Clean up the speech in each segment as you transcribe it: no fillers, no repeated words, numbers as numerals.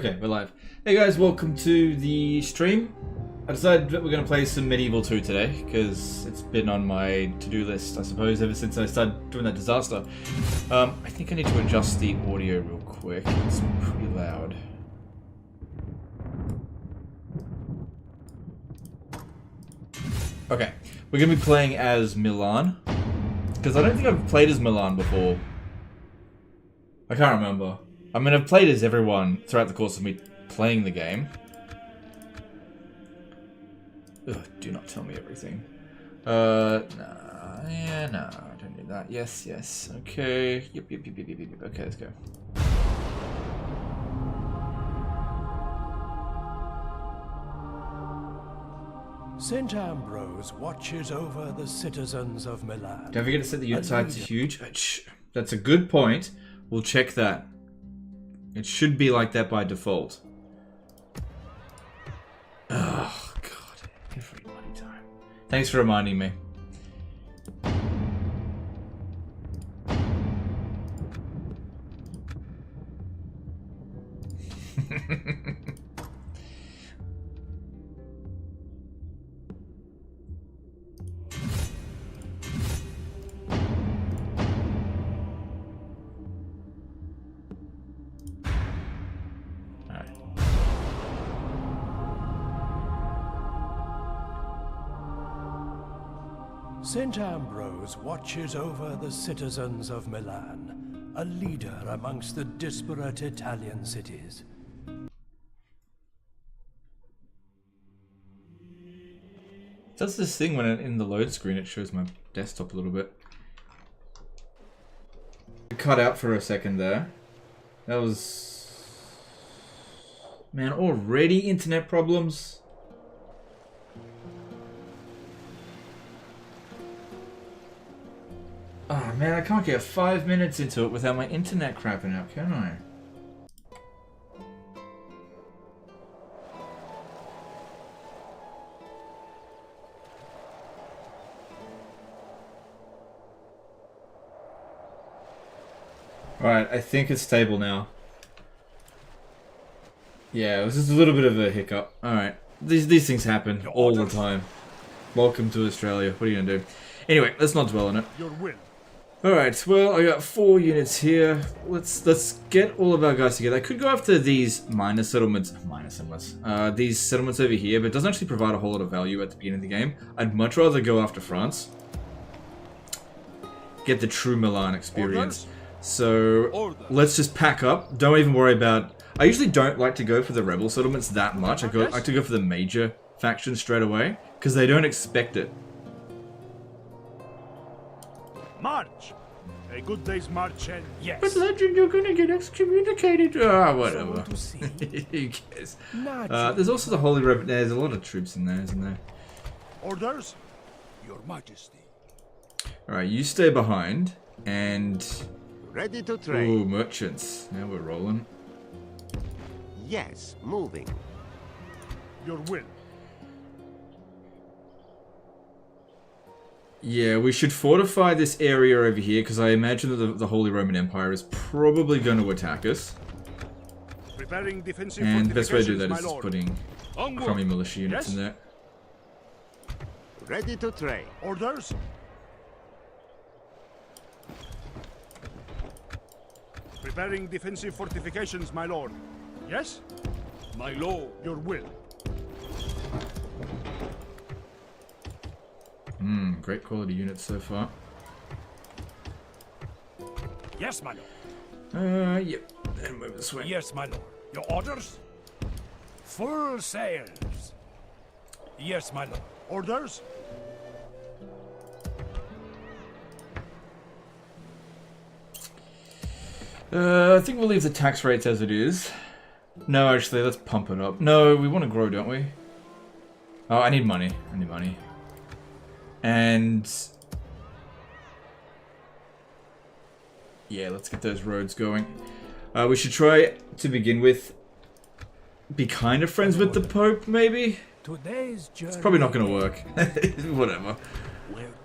Okay, we're live. Hey guys, welcome to the stream. I decided that we're going to play some Medieval 2 today, because it's been on my to-do list, I suppose, ever since I started doing that disaster. I think I need to adjust the audio real quick. It's pretty loud. Okay, we're going to be playing as Milan, because I don't think I've played as Milan before. I can't remember. I mean, I've played as everyone throughout the course of me playing the game. Ugh, do not tell me everything. Nah, yeah, no, I don't need that. Yes, yes, okay. Yep. Okay, let's go. St. Ambrose watches over the citizens of Milan. Don't forget to set the unit size to huge. That's a good point. We'll check that. It should be like that by default. Oh, God. Every bloody time. Thanks for reminding me. St. Ambrose watches over the citizens of Milan, a leader amongst the disparate Italian cities. It does this thing when in the load screen it shows my desktop a little bit. It cut out for a second there. That was... Man, already internet problems? Oh man, I can't get 5 minutes into it without my internet crapping out, can I? Alright, I think it's stable now. Yeah, it was just a little bit of a hiccup. Alright, these things happen all the time. Welcome to Australia. What are you gonna do? Anyway, let's not dwell on it. Your win. Alright, well, I got 4 units here. Let's get all of our guys together. I could go after these minor settlements. These settlements over here, but it doesn't actually provide a whole lot of value at the beginning of the game. I'd much rather go after France. Get the true Milan experience. So, let's just pack up. Don't even worry about... I usually don't like to go for the rebel settlements that much. I like to go for the major factions straight away, because they don't expect it. March! A good day's march and yes. But legend, you're gonna get excommunicated. Ah, whatever. Who cares? There's also the Holy Roman. There's a lot of troops in there, isn't there? Orders? Your Majesty. Alright, you stay behind. And... Ready to trade. Ooh, merchants. Now we're rolling. Yes, moving. Your will. Yeah, we should fortify this area over here, because I imagine that the Holy Roman Empire is probably going to attack us. Preparing defensive And the best way to do that my is just lord. putting crummy militia units in there. Ready to trade. Orders? Preparing defensive fortifications, my lord. Yes? My lord. Your will. Great quality units so far. Yes, my lord. Yep. And move this way. Yes, my lord. Your orders? Full sails. Yes, my lord. Orders? I think we'll leave the tax rates as it is. No, actually, let's pump it up. No, we want to grow, don't we? Oh, I need money. I need money. And... yeah, let's get those roads going. We should try, to begin with, be kind of friends with the Pope, maybe? It's probably not going to work. Whatever.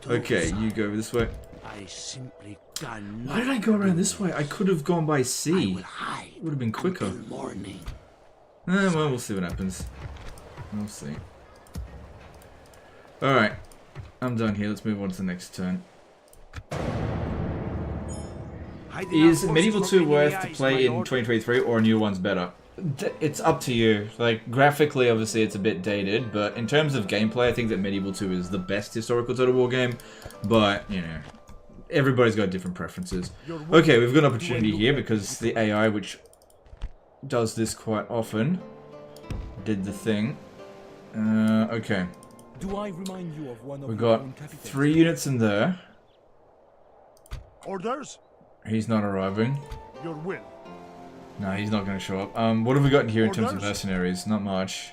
Okay, you go this way. Why did I go around this way? I could have gone by sea. It would have been quicker. Well, we'll see what happens. We'll see. Alright. I'm done here. Let's move on to the next turn. Is Medieval 2 worth to play in 2023 or a new one's better? It's up to you. Like, graphically, obviously, it's a bit dated, but in terms of gameplay, I think that Medieval 2 is the best historical Total War game, but, you know, everybody's got different preferences. Okay, we've got an opportunity here because the AI, which does this quite often, did the thing. Okay. We've got 3 units in there. Orders? He's not arriving. Your will. No, he's not going to show up. What have we got in here in terms of mercenaries? Not much.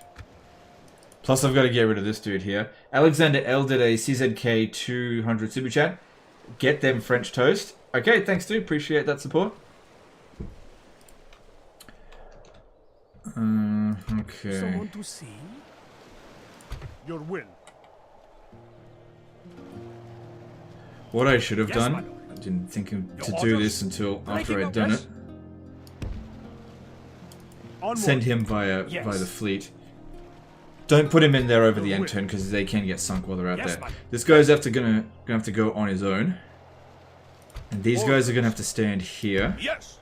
Plus, I've got to get rid of this dude here. Alexander L did a CZK 200 super chat. Get them French toast. Okay, thanks dude. Appreciate that support. Okay. Someone to see? Your will. What I should have Yes, done, I didn't think to do this until after I'd done it. Send him via the fleet. Don't put him in there over the end turn because they can get sunk while they're out there. This guy's gonna have to go on his own, and these guys are gonna have to stand here. Yes.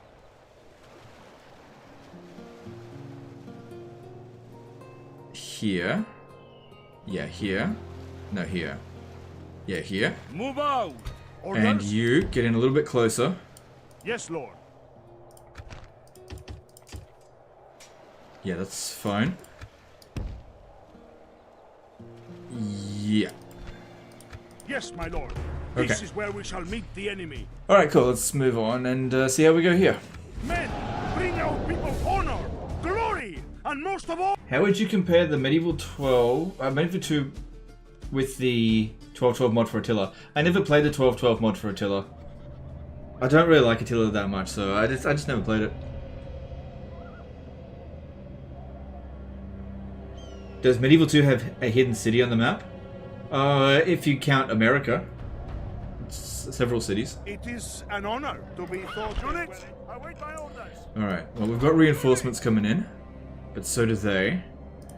Here. Yeah, here. No, here. Yeah, here. Move out. Orders? And you get in a little bit closer. Yes, Lord. Yeah, that's fine. Yeah. Yes, my lord. Okay. This is where we shall meet the enemy. Alright, cool. Let's move on and see how we go here. Men, bring our people honor, glory, and most of all... How would you compare the Medieval 2 with the 1212 mod for Attila? I never played the 1212 mod for Attila. I don't really like Attila that much, so I just never played it. Does Medieval 2 have a hidden city on the map? If you count America. It's several cities. It is an honor to be thought units. I wait my orders. Alright, well we've got reinforcements coming in, but so do they.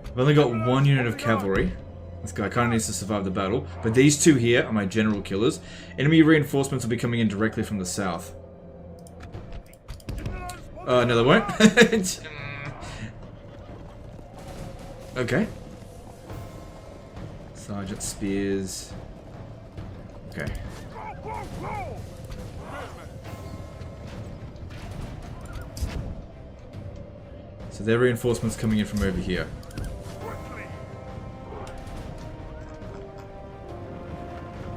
I've only got 1 unit of cavalry. This guy kind of needs to survive the battle, but these 2 here are my general killers. Enemy reinforcements will be coming in directly from the south. No they won't. Okay. Sergeant Spears. Okay. So their reinforcements coming in from over here.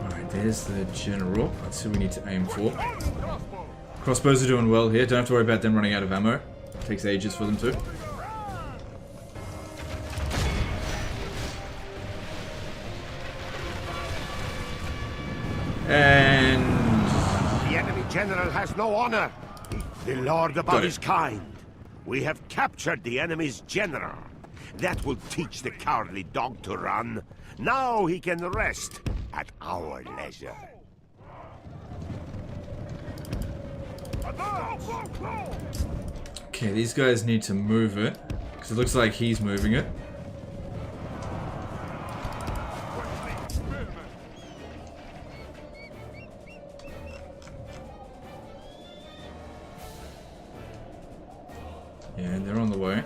Alright, there's the general. That's who we need to aim for. Crossbows are doing well here. Don't have to worry about them running out of ammo. It takes ages for them to. And the enemy general has no honor. The Lord above is kind. We have captured the enemy's general. That will teach the cowardly dog to run. Now he can rest at our leisure. okay, these guys need to move it because it looks like he's moving it. Yeah, they're on the way.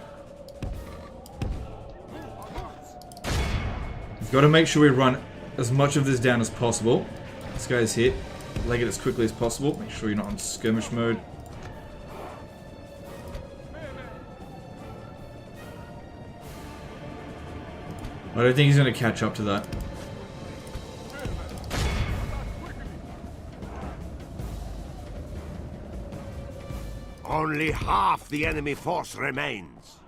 We've got to make sure we run as much of this down as possible. This guy's hit. Leg it as quickly as possible. Make sure you're not on skirmish mode. I don't think he's going to catch up to that. Only half the enemy force remains.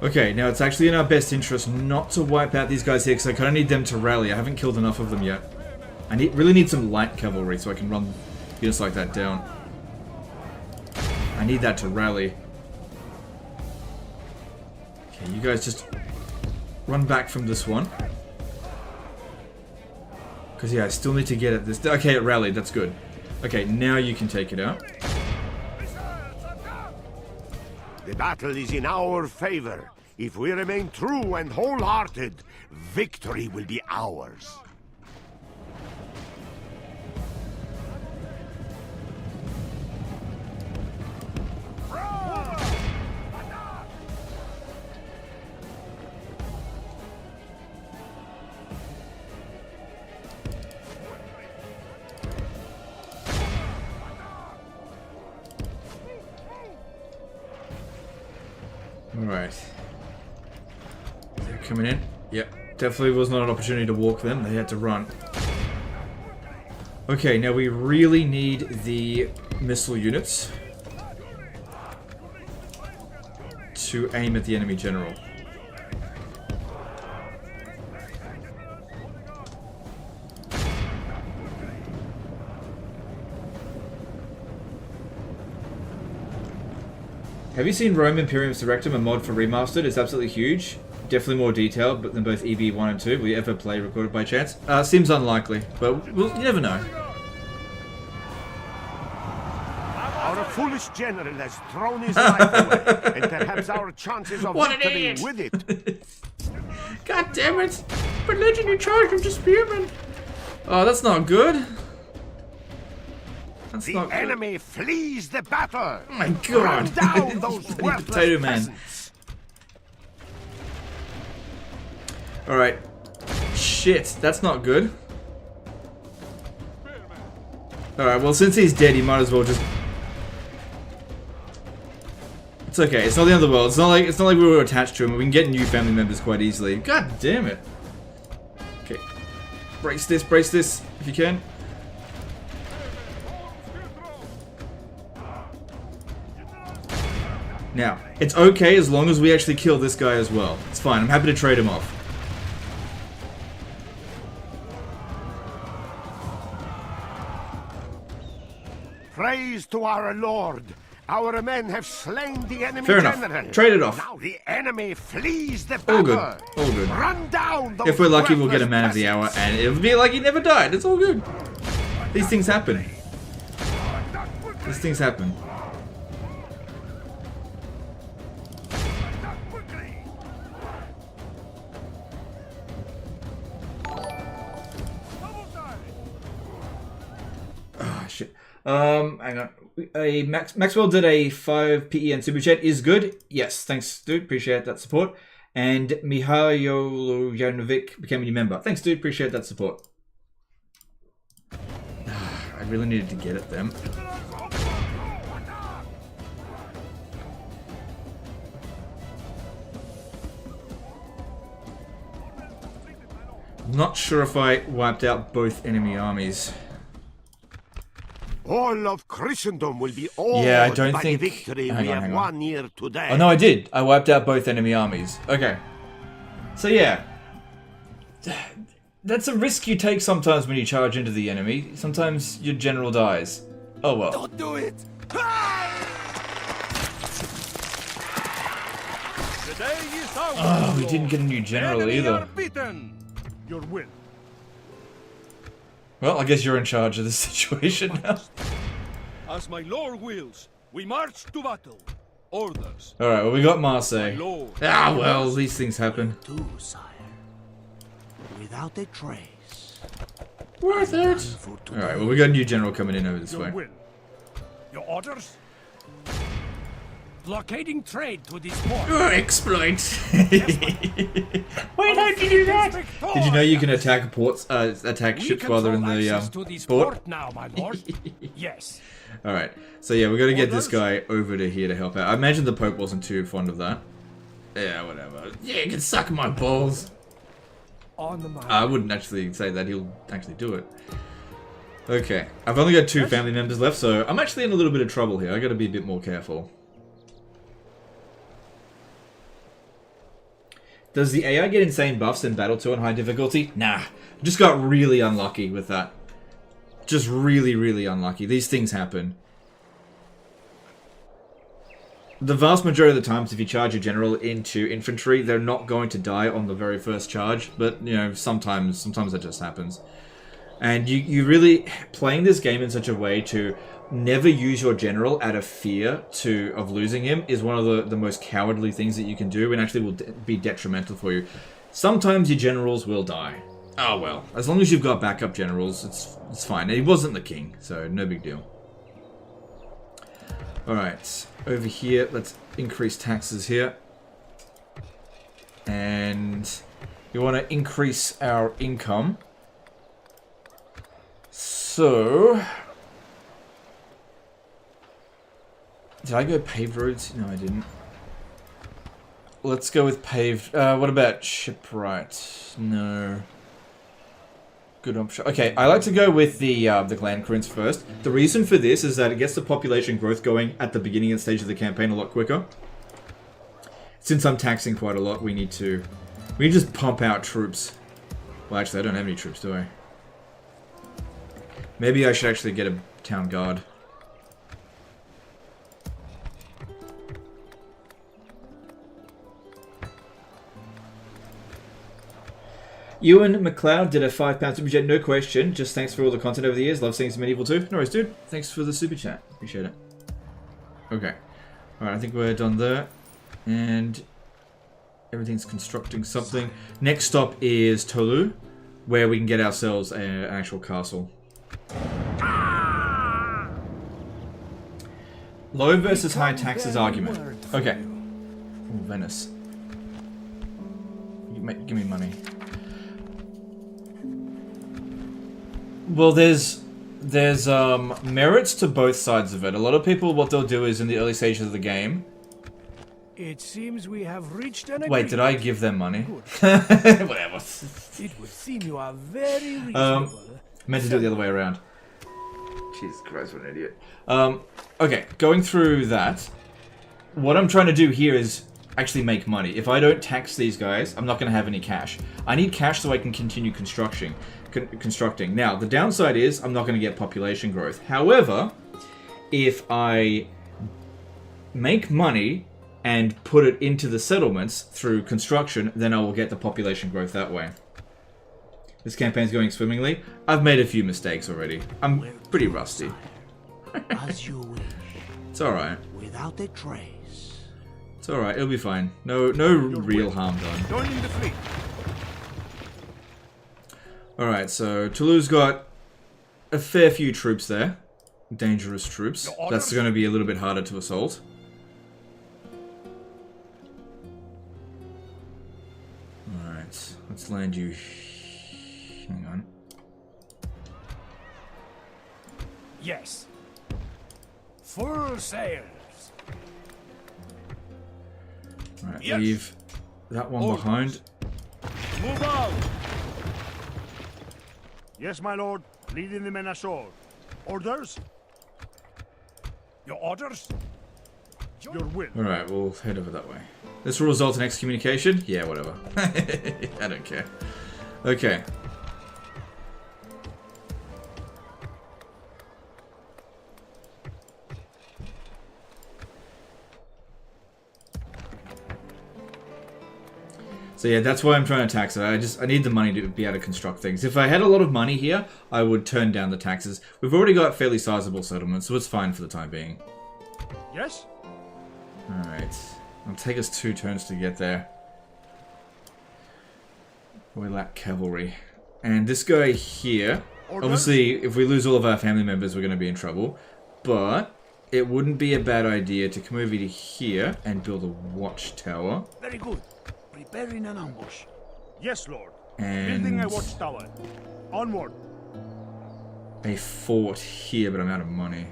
Okay, now it's actually in our best interest not to wipe out these guys here because I kind of need them to rally. I haven't killed enough of them yet. I really need some light cavalry so I can run units like that down. I need that to rally. Okay, you guys just run back from this one. Because yeah, I still need to get at this. Okay, it rallied, that's good. Okay, now you can take it out. The battle is in our favor. If we remain true and wholehearted, victory will be ours. Alright. They're coming in. Yep. Definitely was not an opportunity to walk them. They had to run. Okay, now we really need the missile units to aim at the enemy general. Have you seen Rome Imperium's Directum, a mod for Remastered? It's absolutely huge. Definitely more detailed than both EB 1 and 2. Will you ever play recorded by chance? Seems unlikely, but you never know. Our foolish general has thrown his life away, and perhaps our chances of victory with it. God damn it! Religion in charge of disputement! Oh, that's not good. That's the not good. enemy flees the battle. Oh my god! Run down those worthless potato man. peasants. Alright. Shit, that's not good. Alright, well since he's dead, he might as well just... It's okay, it's not the end of the world. It's not like we were attached to him. We can get new family members quite easily. God damn it. Okay. Brace this if you can. Now, it's okay as long as we actually kill this guy as well. It's fine, I'm happy to trade him off. Praise to our Lord. Our men have slain the enemy Fair enough. general. Trade it off. Now the enemy flees the battle. All good. All good. Run down those If we're lucky, we'll get a worthless man of the hour, peasants. and it'll be like he never died. It's all good. These things happen. These things happen. Oh, shit. Hang on. Maxwell did a 5 PE and super chat. Is good. Yes, thanks, dude. Appreciate that support. And Mihailo Janovic became a new member. Thanks, dude. Appreciate that support. I really needed to get at them. Not sure if I wiped out both enemy armies. All of Christendom will be awed Yeah, I don't by think... the victory Hang we on, have hang on. won here today. Oh, no, I did. I wiped out both enemy armies. Okay. So, yeah. That's a risk you take sometimes when you charge into the enemy. Sometimes your general dies. Oh, well. Don't do it! Oh, we didn't get a new general either. Your will. Well, I guess you're in charge of this situation now. As my lord wills, we march to battle. Orders. Alright, well, we got Marseille. Lord. Ah, well, these things happen. Too, sire. Without a trace. Worth it. Alright, well, we got a new general coming in over this Your way. will. Your orders? Blockading trade to this port. Exploit. Why don't you do that? Did you know you can attack ports, attack ships while they're in the to this port? port now, my lord. Yes. Alright, so yeah, we're gonna get this guy over to here to help out. I imagine the Pope wasn't too fond of that. Yeah, whatever. Yeah, you can suck my balls. On the I wouldn't actually say that, he'll actually do it. Okay, I've only got 2 family members left, so I'm actually in a little bit of trouble here. I gotta be a bit more careful. Does the AI get insane buffs in Battle 2 on high difficulty? Nah, just got really unlucky with that. Just really, really unlucky. These things happen. The vast majority of the times, if you charge a general into infantry, they're not going to die on the very first charge. But, you know, sometimes that just happens. And you really... Playing this game in such a way to never use your general out of fear of losing him is one of the most cowardly things that you can do, and actually will be detrimental for you. Sometimes your generals will die. Oh well, as long as you've got backup generals, it's fine. He wasn't the king, so no big deal. Alright, over here, let's increase taxes here. And we want to increase our income. So... did I go paved roads? No, I didn't. Let's go with paved. What about shipwright? No. Good option. Okay, I like to go with the Gland Corinths first. The reason for this is that it gets the population growth going at the beginning and stage of the campaign a lot quicker. Since I'm taxing quite a lot, we need to just pump out troops. Well, actually, I don't have any troops, do I? Maybe I should actually get a town guard. Ewan McLeod did a £5 super chat, no question. Just thanks for all the content over the years. Love seeing some Medieval 2. No worries, dude. Thanks for the super chat. Appreciate it. Okay. Alright, I think we're done there. And everything's constructing something. Next stop is Tolu, where we can get ourselves an actual castle. Low versus high taxes argument. Okay. Ooh, Venice. Give me money. Well, there's merits to both sides of it. A lot of people, what they'll do is in the early stages of the game. It seems we have reached an agreement. Wait, did I give them money? Whatever. It would seem you are very reasonable. Meant to do it the other way around. Jesus Christ, what an idiot. Okay, going through that, what I'm trying to do here is actually make money. If I don't tax these guys, I'm not going to have any cash. I need cash so I can continue constructing. Now, the downside is I'm not going to get population growth. However, if I make money and put it into the settlements through construction, then I will get the population growth that way. This campaign's going swimmingly. I've made a few mistakes already. I'm pretty rusty. As you wish. It's alright. Without a trace. It's alright, it'll be fine. No real harm done. Joining the fleet. Alright, so Toulouse got a fair few troops there. Dangerous troops. That's going to be a little bit harder to assault. Alright, let's land you. Hang on. Yes. Full sails. Alright, Yes. leave that one Orders. behind. Move out. Yes, my lord. Leading the men ashore. Orders? Your orders? Your will. Alright, we'll head over that way. This will result in excommunication? Yeah, whatever. I don't care. Okay. So yeah, that's why I'm trying to tax it. I need the money to be able to construct things. If I had a lot of money here, I would turn down the taxes. We've already got fairly sizable settlements, so it's fine for the time being. Yes? Alright. It'll take us 2 turns to get there. We lack cavalry. And this guy here, obviously, if we lose all of our family members, we're going to be in trouble. But it wouldn't be a bad idea to come over to here and build a watchtower. Very good. Preparing an ambush. Yes, lord. And Building a watchtower. Onward. a fort here, but I'm out of money.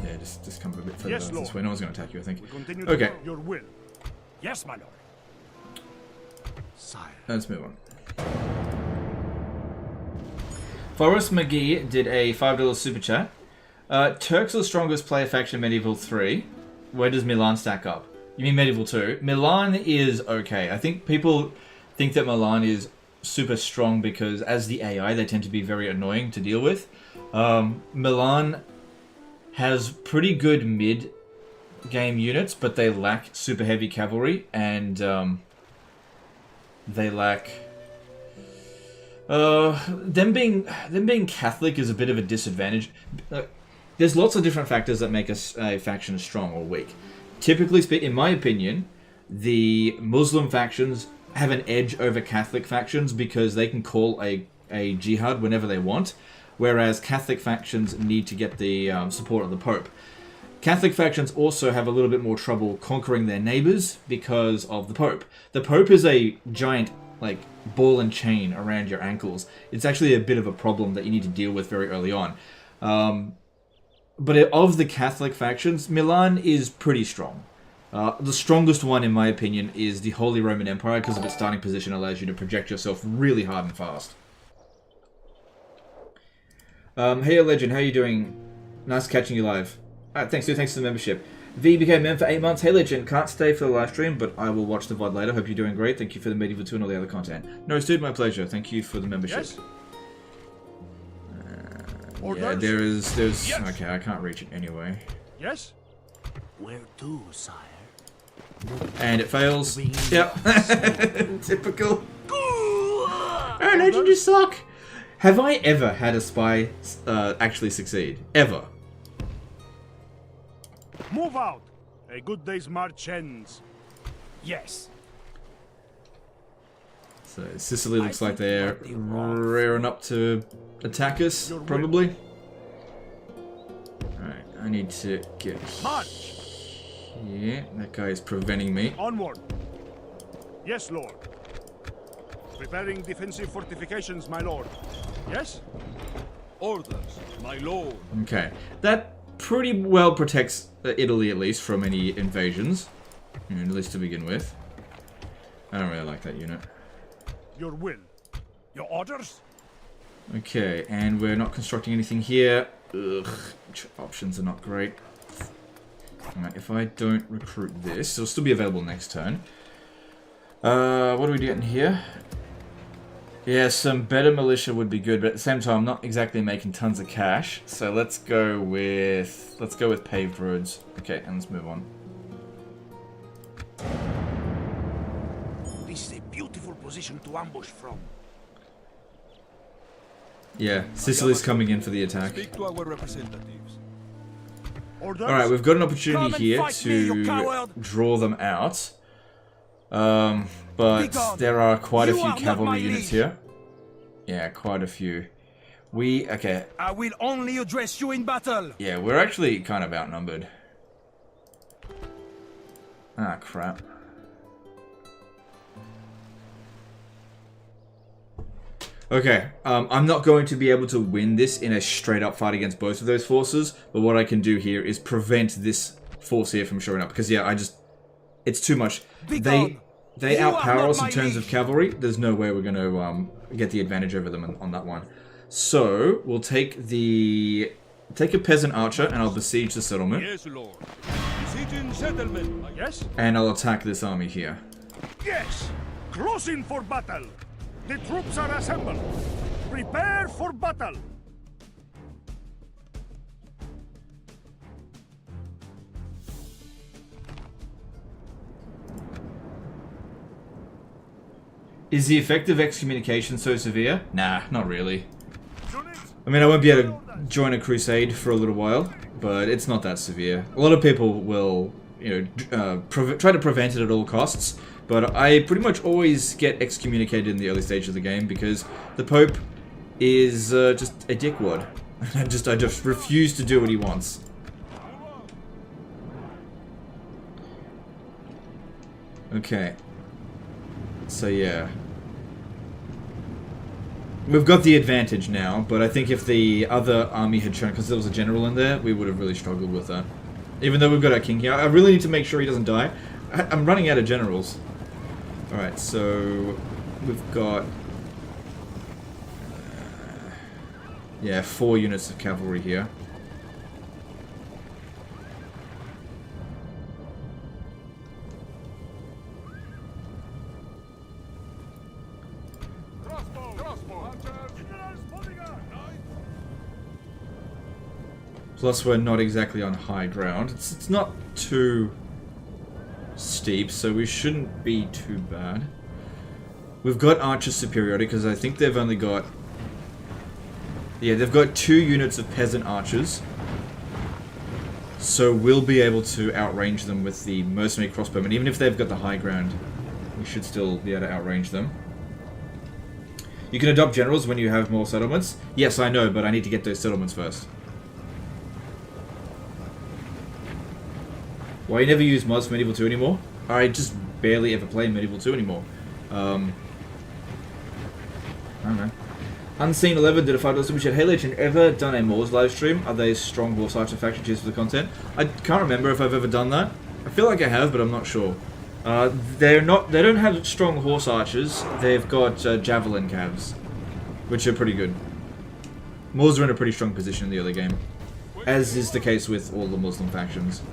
Yeah, just come a bit further Yes, this Lord. way. No one's going to attack you, I think. We continue Okay. to your will. Yes, my lord. Sire. Let's move on. Forrest McGee did a $5 super chat. Turks are the strongest player faction in Medieval 3. Where does Milan stack up? You mean Medieval 2? Milan is okay. I think people think that Milan is super strong because as the AI, they tend to be very annoying to deal with. Milan has pretty good mid-game units, but they lack super heavy cavalry, and they lack Them being Catholic is a bit of a disadvantage. There's lots of different factors that make a faction strong or weak. Typically, in my opinion, the Muslim factions have an edge over Catholic factions because they can call a jihad whenever they want, whereas Catholic factions need to get the support of the Pope. Catholic factions also have a little bit more trouble conquering their neighbors because of the Pope. The Pope is a giant, like, ball and chain around your ankles. It's actually a bit of a problem that you need to deal with very early on. But of the Catholic factions, Milan is pretty strong. The strongest one, in my opinion, is the Holy Roman Empire because of its starting position allows you to project yourself really hard and fast. Hey, Legend, how you doing? Nice catching you live. Alright, thanks, dude. Thanks for the membership. V became member for 8 months. Hey, Legend, can't stay for the live stream, but I will watch the VOD later. Hope you're doing great. Thank you for the Medieval 2 and all the other content. No, dude, my pleasure. Thank you for the membership. Yes? Yeah, there's... Yes. Okay, I can't reach it anyway. Yes? Where to, sire? And it fails. Yep. Typical. Oh, Legend, you suck. Have I ever had a spy actually succeed? Ever? Move out! A good day's march ends. Yes. So Sicily looks like they're rearing up to attack us, probably. Alright, I need to get... March! Yeah, that guy is preventing me. Onward! Yes, Lord. Preparing defensive fortifications, my lord. Yes? Orders, my lord. Okay, that pretty well protects Italy, at least, from any invasions. At least to begin with. I don't really like that unit. Your will. Your orders? Okay, and we're not constructing anything here. Ugh, options are not great. Alright, if I don't recruit this, it'll still be available next turn. What are we getting here? Yeah, some better militia would be good, but at the same time, I'm not exactly making tons of cash. So let's go with paved roads. Okay, and let's move on. This is a beautiful position to ambush from. Yeah, Sicily's coming in for the attack. Speak to our representatives. Orders? Alright, we've got an opportunity here to draw them out. But there are quite a few cavalry units here. Yeah, quite a few. Okay. I will only address you in battle. Yeah, we're actually kind of outnumbered. Ah, crap. Okay, I'm not going to be able to win this in a straight-up fight against both of those forces, but what I can do here is prevent this force here from showing up, because yeah, it's too much. They outpower us in terms of cavalry. There's no way we're going to get the advantage over them on that one. So, we'll take a peasant archer, and I'll besiege the settlement. Yes, lord. Besieging settlement. Yes? And I'll attack this army here. Yes! Closing for battle! The troops are assembled! Prepare for battle! Is the effect of excommunication so severe? Nah, not really. I mean, I won't be able to join a crusade for a little while, but it's not that severe. A lot of people will, try to prevent it at all costs, but I pretty much always get excommunicated in the early stages of the game because the Pope is just a dickwad. I just refuse to do what he wants. Okay. So yeah. We've got the advantage now, but I think if the other army had shown, because there was a general in there, we would have really struggled with that. Even though we've got our king here, I really need to make sure he doesn't die. I'm running out of generals. Alright, so we've got... yeah, 4 units of cavalry here. Plus we're not exactly on high ground. It's not too steep, so we shouldn't be too bad. We've got archer superiority because I think they've only got... Yeah, they've got 2 units of peasant archers. So we'll be able to outrange them with the mercenary crossbowmen. Even if they've got the high ground, we should still be able to outrange them. You can adopt generals when you have more settlements. Yes, I know, but I need to get those settlements first. Why you never use mods for Medieval 2 anymore? I just barely ever play Medieval 2 anymore. I don't know. Unseen 11 did a $5 super chat. Hey Legend, ever done a Moors live stream? Are they strong horse archer faction? Cheers for the content. I can't remember if I've ever done that. I feel like I have, but I'm not sure. They don't have strong horse archers. They've got javelin calves, which are pretty good. Moors are in a pretty strong position in the early game, as is the case with all the Muslim factions.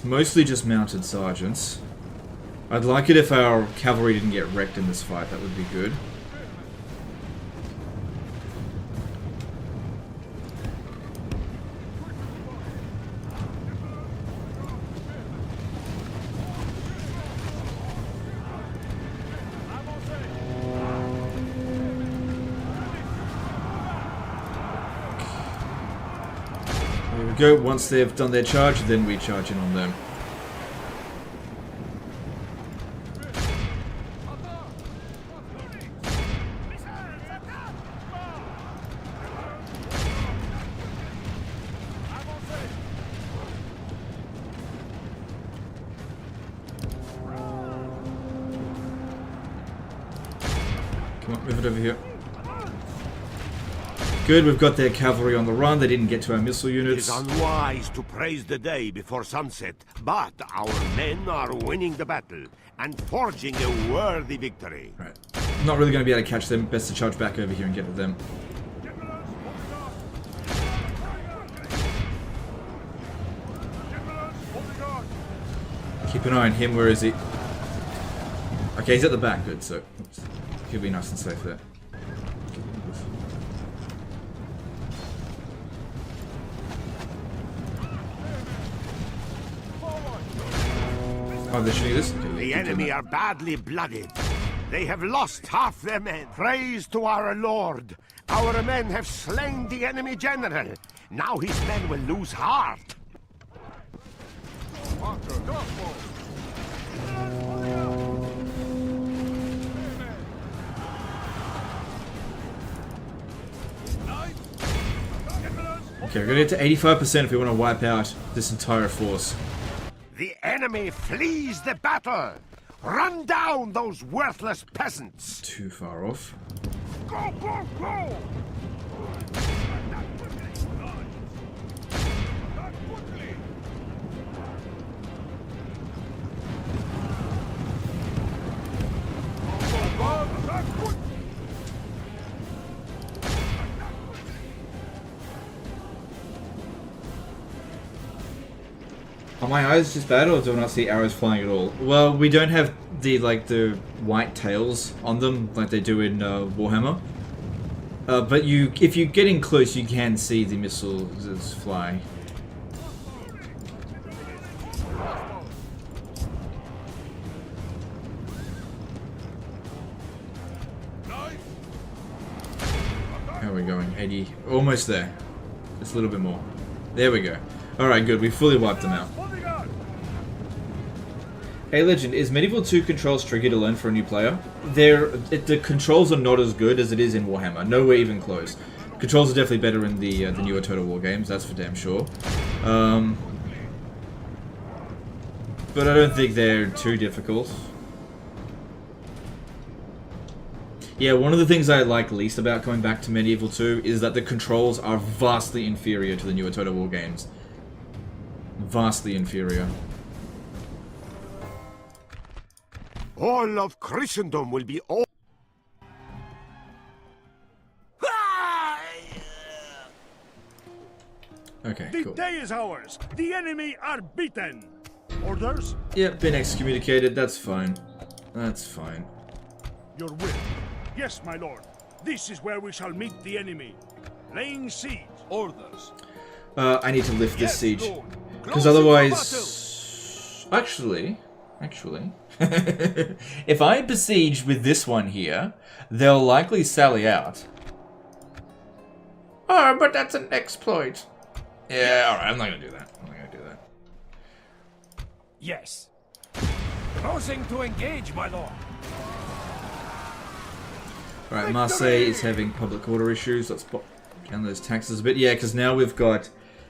Mostly just mounted sergeants. I'd like it if our cavalry didn't get wrecked in this fight, that would be good. Go once they've done their charge, then we charge in on them. Come on, move it over here. Good, we've got their cavalry on the run. They didn't get to our missile units. It is unwise to praise the day before sunset, but our men are winning the battle and forging a worthy victory. Right. Not really going to be able to catch them. Best to charge back over here and get to them. Keep an eye on him. Where is he? Okay, he's at the back. Good, so he'll be nice and safe there. Oh, they're shooting this? Okay, The enemy are badly blooded. They have lost half their men. Praise to our Lord. Our men have slain the enemy general. Now his men will lose heart. Okay, we're gonna get to 85% if we want to wipe out this entire force. The enemy flees the battle. Run down those worthless peasants. Too far off. Go, go, go! Are my eyes just bad, or do I not see arrows flying at all? Well, we don't have the the white tails on them like they do in Warhammer. But if you get in close, you can see the missiles fly. How are we going? 80, almost there. Just a little bit more. There we go. Alright, good. We fully wiped them out. Hey Legend, is Medieval 2 controls tricky to learn for a new player? The controls are not as good as it is in Warhammer. Nowhere even close. Controls are definitely better in the newer Total War games, that's for damn sure. But I don't think they're too difficult. Yeah, one of the things I like least about coming back to Medieval 2 is that the controls are vastly inferior to the newer Total War games. Vastly inferior. All of Christendom will be all. Ah! Okay, The cool. day is ours. The enemy are beaten. Orders? Yep, been excommunicated. That's fine. That's fine. Your will. Yes, my lord. This is where we shall meet the enemy. Laying siege. Orders. I need to lift this Yes, siege. Lord. Because Close in for otherwise... Actually... if I besiege with this one here, they'll likely sally out. Oh, but that's an exploit. Yeah, alright, I'm not gonna do that. I'm not gonna do that. Yes. Closing to engage, my lord. Alright, Marseille is having public order issues. Let's pop down those taxes a bit. Yeah, because now we've got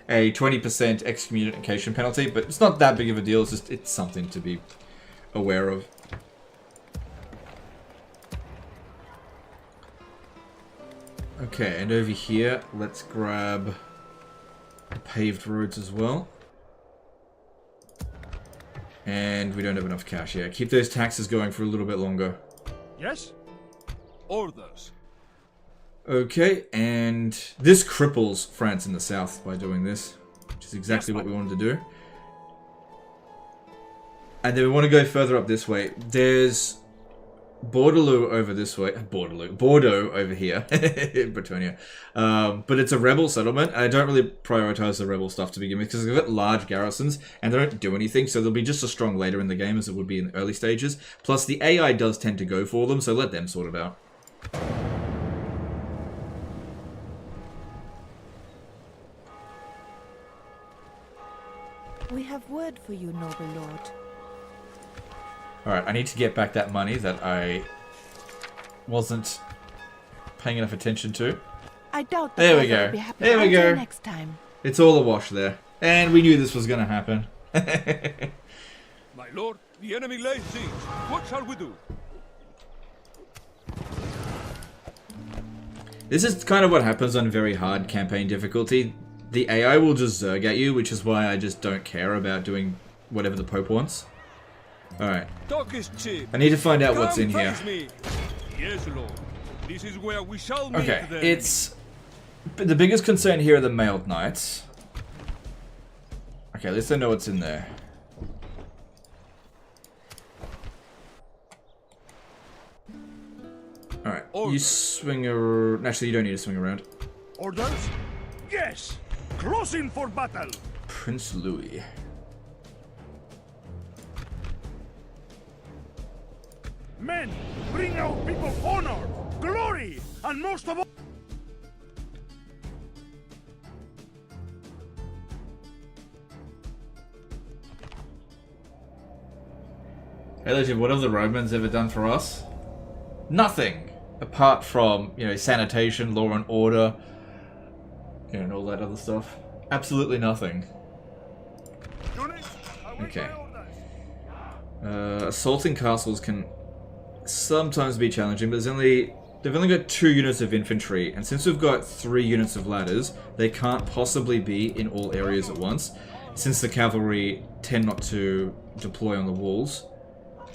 a 20% excommunication penalty, but it's not that big of a deal. It's just, it's something to be aware of. Okay, and over here, let's grab the paved roads as well. And we don't have enough cash. Yeah, keep those taxes going for a little bit longer. Yes? Orders. Okay, and this cripples France in the south by doing this, which is exactly what we wanted to do. And then we want to go further up this way. There's Bordeaux over this way. Bordeaux over here. Bretonia. But it's a rebel settlement. And I don't really prioritize the rebel stuff to begin with because they've got large garrisons and they don't do anything. So they'll be just as strong later in the game as it would be in the early stages. Plus the AI does tend to go for them, so let them sort it out. We have word for you, noble lord. Alright, I need to get back that money that I wasn't paying enough attention to. I doubt There we father go. will be happy There we until go. next time. It's all a wash there. And we knew this was going to happen. My lord, the enemy lays siege. What shall we do? This is kind of what happens on very hard campaign difficulty. The AI will just zerg at you, which is why I just don't care about doing whatever the Pope wants. Alright. Talk is cheap. I need to find out what's in Come here. face me. Yes, lord. This is where we shall meet Okay, them. it's... The biggest concern here are the mailed knights. Okay, at least I know what's in there. Alright, you swing around... Actually, you don't need to swing around. Orders? Yes. Closing for battle. Prince Louis. Men, bring out people honor, glory, and most of all... Hey Legend, what have the Romans ever done for us? Nothing! Apart from, you know, sanitation, law and order, you know, and all that other stuff. Absolutely nothing. Okay. Assaulting castles can sometimes be challenging, but they've only got 2 units of infantry, and since we've got 3 units of ladders, they can't possibly be in all areas at once, since the cavalry tend not to deploy on the walls.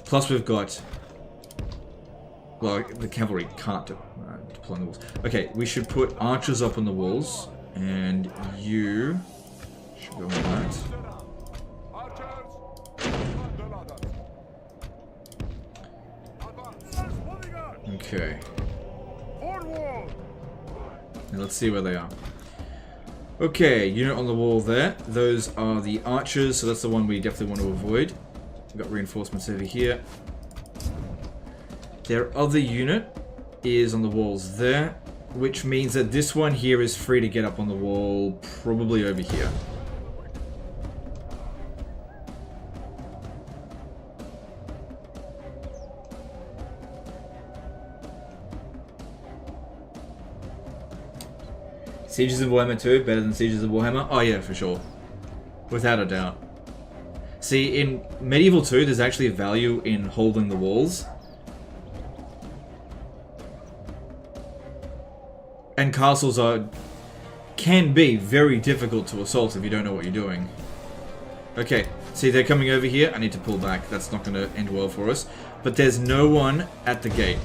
Plus we've got... Well, the cavalry can't deploy on the walls. Okay, we should put archers up on the walls, and you should go on that. Okay. Now let's see where they are. Okay, unit on the wall there. Those are the archers, so that's the one we definitely want to avoid. We've got reinforcements over here. Their other unit is on the walls there, which means that this one here is free to get up on the wall, probably over here. Sieges of Warhammer 2, better than Sieges of Warhammer? Oh yeah, for sure. Without a doubt. See, in Medieval 2, there's actually value in holding the walls. And castles can be very difficult to assault if you don't know what you're doing. Okay, see they're coming over here. I need to pull back. That's not going to end well for us. But there's no one at the gate.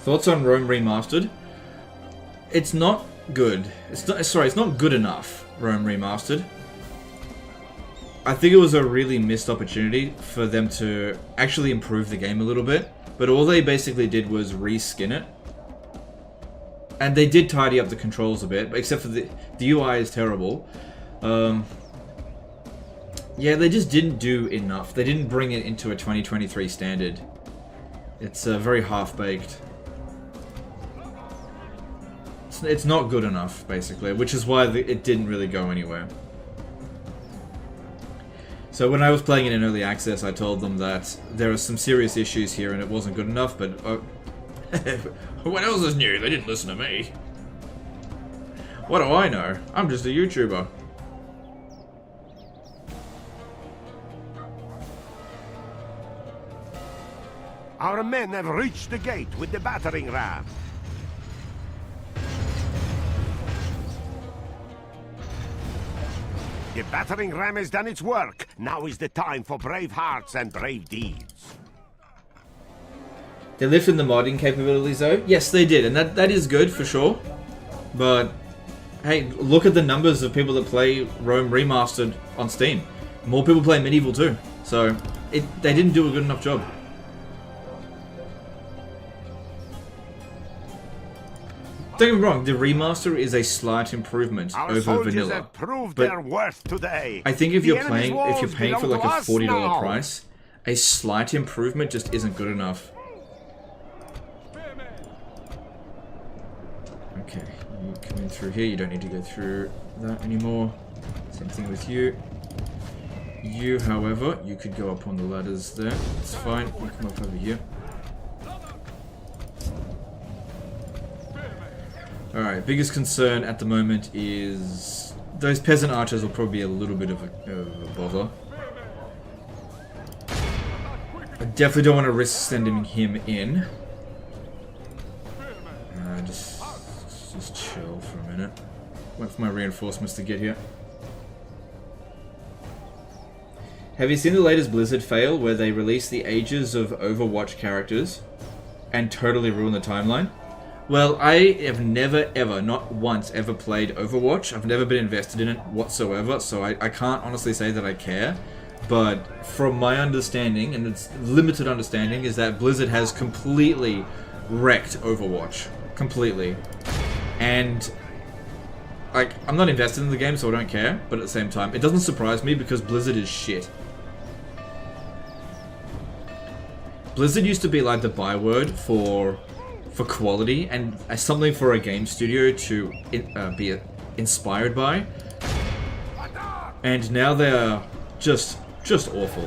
Thoughts on Rome Remastered? It's not good. It's not good enough, Rome Remastered. I think it was a really missed opportunity for them to actually improve the game a little bit, but all they basically did was reskin it. And they did tidy up the controls a bit, except for the UI is terrible. Yeah, they just didn't do enough. They didn't bring it into a 2023 standard. It's very half-baked. It's not good enough, basically, which is why it didn't really go anywhere. So when I was playing it in early access, I told them that there are some serious issues here and it wasn't good enough, but what else is new? They didn't listen to me. What do I know? I'm just a YouTuber. Our men have reached the gate with the battering ram. The battering ram has done its work. Now is the time for brave hearts and brave deeds. They lifted the modding capabilities though? Yes, they did, and that is good for sure. But hey, look at the numbers of people that play Rome Remastered on Steam. More people play Medieval too. So they didn't do a good enough job. Don't get me wrong, the remaster is a slight improvement over vanilla. Have proved but their worth today. I think if you're paying for like a us $40 now. price, a slight improvement just isn't good enough. Okay, you come in through here, you don't need to go through that anymore. Same thing with you. You, however, you could go up on the ladders there. It's fine, you come up over here. Alright, biggest concern at the moment is those peasant archers will probably be a little bit of a bother. I definitely don't want to risk sending him in. Just chill for a minute. Wait for my reinforcements to get here. Have you seen the latest Blizzard fail where they release the ages of Overwatch characters and totally ruin the timeline? Well, I have never ever, not once, ever played Overwatch. I've never been invested in it whatsoever, so I can't honestly say that I care. But from my understanding, and it's limited understanding, is that Blizzard has completely wrecked Overwatch. Completely. And, like, I'm not invested in the game, so I don't care, but at the same time, it doesn't surprise me because Blizzard is shit. Blizzard used to be like the byword for quality and something for a game studio to be inspired by, and now they are just awful.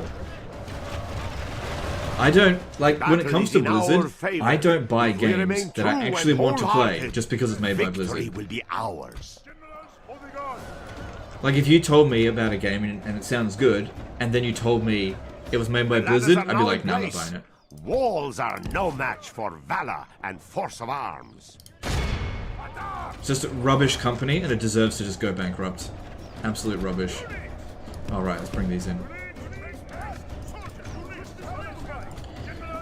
I don't like when it comes to Blizzard. I don't buy games that I actually want to play just because it's made by Blizzard. Will be ours. Like if you told me about a game and it sounds good, and then you told me it was made by Blizzard, I'd be like, no, I'm not buying it. Walls are no match for valor and force of arms. It's just a rubbish company and it deserves to just go bankrupt. Absolute rubbish. Alright, let's bring these in.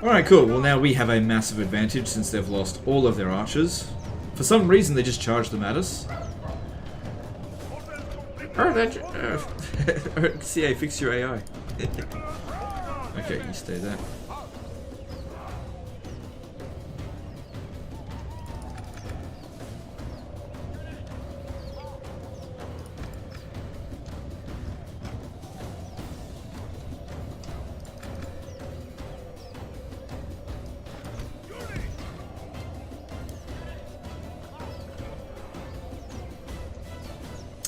Alright, cool. Well, now we have a massive advantage since they've lost all of their archers. For some reason, they just charged them at us. CA, fix your AI. Okay, you stay there.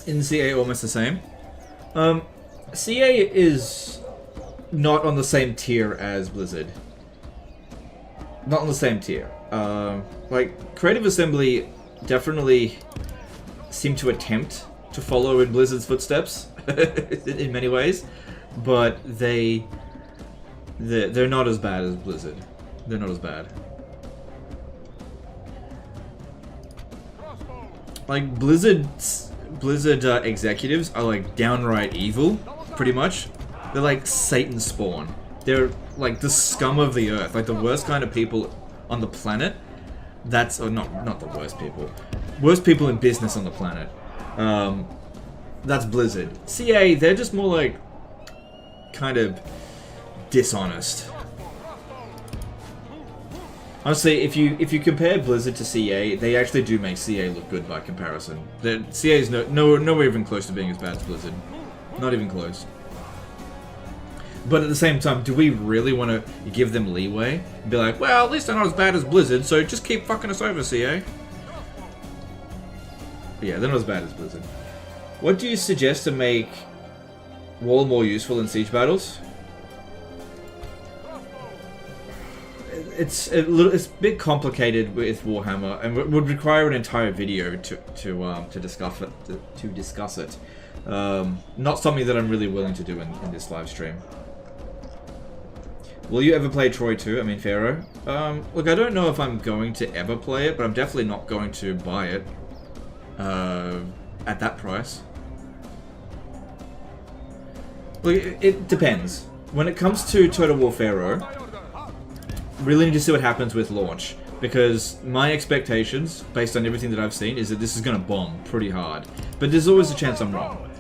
In CA, almost the same. CA is not on the same tier as Blizzard. Not on the same tier. Like, Creative Assembly definitely seem to attempt to follow in Blizzard's footsteps in many ways, but they're not as bad as Blizzard. They're not as bad. Like, Blizzard executives are like downright evil, pretty much. They're like Satan spawn. They're like the scum of the earth, like the worst kind of people on the planet. That's not the worst people. Worst people in business on the planet. That's Blizzard. CA, they're just more like kind of dishonest. Honestly, if you compare Blizzard to CA, they actually do make CA look good by comparison. CA is nowhere even close to being as bad as Blizzard. Not even close. But at the same time, do we really want to give them leeway? And be like, well, at least they're not as bad as Blizzard, so just keep fucking us over, CA. But yeah, they're not as bad as Blizzard. What do you suggest to make Wall more useful in siege battles? It's a bit complicated with Warhammer, and would require an entire video to discuss it. Not something that I'm really willing to do in this live stream. Will you ever play Troy 2? I mean Pharaoh. Look, I don't know if I'm going to ever play it, but I'm definitely not going to buy it at that price. Look, it depends. When it comes to Total War Pharaoh, really need to see what happens with launch, because my expectations, based on everything that I've seen, is that this is going to bomb pretty hard. But there's always a chance I'm wrong.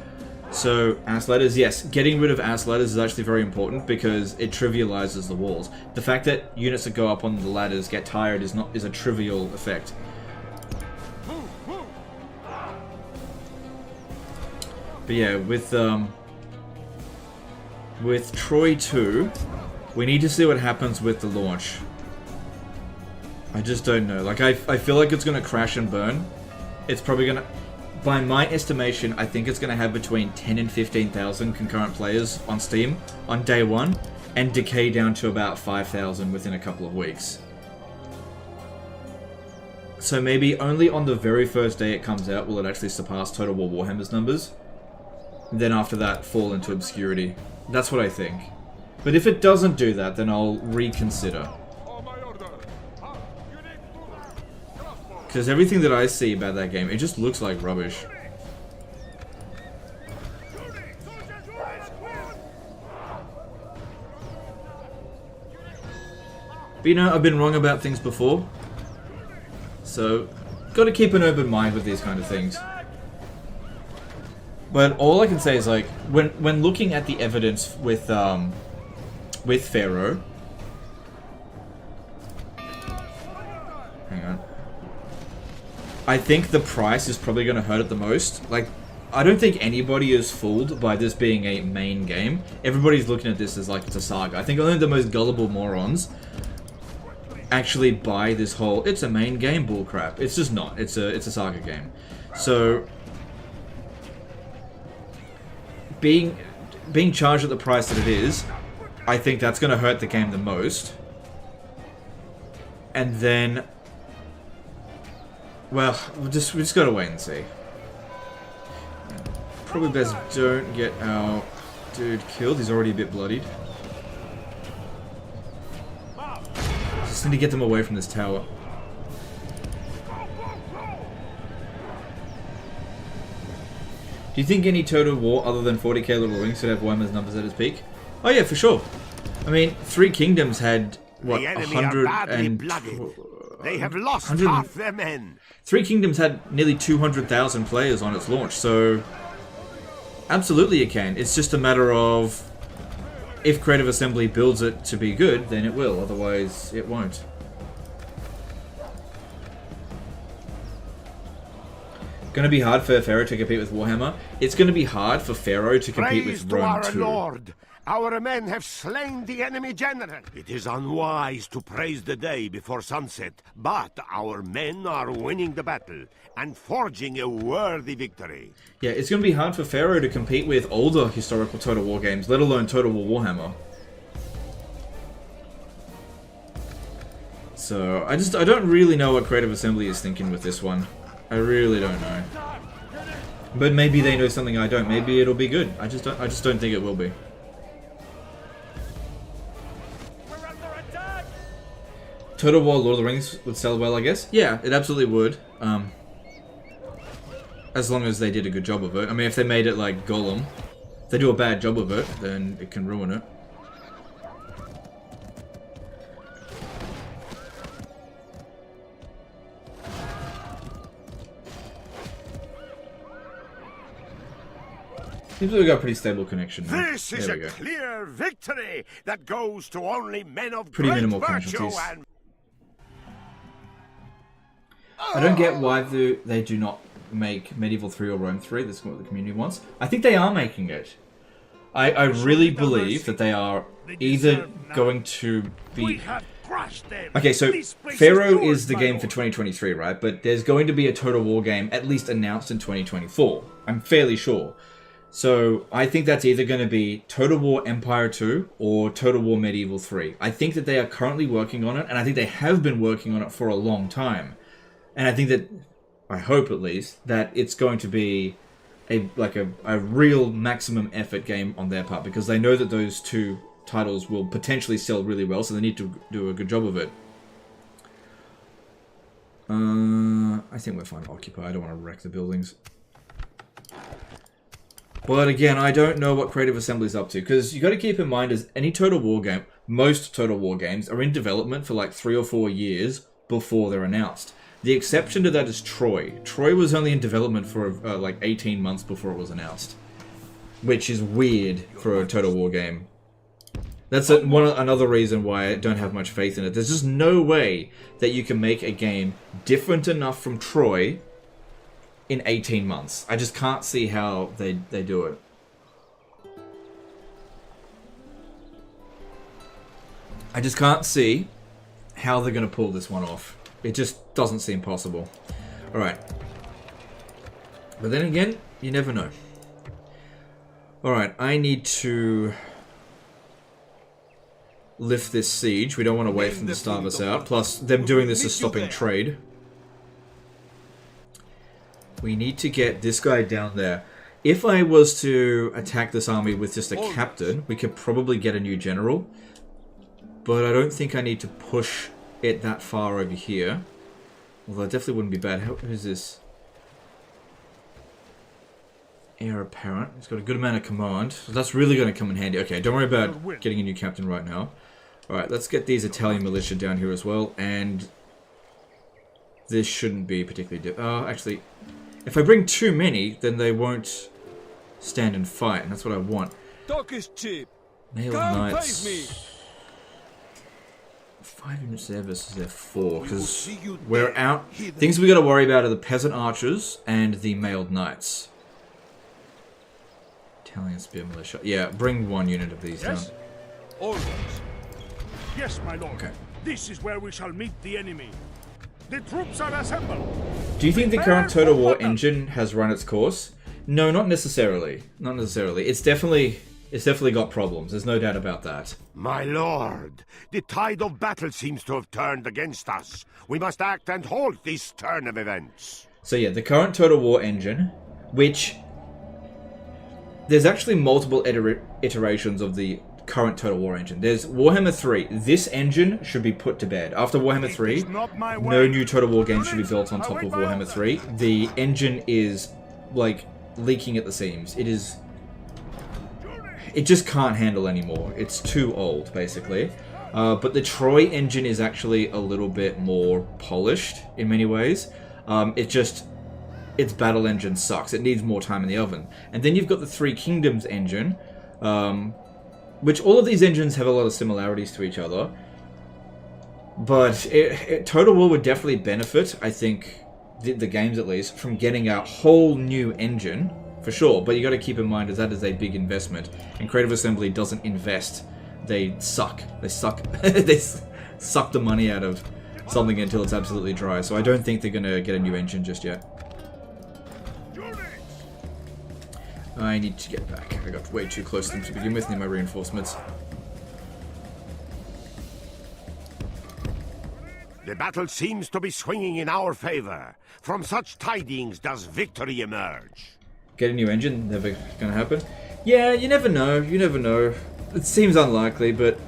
So, ass ladders, yes, getting rid of ass ladders is actually very important because it trivializes the walls. The fact that units that go up on the ladders get tired is a trivial effect. But yeah, with Troy 2, we need to see what happens with the launch. I just don't know. Like, I feel like it's going to crash and burn. It's probably going to... By my estimation, I think it's going to have between 10 and 15,000 concurrent players on Steam on day one, and decay down to about 5,000 within a couple of weeks. So maybe only on the very first day it comes out will it actually surpass Total War Warhammer's numbers. And then after that, fall into obscurity. That's what I think. But if it doesn't do that, then I'll reconsider. Because everything that I see about that game, it just looks like rubbish. But you know, I've been wrong about things before. So, gotta keep an open mind with these kind of things. But all I can say is, like, when looking at the evidence with Pharaoh... Hang on. I think the price is probably going to hurt it the most. Like, I don't think anybody is fooled by this being a main game. Everybody's looking at this as like it's a saga. I think only the most gullible morons actually buy this whole "it's a main game" bullcrap. It's just not. It's a saga game. So being charged at the price that it is, I think that's going to hurt the game the most. And then, well, we just gotta wait and see. Probably best don't get our dude killed. He's already a bit bloodied. Just need to get them away from this tower. Do you think any Total War other than 40k Lord of the Rings could have Warhammer's numbers at its peak? Oh yeah, for sure. I mean, Three Kingdoms had what, the enemy are badly blooded. They have lost half their men. Three Kingdoms had nearly 200,000 players on its launch, so absolutely it can. It's just a matter of if Creative Assembly builds it to be good, then it will. Otherwise, it won't. Going to be hard for Pharaoh to compete with Warhammer. It's going to be hard for Pharaoh to compete with Rome to our 2. Lord. Our men have slain the enemy general. It is unwise to praise the day before sunset, but our men are winning the battle and forging a worthy victory. Yeah, it's going to be hard for Pharaoh to compete with older historical Total War games, let alone Total War Warhammer. So, I don't really know what Creative Assembly is thinking with this one. I really don't know. But maybe they know something I don't. Maybe it'll be good. I just don't think it will be. Total War Lord of the Rings would sell well, I guess. Yeah, it absolutely would. As long as they did a good job of it. I mean, if they made it like Gollum, if they do a bad job of it, then it can ruin it. Seems like we got a pretty stable connection now. This is There a we go. clear victory that goes to only men of Pretty great minimal virtue casualties. and... I don't get why they do not make Medieval 3 or Rome 3. That's what the community wants. I think they are making it. I really believe that they are either going to We be... have crushed them. Okay, so This place Pharaoh yours, is the my game lord. for 2023, right? But there's going to be a Total War game at least announced in 2024. I'm fairly sure. So I think that's either going to be Total War Empire 2 or Total War Medieval 3. I think that they are currently working on it, and I think they have been working on it for a long time. And I think that, I hope at least, that it's going to be a real maximum effort game on their part, because they know that those two titles will potentially sell really well, so they need to do a good job of it. I think we're fine to occupy. I don't want to wreck the buildings. But again, I don't know what Creative Assembly's up to, because you got to keep in mind, as any Total War game, most Total War games are in development for like 3 or 4 years before they're announced. The exception to that is Troy. Troy was only in development for like 18 months before it was announced, which is weird for a Total War game. That's another reason why I don't have much faith in it. There's just no way that you can make a game different enough from Troy in 18 months. I just can't see how they do it. I just can't see how they're going to pull this one off. It just doesn't seem possible. Alright. But then again, you never know. Alright, I need to lift this siege. We don't want to wait for them to starve us out. Plus, them doing this is stopping trade. We need to get this guy down there. If I was to attack this army with just a captain, we could probably get a new general. But I don't think I need to push it that far over here. Although it definitely wouldn't be bad. Who's this? Heir apparent. He's got a good amount of command. So that's really going to come in handy. Okay, don't worry about getting a new captain right now. Alright, let's get these Italian militia down here as well. And this shouldn't be particularly... actually, if I bring too many, then they won't stand and fight. And that's what I want. Talk is cheap. Mailed Come knights. pay me. 5 units there versus their 4, because we're out. Things we got to worry about are the peasant archers and the mailed knights. Italian spear militia. Yeah, bring 1 unit of these Yes? down. Always. Yes, my lord. Okay. This is where we shall meet the enemy. The troops are assembled. Do you think the current Total War engine has run its course? No, not necessarily. Not necessarily. It's definitely got problems. There's no doubt about that. My lord, the tide of battle seems to have turned against us. We must act and halt this turn of events. So yeah, the current Total War engine, which... There's actually multiple iterations of the current Total War engine. There's Warhammer 3. This engine should be put to bed. After Warhammer 3, no new Total War game should be built on top of Warhammer 3. The engine is, like, leaking at the seams. It is... It just can't handle anymore. It's too old, basically. But the Troy engine is actually a little bit more polished in many ways. Its battle engine sucks. It needs more time in the oven. And then you've got the Three Kingdoms engine, which all of these engines have a lot of similarities to each other. But Total War would definitely benefit, I think, the games at least, from getting a whole new engine. For sure, but you got to keep in mind that is a big investment, and Creative Assembly doesn't invest. They suck. They suck. They suck the money out of something until it's absolutely dry. So I don't think they're going to get a new engine just yet. I need to get back. I got way too close to them to begin with. Need my reinforcements. The battle seems to be swinging in our favor. From such tidings does victory emerge. Get a new engine? Never gonna happen? Yeah, you never know. You never know. It seems unlikely, but...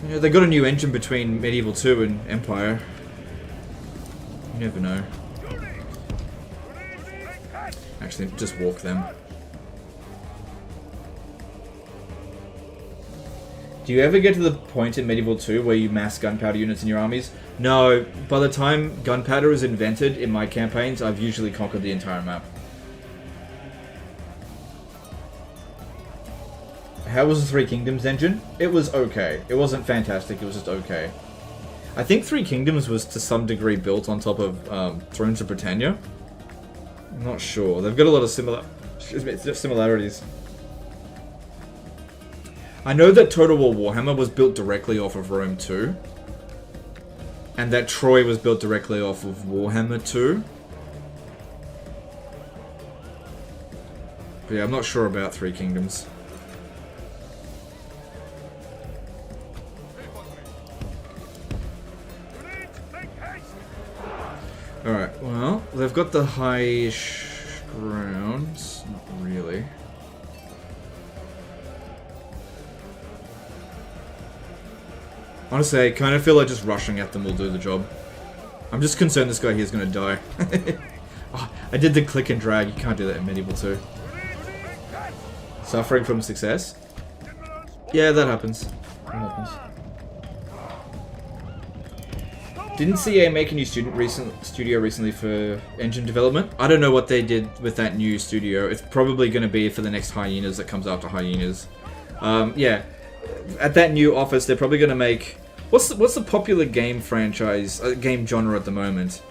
You know, they got a new engine between Medieval 2 and Empire. You never know. Actually, just walk them. Do you ever get to the point in Medieval 2 where you mass gunpowder units in your armies? No, by the time gunpowder is invented in my campaigns, I've usually conquered the entire map. How was the Three Kingdoms engine? It was okay. It wasn't fantastic, it was just okay. I think Three Kingdoms was to some degree built on top of Thrones of Britannia. I'm not sure. They've got a lot of similarities. I know that Total War Warhammer was built directly off of Rome 2. And that Troy was built directly off of Warhammer 2. But yeah, I'm not sure about Three Kingdoms. Alright, well, they've got the high-ish grounds. Not really. Honestly, I kind of feel like just rushing at them will do the job. I'm just concerned this guy here is going to die. Oh, I did the click and drag. You can't do that in Medieval 2. Suffering from success? Yeah, that happens. That happens. Didn't CA make a new studio recently for engine development? I don't know what they did with that new studio. It's probably going to be for the next Hyenas that comes after Hyenas. Yeah. At that new office, they're probably going to make... What's the popular game franchise, game genre at the moment?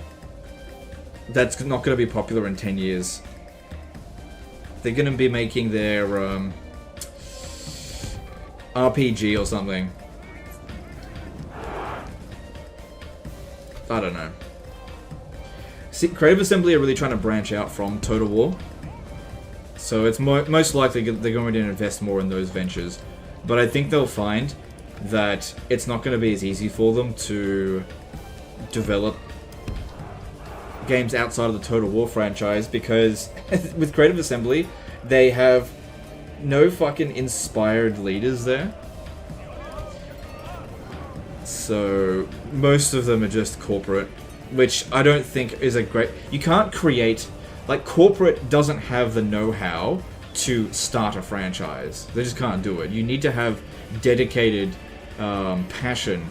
That's not going to be popular in 10 years. They're going to be making their RPG or something. I don't know. See, Creative Assembly are really trying to branch out from Total War. So it's most likely they're going to invest more in those ventures. But I think they'll find that it's not going to be as easy for them to develop games outside of the Total War franchise because with Creative Assembly, they have no fucking inspired leaders there. So most of them are just corporate, which I don't think is a great... You can't create... Like, corporate doesn't have the know-how to start a franchise. They just can't do it. You need to have dedicated passion.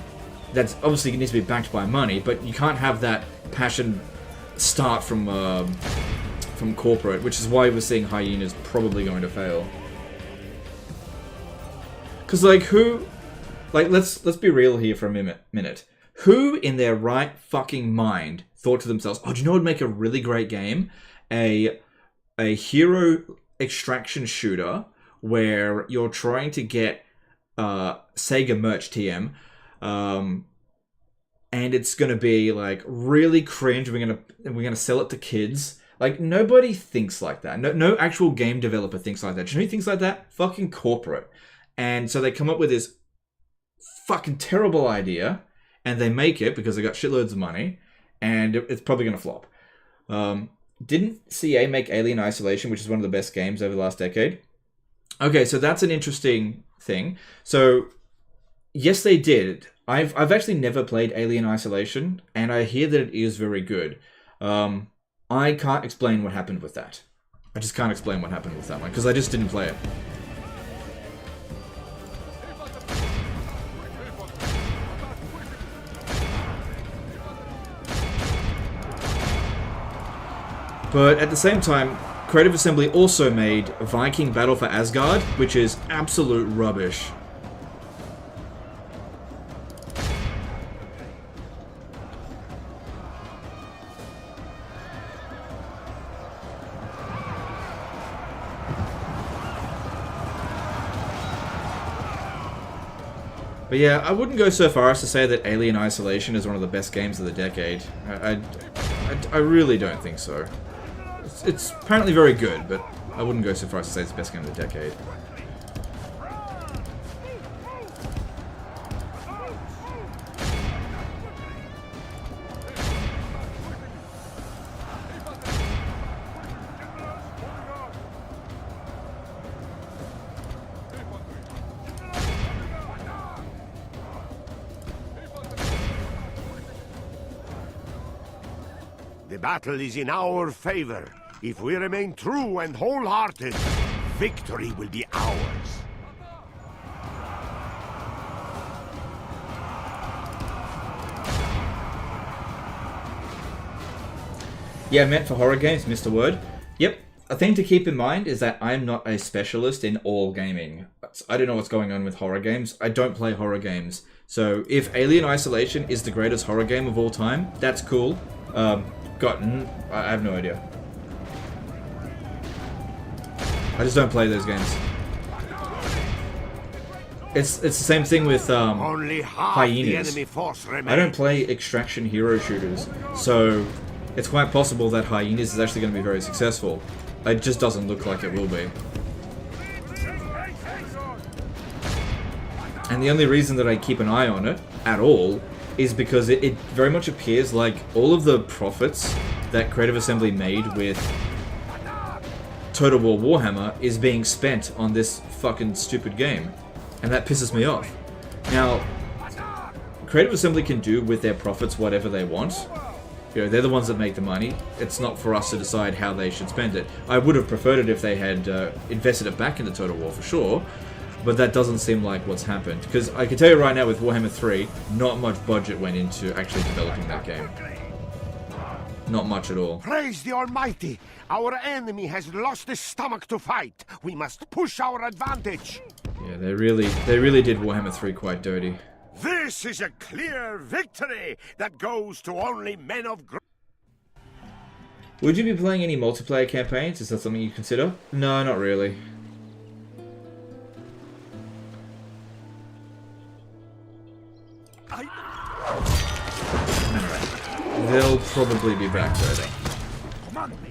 That's obviously needs to be backed by money, but you can't have that passion start from corporate, which is why we're seeing Hyenas probably going to fail. Because, like, who... Like, let's be real here for a minute. Who in their right fucking mind thought to themselves, oh, do you know what would make a really great game? A hero extraction shooter where you're trying to get Sega merch TM, and it's gonna be like really cringe. We're gonna sell it to kids. Like, nobody thinks like that. No actual game developer thinks like that. Do you know who thinks like that? Fucking corporate. And so they come up with this fucking terrible idea, and they make it because they got shitloads of money, and it's probably gonna flop. Didn't CA make Alien Isolation, which is one of the best games over the last decade? Okay, so that's an interesting thing. So, yes, they did. I've actually never played Alien Isolation, and I hear that it is very good. I can't explain what happened with that. I just can't explain what happened with that one, because I just didn't play it. But at the same time, Creative Assembly also made Viking Battle for Asgard, which is absolute rubbish. But yeah, I wouldn't go so far as to say that Alien Isolation is one of the best games of the decade. I really don't think so. It's apparently very good, but I wouldn't go so far as to say it's the best game of the decade. The battle is in our favor. If we remain true and wholehearted, victory will be ours. Yeah, meant for horror games, Mr. Word. Yep, a thing to keep in mind is that I'm not a specialist in all gaming. I don't know what's going on with horror games. I don't play horror games. So if Alien Isolation is the greatest horror game of all time, that's cool. I have no idea. I just don't play those games. It's the same thing with Only half the Hyenas. enemy force remains. I don't play extraction hero shooters, so it's quite possible that Hyenas is actually going to be very successful. It just doesn't look like it will be. And the only reason that I keep an eye on it at all is because it very much appears like all of the profits that Creative Assembly made with Total War Warhammer is being spent on this fucking stupid game. And that pisses me off. Now, Creative Assembly can do with their profits whatever they want. You know, they're the ones that make the money. It's not for us to decide how they should spend it. I would have preferred it if they had invested it back into Total War for sure, but that doesn't seem like what's happened. Because I can tell you right now with Warhammer 3, not much budget went into actually developing that game. Not much at all. Praise the Almighty! Our enemy has lost his stomach to fight. We must push our advantage. Yeah, they really did Warhammer 3 quite dirty. This is a clear victory that goes to only men of Would you be playing any multiplayer campaigns? Is that something you consider? No, not really. They'll probably be back though. Command me.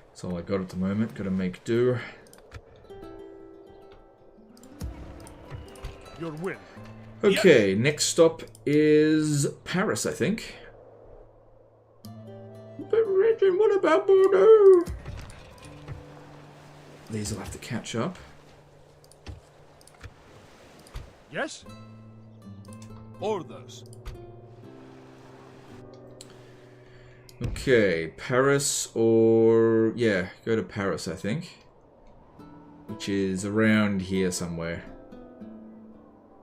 That's all I got at the moment. Gotta make do. Your will. Okay, next stop is Paris, I think. But Regin, what about Bordeaux? These will have to catch up. Yes? Orders. Okay, Paris or... yeah, go to Paris, I think. Which is around here somewhere.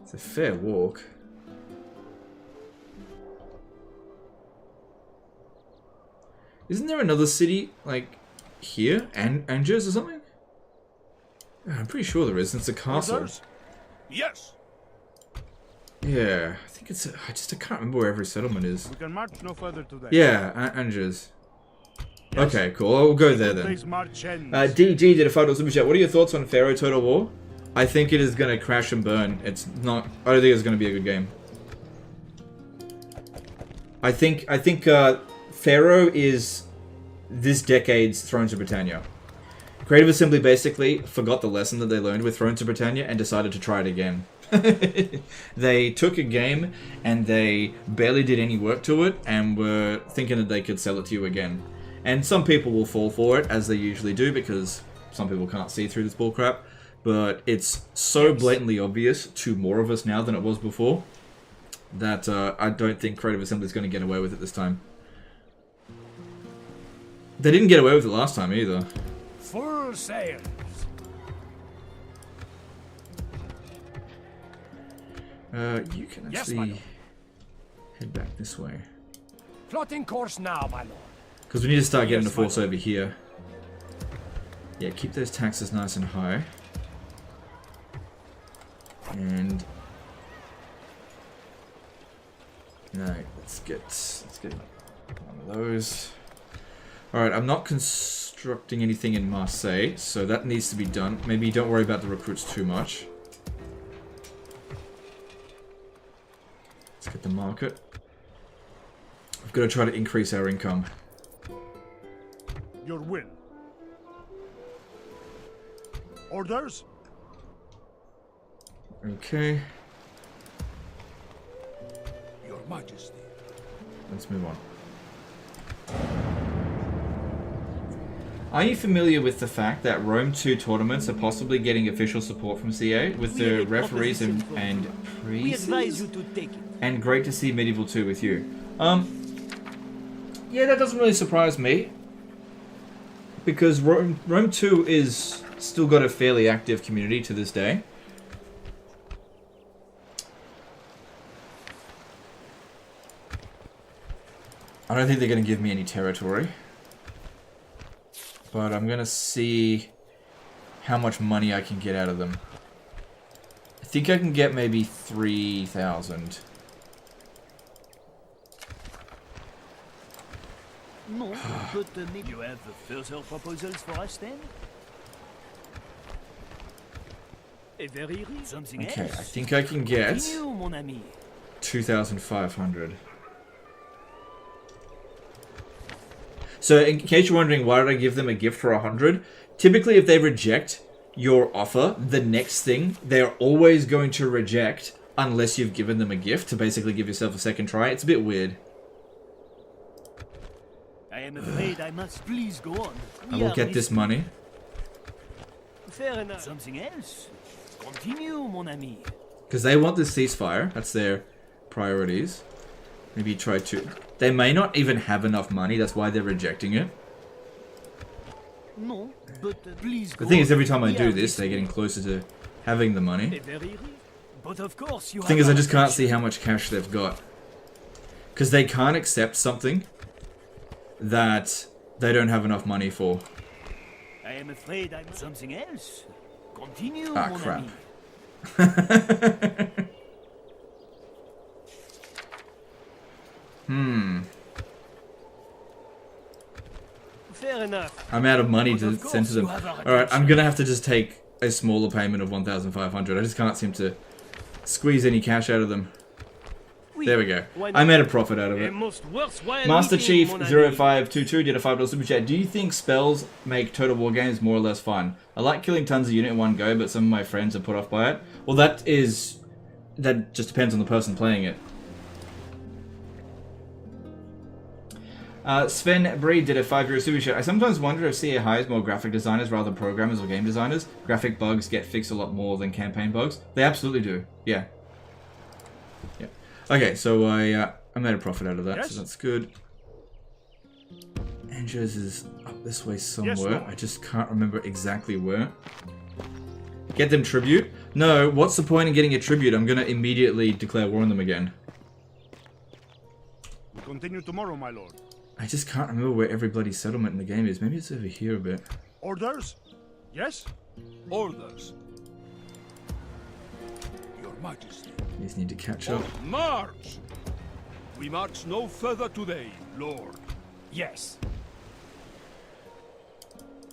It's a fair walk. Isn't there another city, like, here? Angers or something? Yeah, I'm pretty sure there is. It's a castle. Orders? Yes. Yeah, I think it's... I can't remember where every settlement is. We can march no further today. Yeah, Angers. Yes. Okay, cool. I'll go there then. Today's march ends. DG did a $5 super chat. What are your thoughts on Pharaoh Total War? I think it is going to crash and burn. It's not... I don't think it's going to be a good game. I think Pharaoh is this decade's Thrones of Britannia. Creative Assembly basically forgot the lesson that they learned with Thrones of Britannia and decided to try it again. They took a game and they barely did any work to it and were thinking that they could sell it to you again. And some people will fall for it, as they usually do, because some people can't see through this bullcrap. But it's so blatantly obvious to more of us now than it was before that I don't think Creative Assembly is going to get away with it this time. They didn't get away with it last time either. Full sails. You can Yes, actually my lord. head back this way. Plotting course now, my lord. Because we need to start getting Yes, the force my lord. over here. Yeah, keep those taxes nice and high. And... no, let's get one of those. Alright, I'm not constructing anything in Marseille, so that needs to be done. Maybe don't worry about the recruits too much. Let's get the market. We've got to try to increase our income. Your will. Orders? Okay, Your Majesty. let's move on. Are you familiar with the fact that Rome 2 tournaments are possibly getting official support from CA with the referees and priests? We advise you to take it. And great to see Medieval 2 with you. Yeah, that doesn't really surprise me. Because Rome 2 is still got a fairly active community to this day. I don't think they're going to give me any territory. But I'm going to see how much money I can get out of them. I think I can get maybe 3,000. No, but maybe you have further proposals for us then? Very something Okay, else? I think I can get Continue, mon ami. 2,500. So, in case you're wondering why did I give them a gift for 100, typically if they reject your offer, the next thing they're always going to reject unless you've given them a gift to basically give yourself a second try. It's a bit weird. I am afraid I must please go on. I will get this money. Fair enough. Something else? Continue, mon ami. Because they want this ceasefire. That's their priorities. Maybe try to... They may not even have enough money. That's why they're rejecting it. No, but please go The thing on. is, every time I We do are this, they're getting closer to having the money. But of course you The thing have is, I our just can't attention. see how much cash they've got. Because they can't accept something that they don't have enough money for. I am afraid I'm something else. Continue, Ah, mon crap. ami. Fair enough. I'm out of money But to of send to course them. you have our Alright, I'm attention. gonna have to just take a smaller payment of 1,500. I just can't seem to squeeze any cash out of them. There we go. I made a profit out of it. Master Chief 0522 did a $5 super chat. Do you think spells make Total War games more or less fun? I like killing tons of unit in one go, but some of my friends are put off by it. Well, that just depends on the person playing it. Sven Breed did a €5 super chat. I sometimes wonder if CA hires more graphic designers rather than programmers or game designers. Graphic bugs get fixed a lot more than campaign bugs. They absolutely do. Yeah. Yeah. Okay, so I made a profit out of that, so that's good. Angers is up this way somewhere. I just can't remember exactly where. Get them tribute? No, what's the point in getting a tribute? I'm gonna immediately declare war on them again. We continue tomorrow, my lord. I just can't remember where every bloody settlement in the game is. Maybe it's over here a bit. Orders? Yes? Orders. Your Majesty. You just need to catch up. March! We march no further today, Lord. Yes.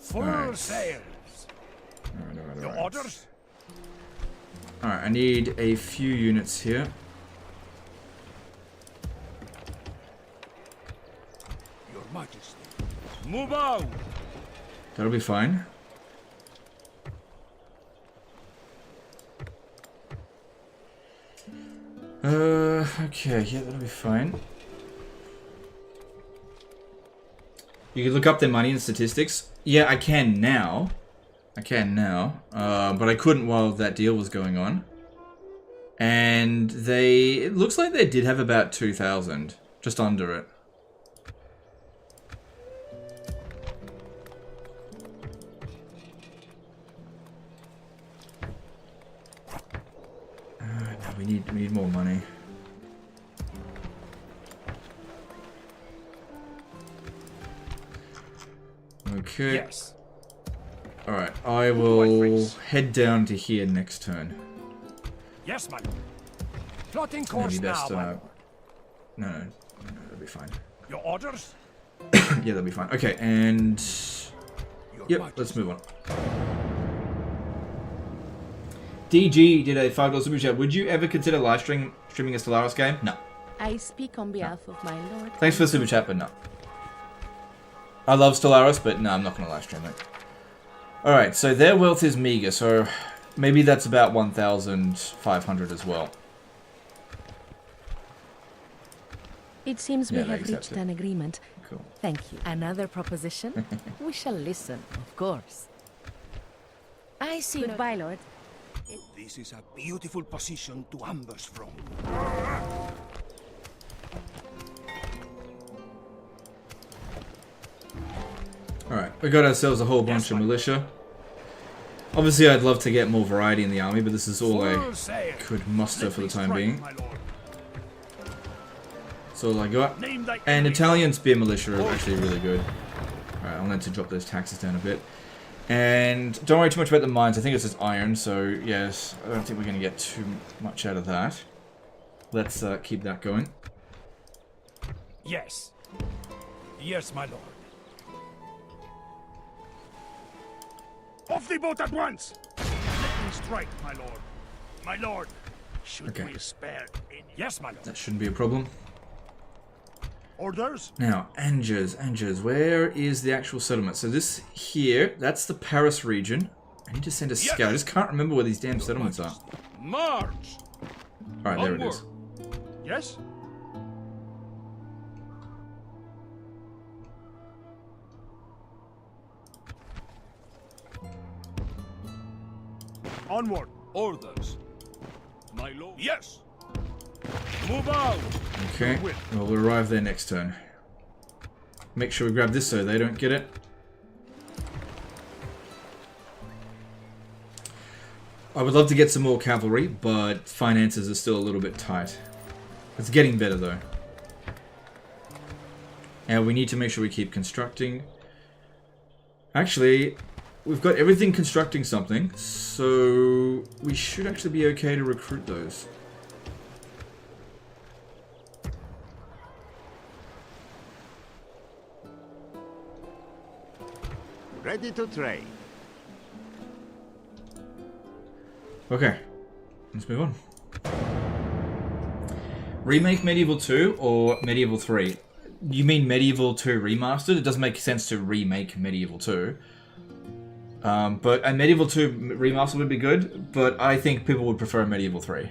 Full Alright. sails. Your orders? Alright, I need a few units here. Your Majesty. Move out! That'll be fine. Okay, yeah, that'll be fine. You can look up their money and statistics. Yeah, I can now. But I couldn't while that deal was going on. And it looks like they did have about 2,000. Just under it. No, we need more money. Okay. Yes. Alright, I will head down to here next turn. Yes, my lord. Plotting course Maybe now, best, my lord. no, that'll be fine. Your orders? Yeah, that'll be fine. Okay, and... Your Yep, Majesty. let's move on. DG did a $5 super chat. Would you ever consider streaming a Stellaris game? No. I speak on behalf of my lord. Thanks for the super chat, but no. I love Stellaris, but no, I'm not going to live stream it. Alright, so their wealth is meager, so maybe that's about 1,500 as well. It seems Yeah, we they have accept reached it. an agreement. Cool. Thank you. Another proposition? We shall listen, of course. I see. Goodbye, lord. This is a beautiful position to ambush from. Alright, we got ourselves a whole bunch of militia. Obviously, I'd love to get more variety in the army, but this is all I Full sail. could muster Let for the me time strike, being. my lord. That's all I got. Name thy And enemy. Italian spear militia are actually really good. Alright, I'll need to drop those taxes down a bit. And don't worry too much about the mines. I think it's just iron, so yes, I don't think we're going to get too much out of that. Let's keep that going. Yes. Yes, my lord. Off the boat at once! Let me strike, my lord. My lord, should Okay. we spare any... Yes, my lord. That shouldn't be a problem. Orders? Now, Angers, where is the actual settlement? So this here, that's the Paris region. I need to send a scout. I just can't remember where these damn settlements are. March! Alright, there it is. Yes? Onward. Orders. My lord. Yes! Move out! Okay, well, we'll arrive there next turn. Make sure we grab this so they don't get it. I would love to get some more cavalry, but finances are still a little bit tight. It's getting better though. And we need to make sure we keep constructing. Actually, we've got everything constructing something, so we should actually be okay to recruit those. Ready to trade. Okay, let's move on. Remake Medieval 2 or Medieval 3? You mean Medieval 2 Remastered? It doesn't make sense to remake Medieval 2. But a Medieval 2 Remastered would be good, but I think people would prefer Medieval 3.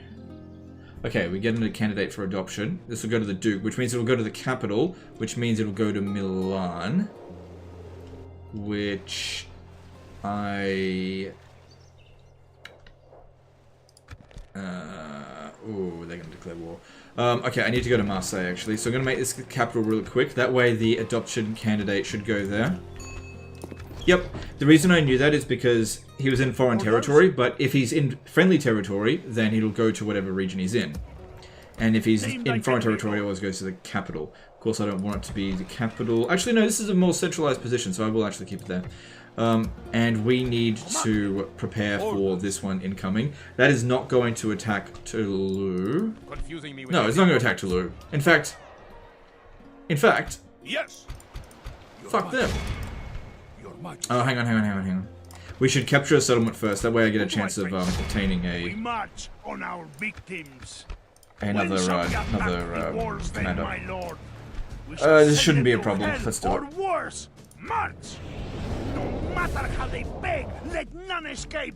Okay, we get a candidate for adoption. This will go to the Duke, which means it will go to the capital, which means it will go to Milan. Which I... ooh, they're going to declare war. Okay, I need to go to Marseille, actually. So I'm going to make this the capital really quick. That way the adoption candidate should go there. Yep. The reason I knew that is because he was in foreign territory, but if he's in friendly territory, then it'll go to whatever region he's in. And if he's in foreign territory, it always goes to the capital. Of course, I don't want it to be the capital. Actually, no, this is a more centralized position, so I will actually keep it there. And we need to prepare for this one incoming. That is not going to attack Toulouse. No, it's not going to attack Toulouse. In fact, Yes! fuck them. Oh, hang on. We should capture a settlement first. That way I get a chance of obtaining We march on our victims. another commander. My lord. This shouldn't be a problem. Let's do it. Or worse, march! No matter how they beg, let none escape!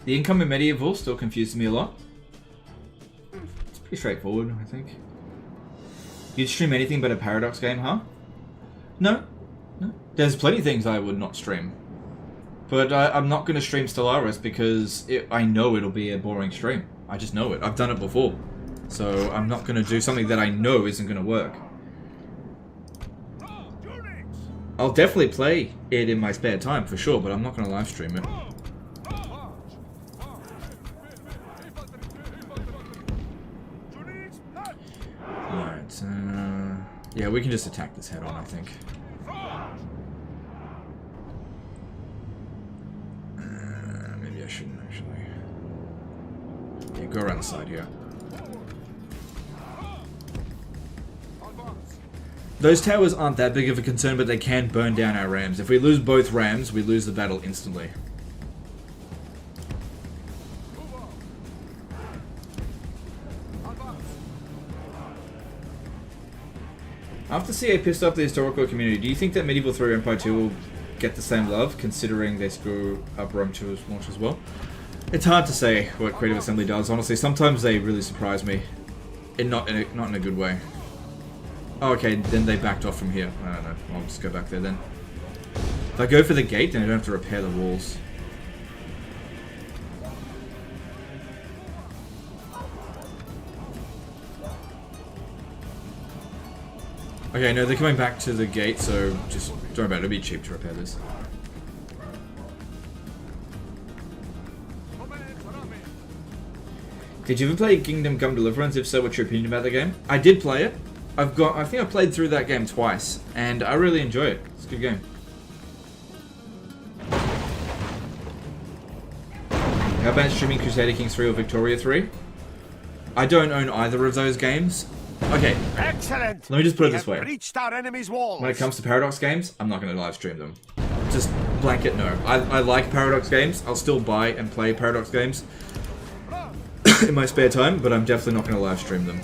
The incoming medieval still confuses me a lot. It's pretty straightforward, I think. You'd stream anything but a Paradox game, huh? No. There's plenty of things I would not stream. But I'm not going to stream Stellaris because I know it'll be a boring stream. I just know it. I've done it before. So I'm not going to do something that I know isn't going to work. I'll definitely play it in my spare time for sure, but I'm not going to live stream it. Alright, yeah, we can just attack this head on, I think. Maybe I shouldn't, actually. Yeah, go around the side here. Those towers aren't that big of a concern, but they can burn down our rams. If we lose both rams, we lose the battle instantly. After CA pissed off the historical community, do you think that Medieval 3 Empire 2 will get the same love, considering they screw up Rome 2 launch as well? It's hard to say what Creative Assembly does, honestly. Sometimes they really surprise me. Not in a good way. Oh, okay, then they backed off from here. I don't know. I'll just go back there then. If I go for the gate, then I don't have to repair the walls. Okay, no, they're coming back to the gate, so just don't worry about it. It'll be cheap to repair this. Did you ever play Kingdom Come Deliverance? If so, what's your opinion about the game? I did play it. I think I played through that game twice, and I really enjoy it. It's a good game. How about streaming Crusader Kings 3 or Victoria 3? I don't own either of those games. Okay. Excellent. Let me just put it this way. Reached our enemy's walls. When it comes to Paradox games, I'm not going to live stream them. Just blanket no. I like Paradox games. I'll still buy and play Paradox games in my spare time, but I'm definitely not going to live stream them.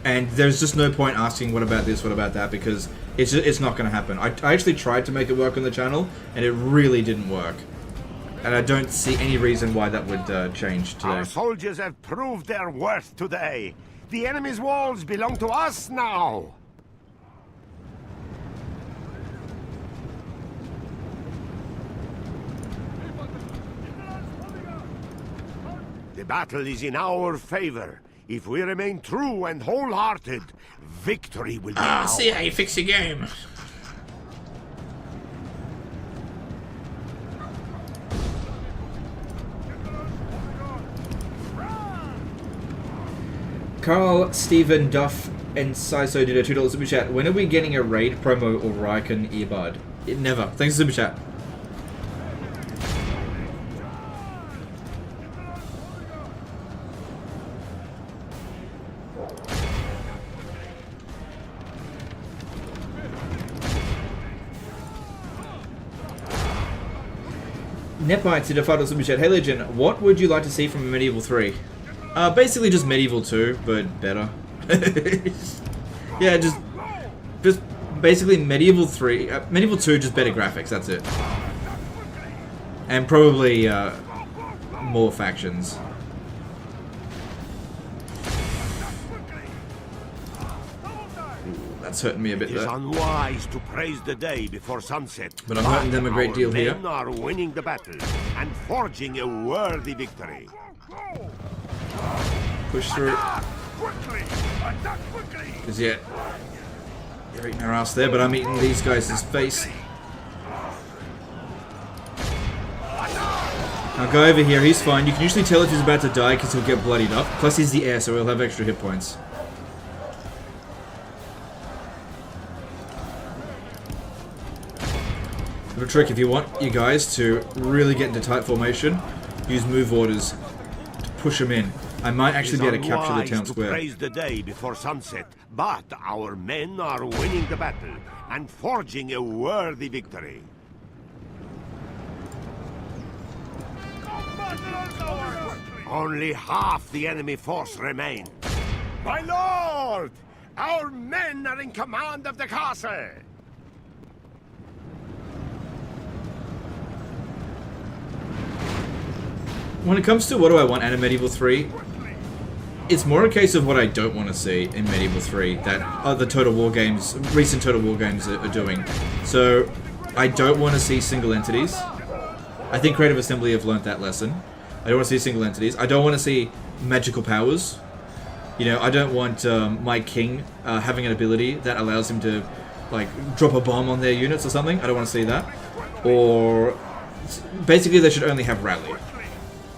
And there's just no point asking what about this, what about that, because it's not going to happen. I actually tried to make it work on the channel, and it really didn't work. And I don't see any reason why that would change today. Our soldiers have proved their worth today. The enemy's walls belong to us now. The battle is in our favor. If we remain true and wholehearted, victory will be ours. See how you fix your game. Carl, Stephen, Duff, and Siso did a $2 super chat. When are we getting a raid promo or Raikon earbud? Never. Thanks for super chat. Nepite did a $5 super chat. Hey Legend, what would you like to see from Medieval 3? Basically just Medieval 2, but better. Yeah, just basically Medieval 3, Medieval 2, just better graphics, that's it. And probably, more factions. That's hurting me a bit It is there. unwise to praise the day before sunset. But I'm hurting them a great deal here. Our men are winning the battle and forging a worthy victory. Push through. Quickly! Attack quickly! Because, yeah, they're eating our ass there, but I'm eating these guys' face. Now go over here, he's fine. You can usually tell if he's about to die because he'll get bloodied up. Plus he's the heir, so he'll have extra hit points. A trick, if you want you guys to really get into tight formation, use move orders to push them in. I might actually be able to capture the town square. Praise the day before sunset, but our men are winning the battle and forging a worthy victory. Only half the enemy force remain. My lord! Our men are in command of the castle! When it comes to what do I want out of Medieval 3, it's more a case of what I don't want to see in Medieval 3 that other Total War games, recent Total War games are doing. So, I don't want to see single entities. I think Creative Assembly have learnt that lesson. I don't want to see single entities. I don't want to see magical powers. You know, I don't want my king having an ability that allows him to, like, drop a bomb on their units or something. I don't want to see that. Or, basically they should only have rally.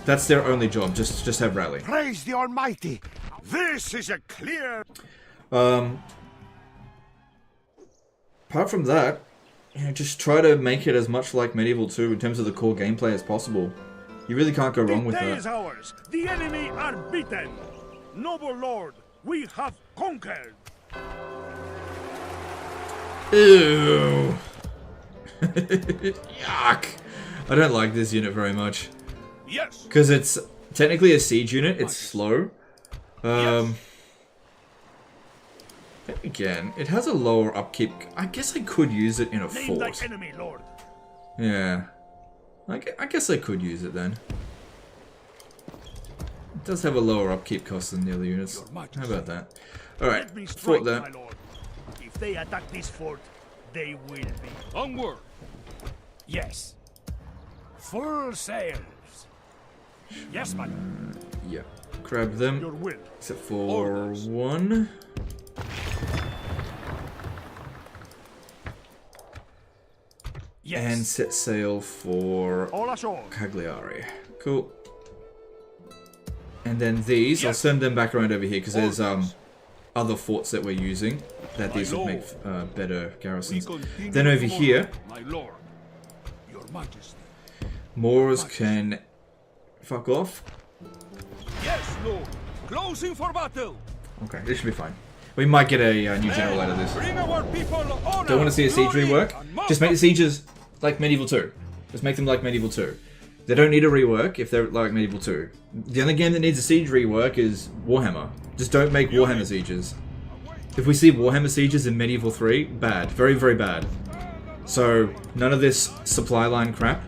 That's their only job, just have rally. Praise the Almighty! This is a clear... Apart from that, you know, just try to make it as much like Medieval 2 in terms of the core gameplay as possible. You really can't go wrong with The day that. is ours. The enemy are beaten. Noble Lord, we have conquered. Ew. Yuck. I don't like this unit very much. Yes. Because it's technically a siege unit, it's slow. Then again, it has a lower upkeep. I guess I could use it in a Name thy fort. enemy, Lord. Yeah. I guess I could use it then. It does have a lower upkeep cost than the other units. How about that? Alright, Let me strike, fort there. my lord. If they attack this fort, they will be. Onward! Yes. Full sails. Yes, my lord. Yeah. Grab them. Your will. Except for one. Yes. And set sail for All ashore. Cagliari. Cool. And then these, I'll send them back around over here because there's other forts that we're using that these would make better garrisons. Then over here, My lord, your majesty. Moors can fuck off. Yes, lord. Closing for battle. Okay, this should be fine. We might get a new general out of this. Bring our people honor, Don't want to see a siege glory, rework. and more Just make the sieges like Medieval 2. Just make them like Medieval 2. They don't need a rework if they're like Medieval 2. The only game that needs a siege rework is Warhammer. Just don't make Warhammer sieges. If we see Warhammer sieges in Medieval 3, bad. Very, very bad. So, none of this supply line crap.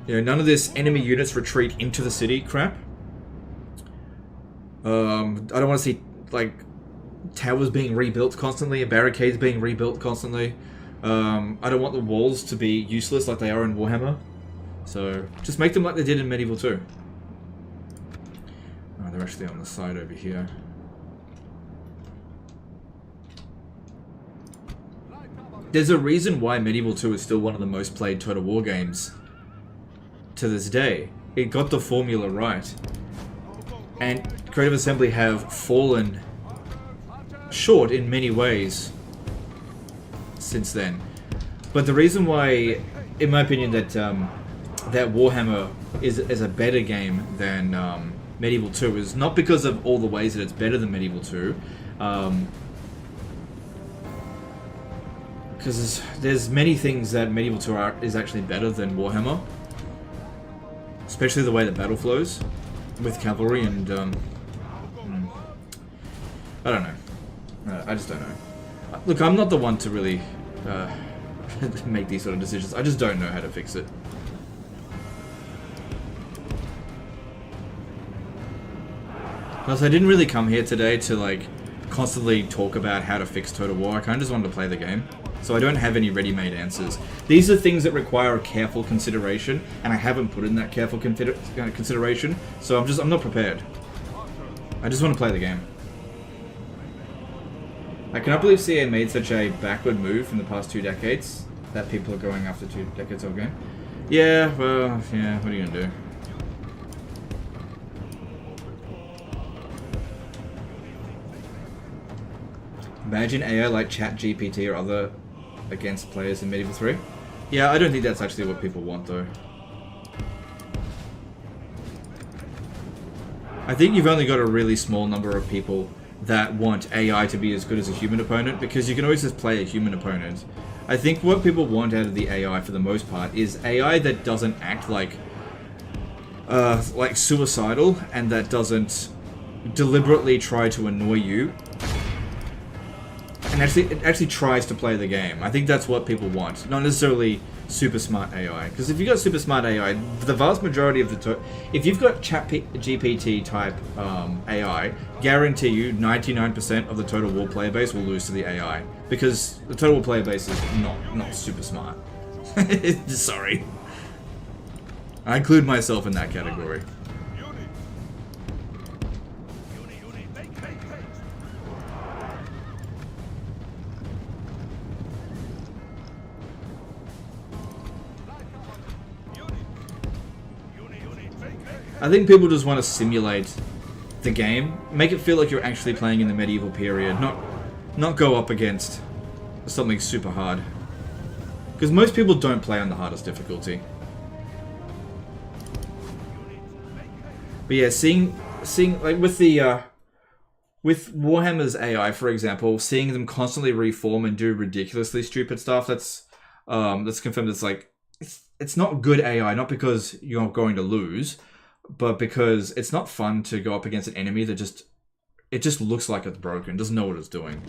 You know, none of this enemy units retreat into the city crap. I don't want to see, like, towers being rebuilt constantly and barricades being rebuilt constantly. I don't want the walls to be useless like they are in Warhammer. So, just make them like they did in Medieval 2. Oh, they're actually on the side over here. There's a reason why Medieval 2 is still one of the most played Total War games to this day. It got the formula right. And Creative Assembly have fallen short in many ways since then. But the reason why, in my opinion, that that Warhammer is a better game than Medieval 2 is not because of all the ways that it's better than Medieval 2. Because there's many things that Medieval 2 is actually better than Warhammer. Especially the way the battle flows with cavalry and I don't know. I just don't know. Look, I'm not the one to really make these sort of decisions. I just don't know how to fix it. Plus, I didn't really come here today to like constantly talk about how to fix Total War. I kind of just wanted to play the game. So I don't have any ready-made answers. These are things that require a careful consideration, and I haven't put in that careful consideration, so I'm not prepared. I just want to play the game. I cannot believe CA made such a backward move in the past 2 decades, that people are going after 2 decades of game. Yeah, well, yeah, what are you gonna do? Imagine AI like ChatGPT or other against players in Medieval 3. Yeah, I don't think that's actually what people want though. I think you've only got a really small number of people that want AI to be as good as a human opponent, because you can always just play a human opponent. I think what people want out of the AI for the most part is AI that doesn't act like suicidal, and that doesn't deliberately try to annoy you. And it actually tries to play the game. I think that's what people want, not necessarily super smart AI. Because if you've got super smart AI, the vast majority of the if you've got GPT type AI, guarantee you 99% of the Total War player base will lose to the AI, because the Total War player base is not super smart. Sorry, I include myself in that category. I think people just want to simulate the game, make it feel like you're actually playing in the medieval period, not go up against something super hard. Because most people don't play on the hardest difficulty. But yeah, seeing like with the with Warhammer's AI, for example, seeing them constantly reform and do ridiculously stupid stuff, that's confirmed. It's like it's not good AI, not because you're going to lose, but because it's not fun to go up against an enemy that just looks like it's broken, doesn't know what it's doing.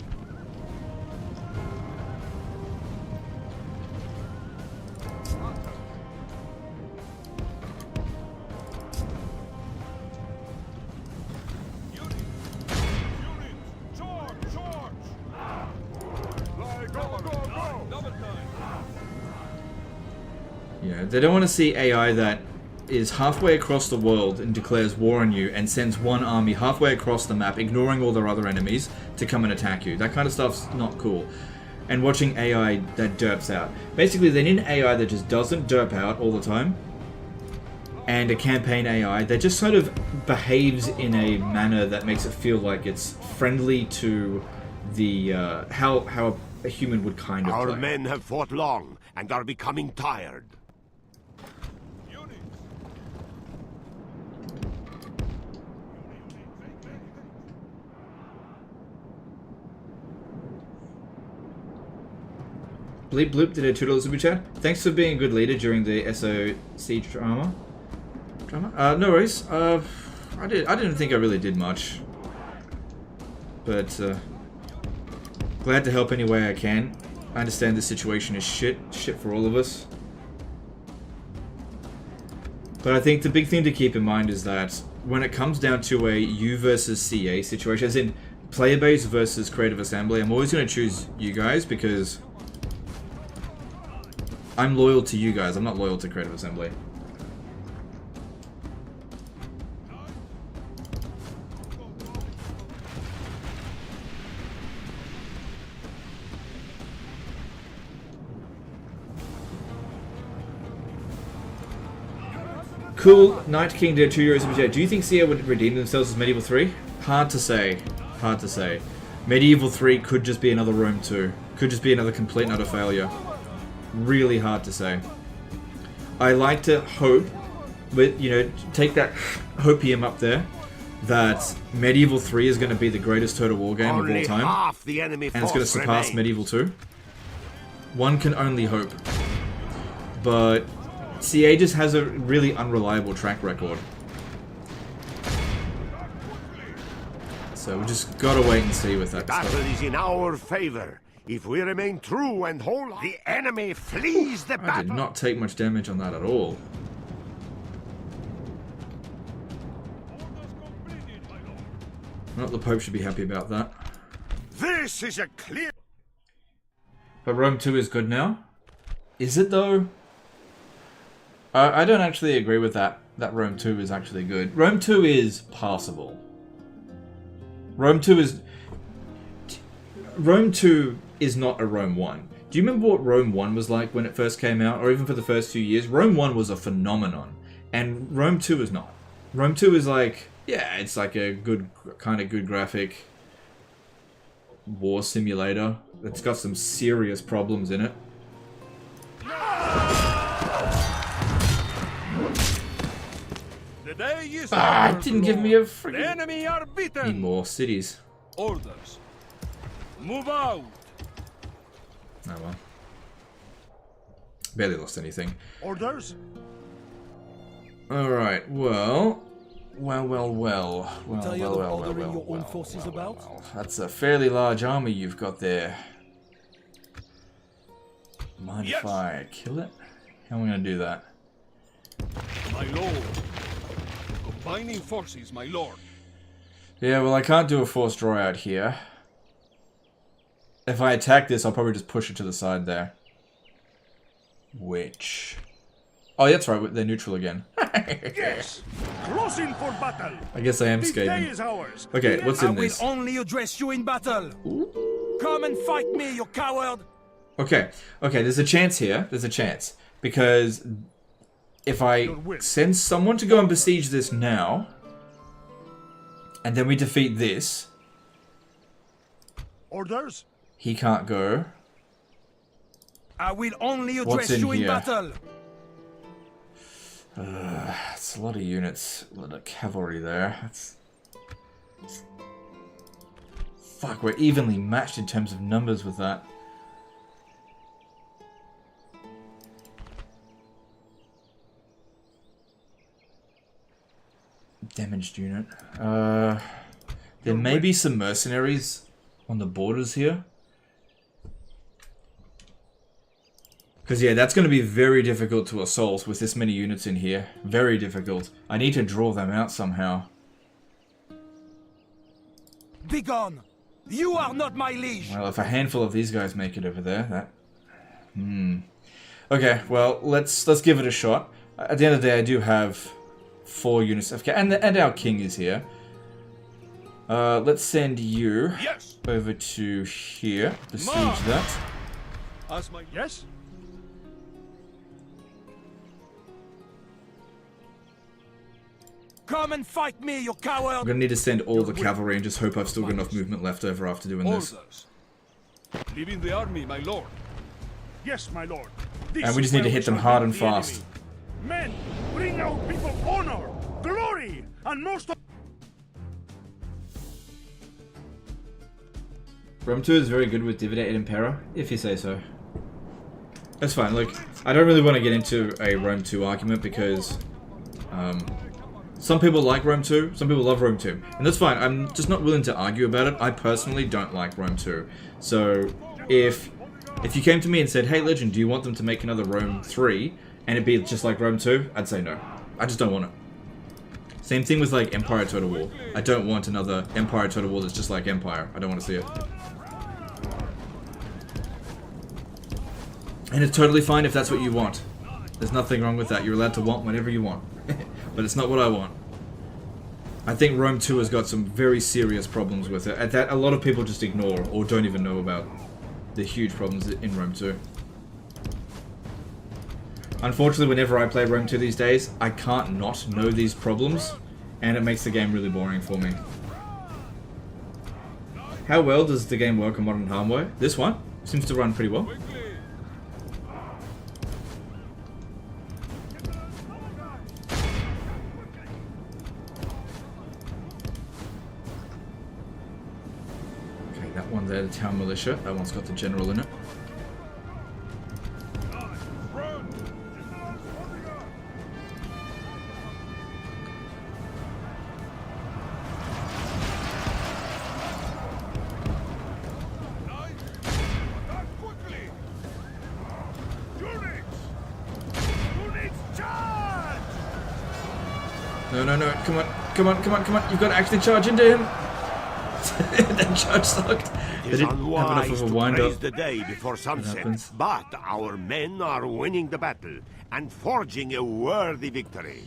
Yeah, they don't want to see AI that is halfway across the world and declares war on you and sends one army halfway across the map, ignoring all their other enemies, to come and attack you. That kind of stuff's not cool. and watching AI that derps out. Basically, they need an AI that just doesn't derp out all the time, and a campaign AI that just sort of behaves in a manner that makes it feel like it's friendly to the how a human would kind of Our play. men have fought long and are becoming tired. Bleep Bloop did a $2 super chat. Thanks for being a good leader during the SOC drama. No worries. I didn't think I really did much, but glad to help any way I can. I understand the situation is shit for all of us. But I think the big thing to keep in mind is that when it comes down to a U versus CA situation, as in player base versus creative assembly, I'm always going to choose you guys because I'm loyal to you guys. I'm not loyal to creative assembly. Cool. Night King did a €2 super chat. Do you think CA would redeem themselves as Medieval 3? Hard to say. Hard to say. Medieval 3 could just be another Rome 2. Could just be another complete and utter failure. Really hard to say. I like to hope, but take that hopium up there, that Medieval 3 is going to be the greatest Total War game of all time, Half the enemy and it's going to surpass Medieval 2. One can only hope. But CA just has a really unreliable track record. So we just gotta wait and see with that Battle stuff. is in our favor. If we remain true and hold, the enemy flees the I did battle. not take much damage on that at all. Well, the Pope should be happy about that. This is a clear. But Rome 2 is good now? Is it though? I don't actually agree with that Rome 2 is actually good. Rome 2 is passable. Rome 2 is not a Rome 1. Do you remember what Rome 1 was like when it first came out, or even for the first few years? Rome 1 was a phenomenon, and Rome 2 is not. Rome 2 is like, yeah, it's like a good graphic war simulator. It's got some serious problems in it. The day is It didn't give me a the freaking... enemy are Need beaten. more cities. Orders. Move out. Oh well. Barely lost anything. Orders. Alright, well. Tired of ordering your own forces about? That's a fairly large army you've got there. Mind if I kill it? How am I going to do that? My lord. Combining forces, my lord. Yeah, well I can't do a forced draw out here. If I attack this, I'll probably just push it to the side there. Which... Oh, yeah, that's right, they're neutral again. Yes. Closing for battle. I guess I am This day scathing. is ours. Okay, what's in this? only address you in battle. Come and fight me, you coward. Okay, there's a chance here. There's a chance. Because if I send someone to go and besiege this now, and then we defeat this, Orders. he can't go. I will only What's address in you in here? battle. It's a lot of units, a lot of cavalry there. Fuck, we're evenly matched in terms of numbers with that. Damaged unit. There may be some mercenaries on the borders here. Because, yeah, that's going to be very difficult to assault with this many units in here. Very difficult. I need to draw them out somehow. Begone! You are not my liege! Well, if a handful of these guys make it over there, that... Okay, well, let's give it a shot. At the end of the day, I do have 4 units of... And our king is here. Let's send you over to here. Besiege that. As my... Yes? Come and fight me, you coward! I'm gonna need to send all the cavalry and just hope I've still got enough movement left over after doing this. Orders. Leaving the army, my lord. Yes, my lord. This And we just is need to where hit them shall hard meet and the enemy. fast. Men, bring our people honor, glory, and most of... Rome 2 is very good with Dividend Emperor, if you say so. That's fine. Look, I don't really want to get into a Rome 2 argument because some people like Rome 2, some people love Rome 2. And that's fine. I'm just not willing to argue about it. I personally don't like Rome 2. So if you came to me and said, hey Legend, do you want them to make another Rome 3 and it'd be just like Rome 2? I'd say no. I just don't want it. Same thing with like Empire Total War. I don't want another Empire Total War that's just like Empire. I don't want to see it. And it's totally fine if that's what you want. There's nothing wrong with that. You're allowed to want whatever you want. But it's not what I want. I think Rome 2 has got some very serious problems with it. That a lot of people just ignore or don't even know about the huge problems in Rome 2. Unfortunately, whenever I play Rome 2 these days, I can't not know these problems. And it makes the game really boring for me. How well does the game work on modern hardware? This one seems to run pretty well. One there, the town militia. That one's got the general in it. No, come on. You've got to actually charge into him. That charge sucked. It is unwise to praise the day before sunset, but our men are winning the battle and forging a worthy victory.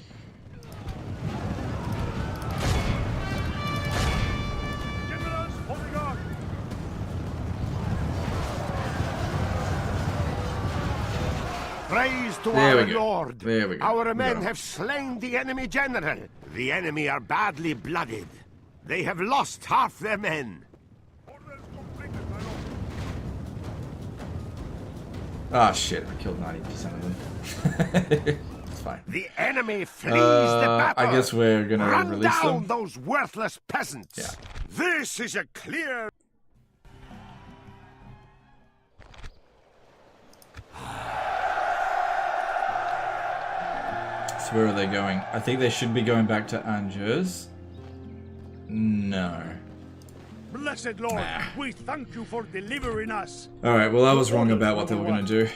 Generals, hold guard. Praise to There our we go. lord. There we go. Our men have slain the enemy general. The enemy are badly blooded. They have lost half their men. Ah, shit. I killed 90% of them. It's fine. The enemy flees the battle. I guess we're gonna Run release down them. those worthless peasants. Yeah. This is a clear... So where are they going? I think they should be going back to Angers. No. Blessed Lord, we thank you for delivering us. Alright, well I was wrong about what they were going to do.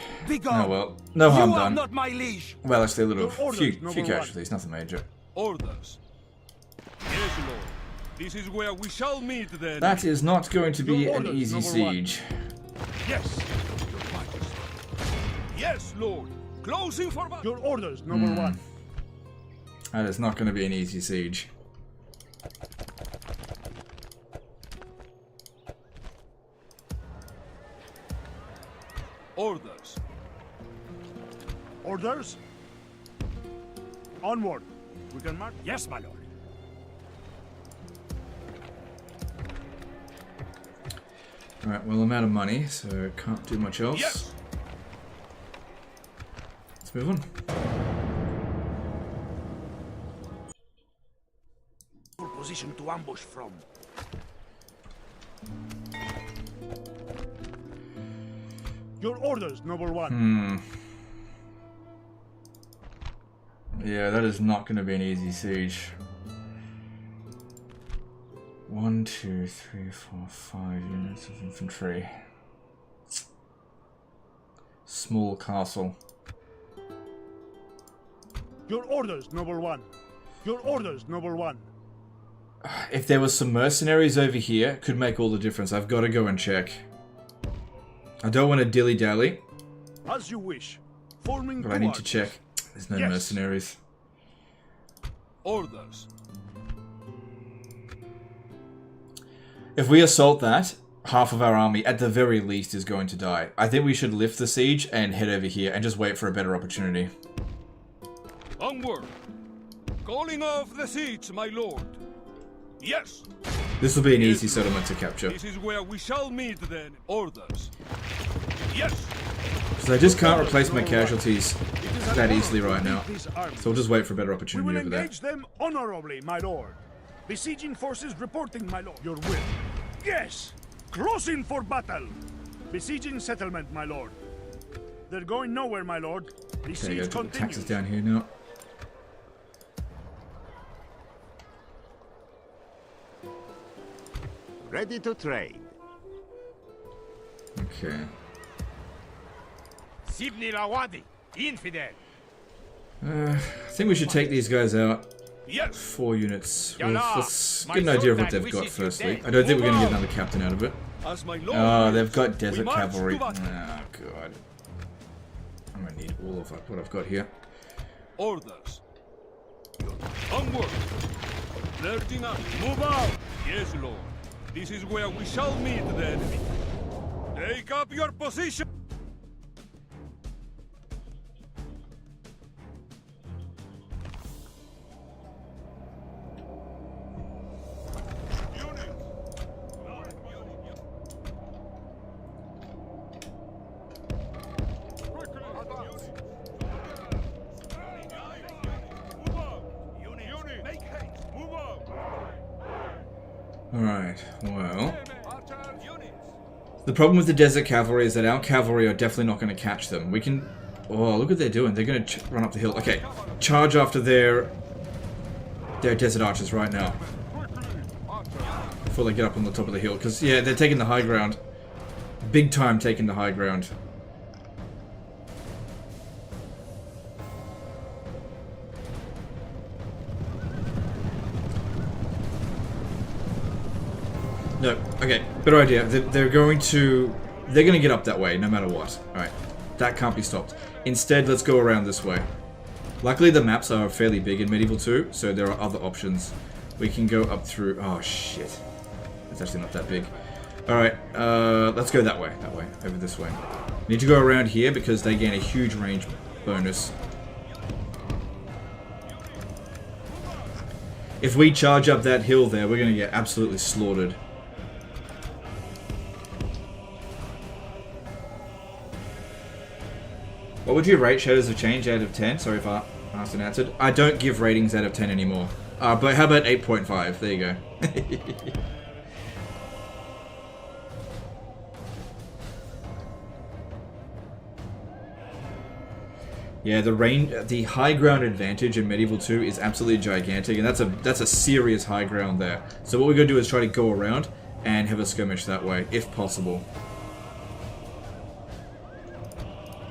Oh well. No harm You are done. not my liege. Well, actually a little Your few orders, number casualties, nothing major. Orders. Yes, Lord. This is where we shall meet then. That is not going to be Your an orders, easy number one. siege. Yes. Your Majesty. Yes, Lord. Closing for battle. Your orders, number one. That is not going to be an easy siege. Orders. Orders? Onward. We can march? Yes, my lord. Alright, well I'm out of money, so can't do much else. Yes. Let's move on. Position to ambush from. Your orders, number one. Yeah, that is not going to be an easy siege. 1, 2, 3, 4, 5 units of infantry. Small castle. Your orders, number one. Your orders, number one. If there was some mercenaries over here, it could make all the difference. I've got to go and check. I don't want to dilly-dally, As you wish. Forming but I need to towards. check. There's no Yes. mercenaries. Orders. If we assault that, half of our army, at the very least, is going to die. I think we should lift the siege and head over here and just wait for a better opportunity. Onward! Calling off the siege, my lord. Yes! This will be an easy settlement to capture. This is where we shall meet then. Orders. Yes! So I just can't replace my casualties that easily right now. So we'll just wait for a better We opportunity will over there. engage them honorably, my lord. Besieging forces reporting, my lord. Your will. Yes! Crossing for battle! Besieging settlement, my lord. They're going nowhere, my lord. The Okay, siege go to the continues. taxes down here now. Ready to trade. Okay. Sibni Rawadi, infidel. I think we should take these guys out. Yes! 4 units. Your Well, lord, let's my get an idea of what sultan they've got wishes you firstly. dead. I don't think we're going to Move get on. another captain out of it. As my lord. Oh, they've got we desert march cavalry. to battle. Oh, God. I'm going to need all of what I've got here. Orders. Onward! Lieutenant, move out! Yes, lord. This is where we shall meet the enemy. Take up your position! Alright, well... The problem with the desert cavalry is that our cavalry are definitely not going to catch them. We can... Oh, look what they're doing. They're going to run up the hill. Okay, charge after their desert archers right now. Before they get up on the top of the hill. Because, yeah, they're taking the high ground. Big time taking the high ground. No, okay, better idea. They're going to get up that way no matter what. Alright, that can't be stopped. Instead, let's go around this way. Luckily, the maps are fairly big in Medieval 2, so there are other options. We can go up through... Oh, shit. It's actually not that big. Alright, let's go that way, over this way. Need to go around here because they gain a huge range bonus. If we charge up that hill there, we're going to get absolutely slaughtered. What would you rate Shadows of Change out of 10? Sorry if I asked and answered. I don't give ratings out of 10 anymore. But how about 8.5? There you go. Yeah, the high ground advantage in Medieval 2 is absolutely gigantic, and that's a serious high ground there. So what we're going to do is try to go around and have a skirmish that way, if possible.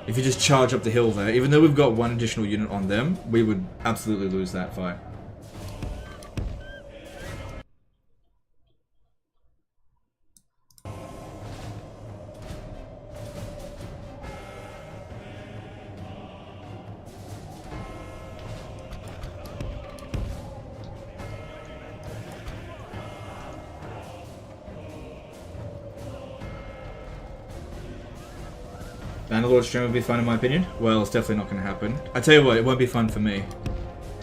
If you just charge up the hill there, even though we've got one additional unit on them, we would absolutely lose that fight. Bannerlord stream would be fun in my opinion. Well, it's definitely not going to happen. I tell you what, it won't be fun for me.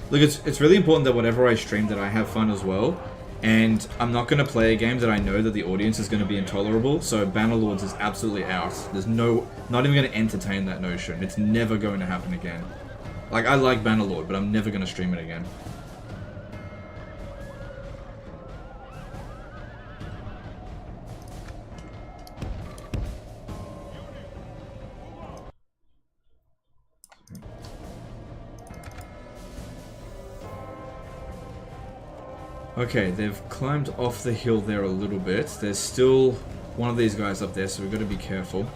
Look, it's really important that whatever I stream that I have fun as well. And I'm not going to play a game that I know that the audience is going to be intolerable. So Bannerlords is absolutely out. There's not even going to entertain that notion. It's never going to happen again. Like, I like Bannerlord, but I'm never going to stream it again. Okay, they've climbed off the hill there a little bit. There's still one of these guys up there, so we've got to be careful.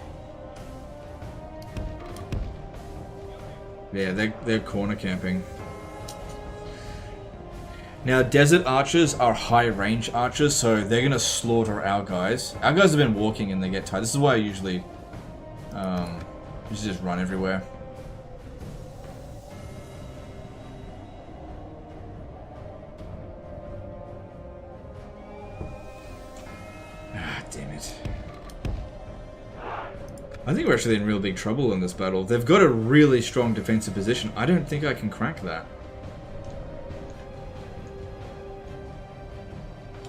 Yeah, they're corner camping. Now, desert archers are high range archers, so they're going to slaughter our guys. Our guys have been walking and they get tired. This is why I usually just run everywhere. Damn it. Alright. I think we're actually in real big trouble in this battle. They've got a really strong defensive position. I don't think I can crack that.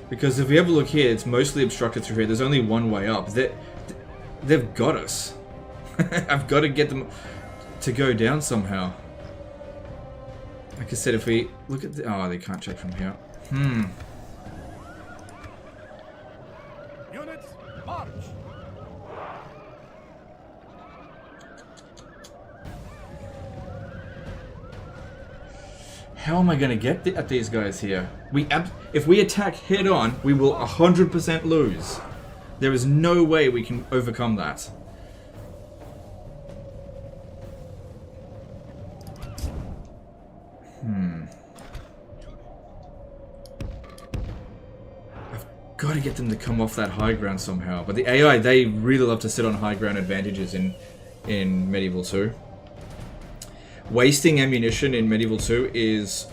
Because if we have a look here, it's mostly obstructed through here. There's only one way up. They've got us. I've got to get them to go down somehow. Like I said, if we look at the... Oh, they can't check from here. Units, march! How am I going to get at these guys here? If we attack head on, we will 100% lose. There is no way we can overcome that. I've got to get them to come off that high ground somehow. But the AI, they really love to sit on high ground advantages in Medieval 2. Wasting ammunition in Medieval 2 is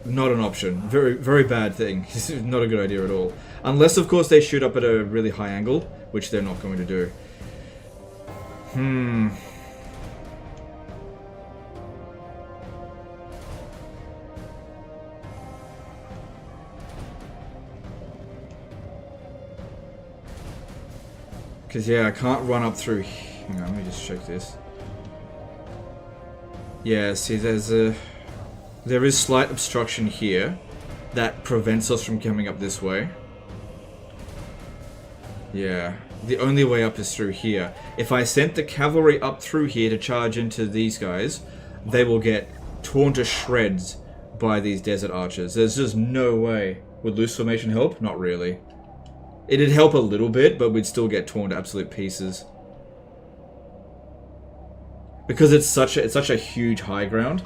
not an option. Very, very bad thing. This is not a good idea at all. Unless, of course, they shoot up at a really high angle, which they're not going to do. Because, yeah, I can't run up through... Hang on, let me just check this. Yeah, see, there is slight obstruction here that prevents us from coming up this way. Yeah, the only way up is through here. If I sent the cavalry up through here to charge into these guys, they will get torn to shreds by these desert archers. There's just no way. Would loose formation help? Not really. It'd help a little bit, but we'd still get torn to absolute pieces. Because it's such a huge high ground.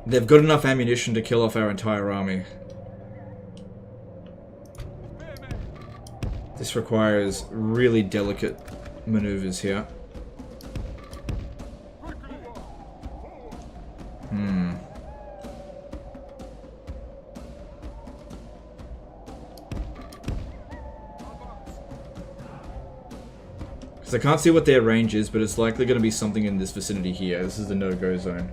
They've got enough ammunition to kill off our entire army. This requires really delicate maneuvers here. I can't see what their range is, but it's likely going to be something in this vicinity here. This is the no-go zone.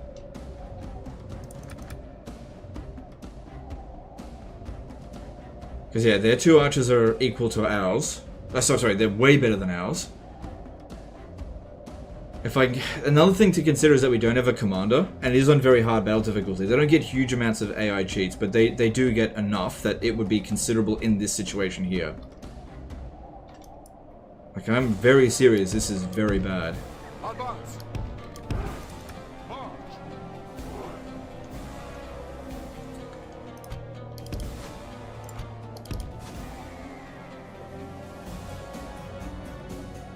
Because, yeah, their 2 archers are equal to ours. Sorry, they're way better than ours. Another thing to consider is that we don't have a commander, and it is on very hard battle difficulty. They don't get huge amounts of AI cheats, but they do get enough that it would be considerable in this situation here. Like, I'm very serious, this is very bad. Advance! March!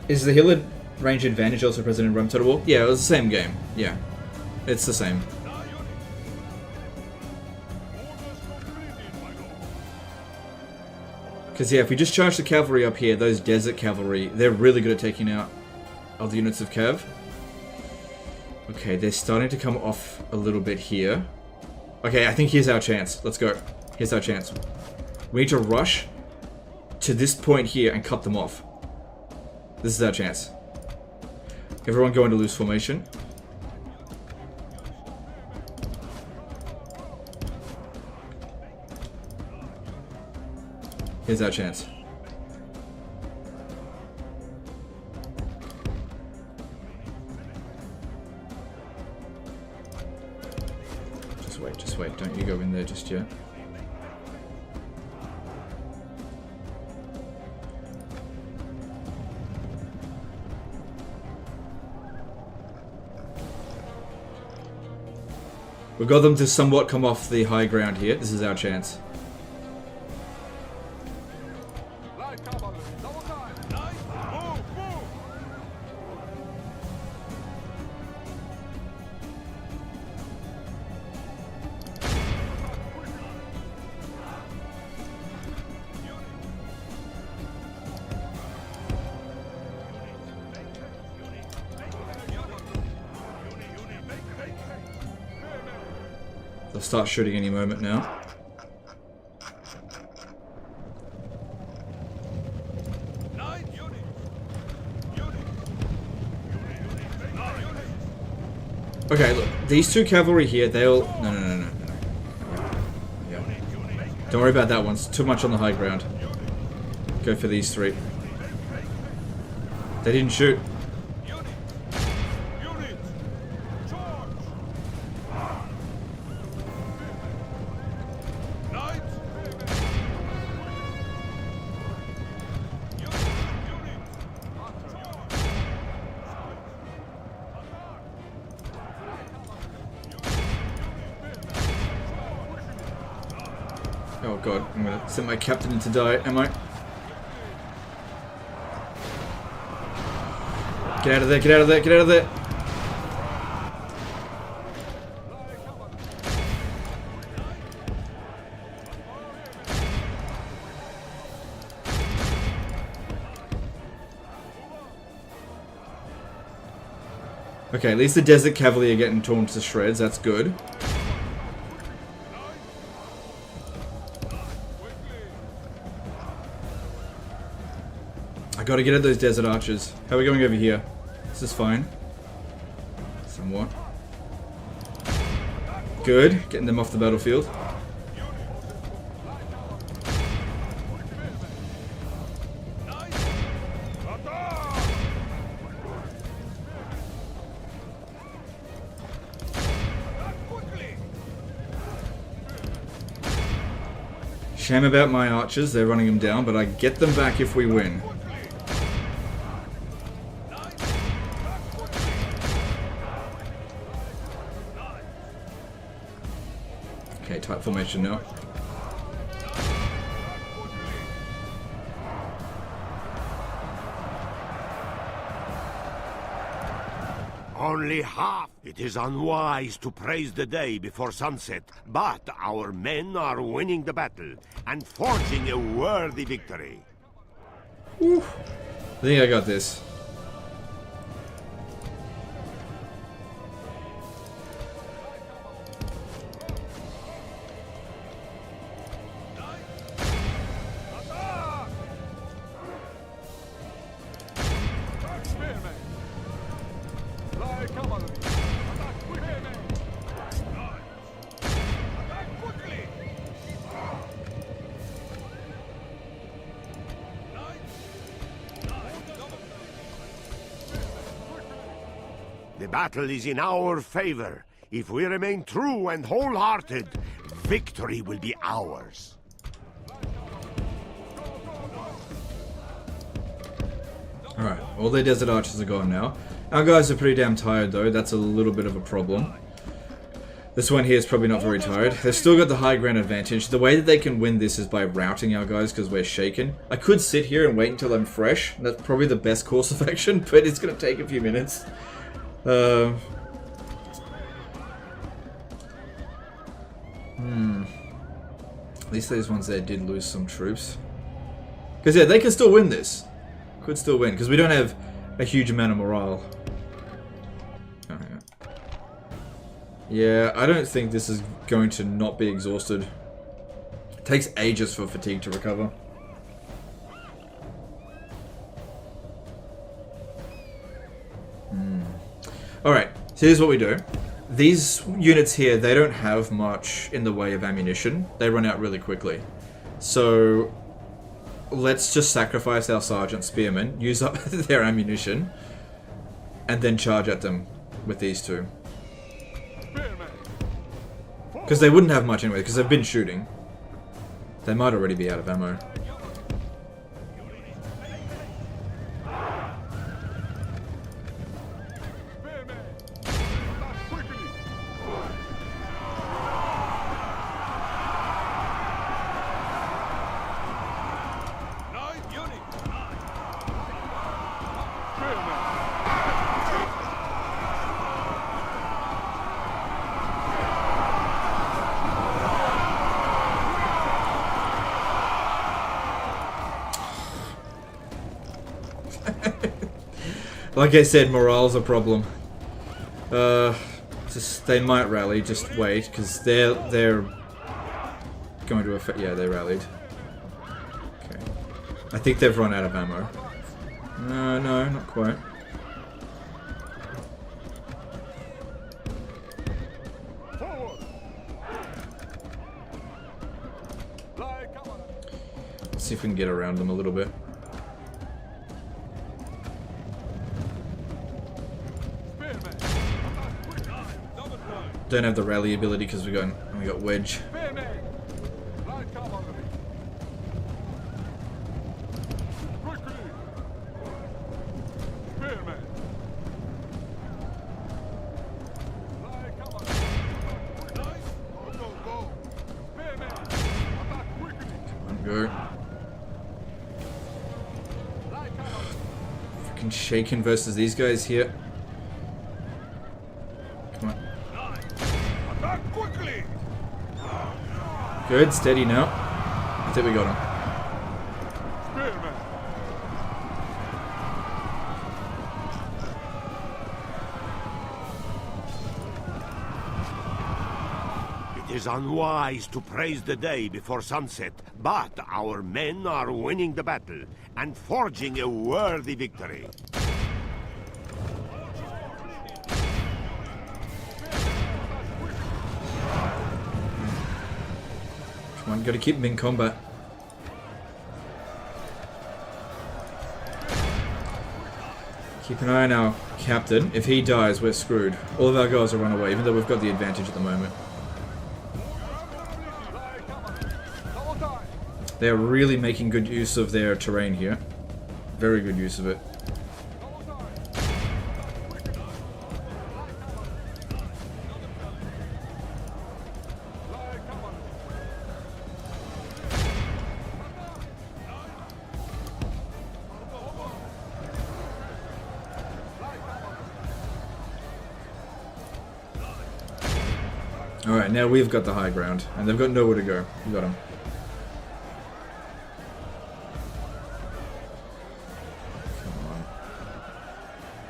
Is the hill range advantage also present in Rome Total War? Yeah, it was the same game. Yeah, it's the same. Because, yeah, if we just charge the cavalry up here, those desert cavalry, they're really good at taking out other units of cav. Okay, they're starting to come off a little bit here. Okay, I think here's our chance. Let's go. Here's our chance. We need to rush to this point here and cut them off. This is our chance. Everyone go into loose formation. Here's our chance. Just wait. Don't you go in there just yet. We've got them to somewhat come off the high ground here. This is our chance. They'll start shooting any moment now. Okay, look, these two cavalry here, they'll... No. Yeah. Don't worry about that one, it's too much on the high ground. Go for these three. They didn't shoot. Oh god, I'm gonna send my captain in to die, am I? Get out of there, get out of there, get out of there! Okay, at least the desert cavalry are getting torn to shreds, that's good. I gotta get at those desert archers. How are we going over here? This is fine. Somewhat. Good. Getting them off the battlefield. Shame about my archers. They're running them down, but I get them back if we win. Okay, tight formation now. Only half. It is unwise to praise the day before sunset, but our men are winning the battle and forging a worthy victory. Whew. I think I got this. The battle is in our favor. If we remain true and wholehearted, victory will be ours. Alright, all their desert archers are gone now. Our guys are pretty damn tired though, that's a little bit of a problem. This one here is probably not very tired. They've still got the high ground advantage. The way that they can win this is by routing our guys because we're shaken. I could sit here and wait until I'm fresh. That's probably the best course of action, but it's going to take a few minutes. At least those ones there did lose some troops. Because yeah, they can still win this. Could still win, because we don't have a huge amount of morale. Oh, yeah, I don't think this is going to not be exhausted. It takes ages for fatigue to recover. Alright, so here's what we do. These units here, they don't have much in the way of ammunition. They run out really quickly. So let's just sacrifice our sergeant spearmen, use up their ammunition, and then charge at them with these two. Because they wouldn't have much anyway, because they've been shooting. They might already be out of ammo. Like I said, morale's a problem. Just they might rally. Just wait, because they're going to affect. Yeah, they rallied. Okay, I think they've run out of ammo. No, not quite. see if we can get around them a little bit. Don't have the rally ability because we got wedge. Go. Freaking shaken versus these guys here. Come on. Good, steady now. I think we got him. It is unwise to praise the day before sunset, but our men are winning the battle and forging a worthy victory. Come on, gotta keep them in combat. Keep an eye on our captain. If he dies, we're screwed. All of our guys will run away, even though we've got the advantage at the moment. They're really making good use of their terrain here. Very good use of it. Alright, now we've got the high ground, and they've got nowhere to go. We got them.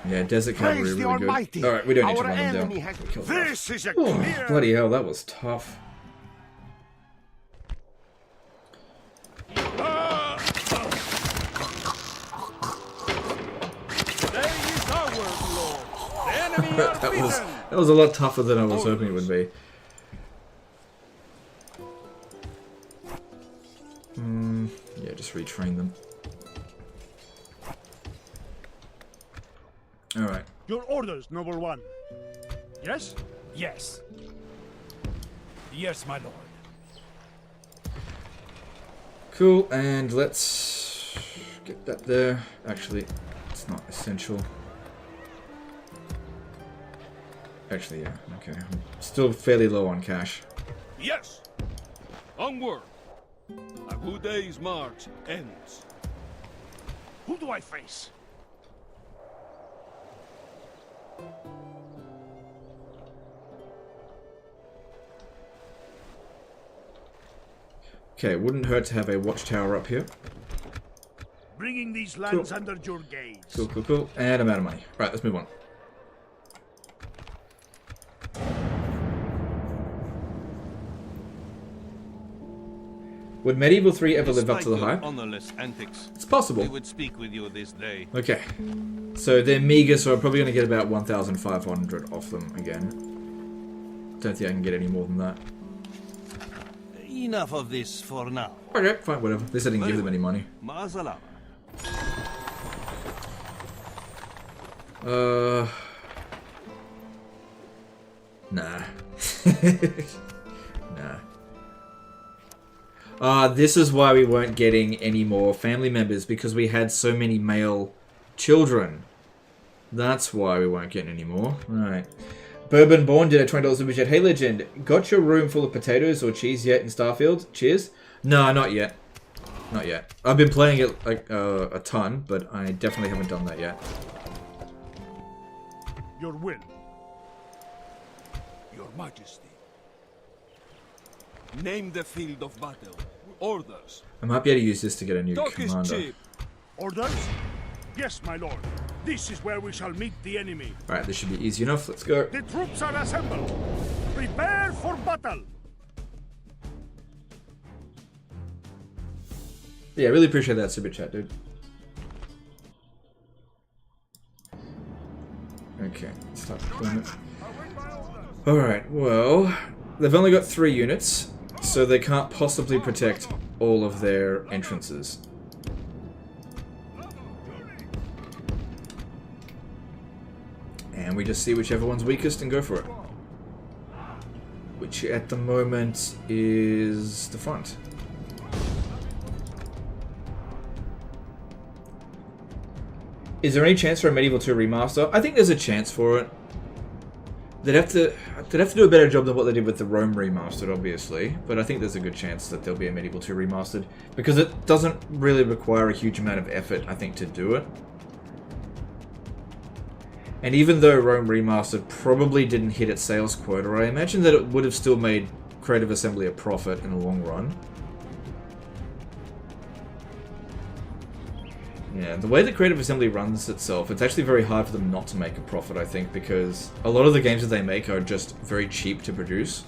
Yeah, desert cavalry really good. Alright, we don't need to run them down. This is a Oh, clear... bloody hell, that was tough. that was a lot tougher than I was hoping it would be. Yeah, just retrain them. Alright. Your orders, noble one. Yes? Yes. Yes, my lord. Cool, and let's get that there. Actually, it's not essential. Actually, yeah, okay. I'm still fairly low on cash. Yes! Onward! A good day's march ends. Who do I face? Okay, wouldn't hurt to have a watchtower up here. Bringing these lands under your gaze. Cool, cool, cool. And I'm out of money. Right, let's move on. Would Medieval 3 ever live up to the hype? It's possible. We would speak with you this day. Okay. So they're meager, so I'm probably going to get about 1,500 off them again. Don't think I can get any more than that. Enough of this for now. Okay, fine, whatever. At least I didn't give them any money. Mazalama. Nah. Nah. This is why we weren't getting any more family members, because we had so many male children. That's why we weren't getting any more. Alright. Bourbon Born did a $20 super chat. Hey Legend, got your room full of potatoes or cheese yet in Starfield? Cheers? No, not yet. Not yet. I've been playing it like a ton, but I definitely haven't done that yet. Your will. Your Majesty. Name the field of battle. Orders. I might be able to use this to get a new Talk is commander. cheap. Orders? Yes, my lord. This is where we shall meet the enemy. Alright, this should be easy enough. Let's go. The troops are assembled. Prepare for battle. Yeah, I really appreciate that super chat, dude. Okay, start deployment. Alright, well, they've only got 3 units. So they can't possibly protect all of their entrances. And we just see whichever one's weakest and go for it. Which at the moment is the front. Is there any chance for a Medieval 2 remaster? I think there's a chance for it. They'd have to do a better job than what they did with the Rome remastered, obviously. But I think there's a good chance that there'll be a Medieval 2 remastered. Because it doesn't really require a huge amount of effort, I think, to do it. And even though Rome Remastered probably didn't hit its sales quota, I imagine that it would have still made Creative Assembly a profit in the long run. Yeah, the way that Creative Assembly runs itself, it's actually very hard for them not to make a profit, I think, because a lot of the games that they make are just very cheap to produce.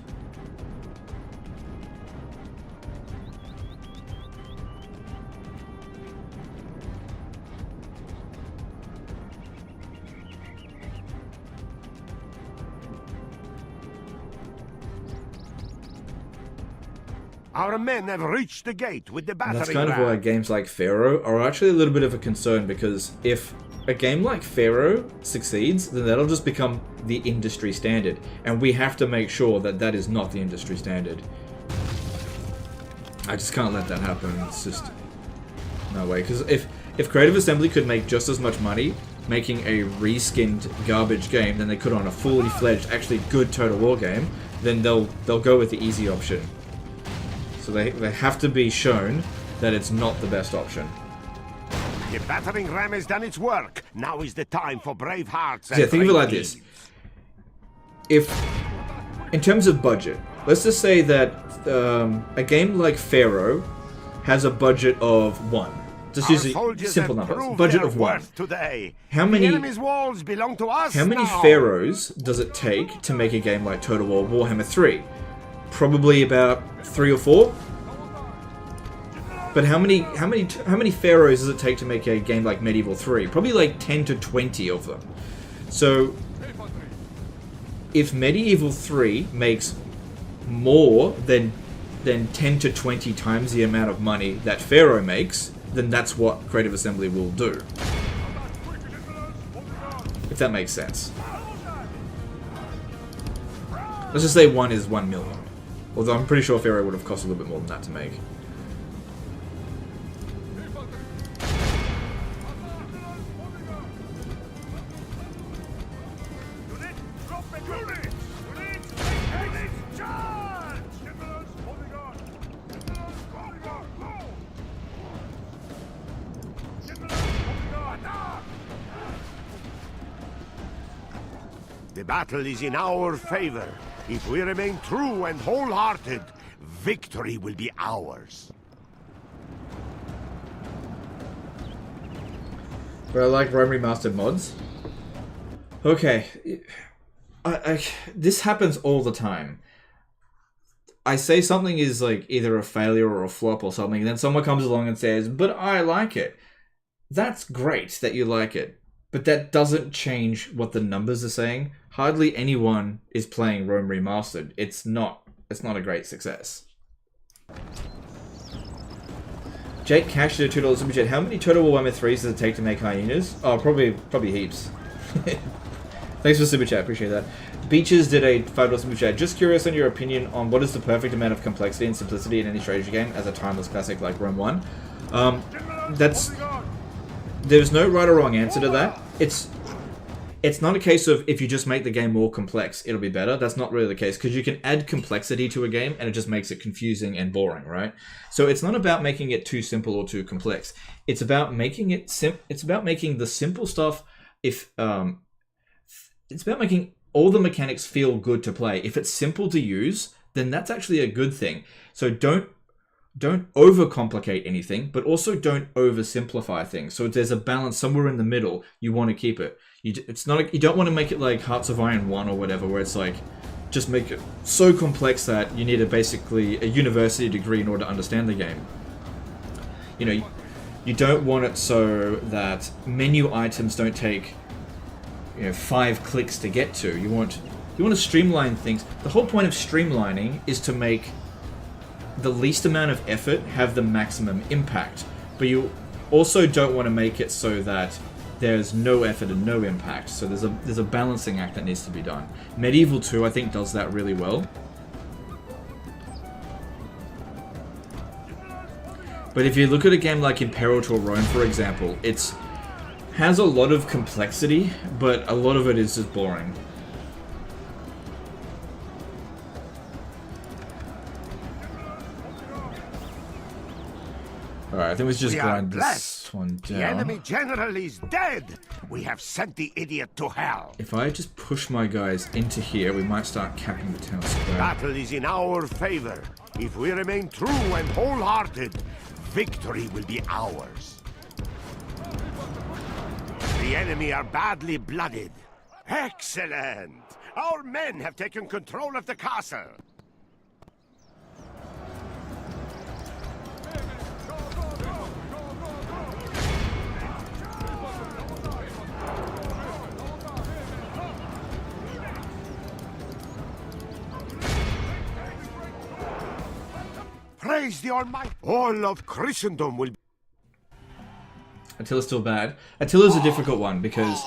Our men have reached the gate with the battering And that's kind of ram. why games like Pharaoh are actually a little bit of a concern, because if a game like Pharaoh succeeds, then that'll just become the industry standard. And we have to make sure that that is not the industry standard. I just can't let that happen. It's just no way. Because if Creative Assembly could make just as much money making a reskinned garbage game than they could on a fully fledged, actually good Total War game, then they'll go with the easy option. So they have to be shown that it's not the best option. The battering ram has done its work. Now is the time for brave hearts. So yeah, think of it like this. If, in terms of budget, let's just say that a game like Pharaoh has a budget of 1. Just use simple numbers. Budget of 1. Today. How many enemy's walls belong to us How many now. Pharaohs does it take to make a game like Total War Warhammer 3? Probably about 3 or 4. But how many Pharaohs does it take to make a game like Medieval 3? Probably like 10 to 20 of them. So if Medieval 3 makes more than 10 to 20 times the amount of money that Pharaoh makes, then that's what Creative Assembly will do. If that makes sense. Let's just say 1 is 1 million. Although I'm pretty sure Pharaoh would have cost a little bit more than that to make. The battle is in our favor. If we remain true and wholehearted, victory will be ours. But I like Rome Remastered mods. Okay. This happens all the time. I say something is like either a failure or a flop or something, and then someone comes along and says, but I like it. That's great that you like it. But that doesn't change what the numbers are saying. Hardly anyone is playing Rome Remastered. It's not a great success. Jake Cash did a $2 super chat. How many Total War Warhammer 3s does it take to make hyenas? Oh, probably heaps. Thanks for super chat, appreciate that. Beaches did a $5 super chat. Just curious on your opinion on what is the perfect amount of complexity and simplicity in any strategy game as a timeless classic like Rome 1. There's no right or wrong answer to that. It's not a case of if you just make the game more complex, it'll be better. That's not really the case, because you can add complexity to a game and it just makes it confusing and boring, right? So it's not about making it too simple or too complex. It's about making it it's about making the simple stuff it's about making all the mechanics feel good to play. If it's simple to use, then that's actually a good thing. So don't overcomplicate anything, but also don't oversimplify things. So there's a balance somewhere in the middle. You want to keep it. You don't want to make it like Hearts of Iron 1 or whatever, where it's like just make it so complex that you need basically a university degree in order to understand the game. You know, you don't want it so that menu items don't take 5 clicks to get to. You want to streamline things. The whole point of streamlining is to make the least amount of effort have the maximum impact, but you also don't want to make it so that there's no effort and no impact. So there's a balancing act that needs to be done. Medieval 2, I think, does that really well. But if you look at a game like Imperator Rome, for example, it has a lot of complexity, but a lot of it is just boring. Alright, I think we should just grind this one down. The enemy general is dead! We have sent the idiot to hell! If I just push my guys into here, we might start capping the town square. Battle is in our favor. If we remain true and wholehearted, victory will be ours. The enemy are badly blooded. Excellent! Our men have taken control of the castle. Praise the Almighty! All of Christendom will... Attila's still bad. Attila's a difficult one because...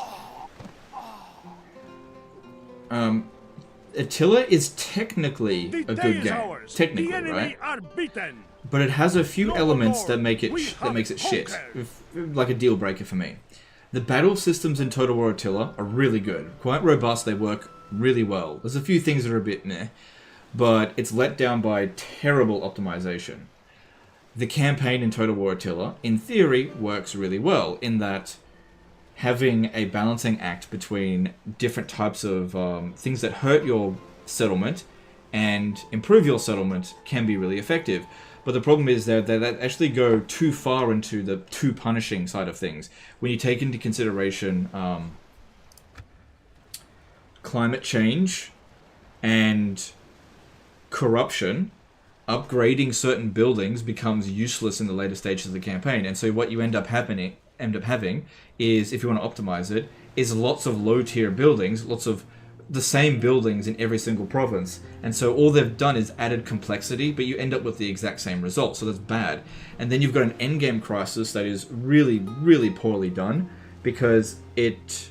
Attila is technically a good game. Technically, right? But it has a few elements that make it makes it shit. Like a deal breaker for me. The battle systems in Total War Attila are really good. Quite robust, they work really well. There's a few things that are a bit meh, but it's let down by terrible optimization. The campaign in Total War Attila, in theory, works really well in that having a balancing act between different types of things that hurt your settlement and improve your settlement can be really effective. But the problem is that they actually go too far into the too punishing side of things. When you take into consideration climate change and corruption, upgrading certain buildings becomes useless in the later stages of the campaign. And so what you end up having is, if you want to optimize it, is lots of low-tier buildings, lots of the same buildings in every single province. And so all they've done is added complexity, but you end up with the exact same result. So that's bad. And then you've got an endgame crisis that is really, really poorly done because it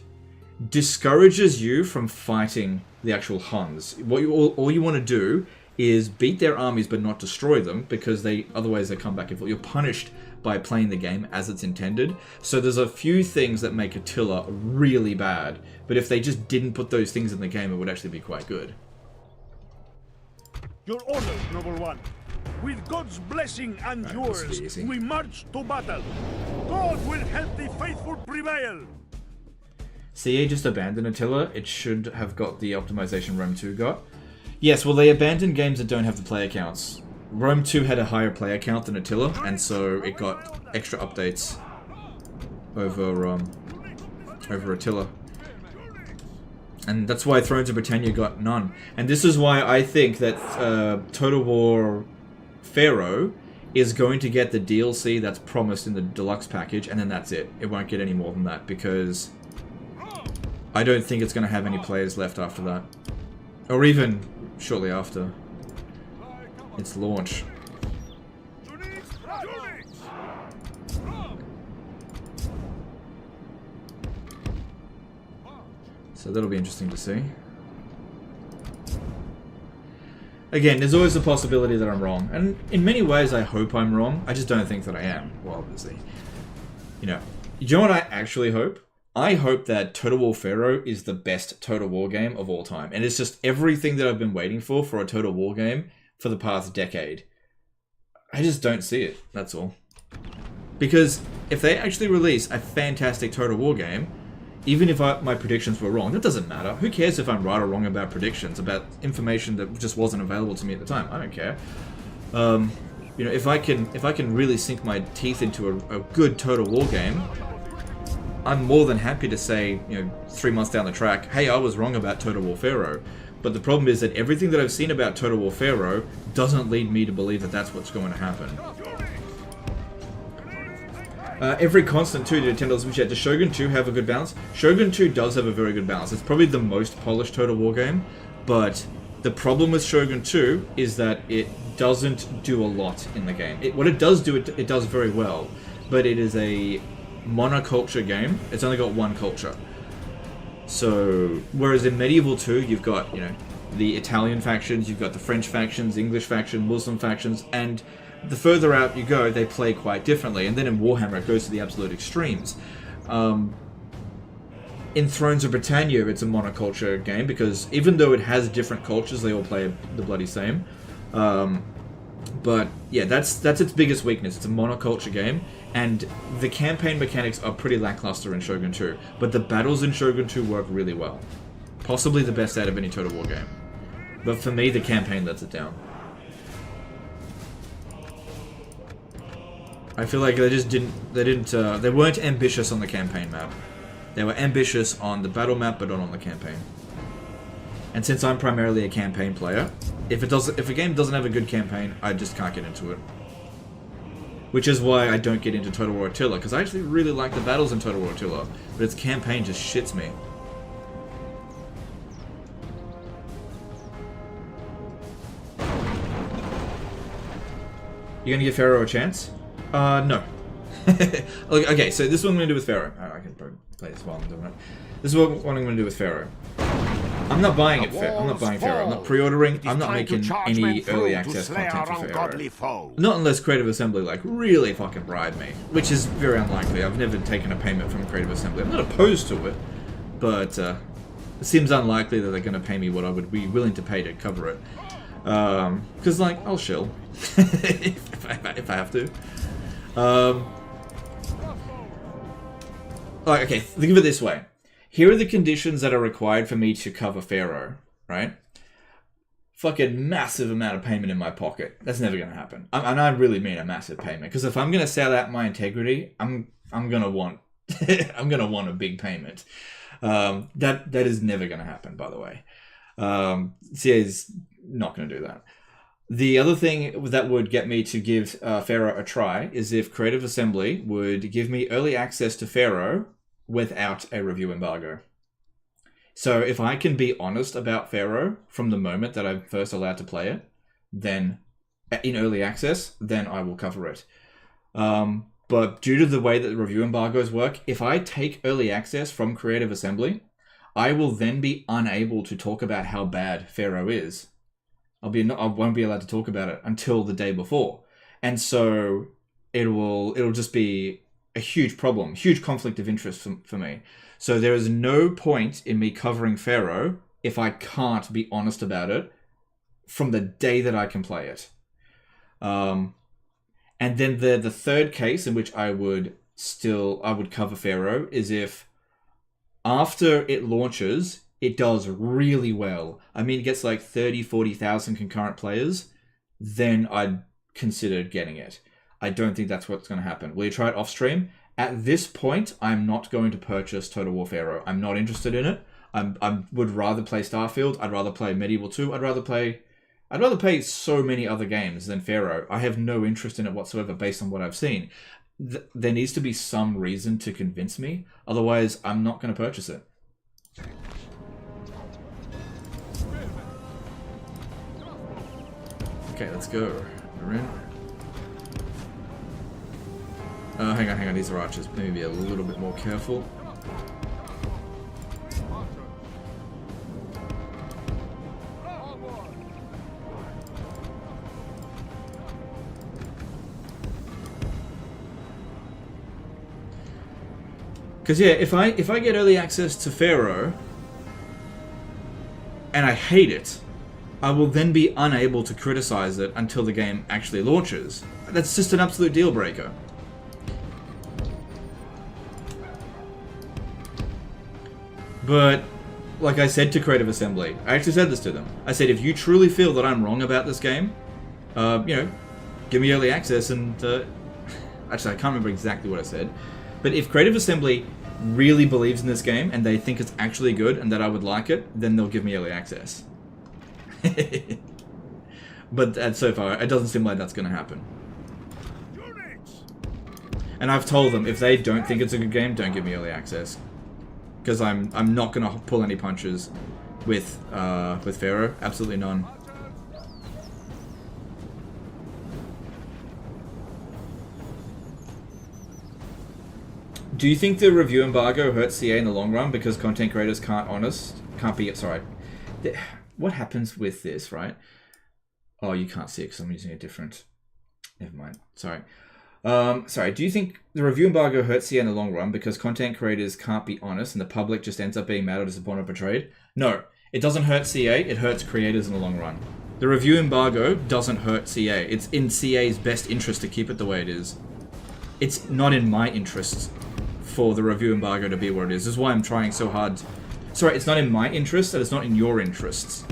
discourages you from fighting the actual Huns. All you want to do is beat their armies but not destroy them, because otherwise they come back and you're punished by playing the game as it's intended. So there's a few things that make Attila really bad, but if they just didn't put those things in the game, it would actually be quite good. Your orders, noble one. With God's blessing and yours, we march to battle. God will help the faithful prevail. CA just abandoned Attila. It should have got the optimization Rome 2 got. Yes, well, they abandoned games that don't have the player counts. Rome 2 had a higher player count than Attila, and so it got extra updates over Attila. And that's why Thrones of Britannia got none. And this is why I think that Total War Pharaoh is going to get the DLC that's promised in the deluxe package, and then that's it. It won't get any more than that, because I don't think it's going to have any players left after that. Or even shortly after its launch. So that'll be interesting to see. Again, there's always a possibility that I'm wrong. And in many ways I hope I'm wrong. I just don't think that I am. Well, obviously. You know what I actually hope? I hope that Total War Pharaoh is the best Total War game of all time. And it's just everything that I've been waiting for a Total War game for the past decade. I just don't see it, that's all. Because if they actually release a fantastic Total War game, even if my predictions were wrong, that doesn't matter. Who cares if I'm right or wrong about predictions, about information that just wasn't available to me at the time? I don't care. You know, if I can really sink my teeth into a good Total War game, I'm more than happy to say, 3 months down the track, hey, I was wrong about Total War Pharaoh. But the problem is that everything that I've seen about Total War Pharaoh doesn't lead me to believe that that's what's going to happen. Every constant too, did $10 Superchat. Does Shogun 2 have a good balance? Shogun 2 does have a very good balance. It's probably the most polished Total War game, but The problem with Shogun 2 is that it doesn't do a lot in the game. What it does do, it does very well, but it is a monoculture game. It's only got one culture. So, whereas in Medieval 2, you've got, you know, the Italian factions, you've got the French factions, English faction, Muslim factions, and the further out you go, they play quite differently. And then in Warhammer, it goes to the absolute extremes. In Thrones of Britannia, it's a monoculture game, because even though it has different cultures, they all play the bloody same. But yeah, that's its biggest weakness. It's a monoculture game, and the campaign mechanics are pretty lackluster in Shogun 2, but the battles in Shogun 2 work really well. Possibly the best out of any Total War game. But for me, the campaign lets it down. I feel like they weren't ambitious on the campaign map. They were ambitious on the battle map, but not on the campaign. And since I'm primarily a campaign player, if a game doesn't have a good campaign, I just can't get into it. Which is why I don't get into Total War Attila, because I actually really like the battles in Total War Attila, but its campaign just shits me. You gonna give Pharaoh a chance? No. Okay, so this is what I'm gonna do with Pharaoh. I can probably play this while I'm doing it. This is what I'm gonna do with Pharaoh. I'm not buying it. I'm not buying Pharaoh. I'm not pre-ordering. I'm not making any early access content for Pharaoh. Not unless Creative Assembly like really fucking bribe me, which is very unlikely. I've never taken a payment from Creative Assembly. I'm not opposed to it, but it seems unlikely that they're gonna pay me what I would be willing to pay to cover it. Because like I'll shill if I have to. Okay, think of it this way. Here are the conditions that are required for me to cover Pharaoh, right? Fucking massive amount of payment in my pocket. That's never going to happen. And I really mean a massive payment. Because if I'm going to sell out my integrity, I'm going to want I'm going to want a big payment. That is never going to happen, by the way. CA is not going to do that. The other thing that would get me to give Pharaoh a try is if Creative Assembly would give me early access to Pharaoh without a review embargo. So if I can be honest about Pharaoh from the moment that I'm first allowed to play it, then in early access, then I will cover it. But due to the way that the review embargoes work, if I take early access from Creative Assembly, I will then be unable to talk about how bad Pharaoh is. I won't be allowed to talk about it until the day before. And so it'll just be a huge problem, huge conflict of interest for me. So there is no point in me covering Pharaoh if I can't be honest about it from the day that I can play it. And then the third case in which I would cover Pharaoh is if after it launches, it does really well. I mean, it gets like 30, 40,000 concurrent players, then I'd consider getting it. I don't think that's what's going to happen. Will you try it off stream? At this point, I'm not going to purchase Total War Pharaoh. I'm not interested in it. I would rather play Starfield. I'd rather play Medieval 2. I'd rather play so many other games than Pharaoh. I have no interest in it whatsoever based on what I've seen. There needs to be some reason to convince me. Otherwise, I'm not going to purchase it. Okay, let's go. We're in. Hang on. These are archers. Maybe be a little bit more careful. Because yeah, if I get early access to Pharaoh and I hate it, I will then be unable to criticize it until the game actually launches. That's just an absolute deal breaker. But, like I said to Creative Assembly, I actually said this to them. I said, if you truly feel that I'm wrong about this game, give me early access and... actually, I can't remember exactly what I said. But if Creative Assembly really believes in this game and they think it's actually good and that I would like it, then they'll give me early access. But so far, it doesn't seem like that's going to happen. And I've told them, if they don't think it's a good game, don't give me early access. Because I'm not going to pull any punches with Pharaoh. Absolutely none. Do you think the review embargo hurts CA in the long run because content creators can't be, sorry. What happens with this, right? Oh, you can't see it because I'm using a different, never mind, sorry. Sorry, do you think the review embargo hurts CA in the long run because content creators can't be honest and the public just ends up being mad or disappointed or betrayed? No, it doesn't hurt CA, it hurts creators in the long run. The review embargo doesn't hurt CA. It's in CA's best interest to keep it the way it is. It's not in my interest for the review embargo to be what it is. This is why I'm trying so hard. Sorry, it's not in my interest, and it's not in your interests.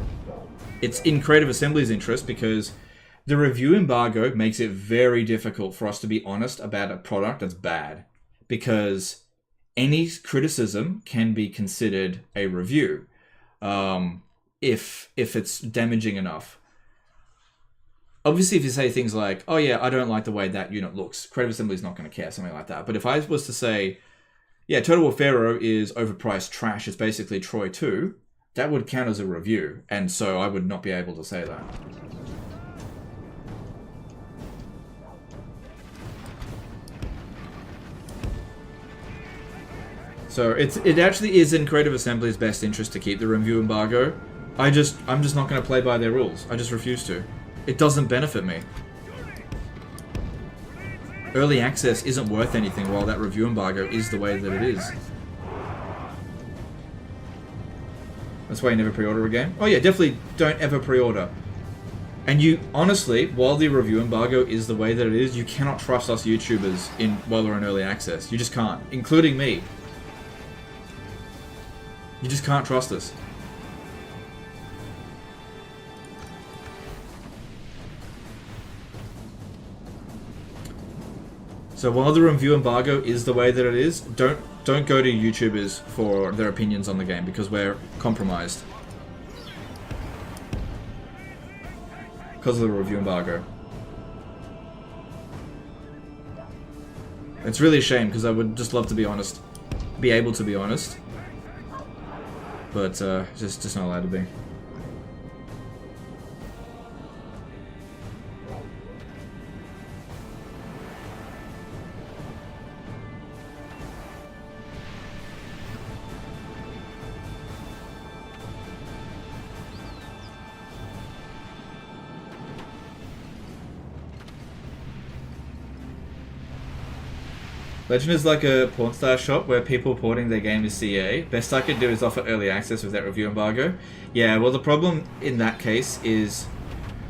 It's in Creative Assembly's interest because the review embargo makes it very difficult for us to be honest about a product that's bad. Because any criticism can be considered a review if it's damaging enough. Obviously, if you say things like, oh yeah, I don't like the way that unit looks, Creative Assembly's not going to care, something like that. But if I was to say, yeah, Total War Pharaoh is overpriced trash, it's basically Troy 2, that would count as a review, and so I would not be able to say that. So it actually is in Creative Assembly's best interest to keep the review embargo. I'm just not going to play by their rules. I just refuse to. It doesn't benefit me. Early access isn't worth anything while that review embargo is the way that it is. That's why you never pre-order a game? Oh yeah, definitely don't ever pre-order. And you, honestly, while the review embargo is the way that it is, you cannot trust us YouTubers while we're in early access. You just can't. Including me. You just can't trust us. So while the review embargo is the way that it is, don't go to YouTubers for their opinions on the game because we're compromised. Because of the review embargo. It's really a shame because I would just love to be honest. Be able to be honest. But just not allowed to be. Legend is like a porn star shop where people porting their game to CA. Best I could do is offer early access with that review embargo. Yeah, well the problem in that case is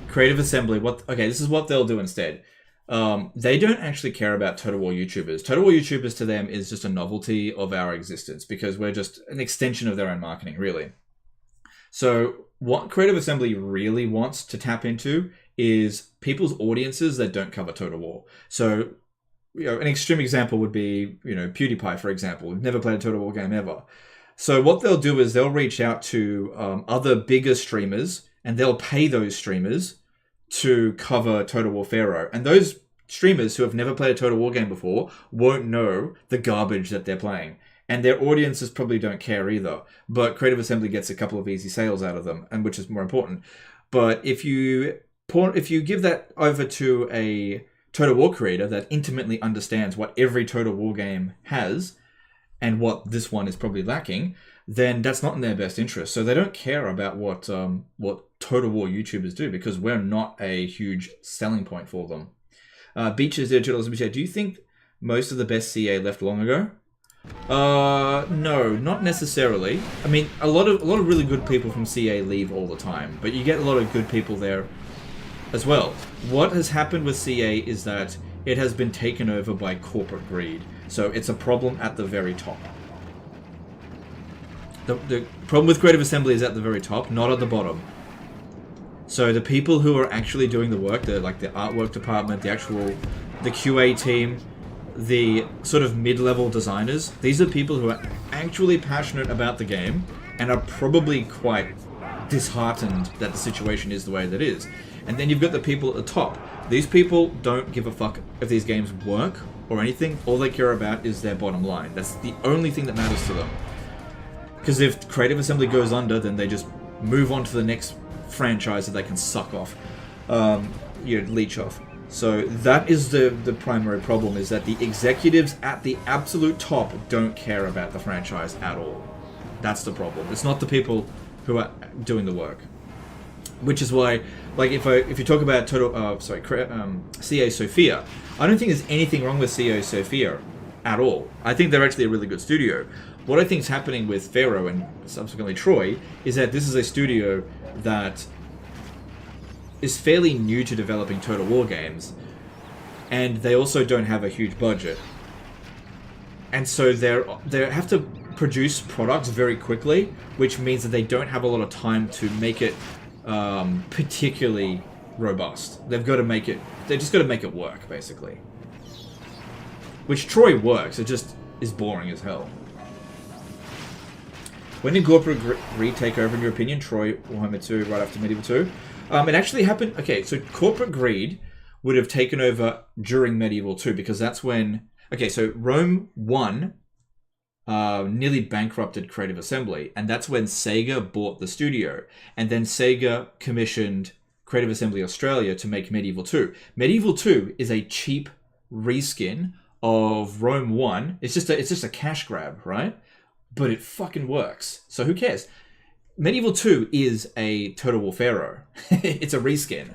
Creative Assembly. Okay, this is what they'll do instead. They don't actually care about Total War YouTubers. Total War YouTubers to them is just a novelty of our existence because we're just an extension of their own marketing, really. So what Creative Assembly really wants to tap into is people's audiences that don't cover Total War. So an extreme example would be, PewDiePie, for example. We've never played a Total War game ever. So what they'll do is they'll reach out to other bigger streamers and they'll pay those streamers to cover Total War Pharaoh. And those streamers who have never played a Total War game before won't know the garbage that they're playing. And their audiences probably don't care either. But Creative Assembly gets a couple of easy sales out of them, and which is more important. But if you give that over to a Total War creator that intimately understands what every Total War game has and what this one is probably lacking, then that's not in their best interest. So they don't care about what Total War YouTubers do because we're not a huge selling point for them. Beaches Digital, do you think most of the best CA left long ago? No, not necessarily. I mean, a lot of really good people from CA leave all the time, but you get a lot of good people there as well. What has happened with CA is that it has been taken over by corporate greed. So it's a problem at the very top. The problem with Creative Assembly is at the very top, not at the bottom. So the people who are actually doing the work, the artwork department, the QA team, the sort of mid-level designers, these are people who are actually passionate about the game and are probably quite disheartened that the situation is the way that it is. And then you've got the people at the top. These people don't give a fuck if these games work or anything. All they care about is their bottom line. That's the only thing that matters to them. Because if Creative Assembly goes under, then they just move on to the next franchise that they can suck off, leech off. So that is the primary problem, is that the executives at the absolute top don't care about the franchise at all. That's the problem. It's not the people who are doing the work. Which is why, like, if you talk about CA Sofia, I don't think there's anything wrong with CA Sofia at all. I think they're actually a really good studio. What I think is happening with Pharaoh and subsequently Troy is that this is a studio that is fairly new to developing Total War games, and they also don't have a huge budget, and so they have to produce products very quickly, which means that they don't have a lot of time to make it particularly robust. They've got to make it. They just got to make it work, basically. Which Troy works. It just is boring as hell. When did Corporate Greed take over, in your opinion? Troy, Warhammer 2, right after Medieval 2? It actually happened... Okay, so Corporate Greed would have taken over during Medieval 2, because that's when... Okay, so Rome 1 nearly bankrupted Creative Assembly, and that's when Sega bought the studio. And then Sega commissioned Creative Assembly Australia to make Medieval 2. Medieval 2 is a cheap reskin of Rome 1. It's just a cash grab, right? But it fucking works. So who cares? Medieval 2 is a Total War Pharaoh. It's a reskin.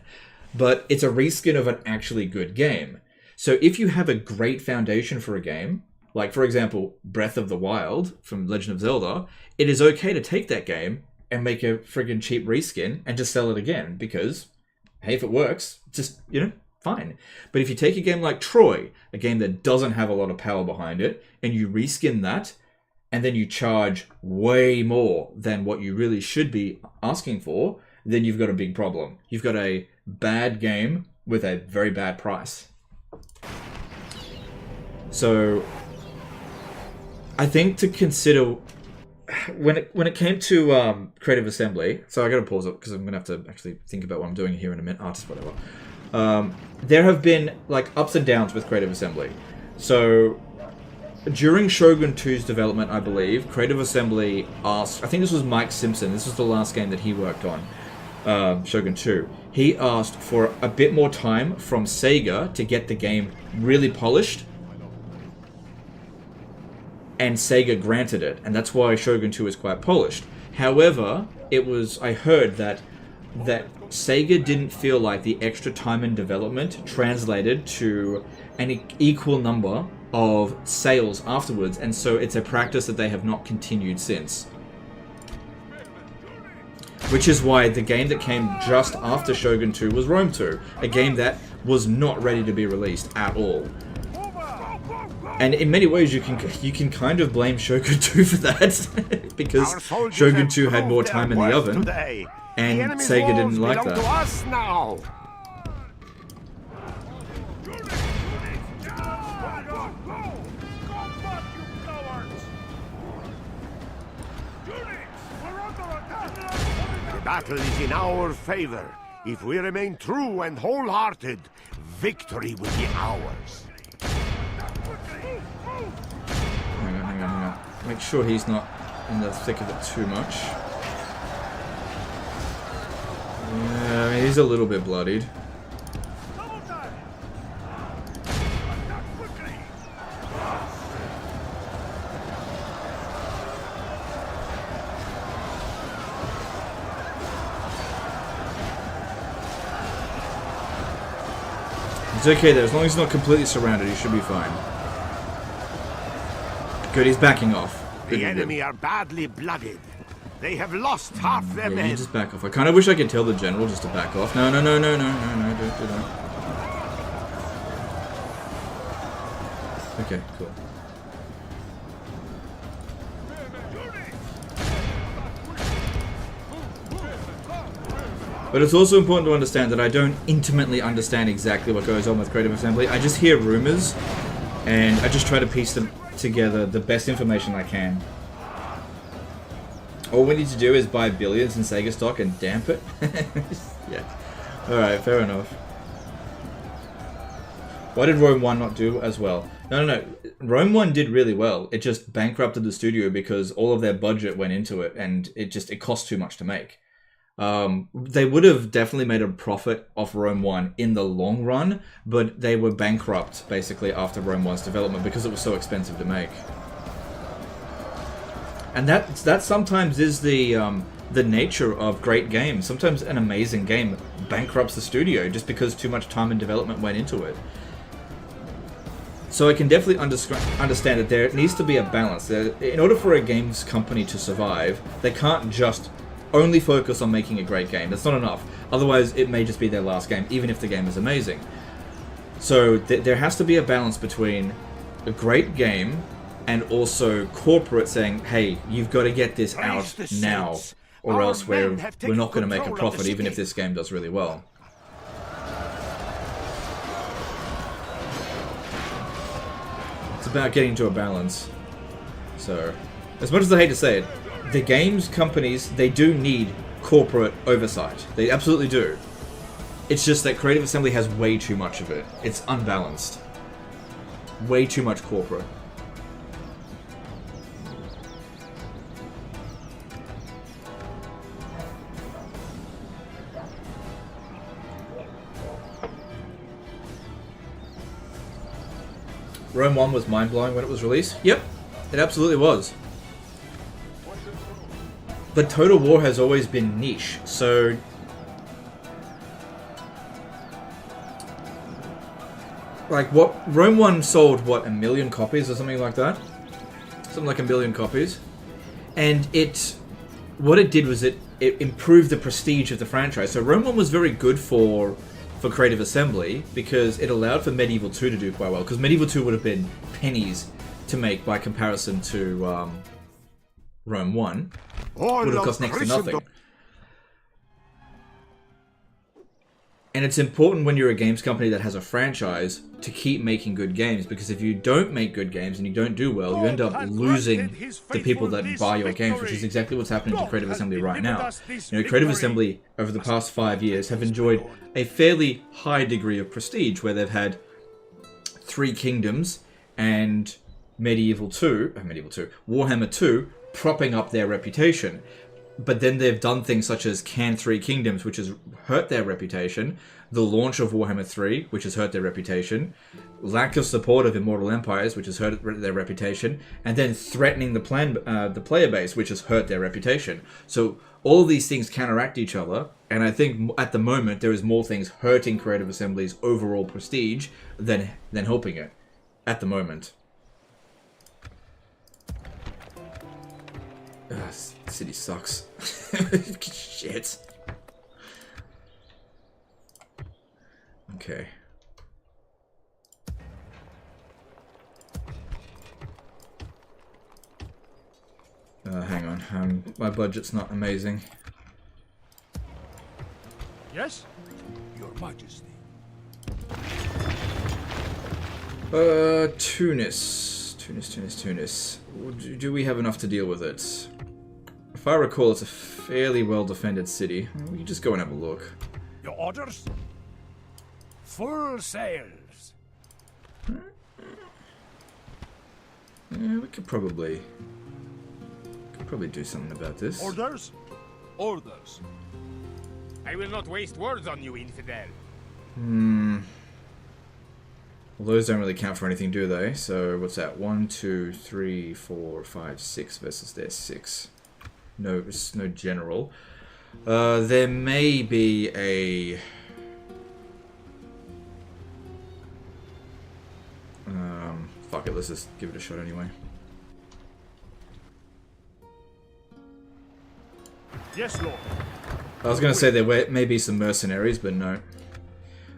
But it's a reskin of an actually good game. So if you have a great foundation for a game, like, for example, Breath of the Wild from Legend of Zelda, it is okay to take that game and make a friggin' cheap reskin and just sell it again. Because, hey, if it works, just, fine. But if you take a game like Troy, a game that doesn't have a lot of power behind it, and you reskin that, and then you charge way more than what you really should be asking for, then you've got a big problem. You've got a bad game with a very bad price. So, I think to consider, when it came to Creative Assembly, so I gotta pause it because I'm gonna have to actually think about what I'm doing here in a minute, just whatever. There have been, like, ups and downs with Creative Assembly. So, during Shogun 2's development, I believe, Creative Assembly asked... I think this was Mike Simpson. This was the last game that he worked on, Shogun 2. He asked for a bit more time from Sega to get the game really polished. And Sega granted it. And that's why Shogun 2 is quite polished. However, I heard that Sega didn't feel like the extra time in development translated to an equal number of sales afterwards, and so it's a practice that they have not continued since. Which is why the game that came just after Shogun 2 was Rome 2, a game that was not ready to be released at all. And in many ways you can kind of blame Shogun 2 for that, because Shogun 2 had more time in the oven, and Sega didn't like that. The battle is in our favor. If we remain true and wholehearted, victory will be ours. Hang on. Make sure he's not in the thick of it too much. Yeah, I mean, he's a little bit bloodied. It's okay there, as long as he's not completely surrounded, he should be fine. Good, he's backing off. The enemy are badly blooded. They have lost half their men. You just back off. I kind of wish I could tell the general just to back off. No, don't do that. Okay, cool. But it's also important to understand that I don't intimately understand exactly what goes on with Creative Assembly. I just hear rumors, and I just try to piece them together the best information I can. All we need to do is buy billions in Sega stock and damp it. Yeah. Alright, fair enough. Why did Rome 1 not do as well? No. Rome 1 did really well. It just bankrupted the studio because all of their budget went into it, and it cost too much to make. They would have definitely made a profit off Rome 1 in the long run, but they were bankrupt basically after Rome 1's development because it was so expensive to make. And that sometimes is the nature of great games. Sometimes an amazing game bankrupts the studio just because too much time and development went into it. So I can definitely understand that there needs to be a balance. In order for a games company to survive, they can't just only focus on making a great game. That's not enough. Otherwise, it may just be their last game, even if the game is amazing. So there has to be a balance between a great game and also corporate saying, hey, you've got to get this out now, or else we're not going to make a profit, even if this game does really well. It's about getting to a balance. So, as much as I hate to say it, the games companies, they do need corporate oversight. They absolutely do. It's just that Creative Assembly has way too much of it. It's unbalanced. Way too much corporate. Rome 1 was mind-blowing when it was released. Yep, it absolutely was. But Total War has always been niche, so... Like, what... Rome 1 sold, what, 1 million copies or something like that? Something like 1 million copies. And it... What it did was it improved the prestige of the franchise. So Rome 1 was very good for Creative Assembly because it allowed for Medieval 2 to do quite well. Because Medieval 2 would have been pennies to make by comparison to Rome 1. Would have cost next to nothing. And it's important when you're a games company that has a franchise to keep making good games, because if you don't make good games and you don't do well, you end up losing the people that buy your games, which is exactly what's happening to Creative Assembly right now. You know, Creative Assembly over the past 5 years have enjoyed a fairly high degree of prestige, where they've had 3 Kingdoms and Warhammer 2 propping up their reputation. But then they've done things such as Can 3 Kingdoms, which has hurt their reputation, the launch of Warhammer 3, which has hurt their reputation, lack of support of Immortal Empires, which has hurt their reputation, and then threatening the player base, which has hurt their reputation. So all of these things counteract each other, and I think at the moment there is more things hurting Creative Assembly's overall prestige than helping it at the moment. The city sucks. Shit. Okay. Hang on. My budget's not amazing. Yes? Your Majesty. Tunis. Do we have enough to deal with it? If I recall, it's a fairly well-defended city. We can just go and have a look. Your orders? Full sails. Yeah, we could probably do something about this. Orders? Orders. I will not waste words on you, infidel. Well, those don't really count for anything, do they? So, what's that? 1, 2, 3, 4, 5, 6 versus their 6. No, it's no general. There may be a... fuck it, let's just give it a shot anyway. Yes, Lord. I was going to say there may be some mercenaries, but no.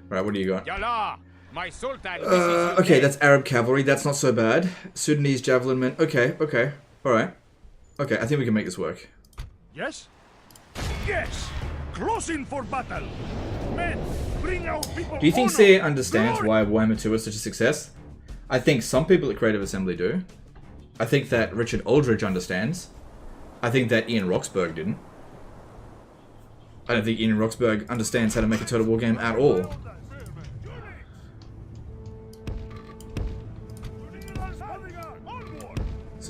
Right, what do you got? Yalla! My sultan. Okay, that's Arab cavalry. That's not so bad. Sudanese javelin men. Okay. Alright. Okay, I think we can make this work. Yes? Yes! Closing for battle! Men, bring out people. Do you think CA understands why Warhammer 2 is such a success? I think some people at Creative Assembly do. I think that Richard Aldridge understands. I think that Ian Roxburgh didn't. I don't think Ian Roxburgh understands how to make a Total War game at all.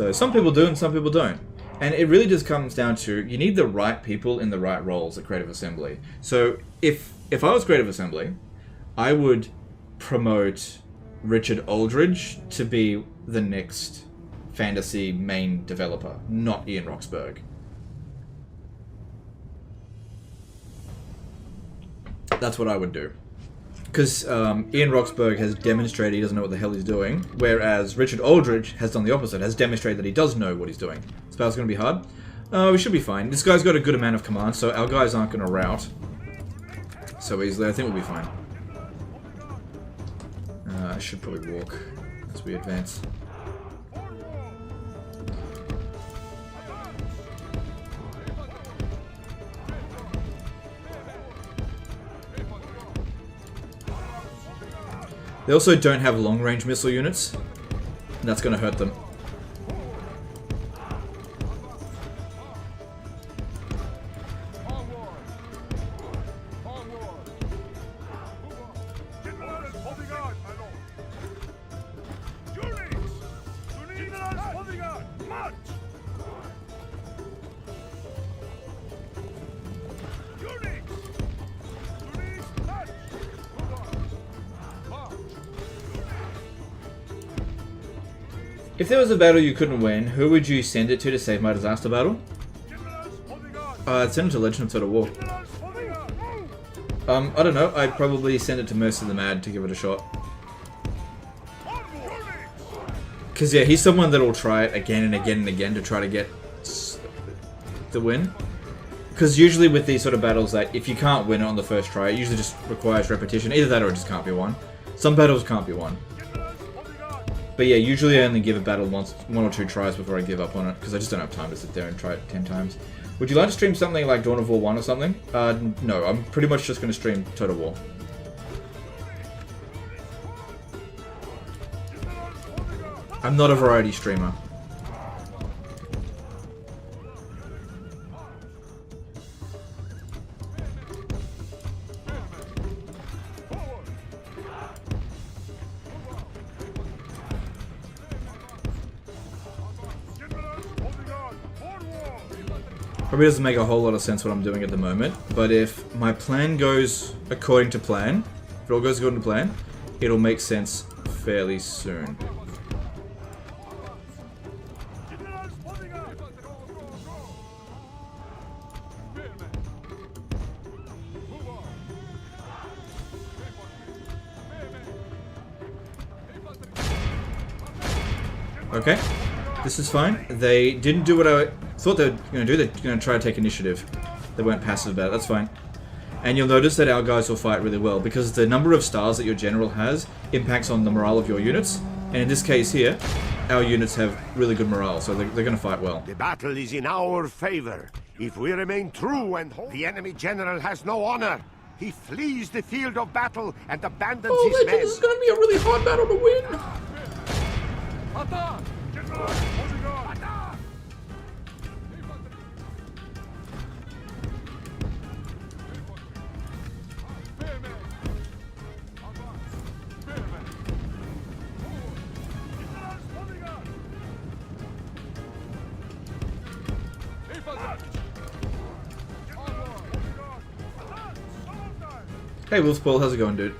So some people do and some people don't. And it really just comes down to, you need the right people in the right roles at Creative Assembly. So if I was Creative Assembly, I would promote Richard Aldridge to be the next fantasy main developer, not Ian Roxburgh. That's what I would do. Because Ian Roxburgh has demonstrated he doesn't know what the hell he's doing, whereas Richard Aldridge has done the opposite, has demonstrated that he does know what he's doing. This battle's going to be hard. We should be fine. This guy's got a good amount of command, so our guys aren't going to rout so easily. I think we'll be fine. I should probably walk as we advance. They also don't have long-range missile units, and that's going to hurt them. If there was a battle you couldn't win, who would you send it to save my disaster battle? I'd send it to Legend of Total War. I don't know, I'd probably send it to Mercy the Mad to give it a shot. Because yeah, he's someone that'll try it again and again and again to try to get the win. Because usually with these sort of battles, that if you can't win it on the first try, it usually just requires repetition. Either that or it just can't be won. Some battles can't be won. But yeah, usually I only give a battle one or two tries before I give up on it, because I just don't have time to sit there and try it 10 times. Would you like to stream something like Dawn of War 1 or something? No, I'm pretty much just going to stream Total War. I'm not a variety streamer. Probably doesn't make a whole lot of sense what I'm doing at the moment, but if my plan goes according to plan, if it all goes according to plan, it'll make sense fairly soon. Okay, this is fine. They didn't do what I thought they were going to do. They're going to try to take initiative. They weren't passive about it. That's fine. And you'll notice that our guys will fight really well, because the number of stars that your general has impacts on the morale of your units. And in this case here, our units have really good morale, so they're going to fight well. The battle is in our favor. If we remain true and hold, the enemy general has no honor. He flees the field of battle and abandons his men. This is going to be a really hard battle to win. Hey Wolfsball, how's it going, dude?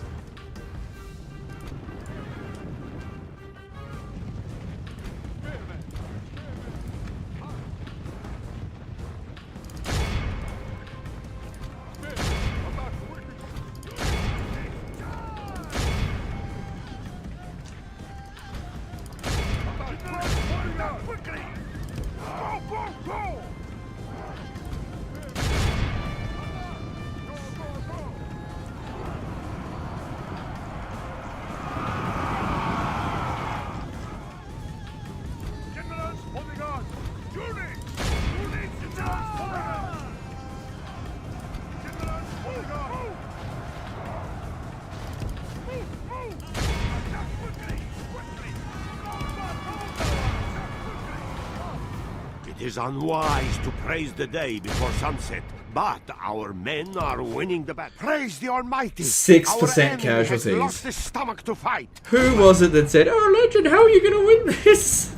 It is unwise to praise the day before sunset, but our men are winning the battle. Praise the Almighty! 6% casualties. Has lost his stomach to fight. Who was it that said, "Oh, Legend, how are you going to win this?"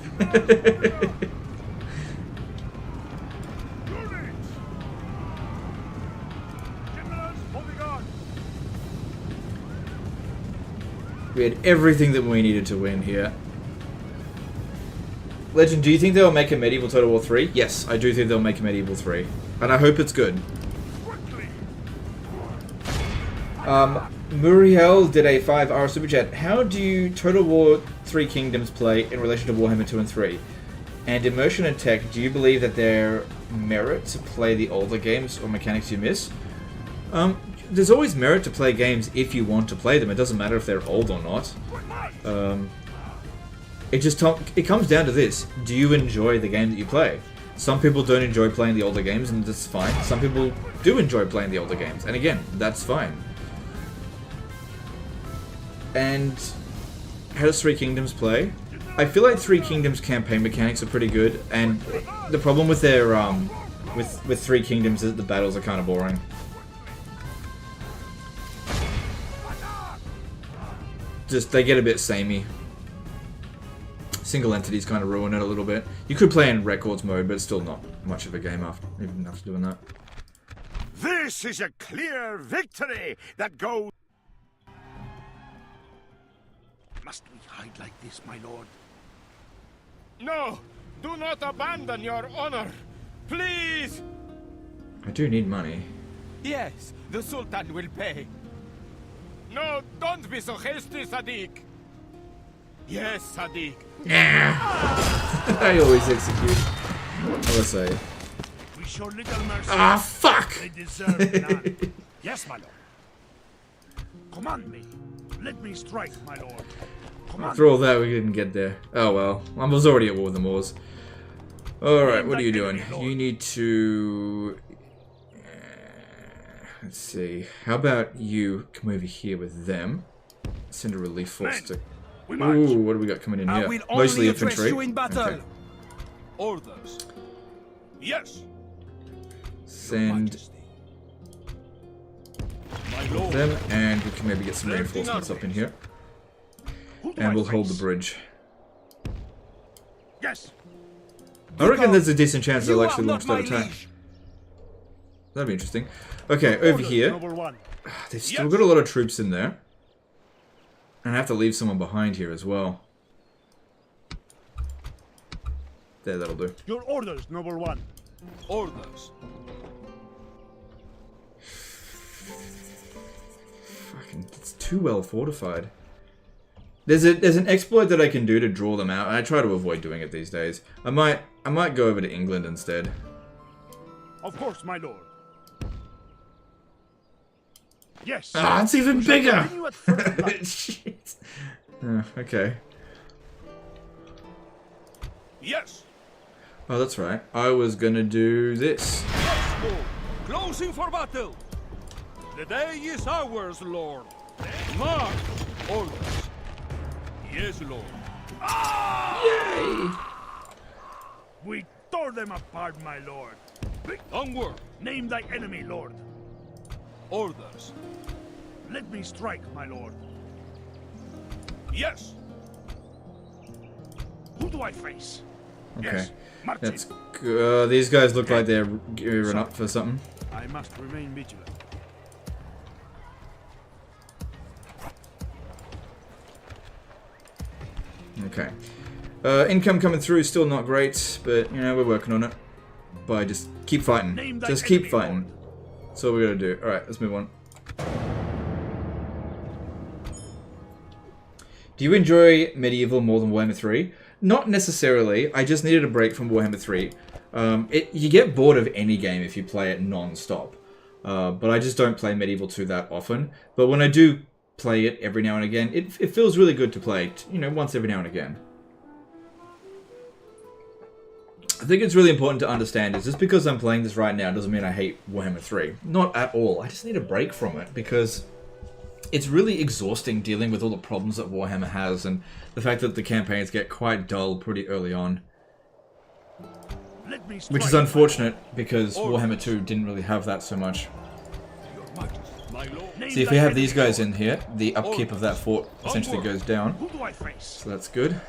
We had everything that we needed to win here. Legend, do you think they'll make a medieval Total War 3? Yes, I do think they'll make a medieval 3. And I hope it's good. Muriel did a 5-hour super chat. How do you Total War 3 Kingdoms play in relation to Warhammer 2 and 3? And immersion and tech, do you believe that they're merit to play the older games or mechanics you miss? There's always merit to play games if you want to play them. It doesn't matter if they're old or not. It comes down to this. Do you enjoy the game that you play? Some people don't enjoy playing the older games, and that's fine. Some people do enjoy playing the older games, and again, that's fine. And how does Three Kingdoms play? I feel like Three Kingdoms campaign mechanics are pretty good, and the problem with their with Three Kingdoms is that the battles are kind of boring. They get a bit samey. Single entities kind of ruin it a little bit. You could play in records mode, but it's still not much of a game even after doing that. This is a clear victory that goes... Must we hide like this, my lord? No! Do not abandon your honor! Please! I do need money. Yes, the Sultan will pay. No, don't be so hasty, Sadiq. Yes, Sadiq. I always execute. I will say. We show little mercy. Ah, fuck! They deserve none. Yes, my lord. Command me. Let me strike, my lord. After all that, we didn't get there. Oh well. I was already at war with the Moors. Alright, what are you doing? You need to... let's see. How about you come over here with them? Send a relief force to... Ooh, what do we got coming in here? Mostly infantry. Okay. Orders. Yes. Send them, and we can maybe get some reinforcements up in here. And we'll hold the bridge. Yes. I reckon there's a decent chance they'll actually launch that attack. That'd be interesting. Okay, over here. They've still got a lot of troops in there. And I have to leave someone behind here as well. There, that'll do. Your orders, noble one. Orders. Fucking, it's too well fortified. There's an exploit that I can do to draw them out, and I try to avoid doing it these days. I might go over to England instead. Of course, my lord. Yes. Ah, it's even bigger. Shit. Okay. Yes. Oh, that's right. I was gonna do this. Closing for battle. The day is ours, Lord. March. Orders. Yes, Lord. Yay! We tore them apart, my lord. Onward. Name thy enemy, lord. Orders. Let me strike, my lord. Yes. Who do I face? Okay. Yes, Martin. That's good. These guys look like they're gearing up for something. I must remain vigilant. Okay. Income coming through is still not great, but, you know, we're working on it. By just keep fighting. Just keep fighting. That's all we gotta do. Alright, let's move on. Do you enjoy Medieval more than Warhammer 3? Not necessarily. I just needed a break from Warhammer 3. You get bored of any game if you play it non-stop. But I just don't play Medieval 2 that often. But when I do play it every now and again, it feels really good to play, you know, once every now and again. I think it's really important to understand is just because I'm playing this right now doesn't mean I hate Warhammer 3. Not at all. I just need a break from it because it's really exhausting dealing with all the problems that Warhammer has and the fact that the campaigns get quite dull pretty early on. Which is unfortunate because Warhammer 2 didn't really have that so much. See, if we have these guys in here, the upkeep of that fort essentially goes down. So that's good.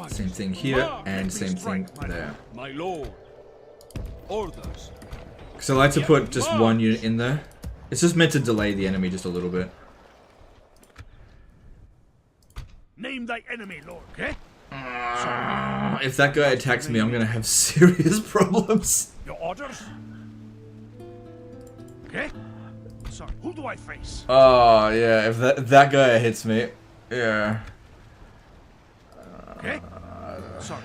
Same thing here, and same thing there. My lord. Orders. Because I like to put just one unit in there. It's just meant to delay the enemy just a little bit. Name thy enemy, Lord, okay? If that guy attacks me, I'm gonna have serious problems. Your orders? Okay? Sorry, who do I face? Oh, yeah, if that guy hits me, yeah. Okay? Sorry,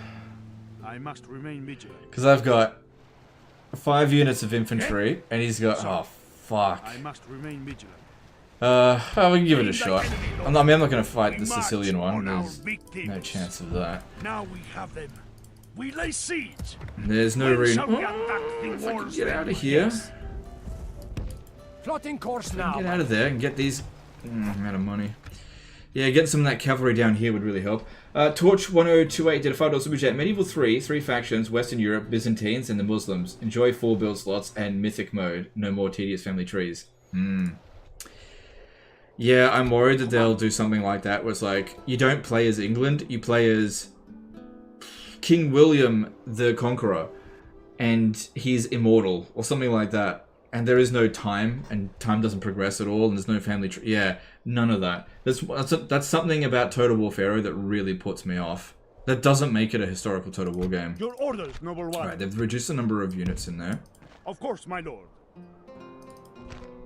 I must remain vigilant. Because I've got 5 units of infantry, and he's got, oh, fuck. I must remain vigilant. Oh, we can give it a shot. I'm not gonna fight the Sicilian one. There's no chance of that. Now we have them. We lay siege. There's no reason. If I can get out of here. Plotting course now. Get out of there and get these. I'm out of money. Yeah, getting some of that cavalry down here would really help. Torch 1028 did a $5 super chat. Medieval 3 factions: Western Europe, Byzantines, and the Muslims. Enjoy 4 build slots and mythic mode. No more tedious family trees. Yeah, I'm worried that they'll do something like that, where it's like, you don't play as England, you play as King William the Conqueror, and he's immortal, or something like that. And there is no time, and time doesn't progress at all, and there's no family tree. Yeah, none of that. That's something about Total War Pharaoh that really puts me off. That doesn't make it a historical Total War game. Your orders, noble one. Right, they've reduced the number of units in there. Of course, my lord.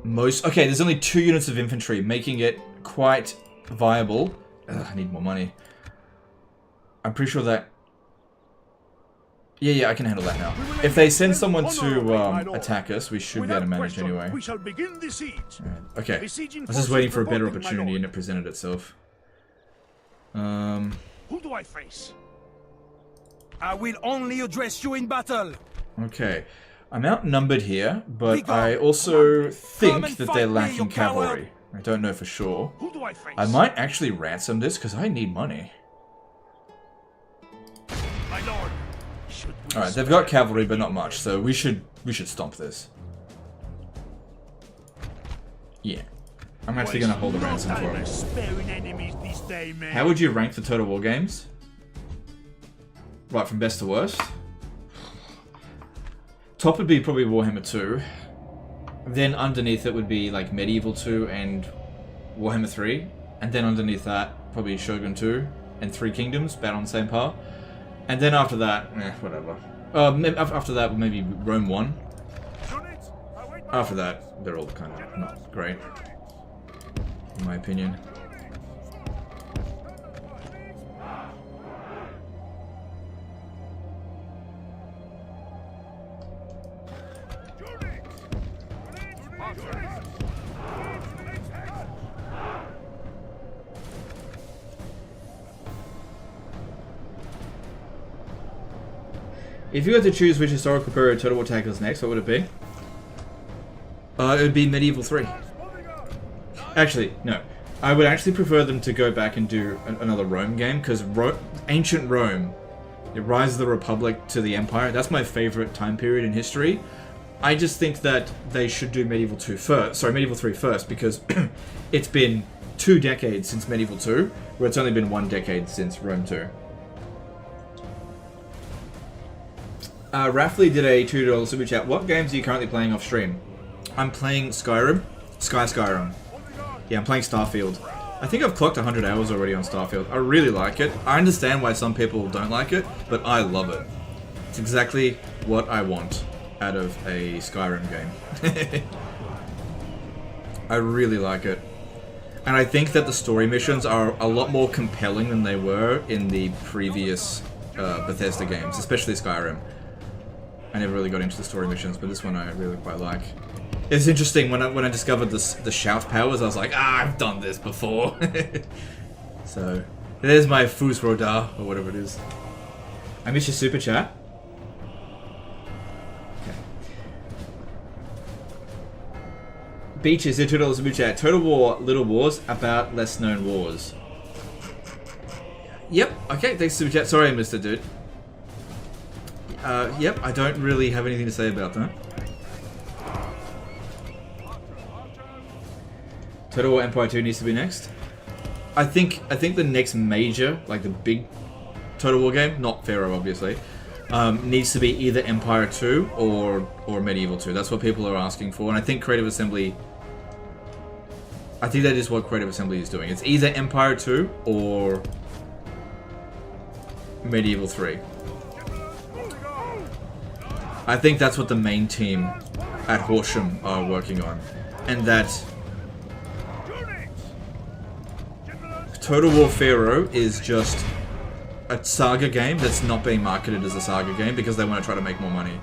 Okay, there's only 2 units of infantry, making it quite viable. Ugh, I need more money. I'm pretty sure that... Yeah, I can handle that now. If they send someone to attack us, we should be able to manage anyway. We shall begin the siege. Right. Okay, I was just waiting for a better opportunity, and it presented itself. Who do I face? I will only address you in battle. Okay. I'm outnumbered here, but I also think that they're lacking cavalry. I don't know for sure. Who do I face? I might actually ransom this, because I need money. My lord. Alright, they've got cavalry, but not much, so we should stomp this. Yeah. I'm actually going to hold the ransom for him. How would you rank the Total War games? Right, from best to worst? Top would be probably Warhammer 2. Then underneath it would be like Medieval 2 and Warhammer 3. And then underneath that, probably Shogun 2 and 3 Kingdoms, about on the same par. And then after that, whatever. After that, maybe Rome 1. After that, they're all kind of not great, in my opinion. If you had to choose which historical period Total War tackles next, what would it be? It would be Medieval 3. Actually, no. I would actually prefer them to go back and do another Rome game, because ancient Rome, the rise of the Republic to the Empire, that's my favorite time period in history. I just think that they should do Medieval 3 first, because it's been 2 decades since Medieval 2, where it's only been 1 decade since Rome 2. Raffley did a $2 super chat. What games are you currently playing off stream? I'm playing Skyrim. Skyrim. Yeah, I'm playing Starfield. I think I've clocked 100 hours already on Starfield. I really like it. I understand why some people don't like it, but I love it. It's exactly what I want out of a Skyrim game. I really like it. And I think that the story missions are a lot more compelling than they were in the previous Bethesda games, especially Skyrim. I never really got into the story missions, but this one I really quite like. It's interesting, when I discovered the shout powers, I was like, I've done this before. So, there's my Fus Roda, or whatever it is. I miss your super chat. Okay. Beaches, $2 super chat. Total War, Little Wars, about less known wars. Yep, okay, thanks super chat. Sorry I missed it, dude. Yep, I don't really have anything to say about that. Total War Empire 2 needs to be next. I think the next major, like the big Total War game, not Pharaoh obviously, needs to be either Empire 2 or Medieval 2. That's what people are asking for, and I think Creative Assembly... I think that is what Creative Assembly is doing. It's either Empire 2 or Medieval 3. I think that's what the main team at Horsham are working on. And that Total War Pharaoh is just a Saga game that's not being marketed as a Saga game because they want to try to make more money.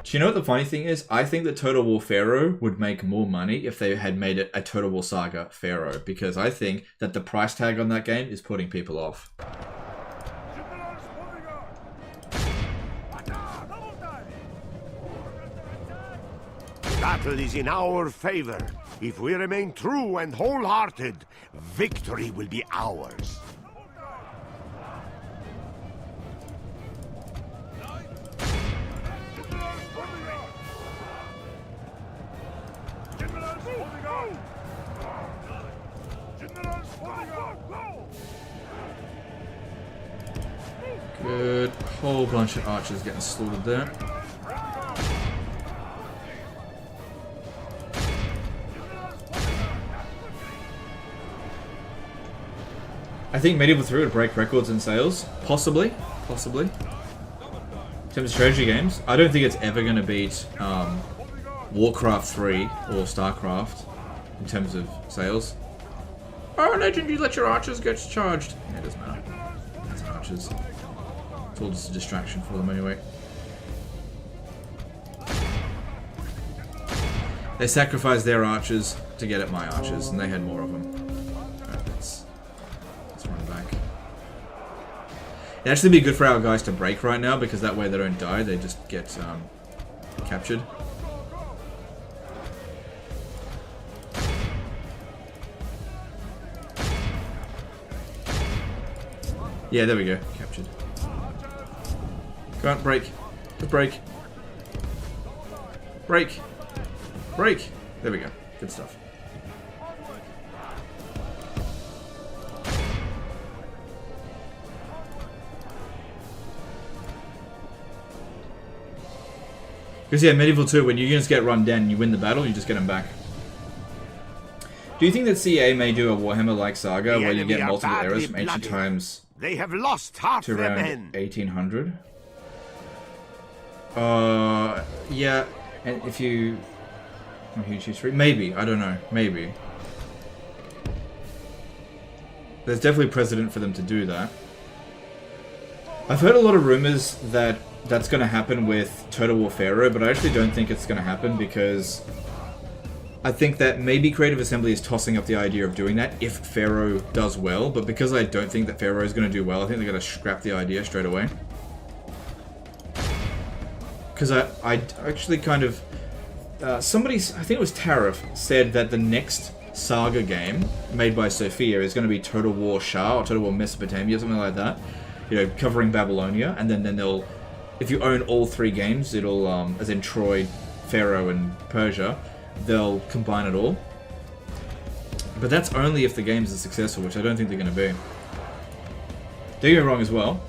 Do you know what the funny thing is? I think that Total War Pharaoh would make more money if they had made it a Total War Saga Pharaoh, because I think that the price tag on that game is putting people off. Battle is in our favor. If we remain true and wholehearted, victory will be ours. Good. Whole bunch of archers getting slaughtered there. I think Medieval 3 would break records in sales. Possibly. Possibly. In terms of strategy games, I don't think it's ever going to beat Warcraft 3 or StarCraft in terms of sales. Oh, Legend, you let your archers get charged. Yeah, it doesn't matter. It's archers. It's all just a distraction for them anyway. They sacrificed their archers to get at my archers, and they had more of them. Alright, let's run back. It'd actually be good for our guys to break right now, because that way they don't die, they just get captured. Yeah, there we go. Captured. Go on, break. Just break. Break. Break. There we go. Good stuff. Because yeah, Medieval 2, when your units get run down and you win the battle, you just get them back. Do you think that CA may do a Warhammer-like saga where you get multiple eras from ancient times? They have lost half to their around men. 1800. Yeah, and if you choose free, maybe, I don't know, maybe. There's definitely precedent for them to do that. I've heard a lot of rumors that that's going to happen with Total War Pharaoh, but I actually don't think it's going to happen because I think that maybe Creative Assembly is tossing up the idea of doing that if Pharaoh does well, but because I don't think that Pharaoh is going to do well, I think they're going to scrap the idea straight away. Because I actually kind of... somebody, I think it was Tariff, said that the next Saga game made by Sophia is going to be Total War Shah or Total War Mesopotamia, something like that. You know, covering Babylonia, and then they'll... If you own all three games, it'll, as in Troy, Pharaoh, and Persia, they'll combine it all. But that's only if the games are successful, which I don't think they're going to be. Don't get me wrong as well.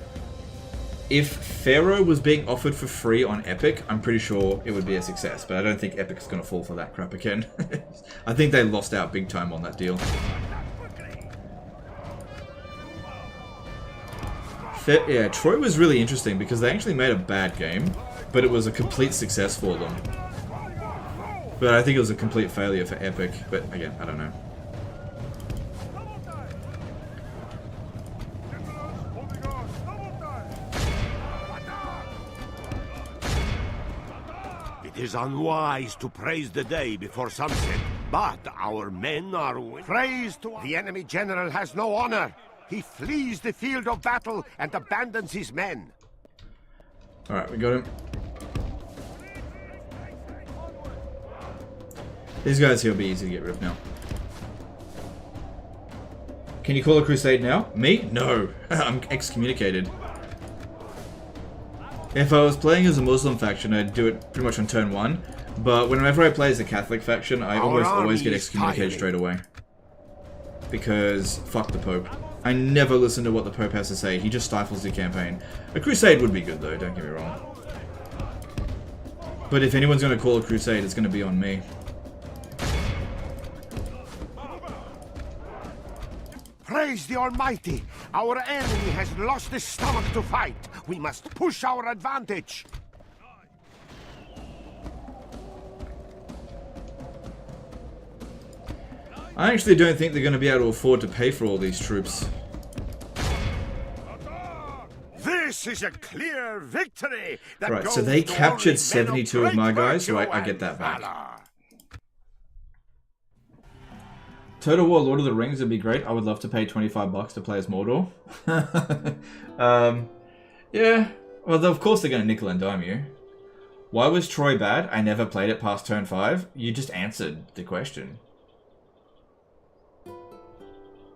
If Pharaoh was being offered for free on Epic, I'm pretty sure it would be a success. But I don't think Epic's going to fall for that crap again. I think they lost out big time on that deal. Yeah, Troy was really interesting because they actually made a bad game, but it was a complete success for them. But I think it was a complete failure for Epic, but again, I don't know. It is unwise to praise the day before sunset, but our men are praise to the enemy general has no honor. He flees the field of battle and abandons his men. Alright, we got him. These guys here will be easy to get rid of now. Can you call a crusade now? Me? No. I'm excommunicated. If I was playing as a Muslim faction, I'd do it pretty much on turn 1. But whenever I play as a Catholic faction, I almost always get excommunicated straight away. Because fuck the Pope. I never listen to what the Pope has to say. He just stifles the campaign. A crusade would be good though, don't get me wrong. But if anyone's going to call a crusade, it's going to be on me. Praise the Almighty! Our enemy has lost his stomach to fight. We must push our advantage. I actually don't think they're going to be able to afford to pay for all these troops. This is a clear victory. That Right, goes so they to captured only 72 men of my guys, so virtue I get and that back. valor. Total War Lord of the Rings would be great. I would love to pay $25 to play as Mordor. Yeah, well, of course they're going to nickel and dime you. Why was Troy bad? I never played it past turn 5. You just answered the question.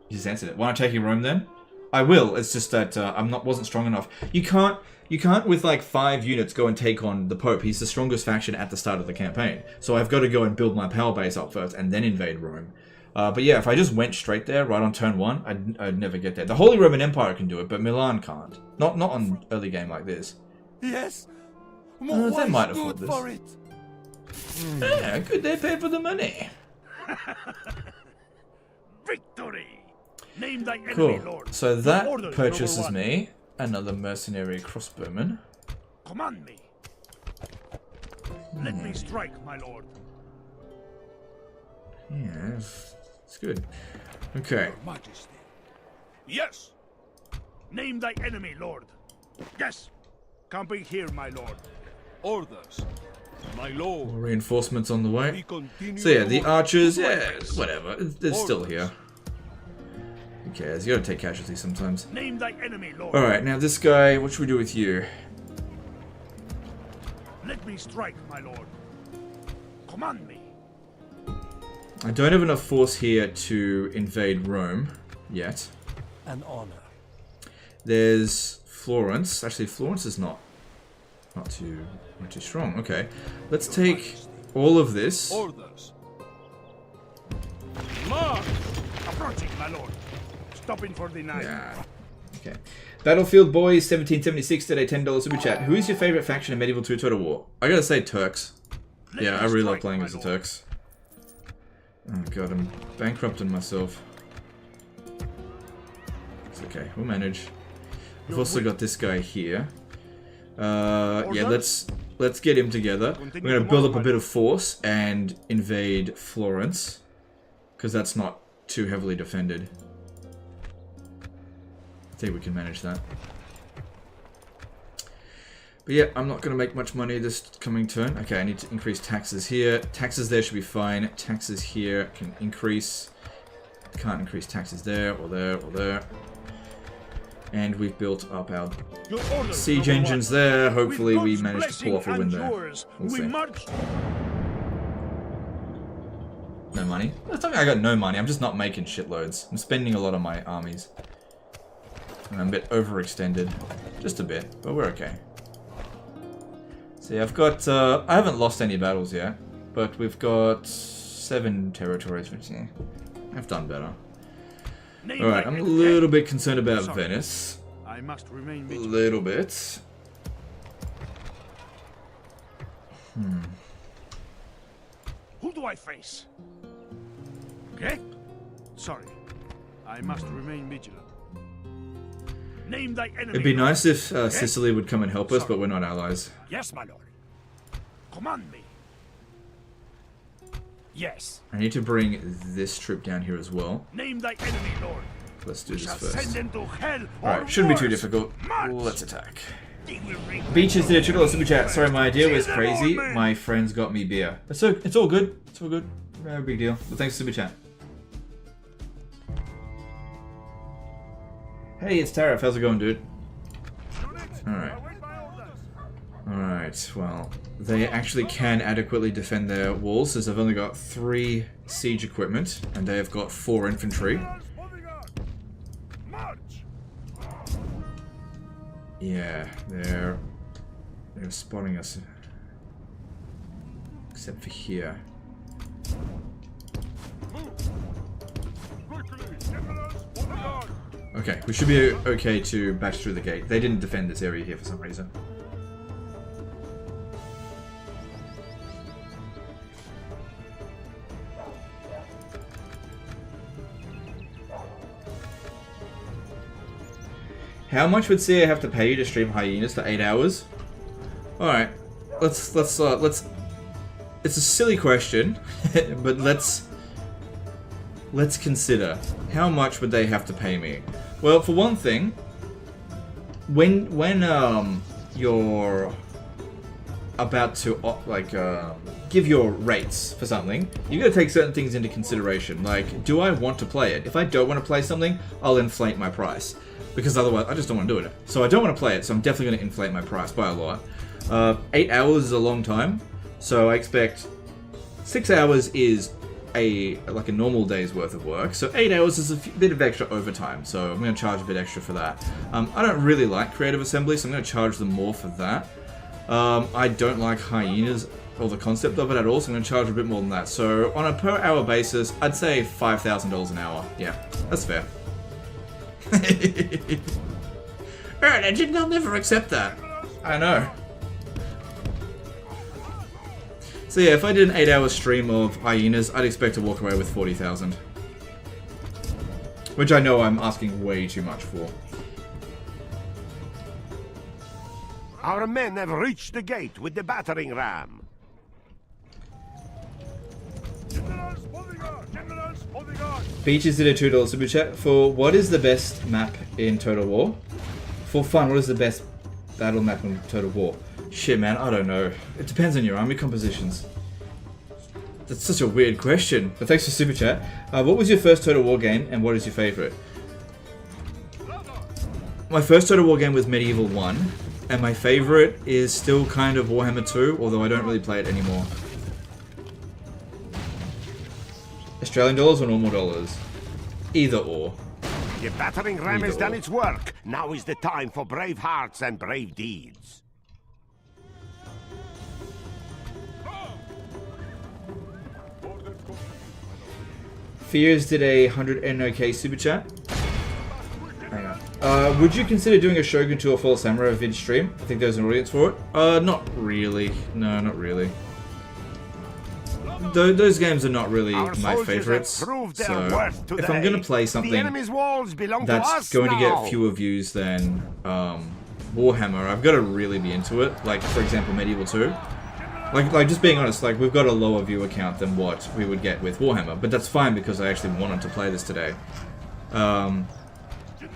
You just answered it. Why not taking Rome then? I will. It's just that wasn't strong enough. You can't with like 5 units go and take on the Pope. He's the strongest faction at the start of the campaign. So I've got to go and build my power base up first and then invade Rome. But yeah, if I just went straight there right on turn 1, I'd never get there. The Holy Roman Empire can do it, but Milan can't. Not on early game like this. Yes. They might afford this. For it. Yeah, could they pay for the money? Victory! Name thy enemy, Cool. Lord. So that Orders, purchases number 1. me another mercenary crossbowman. Command me. Let me strike, my lord. Yeah, it's good. Okay. Majesty. Yes. Name thy enemy, Lord. Yes. Camping here, my lord. Orders. My lord. More reinforcements on the We way. continue So yeah, to the work. archers, yeah, whatever. They're still here. Who cares? You gotta take casualties sometimes. Name thy enemy, Lord. Alright, now this guy, what should we do with you? Let me strike, my lord. Command me. I don't have enough force here to invade Rome yet. An honor. There's Florence. Actually, Florence is not too strong. Okay, let's take all of this. Orders. March. Approaching, my lord. Stopping for the night. Yeah. Okay. Battlefield Boys 1776 today, $10 super chat. Who is your favorite faction in Medieval 2 Total War? I gotta say Turks. Yeah, I really love playing as the Turks. Oh god, I'm bankrupting myself. It's okay, we'll manage. We've also got this guy here. Yeah, let's get him together. We're gonna build up a bit of force and invade Florence, because that's not too heavily defended. I think we can manage that. But yeah, I'm not going to make much money this coming turn. Okay, I need to increase taxes here. Taxes there should be fine. Taxes here can increase. Can't increase taxes there or there or there. And we've built up our siege engines there. Hopefully we manage to pull off a win there. We'll see. No money? That's not I got no money. I'm just not making shitloads. I'm spending a lot on my armies. And I'm a bit overextended. Just a bit, but we're okay. See, I've got, I haven't lost any battles yet, but we've got 7 territories, which, yeah, I've done better. Alright, I'm a little bit concerned about Venice. I must remain A vigilant. little bit. Who do I face? Okay? Sorry. I must remain vigilant. Name thy enemy. It'd be nice if Sicily would come and help us, but we're not allies. Yes, my lord. Command me. Yes. I need to bring this troop down here as well. Name thy enemy, lord. Let's do this Shall first. send them to hell. Alright, shouldn't be too worse. difficult. March. Let's attack. They will ring Beaches there, $2 super chat. Sorry, my idea was Kill them crazy. all, man. My friends got me beer. It's all good. It's all good. No big deal. But thanks for super chat. Hey, it's Tariff. How's it going, dude? Alright. Alright, well, they actually can adequately defend their walls, as I've only got 3 siege equipment, and they have got 4 infantry. Yeah, they're spotting us. Except for here. Okay, we should be okay to bash through the gate. They didn't defend this area here for some reason. How much would CA have to pay you to stream hyenas for 8 hours? Alright, let's it's a silly question, but let's consider how much would they have to pay me. Well, for one thing, when you're about to give your rates for something, you gotta take certain things into consideration. Like, do I want to play it? If I don't want to play something, I'll inflate my price, because otherwise I just don't want to do it. So I don't want to play it, so I'm definitely going to inflate my price by a lot. 8 hours is a long time, so I expect 6 hours is like a normal day's worth of work, so 8 hours is a bit of extra overtime, so I'm going to charge a bit extra for that. I don't really like Creative Assembly, so I'm going to charge them more for that. I don't like hyenas or the concept of it at all, so I'm going to charge a bit more than that. So on a per hour basis, I'd say $5,000 an hour. Yeah, that's fair. Alright, I'll never accept that. I know. So yeah, if I did an 8-hour stream of hyenas, I'd expect to walk away with 40,000. Which I know I'm asking way too much for. Our men have reached the gate with the battering ram. Beaches did a $2 super chat for what is the best map in Total War? For fun, what is the best battle map in Total War? Shit, man, I don't know. It depends on your army compositions. That's such a weird question. But thanks for super chat. What was your first Total War game, and what is your favorite? My first Total War game was Medieval 1, and my favorite is still kind of Warhammer 2, although I don't really play it anymore. Australian dollars or normal dollars? Either or. The battering ram has done its work. Now is the time for brave hearts and brave deeds. Fears did a 100 NOK super chat. Hang on. Would you consider doing a Shogun Tour Full Samurai vid stream? I think there's an audience for it. Not really. No, not really. Those games are not really my favorites, so if I'm going to play something that's going to get fewer views than Warhammer, I've got to really be into it. Like, for example, Medieval 2. Like just being honest, like, we've got a lower viewer count than what we would get with Warhammer, but that's fine because I actually wanted to play this today.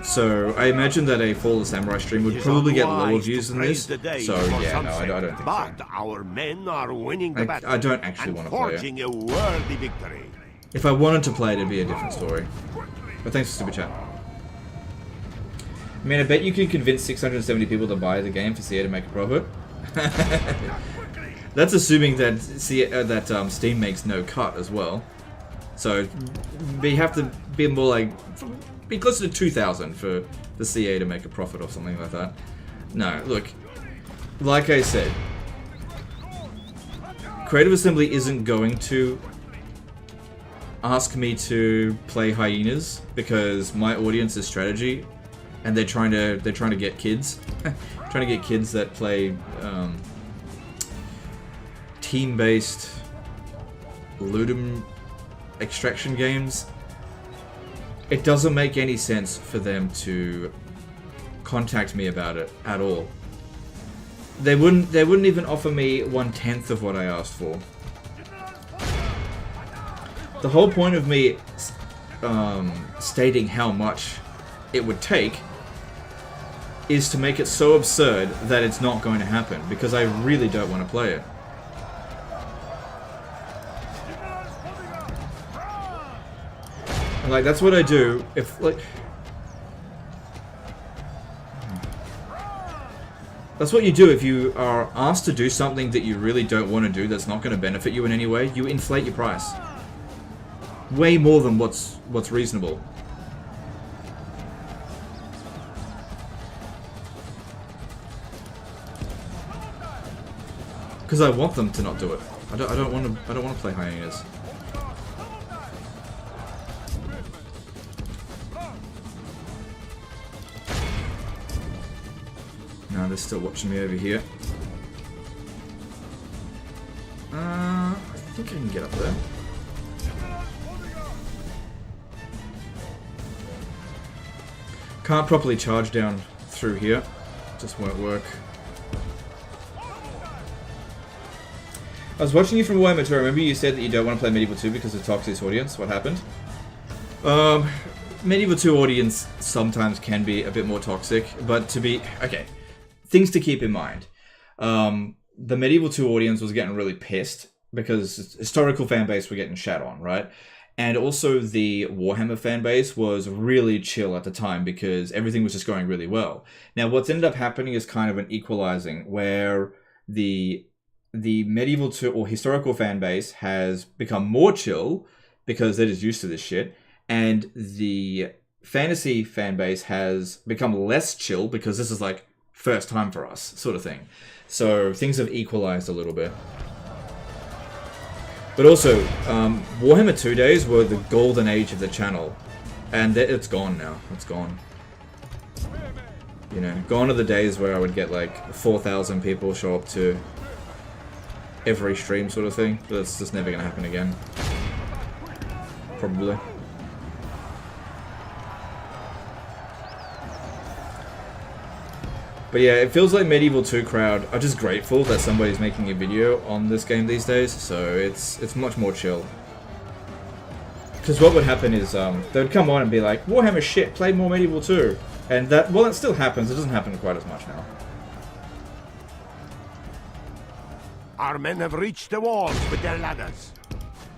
So I imagine that a Fall of Samurai stream would probably get lower views than this. So yeah, no, I don't think so. But our men are winning the battle. I don't actually want to play it. A worthy victory. If I wanted to play it, it'd be a different story. But thanks for super chat. Man, I bet you could convince 670 people to buy the game for CA to make a profit. That's assuming that Steam makes no cut as well. So we have to be more like, be closer to 2,000 for the CA to make a profit or something like that. No, look, like I said, Creative Assembly isn't going to ask me to play hyenas because my audience is strategy, and they're trying to get kids, trying to get kids that play team-based Ludum extraction games. It doesn't make any sense for them to contact me about it at all. They wouldn't even offer me 1/10 of what I asked for. The whole point of me stating how much it would take is to make it so absurd that it's not going to happen, because I really don't want to play it. Like, that's what I do if, like... That's what you do if you are asked to do something that you really don't want to do that's not going to benefit you in any way. You inflate your price. Way more than what's reasonable. Because I want them to not do it. I don't want to play hyenas. No, they're still watching me over here. I think I can get up there. Can't properly charge down through here. Just won't work. I was watching you from Warhammer 2. I remember you said that you don't want to play Medieval 2 because of Toxic's audience. What happened? Medieval 2 audience sometimes can be a bit more toxic, but to be... Okay, things to keep in mind. The Medieval 2 audience was getting really pissed because historical fanbase were getting shat on, right? And also the Warhammer fanbase was really chill at the time because everything was just going really well. Now, what's ended up happening is kind of an equalizing where the Medieval 2 or historical fanbase has become more chill because they're just used to this shit. And the fantasy fanbase has become less chill because this is like first time for us, sort of thing. So things have equalized a little bit. But also, Warhammer 2 days were the golden age of the channel. And it's gone now. It's gone. You know, gone are the days where I would get like 4,000 people show up to every stream sort of thing. But that's just never going to happen again. Probably. But yeah, it feels like Medieval 2 crowd are just grateful that somebody's making a video on this game these days, so it's much more chill. Because what would happen is, they'd come on and be like, Warhammer shit, play more Medieval 2. And that, well, that still happens, it doesn't happen quite as much now. Our men have reached the walls with their ladders.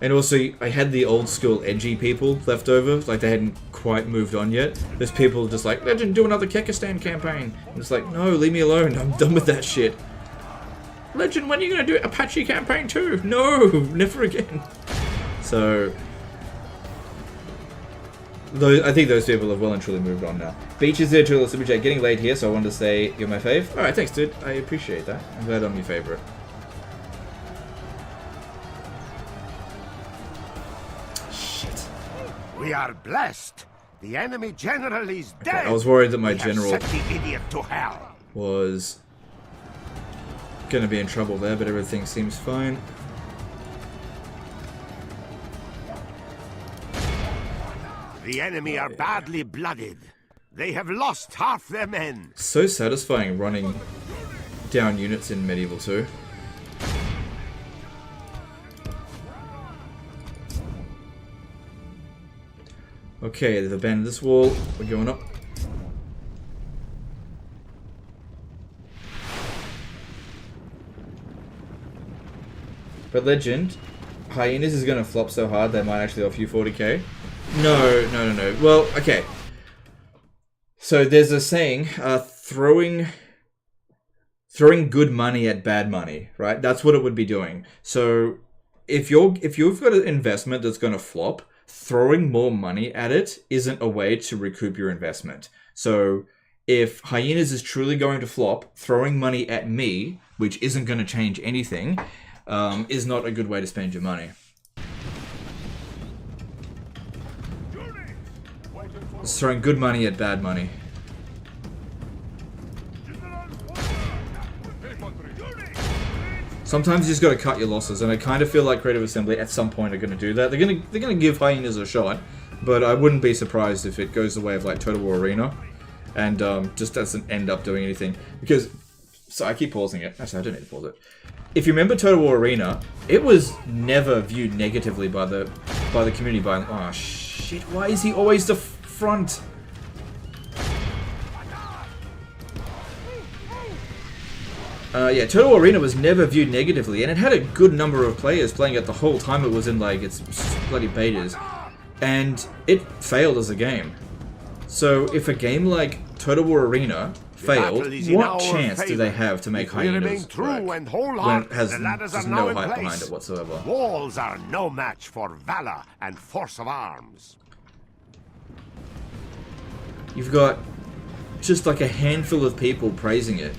And also, I had the old school edgy people left over, like they hadn't quite moved on yet. There's people just like, Legend, do another Kekistan campaign. And it's like, no, leave me alone, I'm done with that shit. Legend, when are you going to do Apache campaign 2? No, never again. So, I think those people have well and truly moved on now. Beach is there to Superchat, getting late here, so I wanted to say you're my fave. Alright, thanks dude, I appreciate that. I'm glad I'm your favorite. We are blessed. The enemy general is dead. Okay, I was worried that my general sent the idiot to hell. Was gonna be in trouble there, but everything seems fine. The enemy are badly blooded. They have lost half their men. So satisfying running down units in Medieval 2. Okay, they've abandoned this wall. We're going up. But Legend, Hyenas is going to flop so hard they might actually offer you 40k. No. Well, okay. So there's a saying, throwing good money at bad money, right? That's what it would be doing. So if you've got an investment that's going to flop, throwing more money at it isn't a way to recoup your investment. So if Hyenas is truly going to flop, throwing money at me, which isn't going to change anything, is not a good way to spend your money. It's throwing good money at bad money. Sometimes you just got to cut your losses, and I kind of feel like Creative Assembly at some point are going to do that. They're gonna give Hyenas a shot, but I wouldn't be surprised if it goes the way of like Total War Arena, and just doesn't end up doing anything. Because, so I keep pausing it. Actually, I don't need to pause it. If you remember Total War Arena, it was never viewed negatively by the community. Oh shit! Why is he always the front? Yeah, Total War Arena was never viewed negatively, and it had a good number of players playing it the whole time it was in, like, its bloody betas. And it failed as a game. So, if a game like Total War Arena failed, what chance do they have to make Hyenas work when it has just no hype behind it whatsoever? Walls are no match for valor and force of arms. You've got just like a handful of people praising it.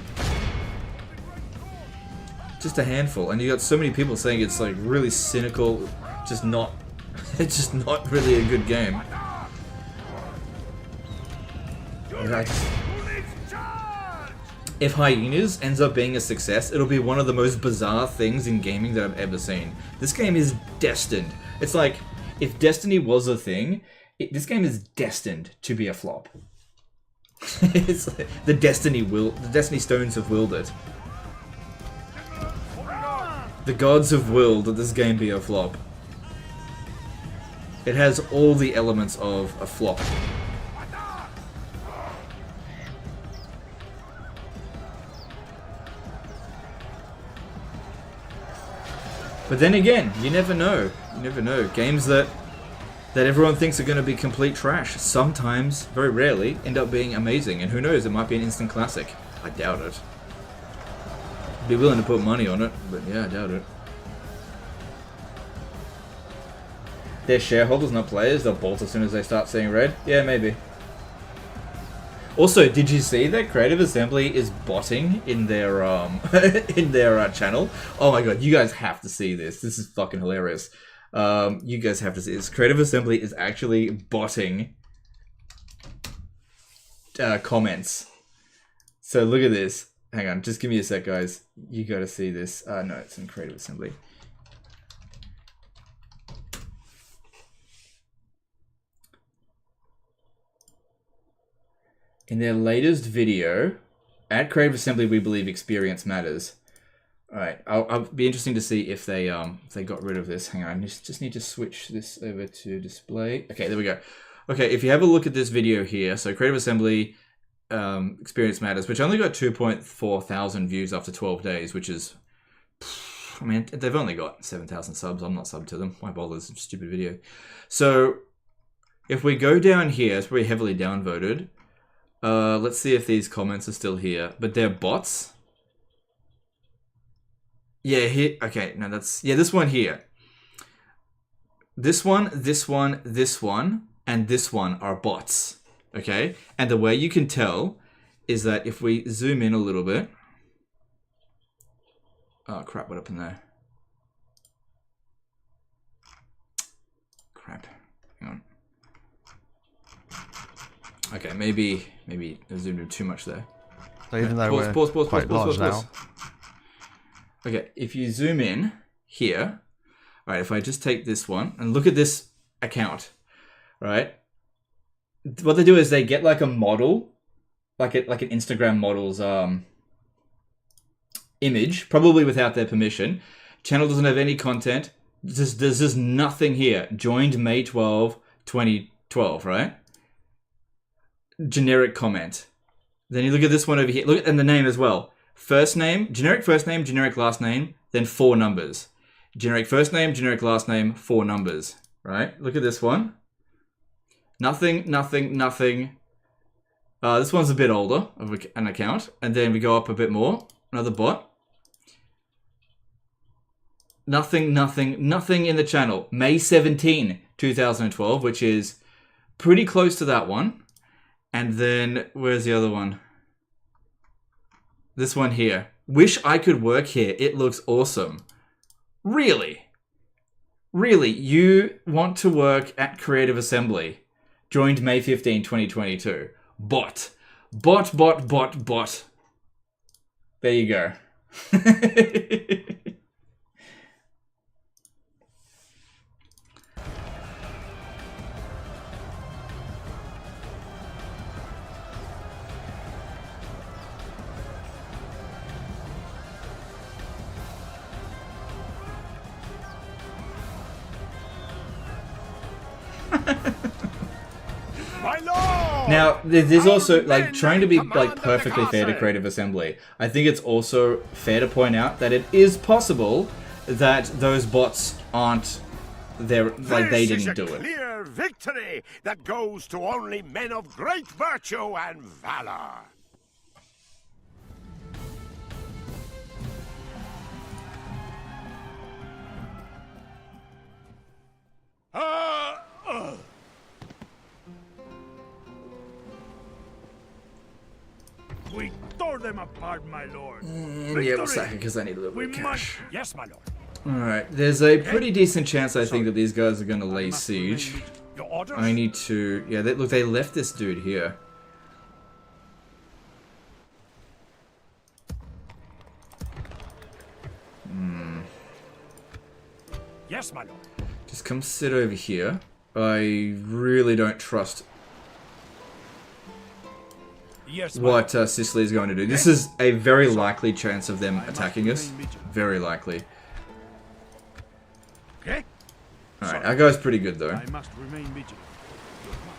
Just a handful, and you got so many people saying it's like really cynical, just not, it's just not really a good game. if Hyenas ends up being a success, it'll be one of the most bizarre things in gaming that I've ever seen. This game is destined. It's like, if Destiny was a thing, this game is destined to be a flop. It's like, the Destiny stones have willed it. The gods have willed that this game be a flop. It has all the elements of a flop. But then again, you never know. You never know. Games that everyone thinks are going to be complete trash, sometimes, very rarely, end up being amazing. And who knows, it might be an instant classic. I doubt it. I'd be willing to put money on it, but yeah, I doubt it. They're shareholders, not players. They'll bolt as soon as they start seeing red. Yeah, maybe. Also, did you see that Creative Assembly is botting in their in their channel? Oh my god, you guys have to see this. This is fucking hilarious. You guys have to see this. Creative Assembly is actually botting comments. So look at this. Hang on, just give me a sec, guys. You gotta see this. No, it's in Creative Assembly. In their latest video, at Creative Assembly, we believe experience matters. Alright, I'll be interesting to see if they got rid of this. Hang on, I just need to switch this over to display. Okay, there we go. Okay, if you have a look at this video here, so Creative Assembly experience matters, which only got 2.4 thousand views after 12 days, which is, I mean, they've only got 7,000 subs. I'm not subbed to them. Why bother? It's a stupid video. So if we go down here, it's pretty heavily downvoted. Let's see if these comments are still here, but they're bots. Yeah, here, okay, no, that's, yeah, this one here. This one, this one, this one, and this one are bots, okay? And the way you can tell is that if we zoom in a little bit. Oh, crap, what happened there? Crap, hang on. Okay, maybe I zoomed in too much there. So even though we're quite large now. Okay, if you zoom in here, right? If I just take this one and look at this account, right? What they do is they get like a model, like an Instagram model's image, probably without their permission. Channel doesn't have any content. There's just nothing here. Joined May 12, 2012, right? Generic comment. Then you look at this one over here. Look at the name as well. First name, generic last name, then 4 numbers. Generic first name, generic last name, 4 numbers. Right? Look at this one. Nothing, nothing, nothing. This one's a bit older of an account. And then we go up a bit more. Another bot. Nothing, nothing, nothing in the channel. May 17, 2012, which is pretty close to that one. And then, where's the other one? This one here. Wish I could work here. It looks awesome. Really? Really? You want to work at Creative Assembly? Joined May 15, 2022. Bot. Bot, bot, bot, bot. There you go. Now, there's also, like, trying to be, like, perfectly fair to Creative Assembly. I think it's also fair to point out that it is possible that those bots aren't there, like, they didn't do it. This is a clear victory that goes to only men of great virtue and valor. We tore them apart, my lord. Yeah, we'll sack it because I need a little bit of cash. Yes, my lord. Alright, there's a pretty decent chance I think that these guys are going to lay siege. Your orders? I need to... Yeah, look, they left this dude here. Yes, my lord. Just come sit over here. I really don't trust what Sicily is going to do. This is a very likely chance of them attacking us. Very likely. Okay. Alright, our guy's pretty good though. I must remain vigilant.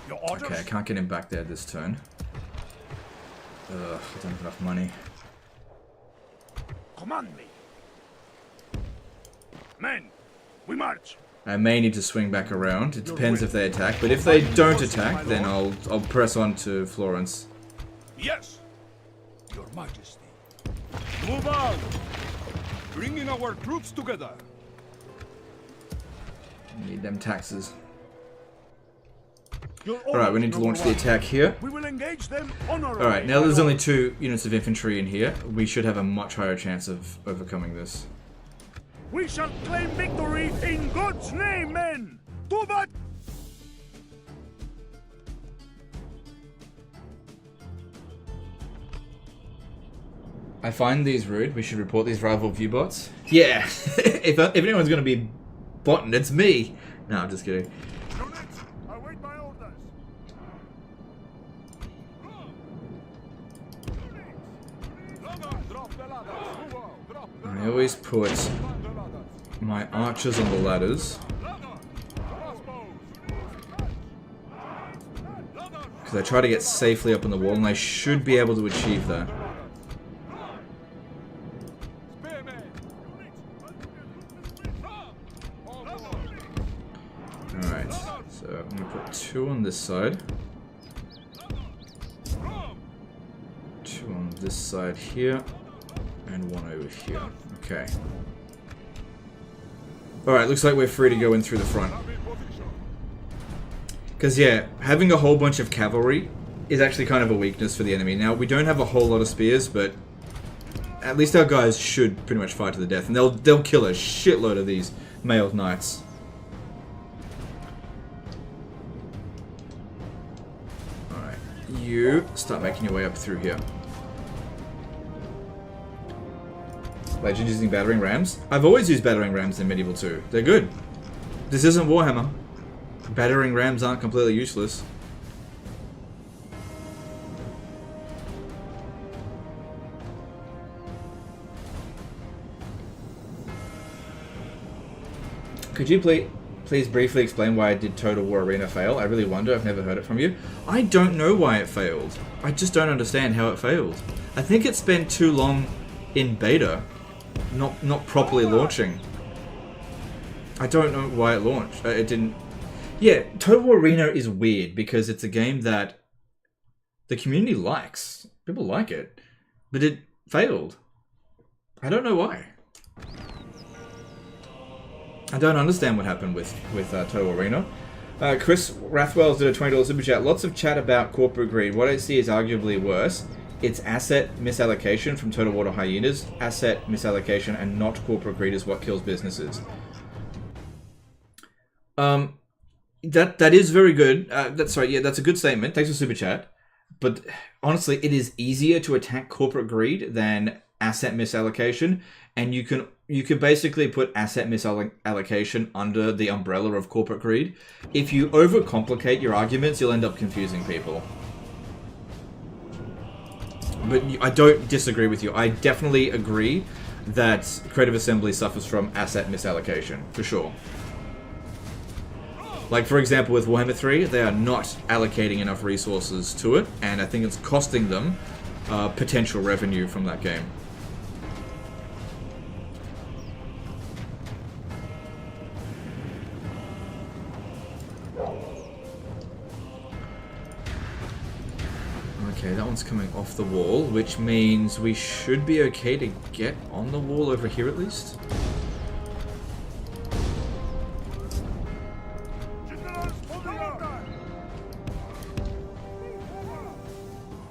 Your orders? Okay, I can't get him back there this turn. Ugh, I don't have enough money. Command me. Men, we march. I may need to swing back around. It depends if they attack, but if they don't attack, then I'll press on to Florence. Yes, Your Majesty. Move on! Bringing our troops together. Need them taxes. Alright, we need to launch the attack here. We will engage them honorably. Alright, now there's only 2 units of infantry in here. We should have a much higher chance of overcoming this. We shall claim victory in God's name, men! To bat! I find these rude. We should report these rival viewbots. Yeah! if anyone's gonna be botting, it's me! No, I'm just kidding. Await my orders. I always put my archers on the ladders. Because I try to get safely up on the wall, and I should be able to achieve that. Alright, so I'm going to put 2 on this side. 2 on this side here. And 1 over here. Okay. Alright, looks like we're free to go in through the front. Because, yeah, having a whole bunch of cavalry is actually kind of a weakness for the enemy. Now, we don't have a whole lot of spears, but at least our guys should pretty much fight to the death. And they'll kill a shitload of these mailed knights. Alright, you start making your way up through here. Legend using battering rams. I've always used battering rams in Medieval 2. They're good. This isn't Warhammer. Battering rams aren't completely useless. Could you please briefly explain why did Total War Arena fail? I really wonder. I've never heard it from you. I don't know why it failed. I just don't understand how it failed. I think it spent too long in beta. Not properly launching. I don't know why it launched. It didn't... Yeah, Total War Arena is weird because it's a game that the community likes. People like it. But it failed. I don't know why. I don't understand what happened with Total War Arena. Chris Rathwell's did a $20 super chat. Lots of chat about corporate greed. What I see is arguably worse. It's asset misallocation from Total War to Hyenas. Asset misallocation and not corporate greed is what kills businesses. That is very good. That's a good statement. Thanks for super chat. But honestly, it is easier to attack corporate greed than asset misallocation, and you can basically put asset misallocation under the umbrella of corporate greed. If you overcomplicate your arguments, you'll end up confusing people. But I don't disagree with you. I definitely agree that Creative Assembly suffers from asset misallocation, for sure. Like, for example, with Warhammer 3, they are not allocating enough resources to it, and I think it's costing them potential revenue from that game. Okay, that one's coming off the wall, which means we should be okay to get on the wall over here at least.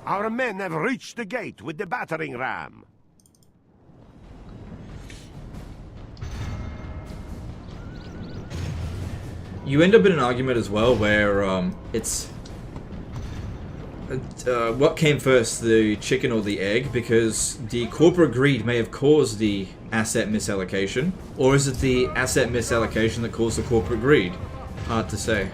Our men have reached the gate with the battering ram. You end up in an argument as well where it's what came first, the chicken or the egg? Because the corporate greed may have caused the asset misallocation, or is it the asset misallocation that caused the corporate greed? Hard to say.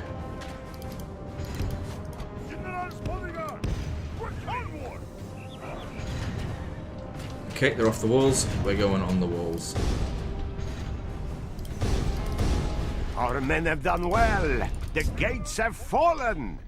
Okay, they're off the walls. We're going on the walls. Our men have done well. The gates have fallen.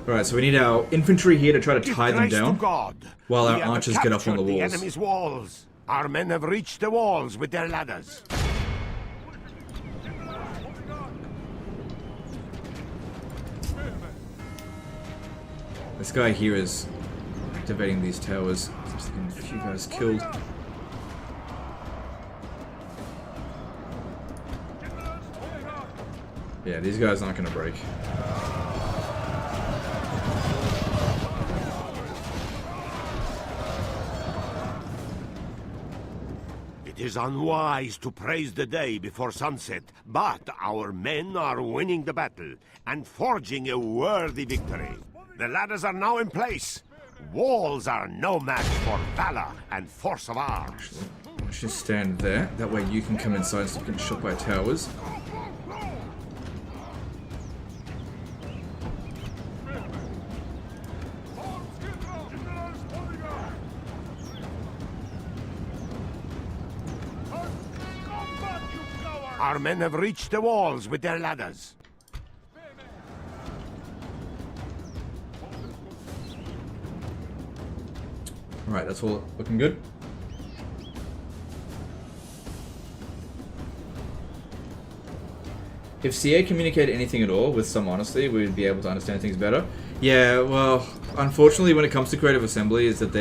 Alright, so we need our infantry here to try to tie them down God. while our archers get up on the walls. The enemy's walls. Our men have reached the walls with their ladders. This guy here is activating these towers. Just getting a few guys killed. Yeah, these guys aren't going to break. It is unwise to praise the day before sunset, but our men are winning the battle and forging a worthy victory. The ladders are now in place. Walls are no match for valor and force of arms. Let's just stand there. That way you can come inside so you can shot by towers. Our men have reached the walls with their ladders. Alright, that's all looking good. If CA communicated anything at all with some honesty, we'd be able to understand things better. Yeah, well, unfortunately when it comes to Creative Assembly is that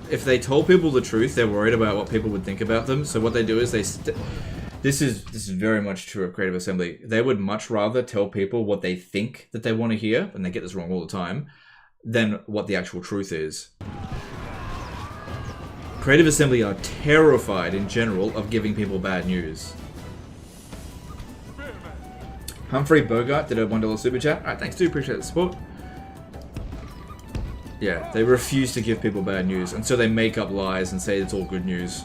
if they told people the truth, they're worried about what people would think about them. So what they do is this is very much true of Creative Assembly. They would much rather tell people what they think that they want to hear, and they get this wrong all the time, than what the actual truth is. Creative Assembly are terrified in general of giving people bad news. Humphrey Bogart did a $1 super chat. Alright, thanks, do appreciate the support. Yeah, they refuse to give people bad news, and so they make up lies and say it's all good news.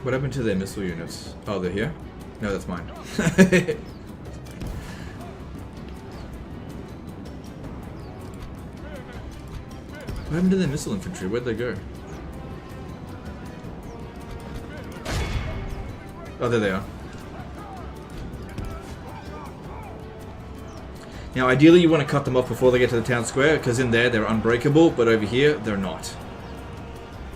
What happened to their missile units? Oh, they're here? No, that's mine. What happened to their missile infantry? Where'd they go? Oh, there they are. Now, ideally you want to cut them off before they get to the town square, because in there they're unbreakable, but over here they're not.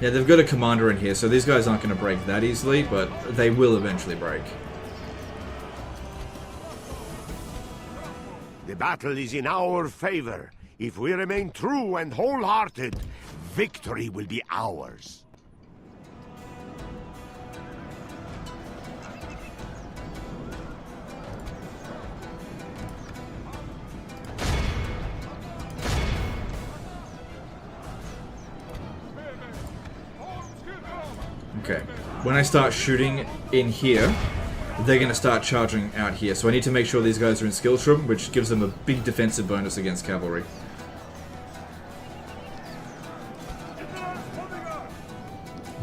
Yeah, they've got a commander in here, so these guys aren't going to break that easily, but they will eventually break. The battle is in our favor. If we remain true and wholehearted, victory will be ours. Okay, when I start shooting in here, they're going to start charging out here. So I need to make sure these guys are in Skillshroom, which gives them a big defensive bonus against cavalry.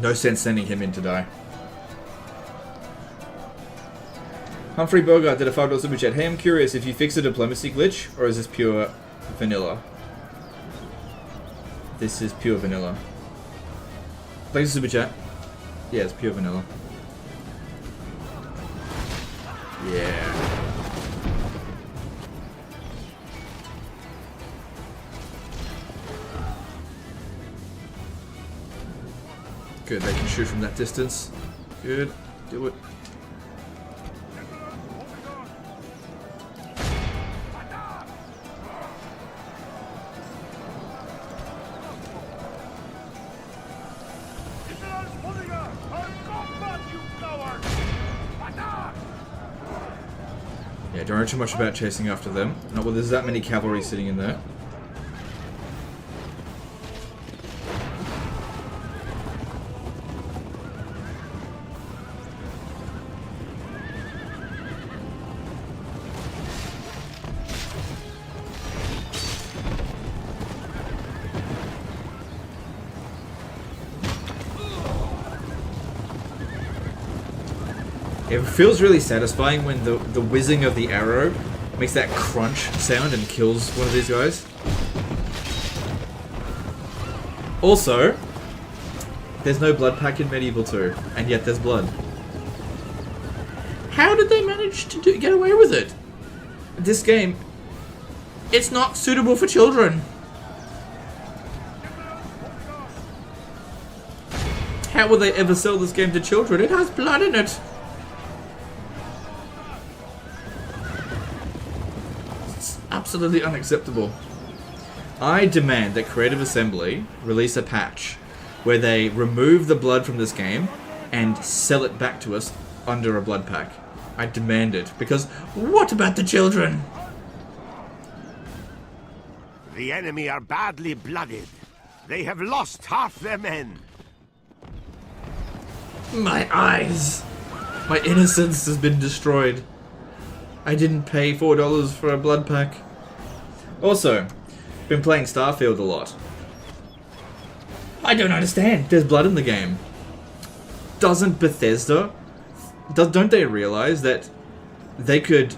No sense sending him in to die. Humphrey Bogart did a $5 super chat. Hey, I'm curious if you fix a diplomacy glitch, or is this pure vanilla? This is pure vanilla. Thanks for super chat. Yeah, it's pure vanilla. Yeah. Good, they can shoot from that distance. Good, do it. Yeah, don't worry too much about chasing after them. Not when there's that many cavalry sitting in there. It feels really satisfying when the whizzing of the arrow makes that crunch sound and kills one of these guys. Also, there's no blood pack in Medieval 2, and yet there's blood. How did they manage to get away with it? This game, it's not suitable for children. How will they ever sell this game to children? It has blood in it. Absolutely unacceptable. I demand that Creative Assembly release a patch where they remove the blood from this game and sell it back to us under a blood pack. I demand it, because what about the children? The enemy are badly blooded. They have lost half their men. My eyes! My innocence has been destroyed. I didn't pay $4 for a blood pack. Also, been playing Starfield a lot. I don't understand. There's blood in the game. Doesn't Bethesda... Don't they realize that they could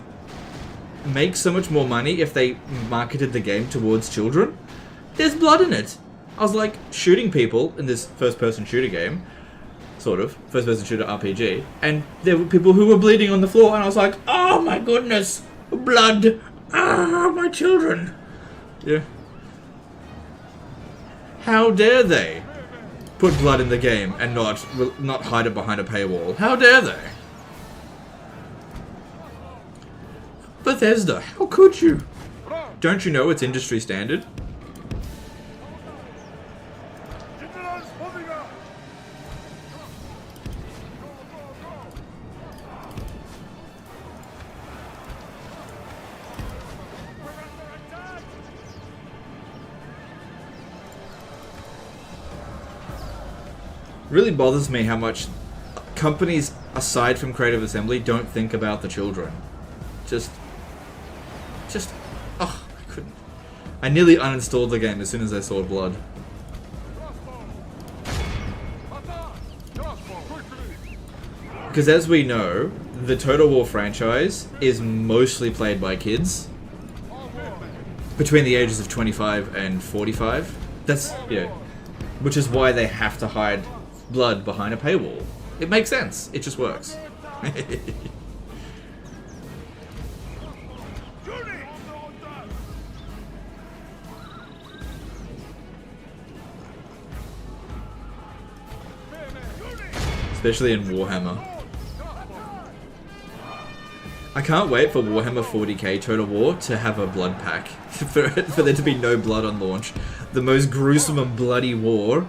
make so much more money if they marketed the game towards children? There's blood in it. I was like shooting people in this first-person shooter game. Sort of. First-person shooter RPG. And there were people who were bleeding on the floor, and I was like, oh my goodness! Blood! Ah, my children! Yeah. How dare they put blood in the game and not hide it behind a paywall? How dare they? Bethesda, how could you? Don't you know it's industry standard? Really bothers me how much companies aside from Creative Assembly don't think about the children. Just oh, I couldn't. I nearly uninstalled the game as soon as I saw blood. Because as we know, the Total War franchise is mostly played by kids between the ages of 25 and 45. That's, yeah, which is why they have to hide blood behind a paywall. It makes sense. It just works. Especially in Warhammer. I can't wait for Warhammer 40k Total War to have a blood pack. for there to be no blood on launch. The most gruesome and bloody war.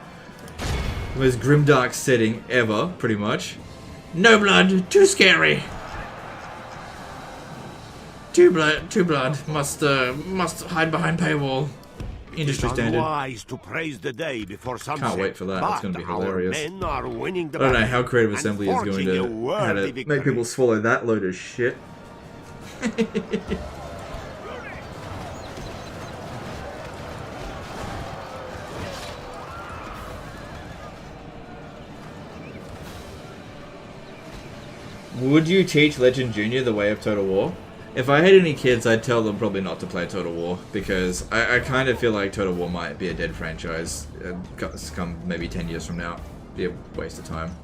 The most grimdark setting ever, pretty much. No blood, too scary. Too blood. Must hide behind paywall. Industry standard. Wise to praise the day before sunset. Can't wait for that. It's going to be hilarious. Men are winning the I don't know how Creative Assembly is going to make people swallow that load of shit. Would you teach Legend Junior the way of Total War? If I had any kids, I'd tell them probably not to play Total War, because I kind of feel like Total War might be a dead franchise come maybe 10 years from now. Be a waste of time.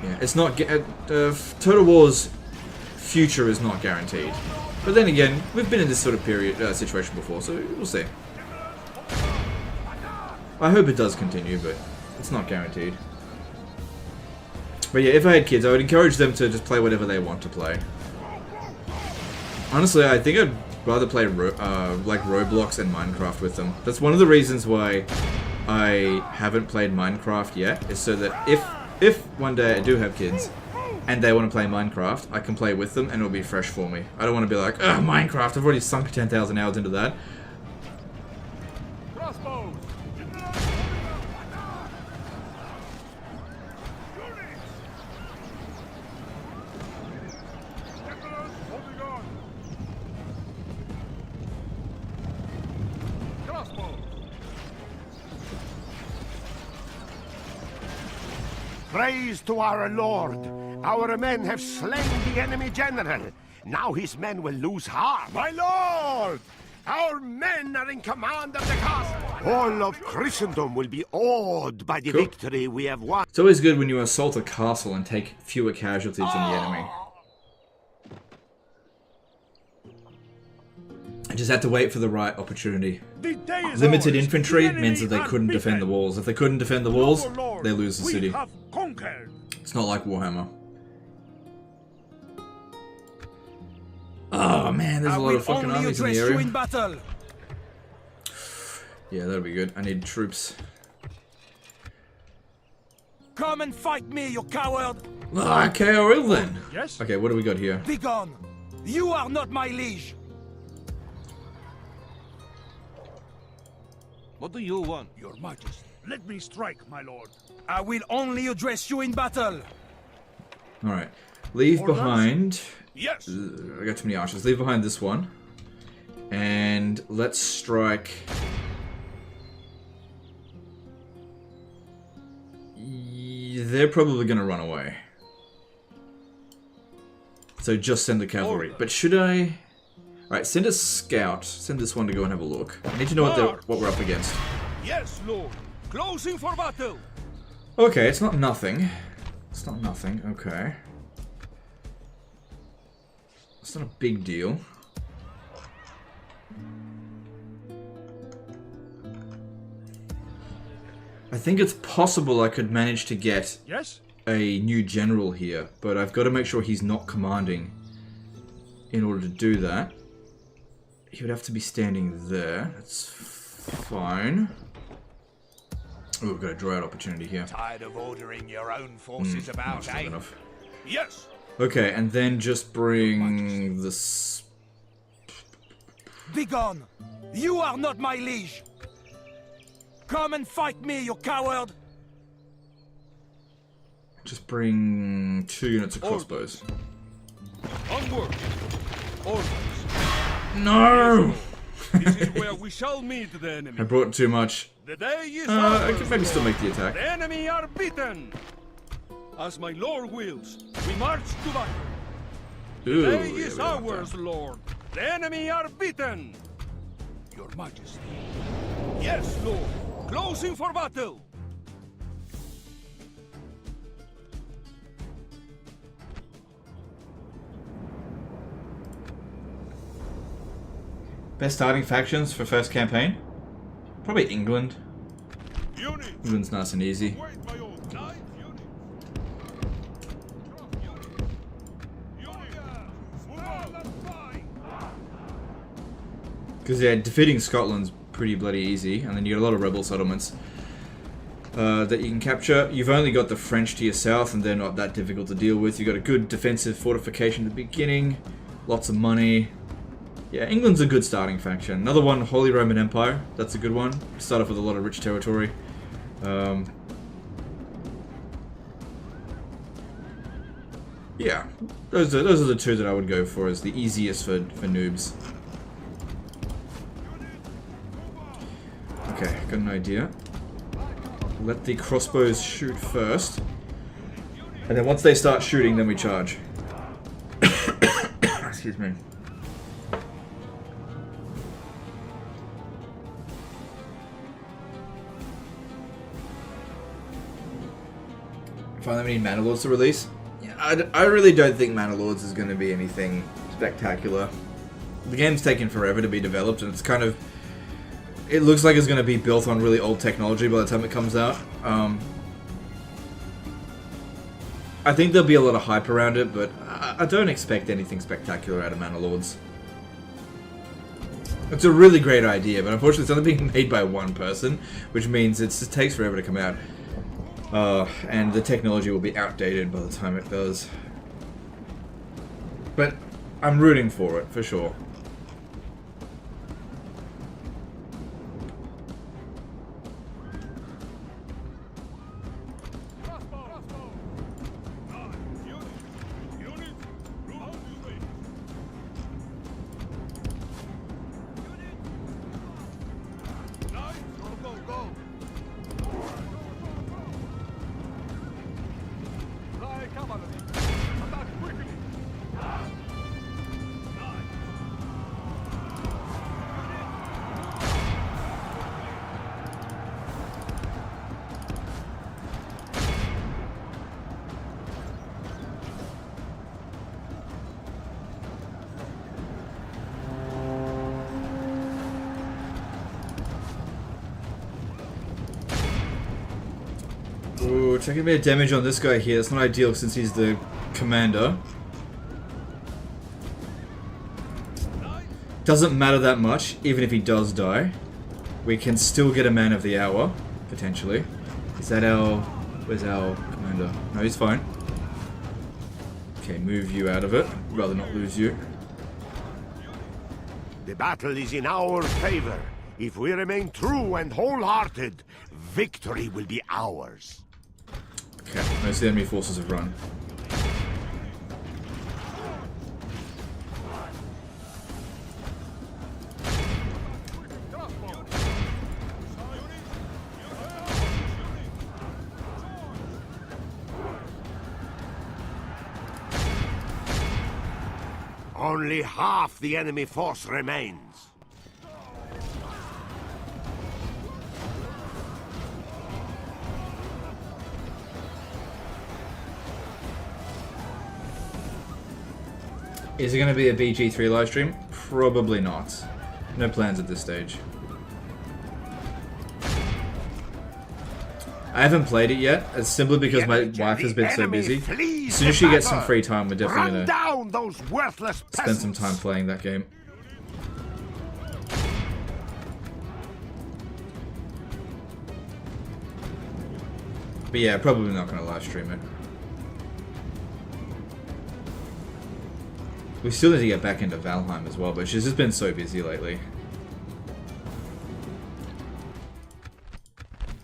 Yeah, it's not... Total War's future is not guaranteed. But then again, we've been in this sort of situation before, so we'll see. I hope it does continue, but it's not guaranteed. But yeah, if I had kids, I would encourage them to just play whatever they want to play. Honestly, I think I'd rather play like Roblox and Minecraft with them. That's one of the reasons why I haven't played Minecraft yet is so that if one day I do have kids and they want to play Minecraft, I can play with them and it'll be fresh for me. I don't want to be like, ugh, Minecraft, I've already sunk 10,000 hours into that. Crossbows! Holding on! Crossbows! Praise to our Lord! Our men have slain the enemy general. Now his men will lose heart. My lord! Our men are in command of the castle! All of Christendom will be awed by the victory we have won. It's always good when you assault a castle and take fewer casualties than the enemy. I just had to wait for the right opportunity. Limited infantry means that they couldn't defend the walls. If they couldn't defend the walls, they lose the city. It's not like Warhammer. Oh man, there's a lot of fucking armies in the area. In battle. Yeah, that'll be good. I need troops. Come and fight me, you coward! Okay, I will then. Yes? Okay, what do we got here? Begone! You are not my liege! What do you want? Your Majesty, let me strike, my lord. I will only address you in battle! Alright. Leave behind... Yes! I got too many archers. Leave behind this one. And let's strike... They're probably going to run away. So just send the cavalry. But should I... Alright, send a scout. Send this one to go and have a look. I need to know what we're up against. Yes, Lord! Closing for battle! Okay, it's not nothing. It's not nothing, okay. It's not a big deal. I think it's possible I could manage to get a new general here, but I've got to make sure he's not commanding in order to do that. He would have to be standing there. That's fine. Oh, we've got a draw out opportunity here. Tired of ordering your own forces about, not eh? enough. Yes! Okay, and then just bring this. Begone! You are not my liege! Come and fight me, you coward! Just bring 2 units of crossbows. Onward! Orders! No! This is where we shall meet the enemy. I brought too much. The day is I ours, could maybe still make the The attack. enemy are beaten! As my lord wills, we march to battle. Ooh, The day yeah, is we don't want ours, that. Lord. The enemy are beaten! Your Majesty. Yes, Lord. Closing for battle! Best starting factions for first campaign? Probably England. Unit. England's nice and easy. Wait, my old knight. Unit. Because yeah, defeating Scotland's pretty bloody easy, and then you got a lot of rebel settlements that you can capture. You've only got the French to your south, and they're not that difficult to deal with. You've got a good defensive fortification at the beginning, lots of money. Yeah, England's a good starting faction. Another one, Holy Roman Empire. That's a good one. Start off with a lot of rich territory. Yeah, those are the two that I would go for as the easiest for noobs. Okay, got an idea. Let the crossbows shoot first. And then once they start shooting, then we charge. Excuse me. Finally, we need Mana Lords to release. Yeah, I really don't think Mana Lords is going to be anything spectacular. The game's taken forever to be developed, and it's kind of... It looks like it's going to be built on really old technology by the time it comes out. I think there'll be a lot of hype around it, but I don't expect anything spectacular out of Mana Lords. It's a really great idea, but unfortunately it's only being made by one person, which means it takes forever to come out. And the technology will be outdated by the time it does. But I'm rooting for it, for sure. Ooh, taking a bit of damage on this guy here. It's not ideal since he's the commander. Doesn't matter that much, even if he does die. We can still get a man of the hour, potentially. Is that our... Where's our commander? No, he's fine. Okay, move you out of it. Rather not lose you. The battle is in our favor. If we remain true and wholehearted, victory will be ours. Okay, most of the enemy forces have run. Only half the enemy force remains. Is it going to be a BG3 livestream? Probably not. No plans at this stage. I haven't played it yet. It's simply because my wife has been so busy. As soon as she gets some free time, we're definitely going to spend some time playing that game. But yeah, probably not going to live stream it. We still need to get back into Valheim as well, but she's just been so busy lately.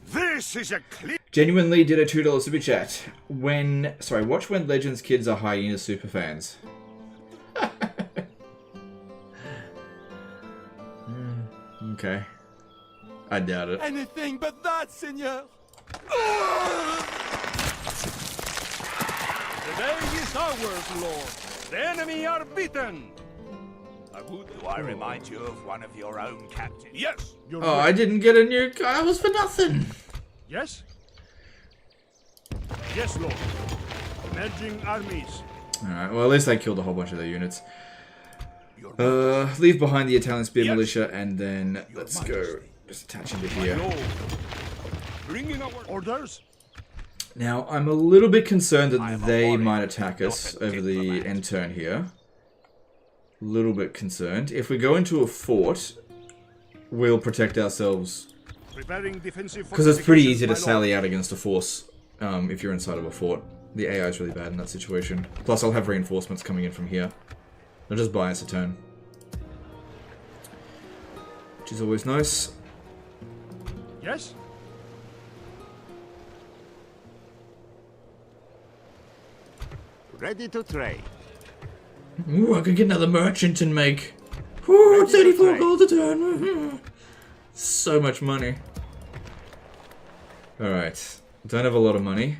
This is a clear. Genuinely did a $2 super chat. Watch when Legends kids are hyena super fans. Okay. I doubt it. Anything but that, senor. The day is ours, Lord. The enemy are beaten. Do I remind you of one of your own captains? Yes. Oh, I didn't get a new car. That was for nothing. Yes? Yes, Lord. Merging armies. Alright, well at least I killed a whole bunch of their units. Leave behind the Italian spear militia and then let's go. Just attach into here. Bringing our orders. Now, I'm a little bit concerned that they might attack us over the end turn here. A little bit concerned. If we go into a fort, we'll protect ourselves. Because it's pretty easy to sally out against a force if you're inside of a fort. The AI is really bad in that situation. Plus, I'll have reinforcements coming in from here. They'll just buy us a turn. Which is always nice. Yes? Ready to trade. Ooh, I could get another merchant and make 34 gold a turn. So much money. Alright. Don't have a lot of money.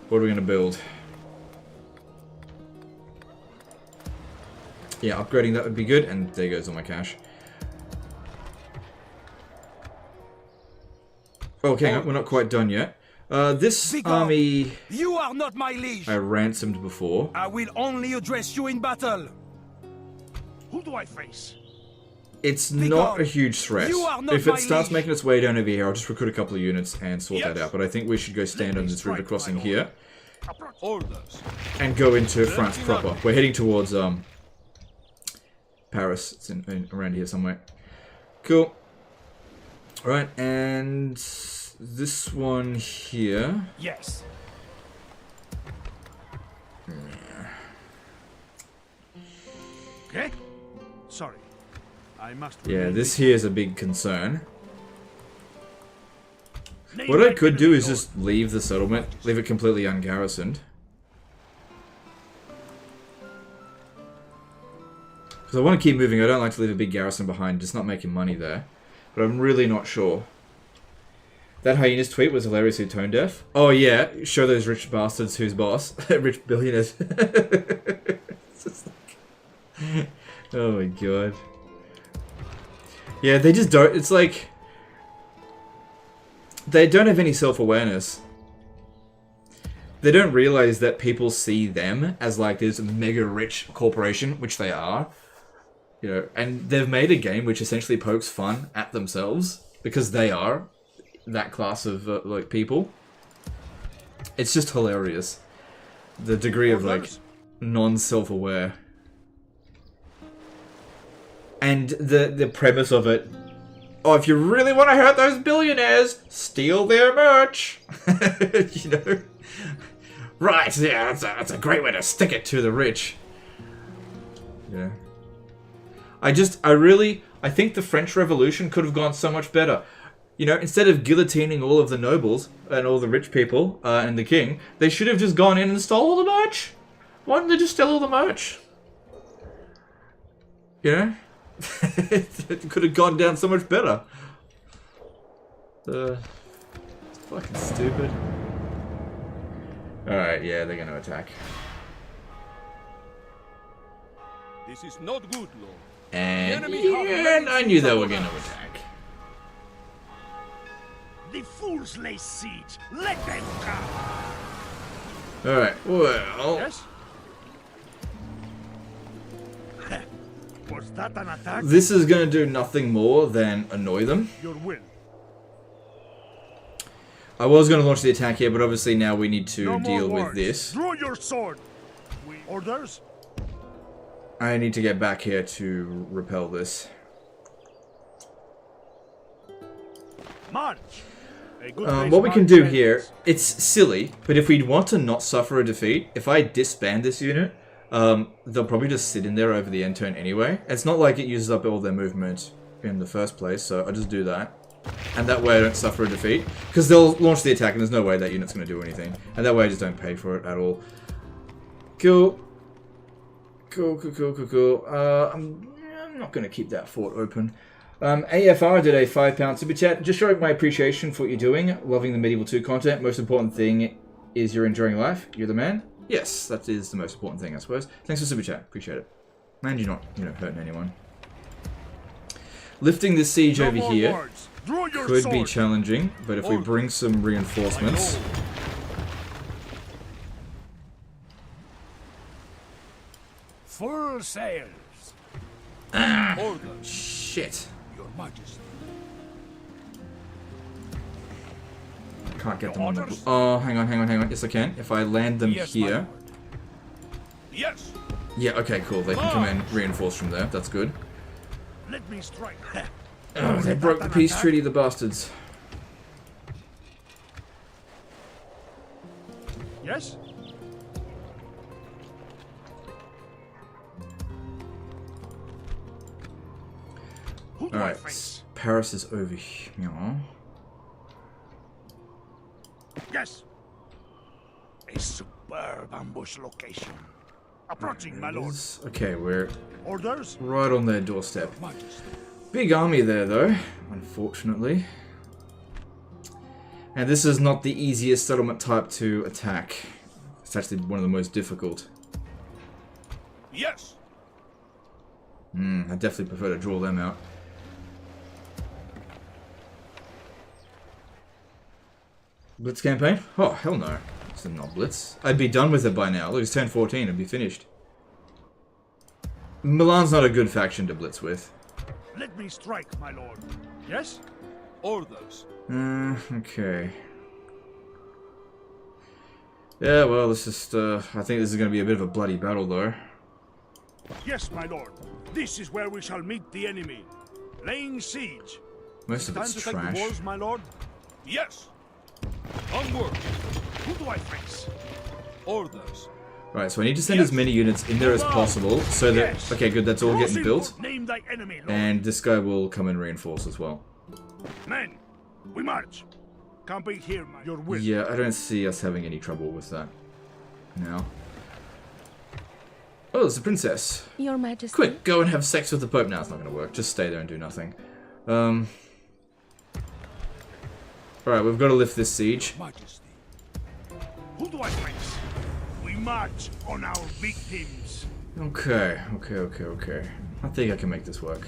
What are we going to build? Yeah, upgrading that would be good, and there goes all my cash. Okay, we're not quite done yet. This army You are not my liege. I ransomed before. I will only address you in battle. Who do I face? It's not a huge threat. If it starts making its way down over here, I'll just recruit a couple of units and sort that out. But I think we should go stand on this river crossing here. Orders. and go into France proper. We're heading towards Paris. It's around here somewhere. Cool. Right, and this one here. Yes. Okay? Sorry. I must... Yeah, this here is a big concern. What I could do is just leave the settlement, leave it completely ungarrisoned. Because I want to keep moving, I don't like to leave a big garrison behind, just not making money there. But I'm really not sure. That hyena's tweet was hilariously tone deaf. Oh yeah, show those rich bastards who's boss. Rich billionaires. It's just like... Oh my god. Yeah, they just don't, it's like... They don't have any self-awareness. They don't realize that people see them as like this mega rich corporation, which they are. You know, and they've made a game which essentially pokes fun at themselves because they are that class of like people. It's just hilarious. The degree of like non-self-aware. And the premise of it, oh, if you really want to hurt those billionaires, steal their merch. You know? Right, yeah, that's a great way to stick it to the rich. Yeah. I think the French Revolution could have gone so much better. You know, instead of guillotining all of the nobles and all the rich people and the king, they should have just gone in and stole all the merch. Why didn't they just steal all the merch? You know? It could have gone down so much better. It's fucking stupid. Alright, yeah, they're gonna attack. This is not good, Lord. And I knew they were gonna attack. The fools lay siege. Let them come. Alright, well... Yes? Was that an attack? This is gonna do nothing more than annoy them. Your will. I was gonna launch the attack here, but obviously now we need to No deal more with words. this. Draw your sword. Orders? I need to get back here to repel this. March. A good What we can do here, it's silly, but if we want to not suffer a defeat, if I disband this unit, they'll probably just sit in there over the end turn anyway. It's not like it uses up all their movement in the first place, so I'll just do that. And that way I don't suffer a defeat. Because they'll launch the attack and there's no way that unit's going to do anything. And that way I just don't pay for it at all. Cool. Cool. I'm not going to keep that fort open. AFR did a £5 super chat. Just showing my appreciation for what you're doing. Loving the Medieval 2 content. Most important thing is you're enjoying life. You're the man. Yes, that is the most important thing, I suppose. Thanks for super chat. Appreciate it. And you're not, hurting anyone. Lifting this siege over here could be challenging, but if we bring some reinforcements... Full sails. Shit. Your Majesty. Can't get them on the... Oh, hang on. Yes, I can. If I land them here... Yes. Yeah, okay, cool. They can come in reinforced from there. That's good. Let me strike. Oh, they broke the peace treaty, the bastards. Yes? Alright, Paris is over here. Yes. A superb ambush location. Approaching, my lord. Okay, we're Orders? right on their doorstep. Big army there, though, unfortunately. And this is not the easiest settlement type to attack. It's actually one of the most difficult. Yes. I definitely prefer to draw them out. Blitz campaign? Oh, hell no. It's not Blitz. I'd be done with it by now. Look, it's turn 14. It'd be finished. Milan's not a good faction to Blitz with. Let me strike, my lord. Yes? Orders. Okay. Yeah, well, let's just, I think this is going to be a bit of a bloody battle, though. Yes, my lord. This is where we shall meet the enemy. Laying siege. Most of Time it's to take the trash. walls, my lord. Yes! Onward! Who do I face? Orders. Right, so I need to send as many units in there as possible, so that... Yes. Okay, good, that's all getting built. Name thy enemy, lord. And this guy will come and reinforce as well. Men, we march. Camping here, your will. Yeah, I don't see us having any trouble with that. Now. Oh, there's a princess. Your Majesty. Quick, go and have sex with the Pope. Now it's not going to work. Just stay there and do nothing. Alright, we've got to lift this siege. Majesty. Who do I face? We march on our victims. Okay. I think I can make this work.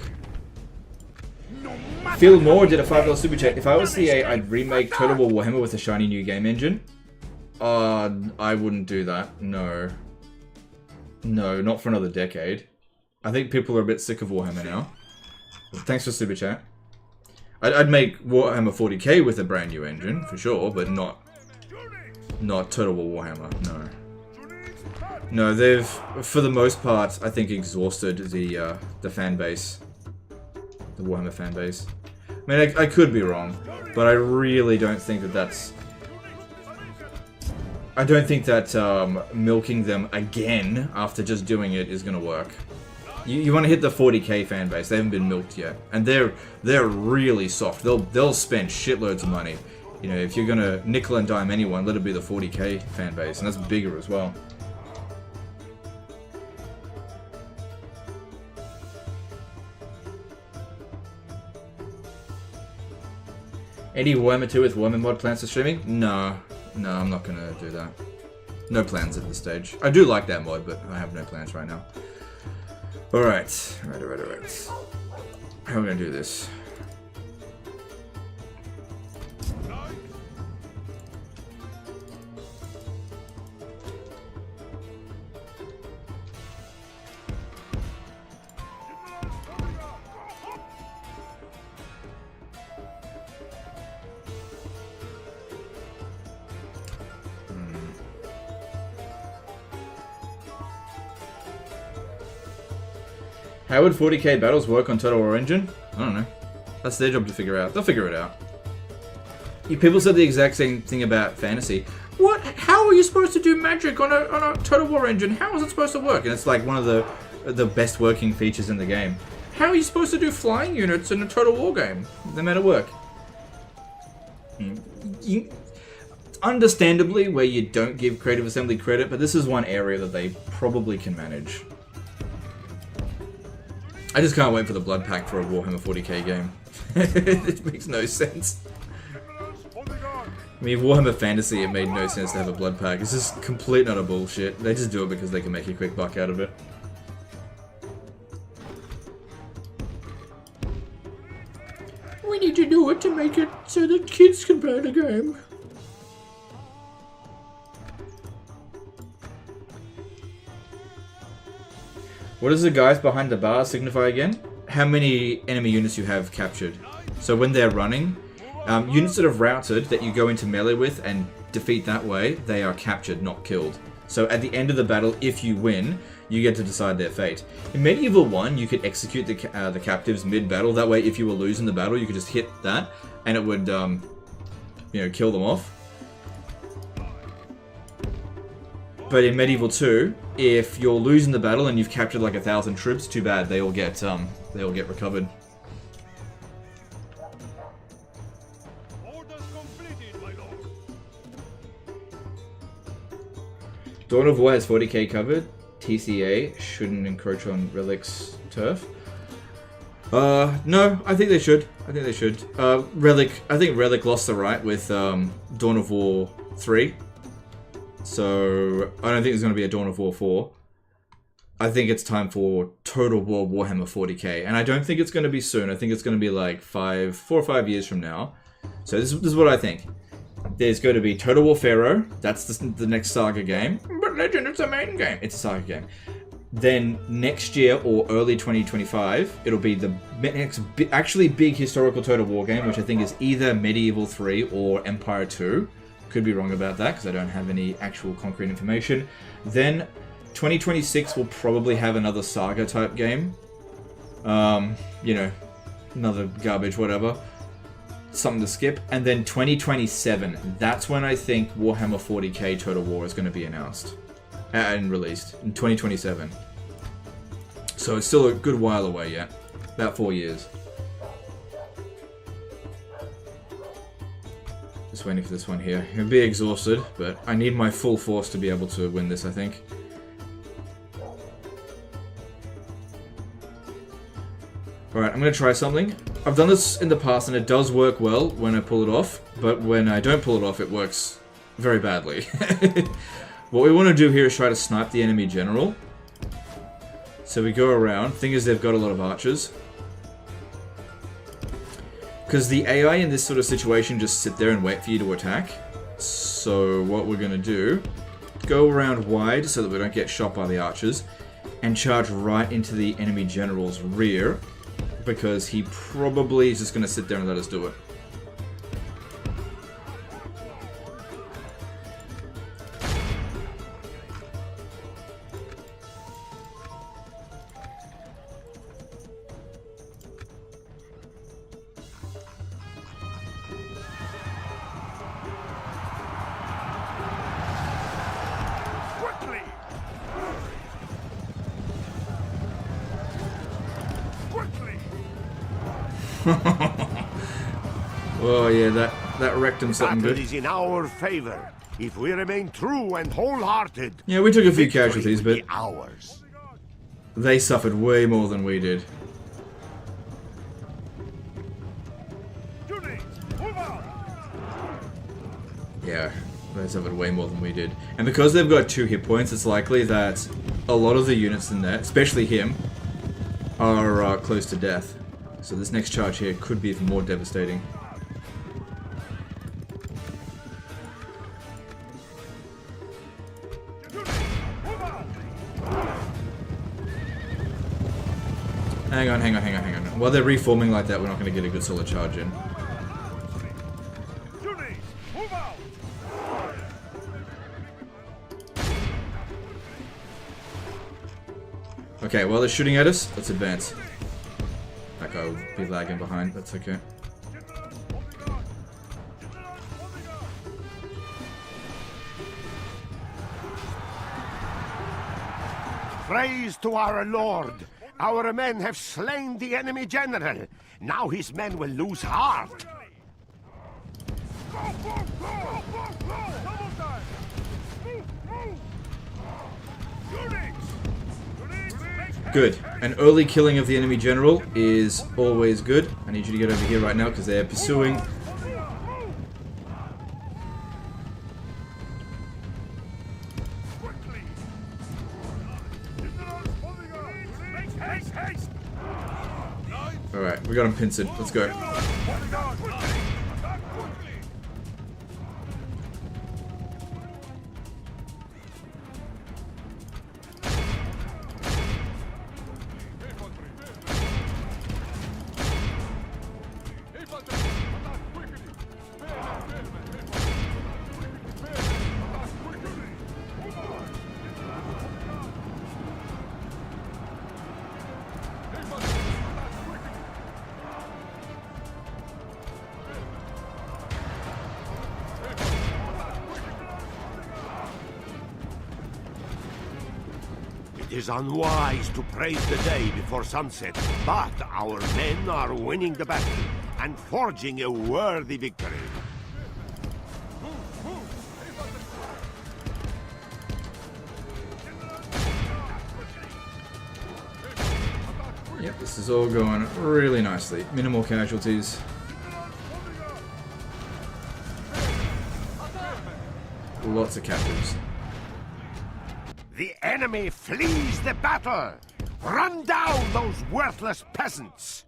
No matter Feel more did a $5 super chat. If I was CA, I'd remake Total War Warhammer with a shiny new game engine. I wouldn't do that. No. No, not for another decade. I think people are a bit sick of Warhammer now. Thanks for super chat. I'd make Warhammer 40k with a brand new engine, for sure, but not Total War Warhammer, no. No, they've, for the most part, I think exhausted the fan base. The Warhammer fan base. I mean, I could be wrong, but I really don't think that that's... I don't think that milking them again after just doing it is going to work. You want to hit the 40k fan base. They haven't been milked yet, and they're really soft. They'll spend shitloads of money. You know, if you're going to nickel and dime anyone, let it be the 40k fan base, and that's bigger as well. Any Warhammer 2 with Warhammer mod plans for streaming? No, I'm not gonna do that. No plans at this stage. I do like that mod, but I have no plans right now. Alright. How are we gonna do this? How would 40k battles work on Total War Engine? I don't know. That's their job to figure out. They'll figure it out. People said the exact same thing about fantasy. What? How are you supposed to do magic on a Total War Engine? How is it supposed to work? And it's like one of the best working features in the game. How are you supposed to do flying units in a Total War game? They made it work. Understandably, where you don't give Creative Assembly credit, but this is one area that they probably can manage. I just can't wait for the blood pack for a Warhammer 40k game. It makes no sense. I mean, Warhammer Fantasy, it made no sense to have a blood pack. It's just complete and utter bullshit. They just do it because they can make a quick buck out of it. We need to do it to make it so that kids can play the game. What does the guys behind the bar signify again? How many enemy units you have captured. So when they're running, units that have routed that you go into melee with and defeat that way, they are captured, not killed. So at the end of the battle, if you win, you get to decide their fate. In Medieval 1, you could execute the captives mid-battle. That way, if you were losing the battle, you could just hit that, and it would, you know, kill them off. But in Medieval 2, if you're losing the battle and you've captured like 1,000 troops, too bad. They all get recovered. Orders completed, my lord. Dawn of War has 40k covered. TCA shouldn't encroach on Relic's turf. No, I think they should. I think Relic lost the right with Dawn of War 3. So, I don't think there's going to be a Dawn of War 4. I think it's time for Total War Warhammer 40k. And I don't think it's going to be soon. I think it's going to be like 4 or 5 years from now. So this is what I think. There's going to be Total War Pharaoh. That's the next Saga game. But Legend, it's a main game. It's a Saga game. Then next year or early 2025, it'll be the next actually big historical Total War game, which I think is either Medieval 3 or Empire 2. could be wrong about that because I don't have any actual concrete information. Then 2026 will probably have another Saga type game. You know, another garbage, whatever. Something to skip. And then 2027, that's when I think Warhammer 40k Total War is going to be announced and released in 2027. So it's still a good while away yet. About 4 years. Just waiting for this one here. I'll be exhausted, but I need my full force to be able to win this, I think. Alright, I'm going to try something. I've done this in the past and it does work well when I pull it off, but when I don't pull it off, it works very badly. What we want to do here is try to snipe the enemy general. So we go around. Thing is, they've got a lot of archers. Because the AI in this sort of situation just sit there and wait for you to attack. So what we're going to do, go around wide so that we don't get shot by the archers, and charge right into the enemy general's rear, because he probably is just going to sit there and let us do it. Oh yeah, that wrecked him something good. Is in our favor if we remain true and wholehearted. Yeah, we took a few casualties, but ours. They suffered way more than we did. Yeah, they suffered way more than we did. And because they've got 2 hit points, it's likely that a lot of the units in there, especially him, are close to death. So this next charge here could be even more devastating. Hang on. While they're reforming like that, we're not going to get a good solid charge in. Okay, while they're shooting at us, let's advance. That guy will be lagging behind, that's okay. Praise to our Lord! Our men have slain the enemy general. Now his men will lose heart. Good. An early killing of the enemy general is always good. I need you to get over here right now because they're pursuing. Alright, we got him pincered. Let's go. It is unwise to praise the day before sunset, but our men are winning the battle and forging a worthy victory. Yep, this is all going really nicely. Minimal casualties. Lots of captives. The enemy flees the battle! Run down those worthless peasants!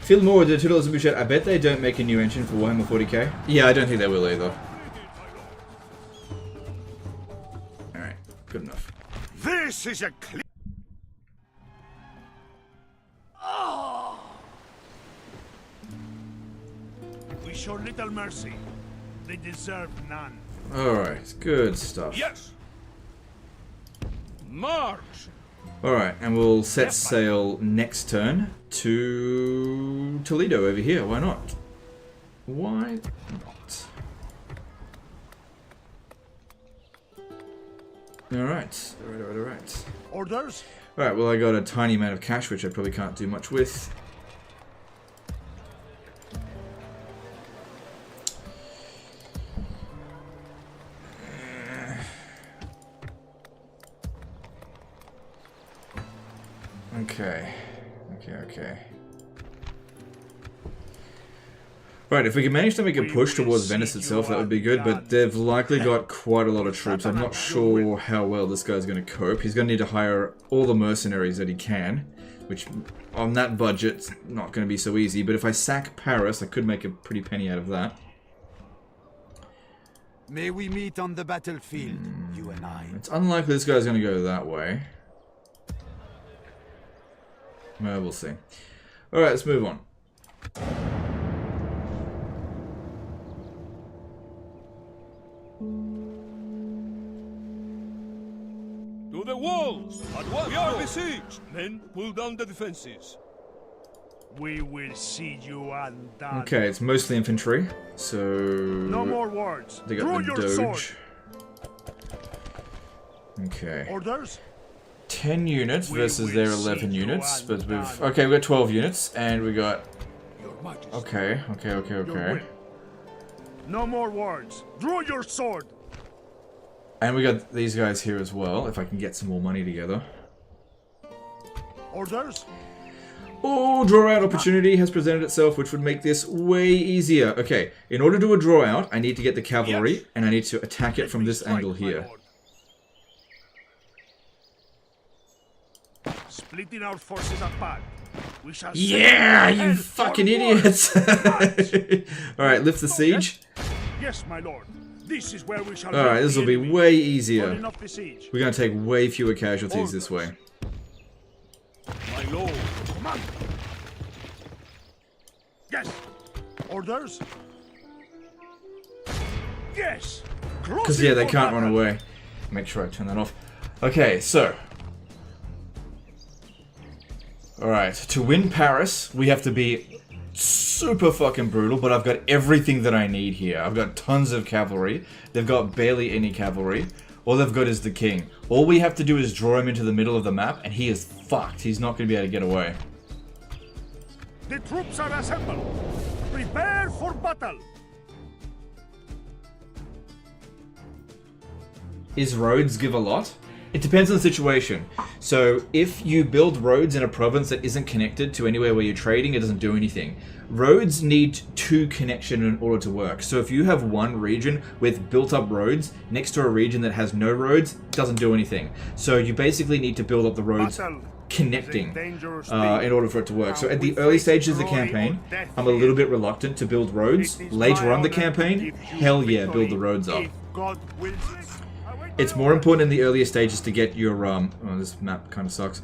Feel more with the $2 Superchat. I bet they don't make a new engine for Warhammer 40k. Yeah, I don't think they will either. Alright, good enough. This is a clear. We show little mercy. They deserve none. Alright, good stuff. Yes. March. Alright, and we'll set sail next turn to Toledo over here. Why not? Why not? Alright, alright. Orders? Alright, well I got a tiny amount of cash, which I probably can't do much with. Okay. Right, if we can manage to make a push towards Venice itself, that would be good, but they've likely got quite a lot of troops. I'm not sure how well this guy's going to cope. He's going to need to hire all the mercenaries that he can, which on that budget's not going to be so easy, but if I sack Paris, I could make a pretty penny out of that. May we meet on the battlefield, you and I. It's unlikely this guy's going to go that way. Well, we'll see. Alright, let's move on. To the walls! We are besieged! Men, pull down the defenses. We will see you undone. Okay, it's mostly infantry, so... No more words. They got the Doge. Okay. Orders? 10 units versus their 11 units, but we've... Okay, we've got 12 units, and we got... Okay. No more words. Draw your sword. And we got these guys here as well, if I can get some more money together. Orders? Oh, draw out opportunity has presented itself, which would make this way easier. Okay, in order to do a draw out, I need to get the cavalry, and I need to attack it from this angle here. Splitting our forces apart. We shall you fucking idiots! Alright, lift the siege. Yes, my lord. This is where we shall. Alright, this will be way easier. We're going to take way fewer casualties this way. My lord. Command. Yes. Orders. Yes. Because yeah, they can't run away. Make sure I turn that off. Okay, so. Alright, to win Paris, we have to be super fucking brutal, but I've got everything that I need here. I've got tons of cavalry. They've got barely any cavalry. All they've got is the king. All we have to do is draw him into the middle of the map, and he is fucked. He's not going to be able to get away. The troops are assembled. Prepare for battle. Is roads give a lot? It depends on the situation. So if you build roads in a province that isn't connected to anywhere where you're trading, it doesn't do anything. Roads need 2 connection in order to work. So if you have one region with built up roads next to a region that has no roads, it doesn't do anything. So you basically need to build up the roads connecting in order for it to work. So at the early stages of the campaign, I'm a little bit reluctant to build roads. Later on the campaign, hell yeah, build the roads up. It's more important in the earlier stages to get your, oh, this map kind of sucks.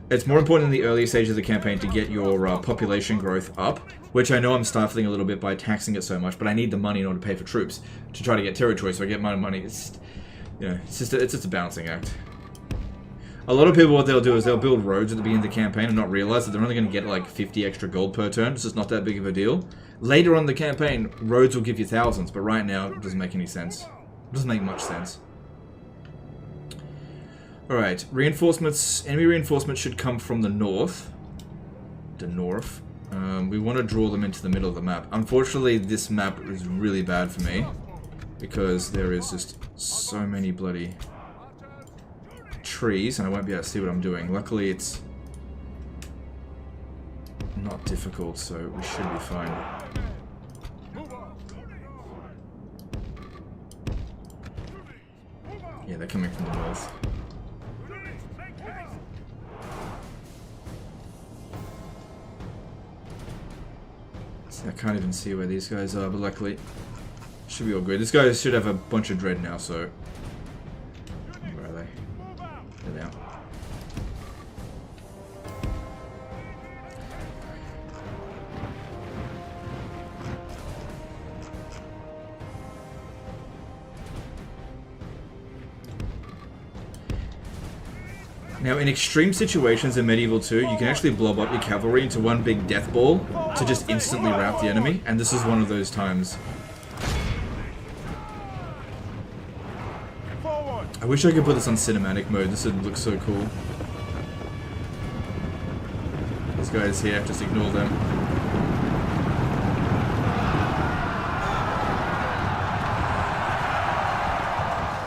It's more important in the earlier stages of the campaign to get your population growth up, which I know I'm stifling a little bit by taxing it so much, but I need the money in order to pay for troops to try to get territory, so I get my money. It's just, you know, it's just a balancing act. A lot of people, what they'll do is they'll build roads at the beginning of the campaign and not realize that they're only going to get like 50 extra gold per turn. It's just not that big of a deal. Later on in the campaign, roads will give you thousands, but right now it doesn't make any sense. It doesn't make much sense. Alright, reinforcements. Enemy reinforcements should come from the north. We want to draw them into the middle of the map. Unfortunately, this map is really bad for me, because there is just so many bloody trees, and I won't be able to see what I'm doing. Luckily, it's not difficult, so we should be fine. Yeah, they're coming from the north. I can't even see where these guys are, but luckily should be all good. This guy should have a bunch of dread now, so where are they? There they are. Now, in extreme situations in Medieval 2, you can actually blow up your cavalry into one big death ball to just instantly rout the enemy, and this is one of those times. I wish I could put this on cinematic mode, this would look so cool. These guys here, just ignore them.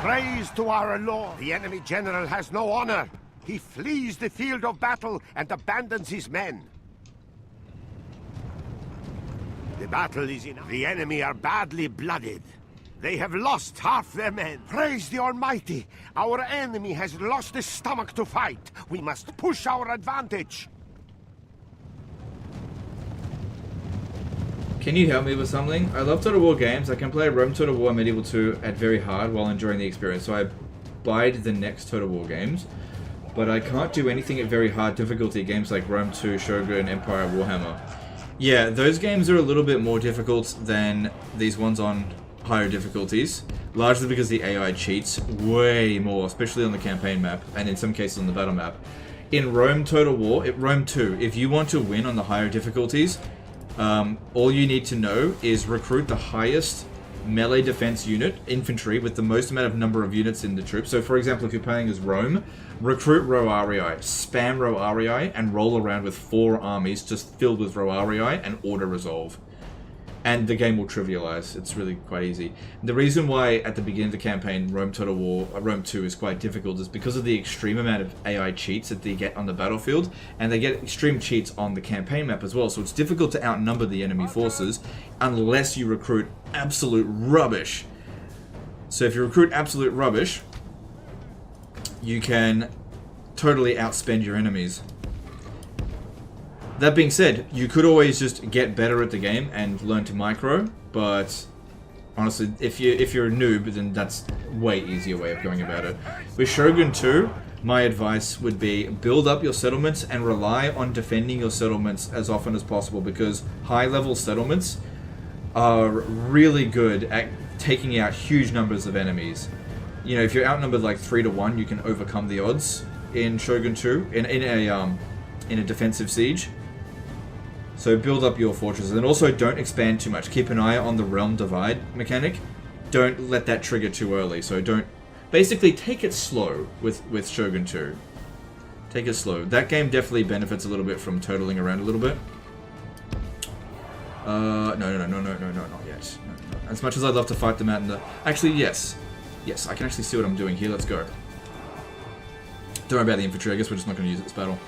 Praise to our Lord! The enemy general has no honor! He flees the field of battle and abandons his men. The battle is in... The enemy are badly blooded. They have lost half their men. Praise the Almighty! Our enemy has lost his stomach to fight. We must push our advantage. Can you help me with something? I love Total War games. I can play Rome Total War Medieval 2 at very hard while enjoying the experience, so I bide the next Total War games. But I can't do anything at very hard difficulty games like Rome 2, Shogun, Empire, Warhammer. Yeah, those games are a little bit more difficult than these ones on higher difficulties, largely because the AI cheats way more, especially on the campaign map, and in some cases on the battle map. In Rome Total War, Rome 2, if you want to win on the higher difficulties, all you need to know is recruit the highest melee defense unit, infantry, with the most amount of number of units in the troops. So for example, if you're playing as Rome, recruit Roarii, spam Roarii, and roll around with 4 armies just filled with Roarii and auto-resolve. And the game will trivialize. It's really quite easy. The reason why at the beginning of the campaign Rome 2 is quite difficult is because of the extreme amount of AI cheats that they get on the battlefield, and they get extreme cheats on the campaign map as well, so it's difficult to outnumber the enemy forces unless you recruit absolute rubbish. So if you recruit absolute rubbish, you can totally outspend your enemies. That being said, you could always just get better at the game and learn to micro, but honestly, if you're a noob, then that's a way easier way of going about it. With Shogun 2, my advice would be build up your settlements and rely on defending your settlements as often as possible, because high-level settlements are really good at taking out huge numbers of enemies. You know, if you're outnumbered like 3 to 1, you can overcome the odds in Shogun 2 in a defensive siege. So build up your fortresses, and also don't expand too much. Keep an eye on the realm divide mechanic. Don't let that trigger too early. So don't... Basically, take it slow with Shogun 2. Take it slow. That game definitely benefits a little bit from totaling around a little bit. No, not yet. No. As much as I'd love to fight them out in the... Actually, yes. Yes, I can actually see what I'm doing here. Let's go. Don't worry about the infantry. I guess we're just not going to use it this battle.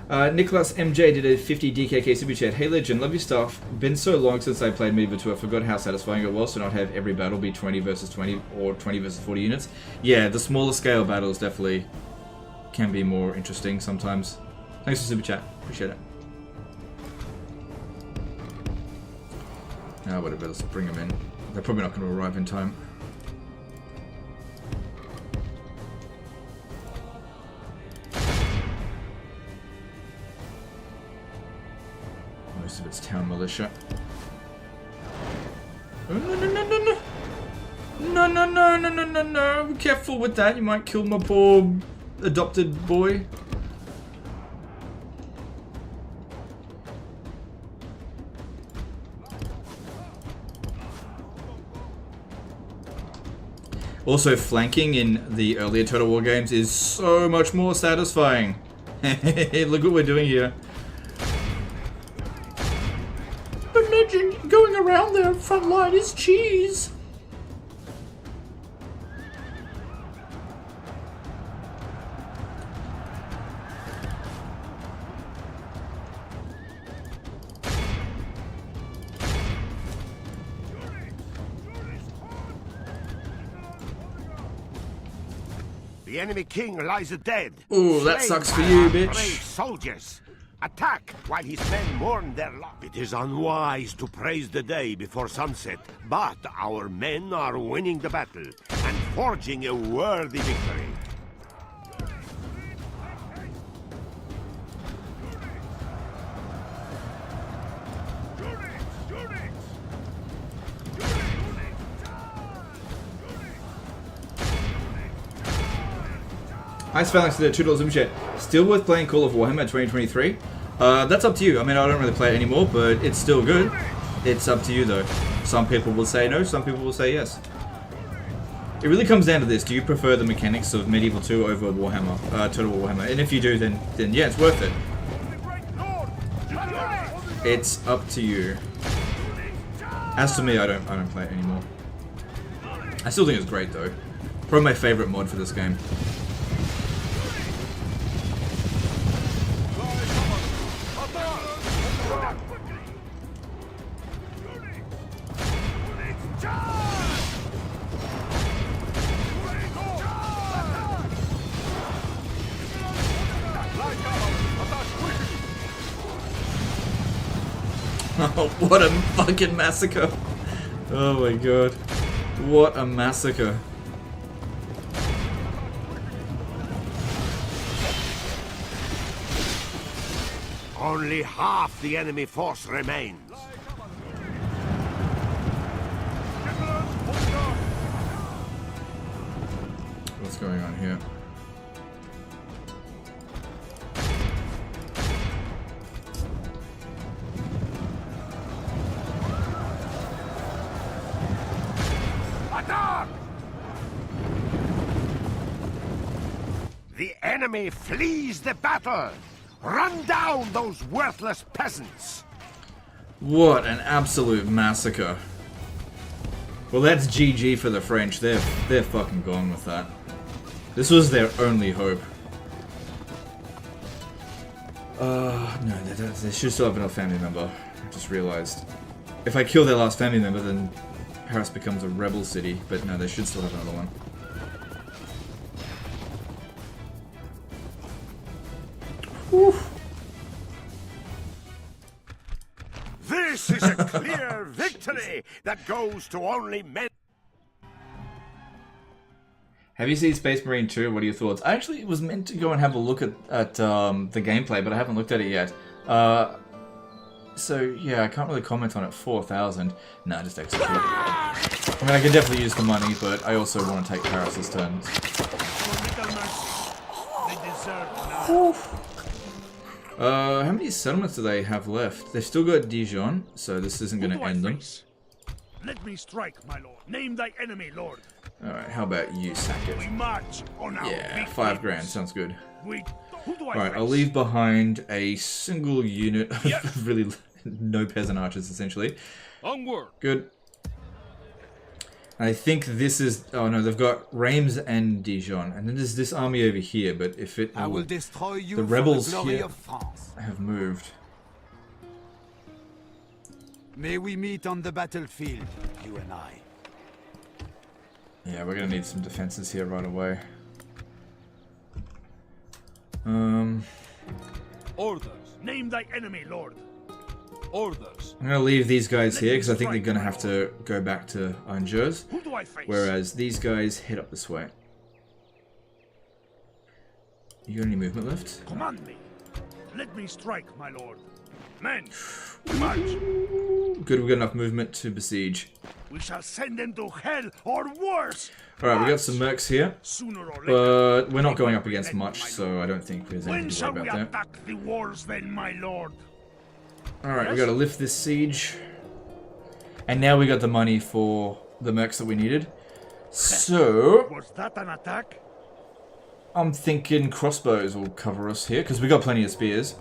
Nicholas MJ did a 50 DKK super chat. Hey Legend, love your stuff. Been so long since I played Medieval 2, I forgot how satisfying it was to not have every battle be 20 versus 20 or 20 versus 40 units. Yeah, the smaller scale battles definitely can be more interesting sometimes. Thanks for super chat. Appreciate it. Ah, whatever, let's bring them in. They're probably not going to arrive in time. Most of it's town militia. No. Be careful with that. You might kill my poor adopted boy. Also, flanking in the earlier Total War games is so much more satisfying. Look what we're doing here. But Legend, going around their front line is cheese. The enemy king lies dead. Ooh, that sucks for you, bitch. Brave soldiers. Attack while his men mourn their loss. It is unwise to praise the day before sunset, but our men are winning the battle and forging a worthy victory. Nice phalanx to the $2 Superchat. Still worth playing Call of Warhammer 2023? That's up to you. I mean, I don't really play it anymore, but it's still good. It's up to you, though. Some people will say no, some people will say yes. It really comes down to this. Do you prefer the mechanics of Medieval 2 over Warhammer, Total War Warhammer? And if you do, then yeah, it's worth it. It's up to you. As for me, I don't play it anymore. I still think it's great, though. Probably my favorite mod for this game. Oh, what a fucking massacre. Oh my god. What a massacre. Only half the enemy force remains. What's going on here? The enemy flees the battle! Run down those worthless peasants! What an absolute massacre. Well, that's GG for the French. They're fucking gone with that. This was their only hope. No, they should still have another family member. I just realized. If I kill their last family member, then Paris becomes a rebel city. But no, they should still have another one. Whew. This is a clear victory that goes to only men. Have you seen Space Marine 2? What are your thoughts? I actually was meant to go and have a look at the gameplay, but I haven't looked at it yet. So yeah, I can't really comment on it. 4,000. Nah, just execute. I mean, I could definitely use the money, but I also want to take Paris's turn. How many settlements do they have left? They've still got Dijon, so this isn't going to end them. Let me strike, my lord. Name thy enemy, lord. Alright, how about you sack it? We march on our Yeah, 5 grand, sounds good. Alright, I'll leave behind a single unit of really no peasant archers, essentially. Onward. Good. I think this is... Oh no, they've got Reims and Dijon. And then there's this army over here, but if it... I will destroy you. The rebels for the glory here of France. have moved. May we meet on the battlefield, you and I. Yeah, we're gonna need some defenses here right away. Orders. Name thy enemy, lord. Orders. I'm gonna leave these guys here because I think they're gonna have to go back to Angers. Who do I face? Whereas these guys head up this way. You got any movement left? Command me. Let me strike, my lord. Men, march. Good, we've got enough movement to besiege. We shall send them to hell or worse. Alright, we got some mercs here. Sooner or later, But we're not going up against much, so I don't think there's anything when to shall worry we about there. attack the walls then, my lord? Alright, we gotta lift this siege. And now we got the money for the mercs that we needed. So... Was that an attack? I'm thinking crossbows will cover us here, because we got plenty of spears.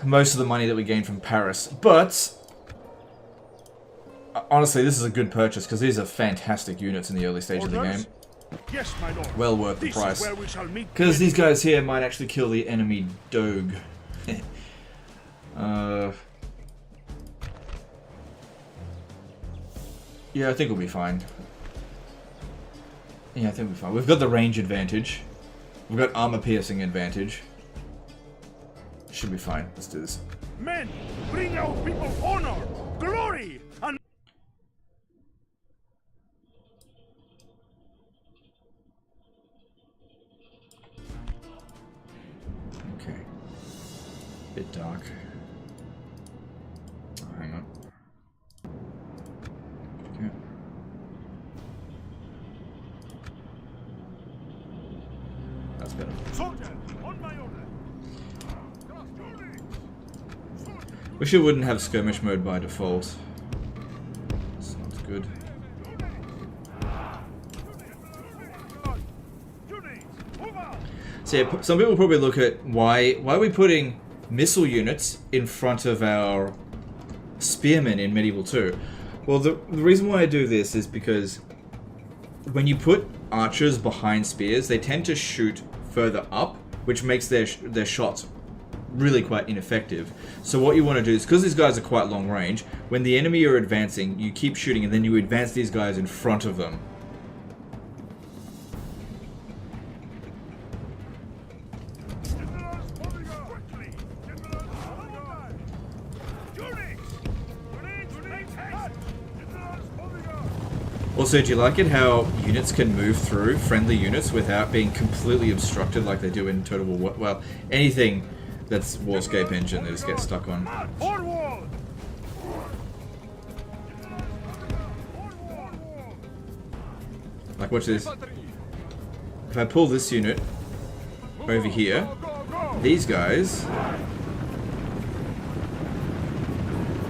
Most of the money that we gained from Paris. But... honestly, this is a good purchase, because these are fantastic units in the early stage of the game. Yes, my lord. Well worth the This price. is where we shall meet. Because these guys here might actually kill the enemy Doge. Yeah, I think we'll be fine. Yeah, I think we'll be fine. We've got the range advantage. We've got armor piercing advantage. Should be fine. Let's do this. Men, bring our people honor, glory, and... Okay. Bit dark. Oh, hang on. Okay. That's better. Soldiers, on my order. Wish it wouldn't have skirmish mode by default. It's not good. So yeah, some people probably look at why are we putting missile units in front of our spearmen in Medieval 2? Well, the reason why I do this is because when you put archers behind spears, they tend to shoot further up, which makes their shots really quite ineffective. So what you want to do is, because these guys are quite long range, when the enemy are advancing, you keep shooting and then you advance these guys in front of them. Also, do you like it how units can move through friendly units without being completely obstructed like they do in Total War? Well, anything that's Warscape engine they just get stuck on. Like, watch this. If I pull this unit over here, these guys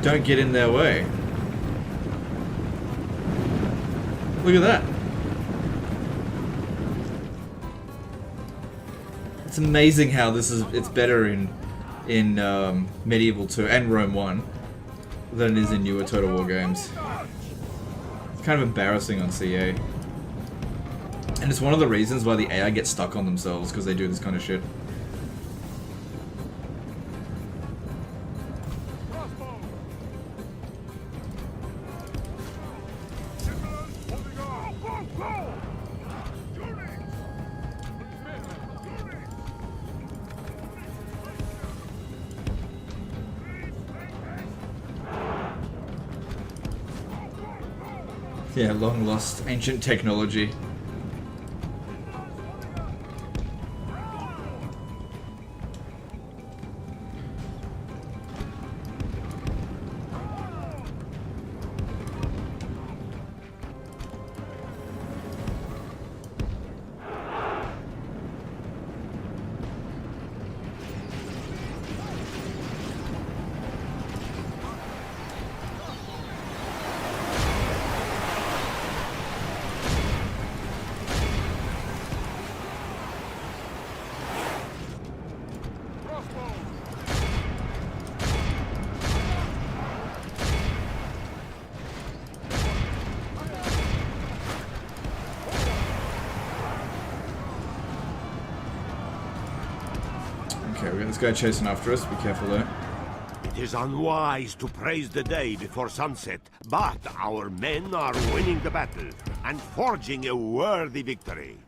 don't get in their way. Look at that. It's amazing how it's better in Medieval 2 and Rome 1 than it is in newer Total War games. It's kind of embarrassing on CA. And it's one of the reasons why the AI gets stuck on themselves, because they do this kind of shit. Yeah, long lost ancient technology. Okay, we got this guy chasing after us. Be careful there. It is unwise to praise the day before sunset, but our men are winning the battle and forging a worthy victory.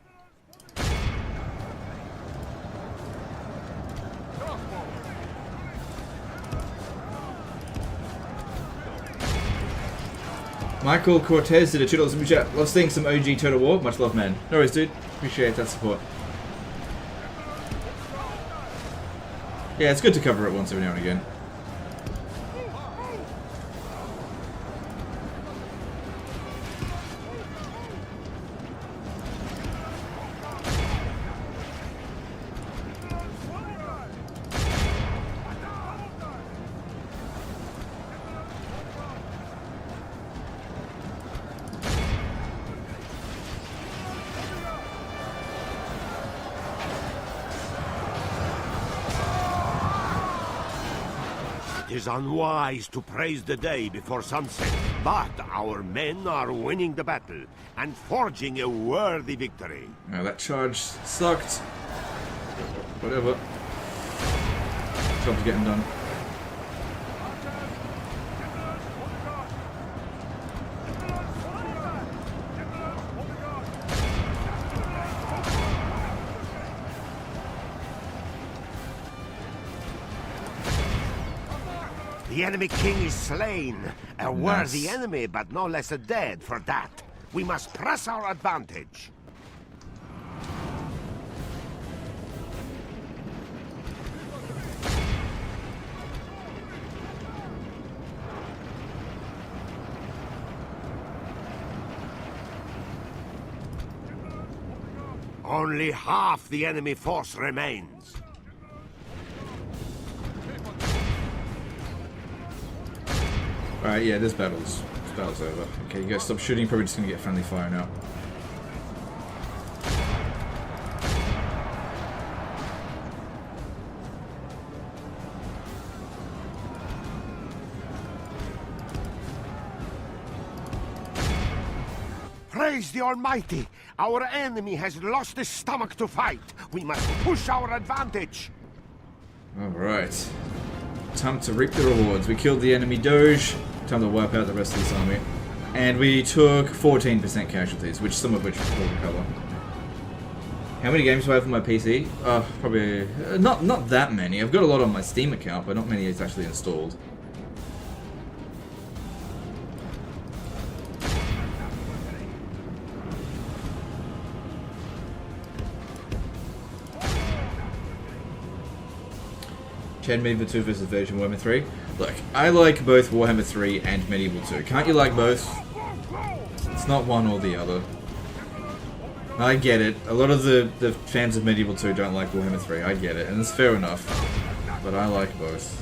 Michael Cortez did a $2 super chat. Love seeing some OG Total War. Much love, man. No worries, dude. Appreciate that support. Yeah, it's good to cover it once every now and again. It is unwise to praise the day before sunset, but our men are winning the battle and forging a worthy victory. Now that charge sucked. Whatever. Job's getting done. The enemy king is slain. A worthy enemy, but no less a dead for that. We must press our advantage. Only half the enemy force remains. Alright, yeah, this battle's over. Okay, you guys stop shooting, probably just gonna get friendly fire now. Praise the Almighty! Our enemy has lost his stomach to fight. We must push our advantage. Alright. Time to reap the rewards. We killed the enemy Doge. Time to wipe out the rest of this army. And we took 14% casualties, which some of which we'll recover. How many games do I have on my PC? Probably not that many. I've got a lot on my Steam account, but not many is actually installed. Chad Medieval 2 versus version Warhammer 3. Look, I like both Warhammer 3 and Medieval 2. Can't you like both? It's not one or the other. I get it. A lot of the fans of Medieval 2 don't like Warhammer 3. I get it, and it's fair enough. But I like both.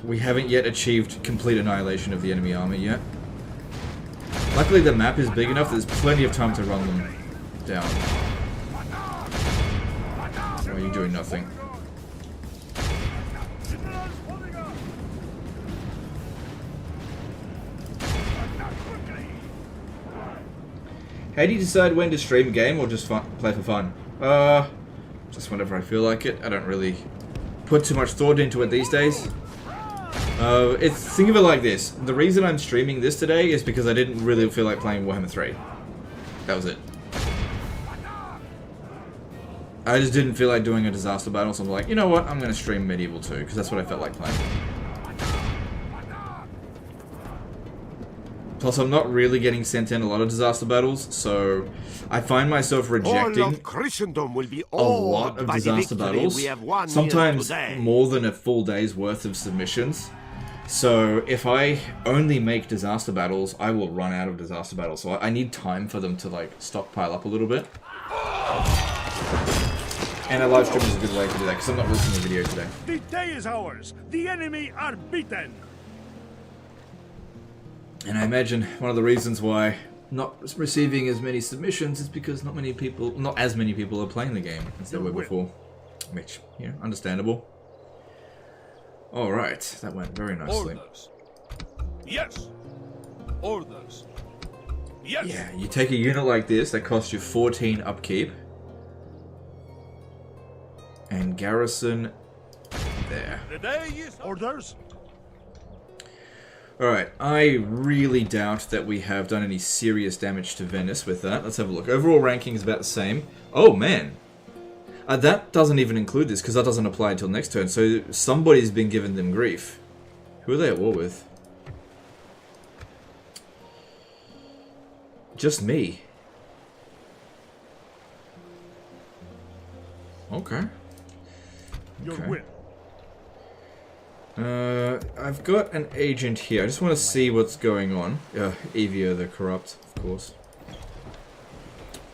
We haven't yet achieved complete annihilation of the enemy army yet. Luckily the map is big enough that there's plenty of time to run them down. Why are you doing nothing? How do you decide when to stream a game or just play for fun? Just whenever I feel like it. I don't really put too much thought into it these days. Think of it like this. The reason I'm streaming this today is because I didn't really feel like playing Warhammer 3. That was it. I just didn't feel like doing a disaster battle, so I'm like, you know what, I'm going to stream Medieval 2, because that's what I felt like playing. Plus, I'm not really getting sent in a lot of disaster battles, so I find myself rejecting a lot of disaster battles, sometimes more than a full day's worth of submissions. So if I only make disaster battles, I will run out of disaster battles, so I need time for them to like stockpile up a little bit. And a live stream is a good way to do that, because I'm not releasing a video today. The day is ours! The enemy are beaten! And I imagine one of the reasons why not receiving as many submissions is because not as many people are playing the game as there were before. Which, yeah, understandable. Alright, that went very nicely. Orders. Yes! Orders. Yes! Yeah, you take a unit like this that costs you 14 upkeep. And garrison there. The day is orders. Alright, I really doubt that we have done any serious damage to Venice with that. Let's have a look. Overall ranking is about the same. Oh, man. That doesn't even include this, because that doesn't apply until next turn. So somebody's been giving them grief. Who are they at war with? Just me. Okay. Okay. I've got an agent here. I just want to see what's going on. Evia the Corrupt, of course.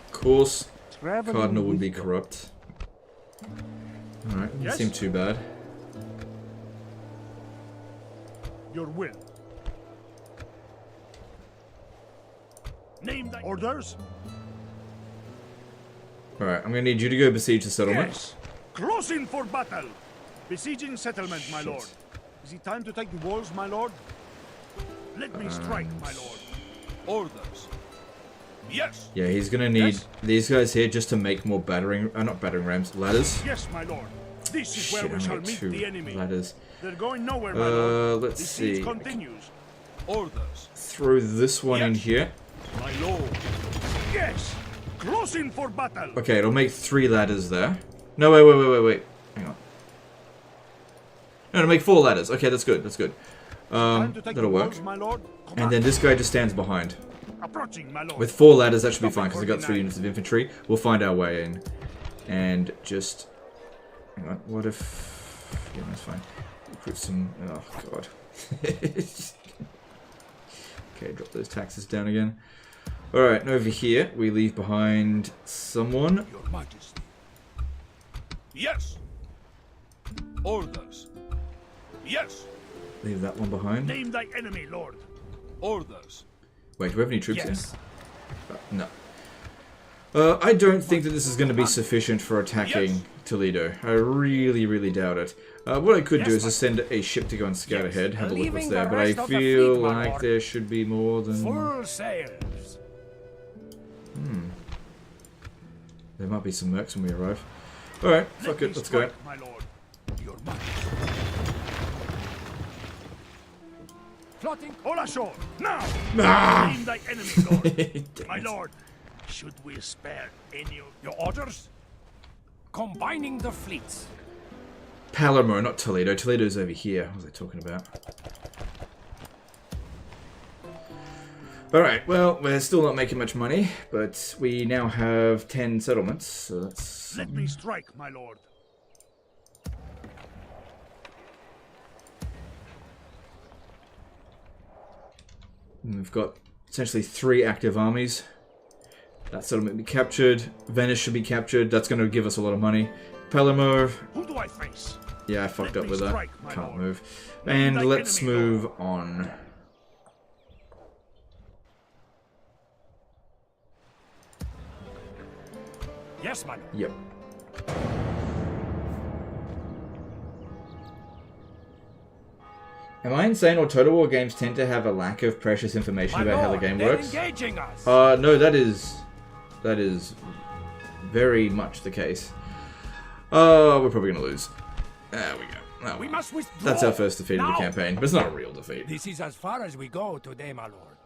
Of course, Cardinal would be corrupt. Alright, doesn't seem too bad. Your will. Name the orders. Alright, I'm gonna need you to go besiege the settlement. Yes. Closing for battle. Besieging settlement, my lord. Is it time to take the walls, my lord? Let me strike, my lord. Orders. Yes. Yeah, he's gonna need these guys here just to make more battering, not battering rams, ladders. Yes, my lord. This is Shit, where we I shall got meet two the enemy. ladders. They're going nowhere, my lord. Let's the see. siege continues. Orders. Throw this one in here. My lord. Yes! Closing for battle! Okay, it'll make 3 ladders there. No, wait. Hang on. No, it'll make 4 ladders. Okay, that's good, that's good. That'll work. My lord. And then this guy just stands behind. Approaching, my lord. With 4 ladders, that should be fine, because I've got 3 units of infantry. We'll find our way in. And just... Hang on, what if... Yeah, that's fine. Put some... Oh, God. Okay, drop those taxes down again. Alright, and over here, we leave behind someone. Your Majesty. Yes. Orders. Yes. Leave that one behind. Name thy enemy, lord. Orders. Wait, do we have any troops here? No. I don't think that this is going to be sufficient for attacking Toledo. I really doubt it. What I could do is just send a ship to go and scout ahead, have a look what's there, but I feel like there should be more than... Full sails. There might be some mercs when we arrive. Alright, fuck it, let's go. My lord. Your Majesty. Plotting. All ashore, now! Name thy enemy, lord. My lord, should we spare any of Your orders? Combining the fleets. Palermo, not Toledo. Toledo's over here. What was I talking about? Alright, well, we're still not making much money, but we now have 10 settlements, so that's... Let me strike, my lord. And we've got essentially 3 active armies. That settlement will be captured. Venice should be captured. That's going to give us a lot of money. Palermo... Who do I face? Yeah, I fucked up with that. Can't lord. move. And let's move on. Yes, my lord. Yep. Am I insane, or Total War games tend to have a lack of precious information about how the game works? Engaging us. No, that is very much the case. We're probably gonna lose. There we go. Oh, We must withdraw. that's our first defeat of the Now. campaign, but it's not a real defeat. This is as far as we go today, my lord.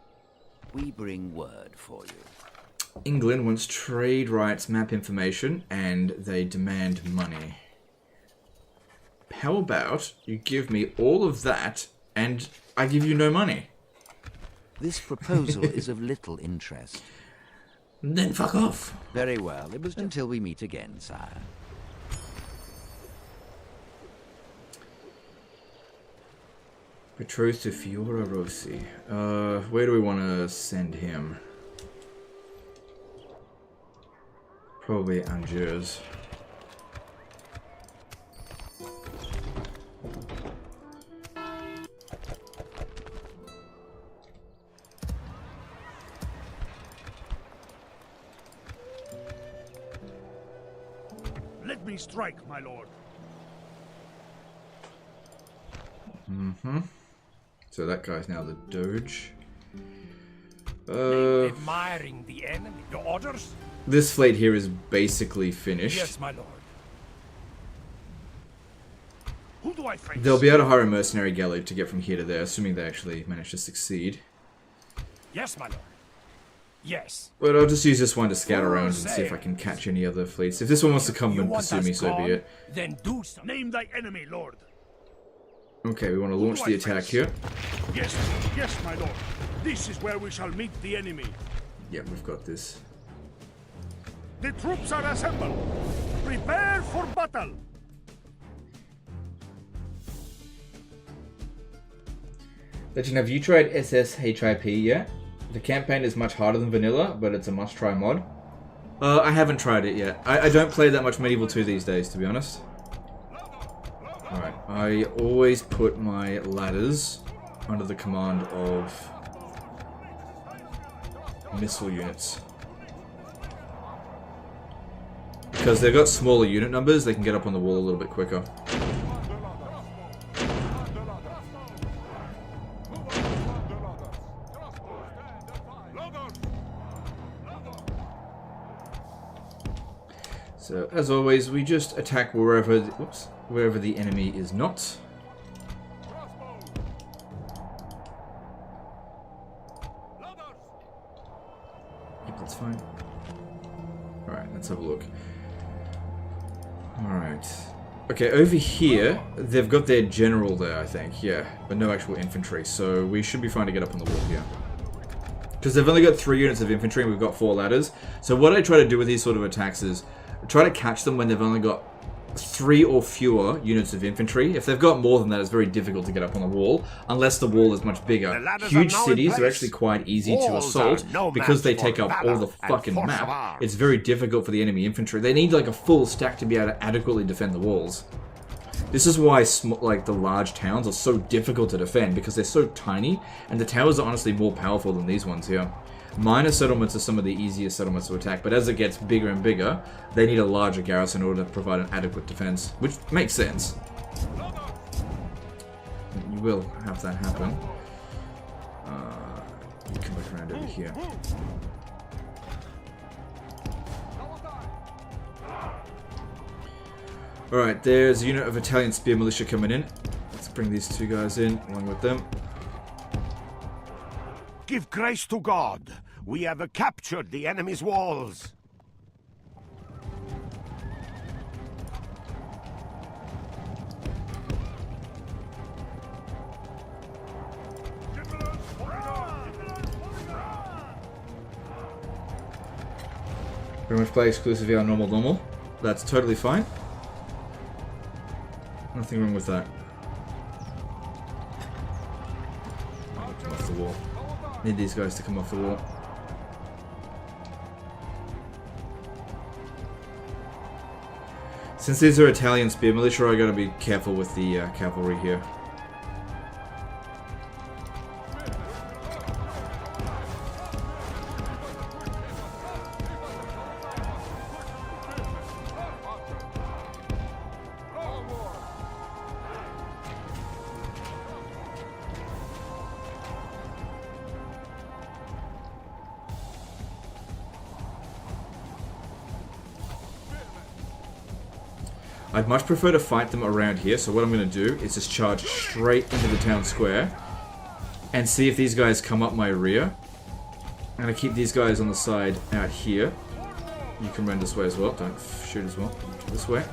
We bring word for you. England wants trade rights, map information, and they demand money. How about you give me all of that, and I give you no money? This proposal is of little interest. Then fuck off. Very well. It was until we meet again, sire. Betrothed to Fiora Rossi. Where do we want to send him? Probably Angers. Let me strike, my lord. So that guy's now the Doge. Admiring the enemy. Your orders? This fleet here is basically finished. Yes, my lord. Who do I face? They'll be able to hire a mercenary galley to get from here to there, assuming they actually manage to succeed. Yes, my lord. Yes. But I'll just use this one to scout around and see if I can catch any other fleets. If this one wants to come and pursue me, so be it. Then do something. Name thy enemy, lord. Okay, we want to launch the attack here. Yes, yes, my lord. This is where we shall meet the enemy. Yeah, we've got this. The troops are assembled. Prepare for battle. Legend, have you tried SSHIP yet? The campaign is much harder than vanilla, but it's a must-try mod. I haven't tried it yet. I don't play that much Medieval 2 these days, to be honest. Alright, I always put my ladders under the command of missile units. Because they've got smaller unit numbers, they can get up on the wall a little bit quicker. So, as always, we just attack wherever the enemy is not. Yep, that's fine. Alright, let's have a look. Alright. Okay, over here, they've got their general there, I think. Yeah, but no actual infantry, so we should be fine to get up on the wall here. Because they've only got 3 units of infantry and we've got 4 ladders. So what I try to do with these sort of attacks is try to catch them when they've only got 3 or fewer units of infantry. If they've got more than that, it's very difficult to get up on the wall, unless the wall is much bigger. Huge cities are actually quite easy to assault because they take up all the fucking map. It's very difficult for the enemy infantry. They need like a full stack to be able to adequately defend the walls. This is why like the large towns are so difficult to defend, because they're so tiny, and the towers are honestly more powerful than these ones here. Minor settlements are some of the easiest settlements to attack, but as it gets bigger and bigger, they need a larger garrison in order to provide an adequate defense, which makes sense. You will have that happen. You come back around over here. Alright, there's a unit of Italian spear militia coming in. Let's bring these 2 guys in, along with them. Give grace to God. We have captured the enemy's walls. Pretty much play exclusively on normal. That's totally fine. Nothing wrong with that. Come off the wall. Need these guys to come off the wall. Since these are Italian spear militia, I gotta be careful with the cavalry here. I'd much prefer to fight them around here, so what I'm going to do is just charge straight into the town square and see if these guys come up my rear. I'm going to keep these guys on the side out here. You can run this way as well, don't shoot as well. This way.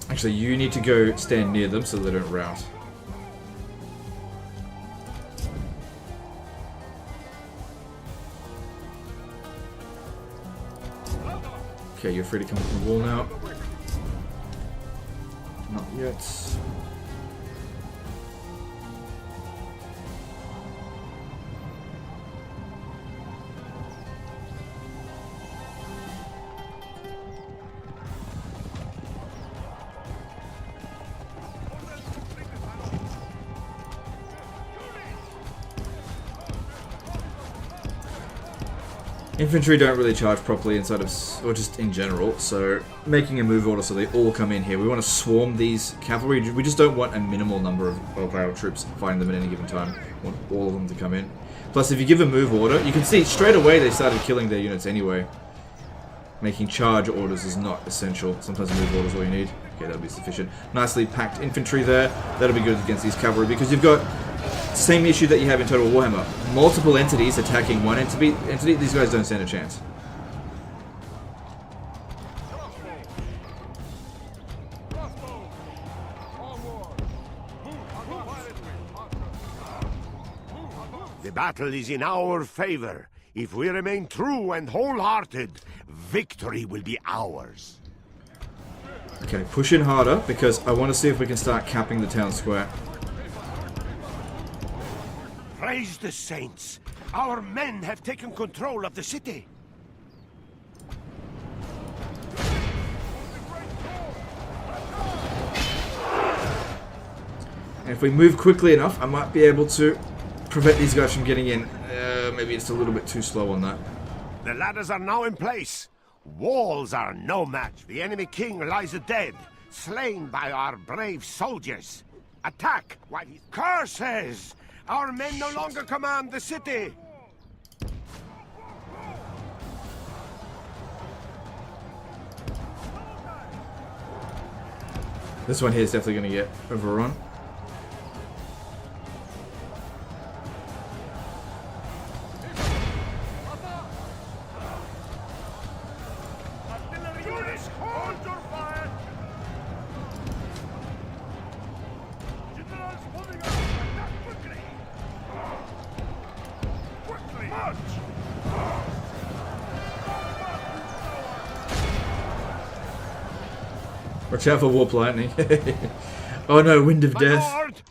Actually, you need to go stand near them so they don't rout. Okay, you're free to come up the wall now. Not yet. Infantry don't really charge properly inside of, or just in general, so making a move order so they all come in here. We want to swarm these cavalry. We just don't want a minimal number of our troops fighting them at any given time. We want all of them to come in. Plus, if you give a move order, you can see straight away they started killing their units anyway. Making charge orders is not essential. Sometimes a move order is all you need. Okay, that'll be sufficient. Nicely packed infantry there. That'll be good against these cavalry because you've got same issue that you have in Total Warhammer. Multiple entities attacking one entity. These guys don't stand a chance. The battle is in our favor. If we remain true and wholehearted, victory will be ours. Okay, push in harder because I want to see if we can start capping the town square. Praise the saints! Our men have taken control of the city! And if we move quickly enough, I might be able to prevent these guys from getting in. Maybe it's a little bit too slow on that. The ladders are now in place. Walls are no match. The enemy king lies dead, slain by our brave soldiers. Attack while he curses! Our men no longer command the city! This one here is definitely going to get overrun. Watch out for warp lightning. Oh no, wind of death. My lord,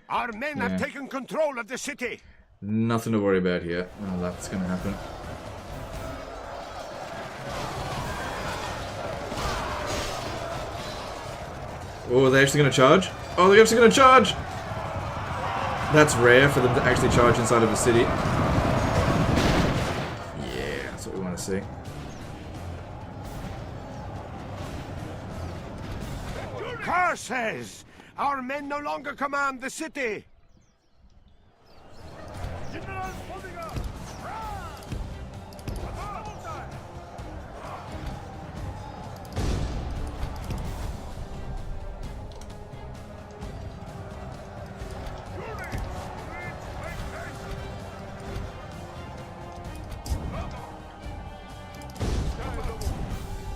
our men have taken control of the city. Nothing to worry about here. Oh, that's going to happen. Oh, are they actually going to charge? Oh, they're actually going to charge! That's rare for them to actually charge inside of a city. Yeah, that's what we want to see. Curses! Our men no longer command the city!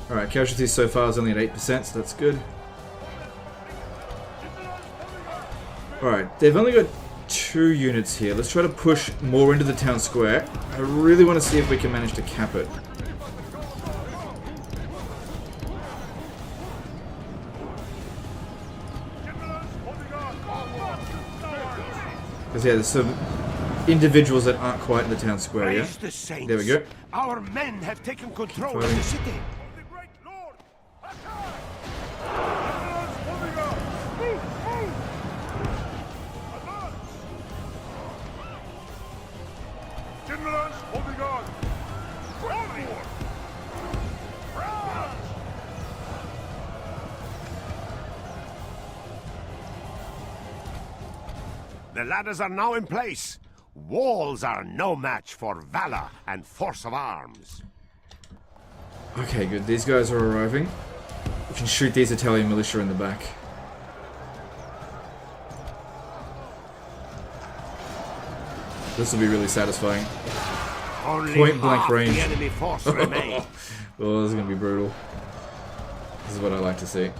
Alright, casualties so far is only at 8%, so that's good. Alright, they've only got 2 units here. Let's try to push more into the town square. I really want to see if we can manage to cap it. Because yeah, there's some individuals that aren't quite in the town square yet. The There we go. Our men have taken control of the city. The ladders are now in place. Walls are no match for valor and force of arms. Okay, good. These guys are arriving. We can shoot these Italian militia in the back. This will be really satisfying. Only Point blank half range. the enemy force remain. Oh, this is going to be brutal. This is what I like to see.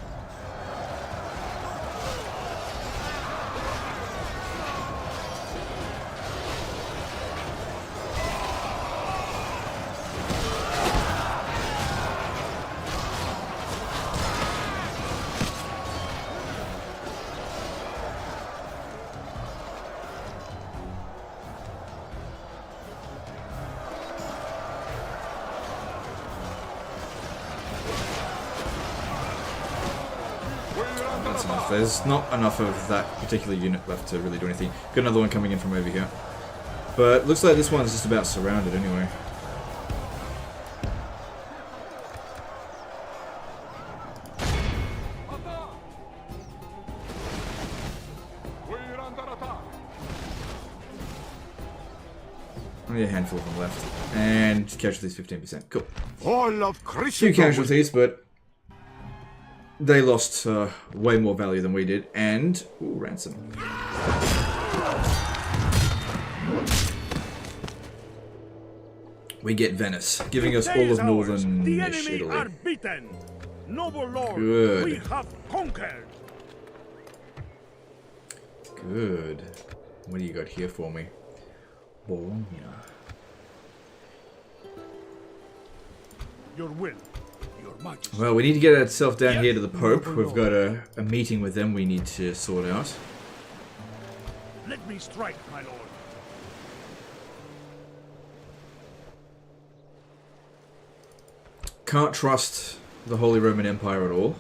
That's enough. There's not enough of that particular unit left to really do anything. Got another one coming in from over here. But looks like this one's just about surrounded anyway. Only a handful of them left. And casualties 15%. Cool. All of Few Christendom casualties, but they lost way more value than we did. And ooh, ransom. We get Venice, giving us all of northern-ish The enemy are Italy. beaten. Noble lord, Good. we have conquered. Good. What do you got here for me? Bologna. Your will, your majesty. Well, we need to get ourselves down here to the Pope. We've got a meeting with them we need to sort out. Let me strike, my lord. Can't trust the Holy Roman Empire at all.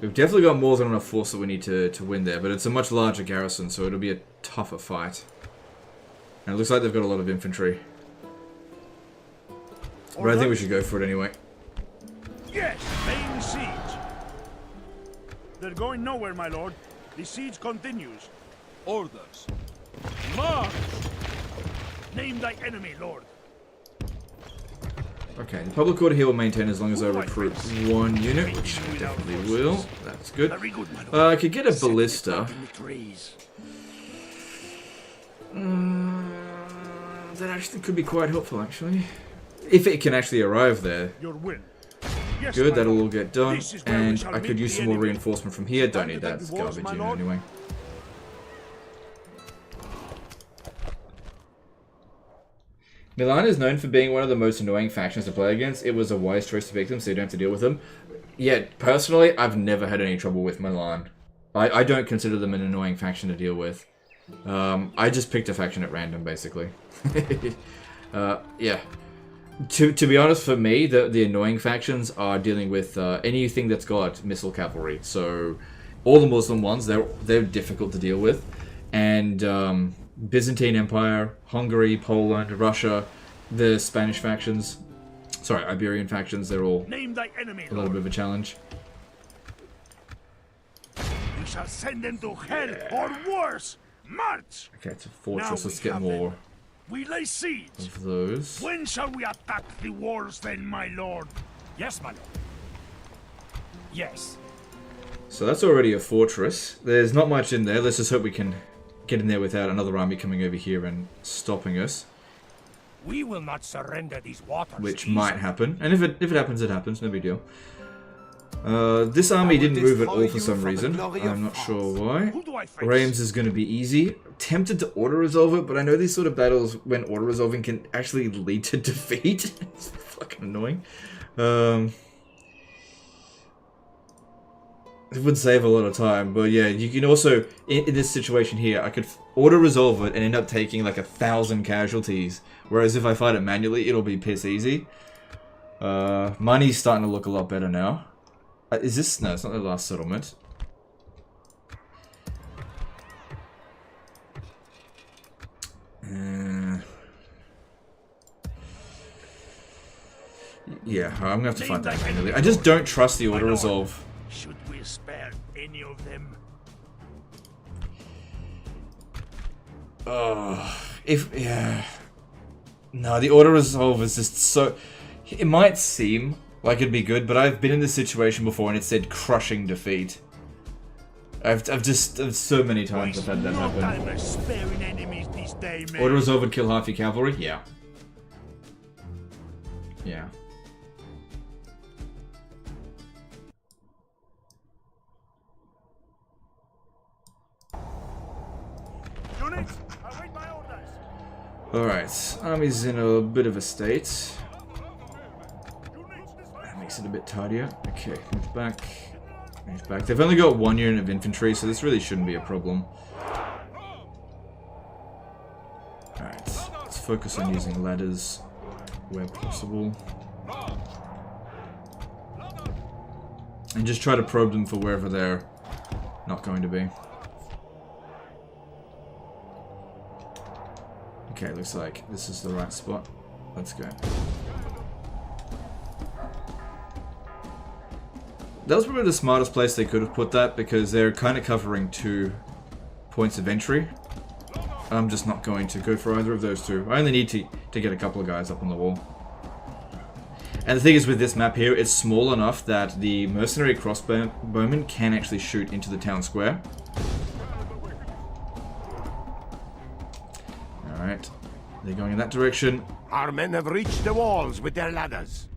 We've definitely got more than enough force that we need to win there, but it's a much larger garrison, so it'll be a tougher fight. And it looks like they've got a lot of infantry. But I think we should go for it anyway. Yes, laying siege. They're going nowhere, my lord. The siege continues. Orders. March! Name thy enemy, lord. Okay, the public order here will maintain as long as I recruit one unit, which I definitely will. That's good. I could get a ballista. That actually could be quite helpful, actually. If it can actually arrive there. Good, that'll all get done. And I could use some more reinforcement from here. Don't need that, it's garbage unit anyway. Milan is known for being one of the most annoying factions to play against. It was a wise choice to pick them so you don't have to deal with them. Yet, personally, I've never had any trouble with Milan. I don't consider them an annoying faction to deal with. I just picked a faction at random, basically. Yeah. To be honest, for me, the annoying factions are dealing with anything that's got missile cavalry. So, all the Muslim ones, they're difficult to deal with. And, Byzantine Empire, Hungary, Poland, Russia, the Spanish factions, sorry, Iberian factions, they're all a little bit of a challenge. We shall send them to hell or worse. March! Okay, it's a fortress. Let's get more we lay siege of those. When shall we attack the walls then, my lord? Yes, my lord. Yes. So that's already a fortress. There's not much in there. Let's just hope we can get in there without another army coming over here and stopping us. We will not surrender these waters. Which might happen. And if it happens, it happens. No big deal. This army didn't move at all for some reason. I'm not sure why. Reims is going to be easy. Tempted to auto-resolve it, but I know these sort of battles, when auto-resolving, can actually lead to defeat. It's fucking annoying. It would save a lot of time, but yeah, you can also, in this situation here, I could auto-resolve it and end up taking like 1,000 casualties, whereas if I fight it manually, it'll be piss easy. Money's starting to look a lot better now. Is this? No, it's not the last settlement. Yeah, I'm gonna have to fight that manually. I just don't trust the auto-resolve. Should we spare any of them? Yeah. No, the auto-resolve is just so... It might seem like it'd be good, but I've been in this situation before and it said crushing defeat. I've so many times I've had that happen. Auto-resolve would kill half your cavalry? Yeah. Yeah. Alright, army's in a bit of a state. That makes it a bit tidier. Okay, move back. Move back. They've only got one unit of infantry, so this really shouldn't be a problem. Alright, let's focus on using ladders where possible. And just try to probe them for wherever they're not going to be. Okay, looks like this is the right spot. Let's go. That was probably the smartest place they could have put that, because they're kind of covering 2 points of entry. I'm just not going to go for either of those two. I only need to get a couple of guys up on the wall. And the thing is with this map here, it's small enough that the mercenary crossbowmen can actually shoot into the town square. Alright, they're going in that direction. Our men have reached the walls with their ladders.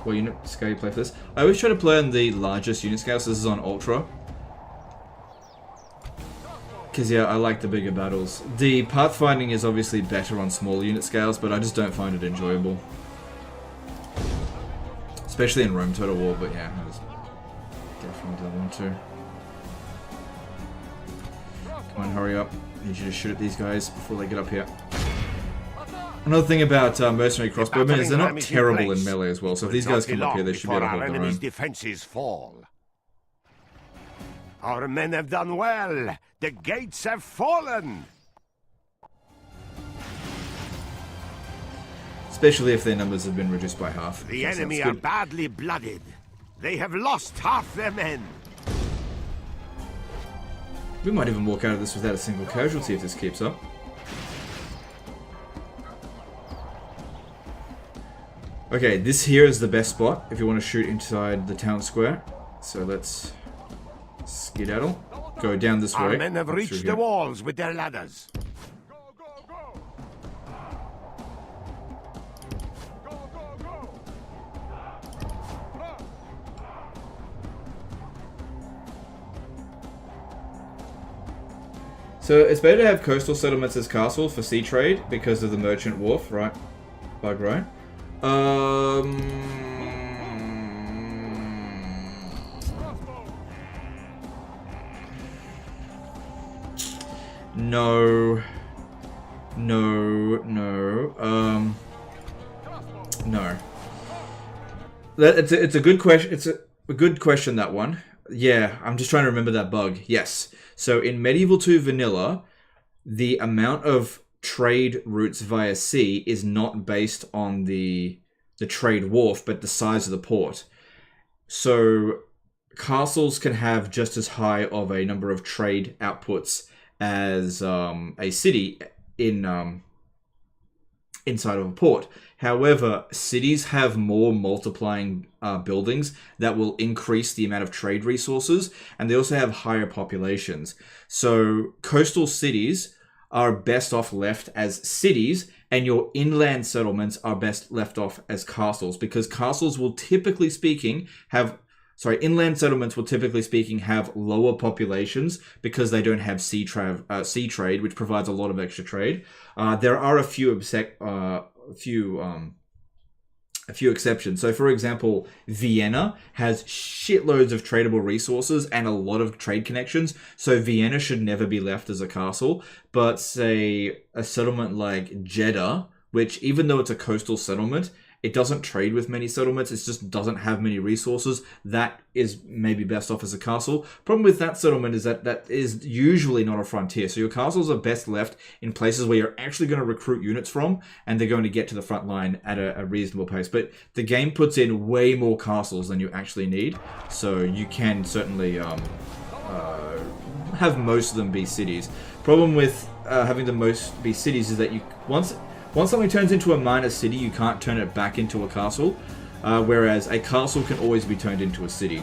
What unit scale you play for this? I always try to play on the largest unit scale, so this is on Ultra. Because yeah, I like the bigger battles. The pathfinding is obviously better on smaller unit scales, but I just don't find it enjoyable. Especially in Rome Total War, but yeah, I just definitely don't want to. Come on, hurry up. I need you to shoot at these guys before they get up here. Another thing about mercenary crossbowmen is they're not terrible in melee as well, so if these guys come up here, they should be able to hold their own. Defenses fall. Our men have done well. The gates have fallen. Especially if their numbers have been reduced by half. The enemy are badly blooded. They have lost half their men. We might even walk out of this without a single casualty if this keeps up. Okay, this here is the best spot if you want to shoot inside the town square. So let's skedaddle. Go down this way. Our men have reached the walls with their ladders. So it's better to have coastal settlements as castle for sea trade because of the merchant wharf, right? Bug, right? No. It's a good question. It's a good question, that one. Yeah, I'm just trying to remember that bug. Yes. So in Medieval 2 Vanilla, the amount of trade routes via sea is not based on the trade wharf, but the size of the port. So castles can have just as high of a number of trade outputs as a city in inside of a port. However, cities have more multiplying buildings that will increase the amount of trade resources, and they also have higher populations. So coastal cities are best off left as cities, and your inland settlements are best left off as castles, because castles will typically speaking have... inland settlements will typically speaking have lower populations because they don't have sea trade, which provides a lot of extra trade. There are a few exceptions. So, for example, Vienna has shitloads of tradable resources and a lot of trade connections. So Vienna should never be left as a castle. But say a settlement like Jeddah, which even though it's a coastal settlement, it doesn't trade with many settlements. It just doesn't have many resources. That is maybe best off as a castle. Problem with that settlement is that is usually not a frontier. So your castles are best left in places where you're actually going to recruit units from, and they're going to get to the front line at a reasonable pace. But the game puts in way more castles than you actually need. So you can certainly have most of them be cities. Problem with having the most be cities is that you once something turns into a minor city, you can't turn it back into a castle, whereas a castle can always be turned into a city.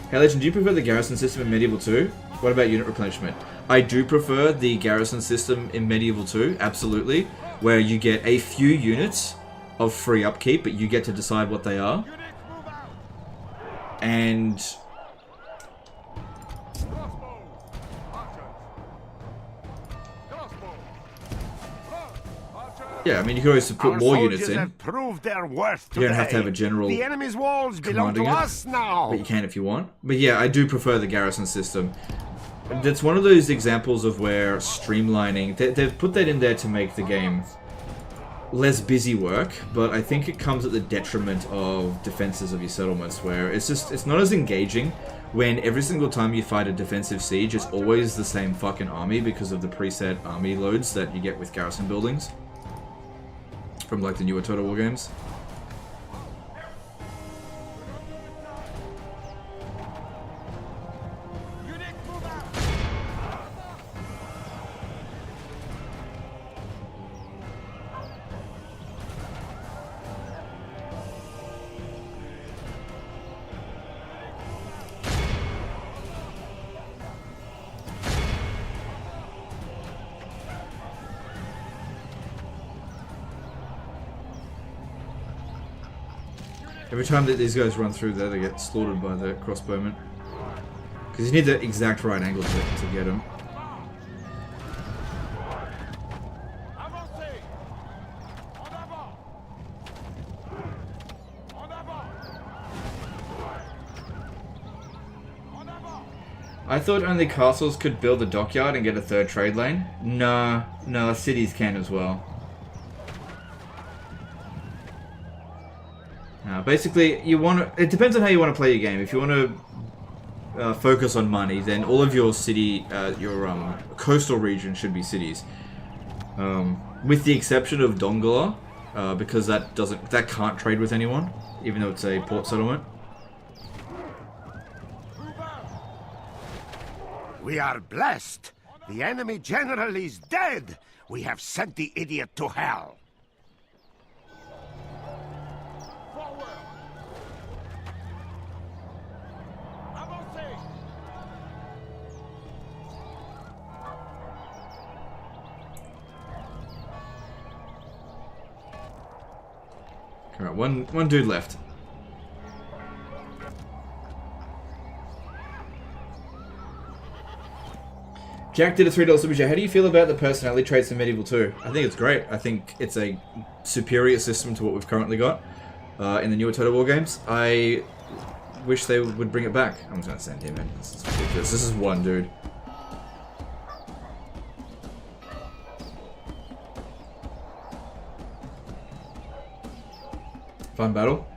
Hey Legend, do you prefer the garrison system in Medieval 2? What about unit replenishment? I do prefer the garrison system in Medieval 2, absolutely, where you get a few units of free upkeep, but you get to decide what they are. And... yeah, I mean, you can always put more units in. Have proved their worth you don't have to have a general. The enemy's walls belong to us now. But you can if you want. But yeah, I do prefer the garrison system. That's one of those examples of where streamlining. They've put that in there to make the game less busy work, but I think it comes at the detriment of defenses of your settlements, where it's not as engaging when every single time you fight a defensive siege, it's always the same fucking army because of the preset army loads that you get with garrison buildings from like the newer Total War games. Every time that these guys run through there, they get slaughtered by the crossbowmen. Because you need the exact right angle to get them. I thought only castles could build a dockyard and get a third trade lane. No, cities can as well. Basically, it depends on how you want to play your game. If you want to focus on money, then all of your coastal region should be cities. With the exception of Dongola, because that can't trade with anyone, even though it's a port settlement. We are blessed. The enemy general is dead. We have sent the idiot to hell. Alright, one dude left. Jack did a $3 super chat. How do you feel about the personality traits in Medieval 2? I think it's great. I think it's a superior system to what we've currently got in the newer Total War games. I wish they would bring it back. I'm just gonna send him in. This is ridiculous. This is one dude. Fun battle.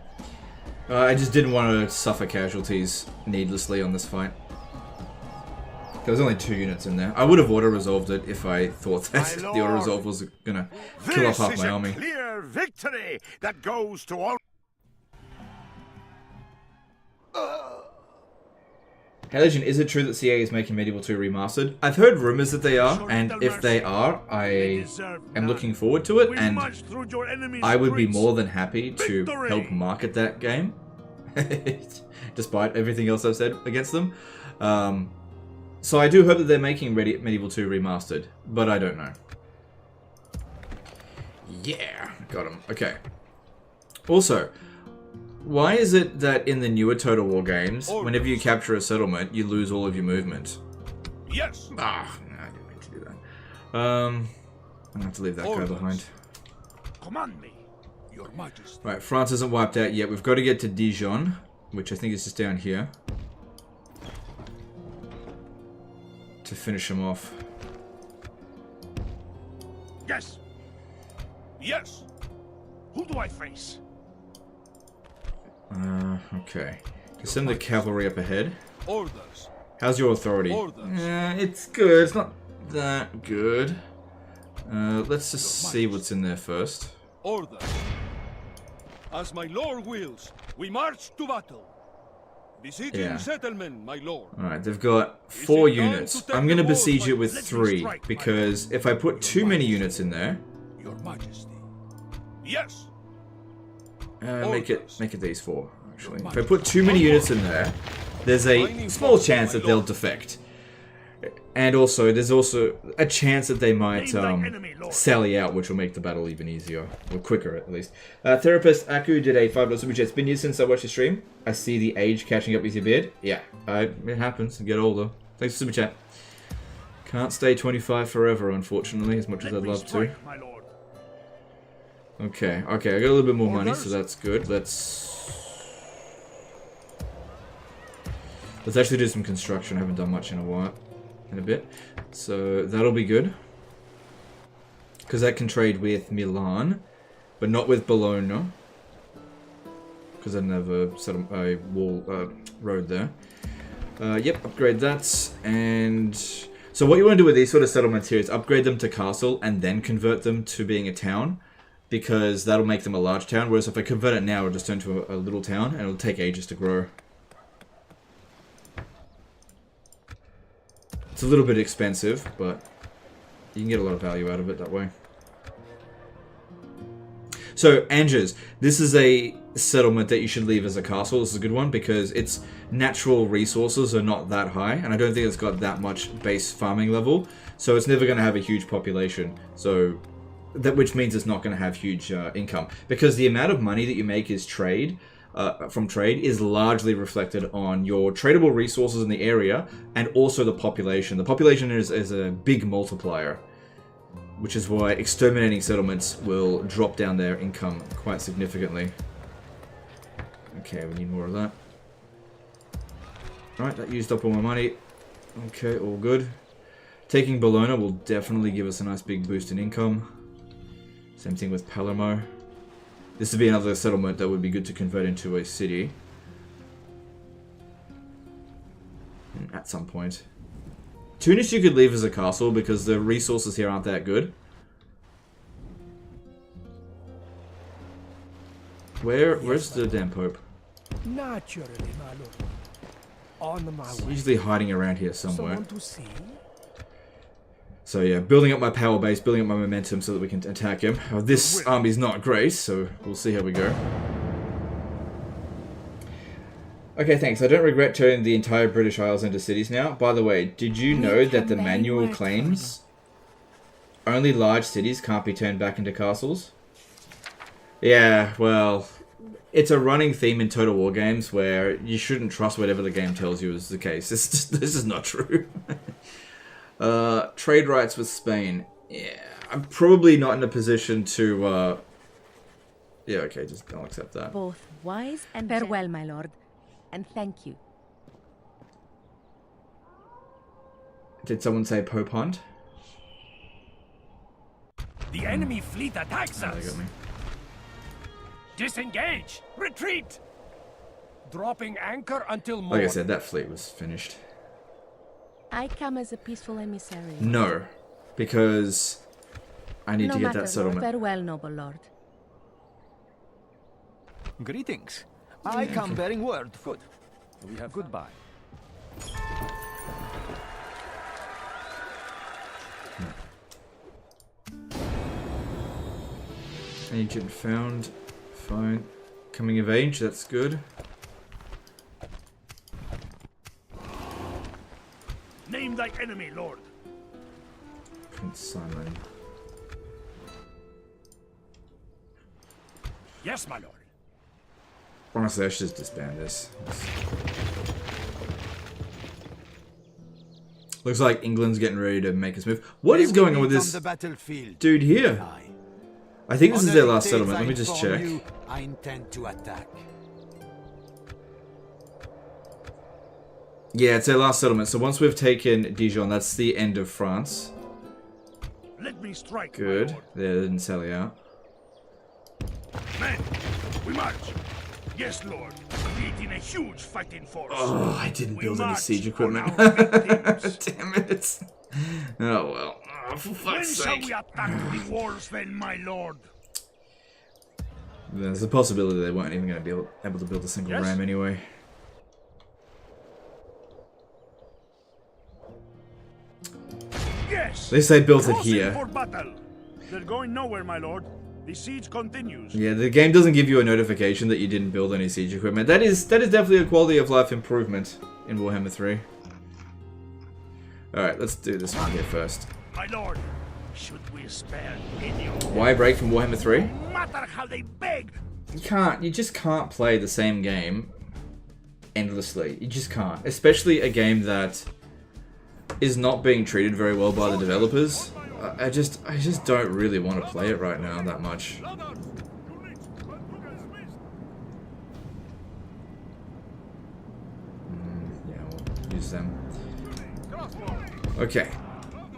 I just didn't want to suffer casualties needlessly on this fight. There was only 2 units in there. I would have auto-resolved it if I thought that the auto-resolve was gonna kill off half my army. This is a clear victory that goes to all... Hey Legend, is it true that CA is making Medieval 2 remastered? I've heard rumors that they are, and if they are, I am looking forward to it, and I would be more than happy to help market that game, despite everything else I've said against them. So I do hope that they're making Medieval 2 remastered, but I don't know. Yeah, got him. Okay. Also, why is it that in the newer Total War games, whenever you capture a settlement, you lose all of your movement? Yes. Ah, no, I didn't mean to do that. I'm gonna have to leave that guy behind. Command me, Your Majesty. Right, France isn't wiped out yet. We've got to get to Dijon, which I think is just down here, to finish him off. Yes. Yes. Who do I face? Okay. Just send the cavalry up ahead. Orders. How's your authority? Orders. It's good. It's not that good. Let's just see what's in there first. Orders. As my lord wills, we march to battle. Besieging settlement, my lord. Alright, they've got 4 units. I'm going to besiege it with 3, because if I put too many units in there... Your Majesty. Yes. Make it these 4, actually. If I put too many units in there, there's a small chance that they'll defect. And also, there's also a chance that they might sally out, which will make the battle even easier. Or quicker, at least. Therapist Aku did a $5 super chat. It's been years since I watched your stream. I see the age catching up with your beard. Yeah, it happens. I get older. Thanks for super chat. Can't stay 25 forever, unfortunately, as much as I'd love to. Okay, I got a little bit more money, so that's good. Let's actually do some construction. I haven't done much in a bit. So that'll be good. Because that can trade with Milan, but not with Bologna. Because I didn't have a road there. Yep, upgrade that. And so what you want to do with these sort of settlements here is upgrade them to castle and then convert them to being a town. Because that'll make them a large town, whereas if I convert it now, it'll just turn to a little town, and it'll take ages to grow. It's a little bit expensive, but you can get a lot of value out of it that way. So, Angers, this is a settlement that you should leave as a castle. This is a good one, because its natural resources are not that high, and I don't think it's got that much base farming level, so it's never going to have a huge population. So... which means it's not going to have huge income, because the amount of money that you make is from trade is largely reflected on your tradable resources in the area and also the population. The population is a big multiplier, which is why exterminating settlements will drop down their income quite significantly. Okay, we need more of that. Right, that used up all my money. Okay, all good. Taking Bologna will definitely give us a nice big boost in income. Same thing with Palermo. This would be another settlement that would be good to convert into a city. At some point. Tunis you could leave as a castle because the resources here aren't that good. Where's the damn Pope? Naturally, my lord. On my way. Usually hiding around here somewhere. Someone to see? So yeah, building up my power base, building up my momentum so that we can attack him. This army's not great, so we'll see how we go. Okay, thanks. I don't regret turning the entire British Isles into cities now. By the way, did you know that the manual claims only large cities can't be turned back into castles? Yeah, well, it's a running theme in Total War games where you shouldn't trust whatever the game tells you is the case. This is not true. Trade rights with Spain. Yeah, I'm probably not in a position to, yeah, okay, just I'll accept that. Both wise and farewell, my lord, and thank you. Did someone say Pope Hunt? The enemy fleet attacks Oh, they us. got me. Disengage! Retreat! Dropping anchor until Like I morning. said, that fleet was finished. I come as a peaceful emissary. No, because I need No to get matter, that settlement. Farewell, noble lord. Greetings. I come bearing word. Good. We have goodbye. Agent found. Fine. Coming of age, that's good. Name thy enemy, Lord. Prince Simon. Yes, my lord. Honestly, I should just disband this. Looks like England's getting ready to make its move. What is going on with this dude here? I think this is their last settlement. Let me just check. I intend to attack. Yeah, it's their last settlement. So once we've taken Dijon, that's the end of France. Let me strike. Good. They didn't sally out. Men, we march. Yes, Lord. Leading a huge fighting force. Oh, I didn't build any siege equipment. Damn it. Oh, well. Oh, for fuck's sake. When shall we attack the walls then, my lord? There's a possibility they weren't even going to be able to build a single ram anyway. Yes. At least they built it Crossing here. For battle. They're going nowhere, my lord. The siege continues. Yeah, the game doesn't give you a notification that you didn't build any siege equipment. That is definitely a quality of life improvement in Warhammer 3. Alright, let's do this one here first. My lord, should we spare any of them? Why break from Warhammer 3? No matter how they beg. You just can't play the same game endlessly. You just can't. Especially a game that is not being treated very well by the developers. I just don't really want to play it right now that much. Yeah, we'll use them. Okay.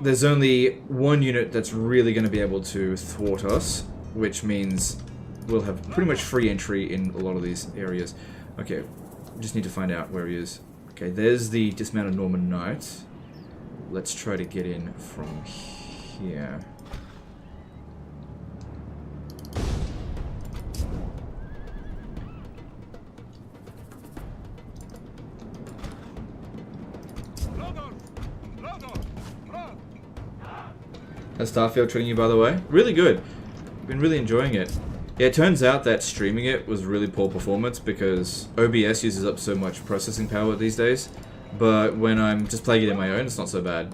There's only one unit that's really going to be able to thwart us, which means we'll have pretty much free entry in a lot of these areas. Okay, just need to find out where he is. Okay, there's the dismounted Norman Knight. Let's try to get in from here. How's Starfield treating you, by the way? Really good. Been really enjoying it. Yeah, it turns out that streaming it was really poor performance because OBS uses up so much processing power these days. But when I'm just playing it in my own, it's not so bad.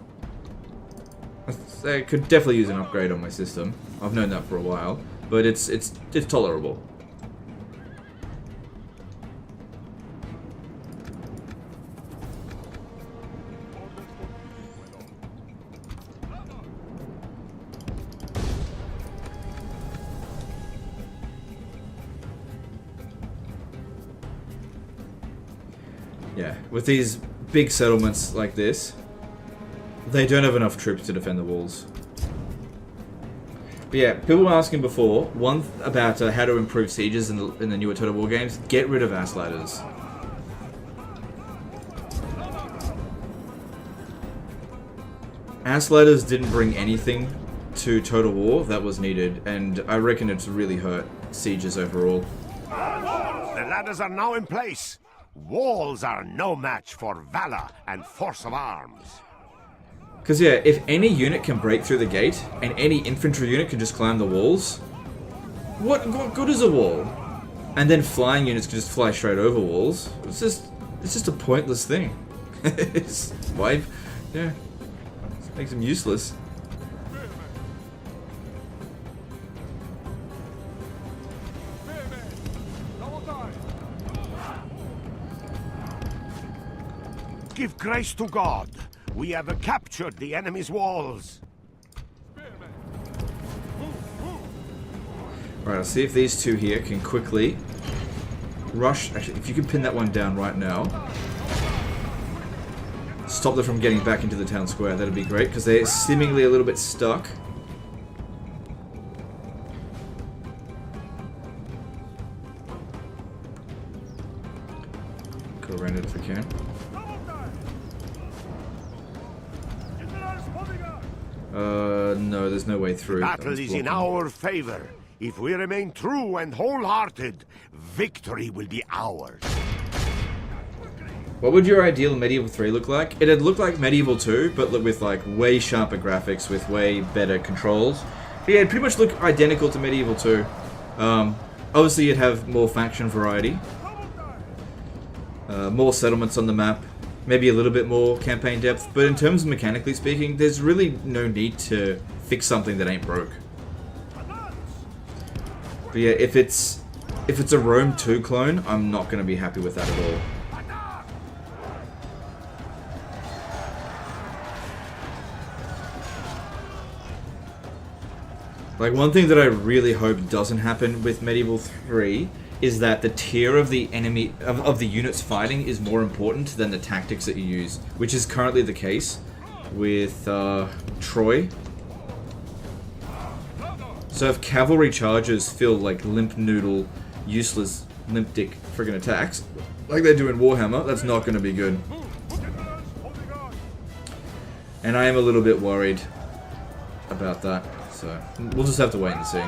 I could definitely use an upgrade on my system. I've known that for a while, but it's tolerable. Yeah, with these big settlements like this, they don't have enough troops to defend the walls. But yeah, people were asking before, one about how to improve sieges in the newer Total War games. Get rid of ass ladders. Ass ladders didn't bring anything to Total War that was needed, and I reckon it's really hurt sieges overall. The ladders are now in place. Walls are no match for valor and force of arms. Because yeah, if any unit can break through the gate, and any infantry unit can just climb the walls, what good is a wall? And then flying units can just fly straight over walls. It's just a pointless thing. It's why, yeah, it makes them useless. Give grace to God. We have captured the enemy's walls. Alright, I'll see if these two here can quickly rush. Actually, if you can pin that one down right now, stop them from getting back into the town square, that'd be great, because they're seemingly a little bit stuck. Go around it if we can. No, there's no way through. The battle is in our favor. If we remain true and wholehearted, victory will be ours. What would your ideal Medieval 3 look like? It'd look like Medieval 2, but with like way sharper graphics, with way better controls. But yeah, it'd pretty much look identical to Medieval 2. Obviously you'd have more faction variety. More settlements on the map. Maybe a little bit more campaign depth, but in terms of mechanically speaking, there's really no need to fix something that ain't broke. But yeah, if it's a Rome 2 clone, I'm not going to be happy with that at all. Like, one thing that I really hope doesn't happen with Medieval 3 is that the tier of the enemy, of the units fighting is more important than the tactics that you use, which is currently the case with Troy. So if cavalry charges feel like limp noodle, useless, limp dick friggin' attacks, like they do in Warhammer, that's not going to be good. And I am a little bit worried about that, so we'll just have to wait and see.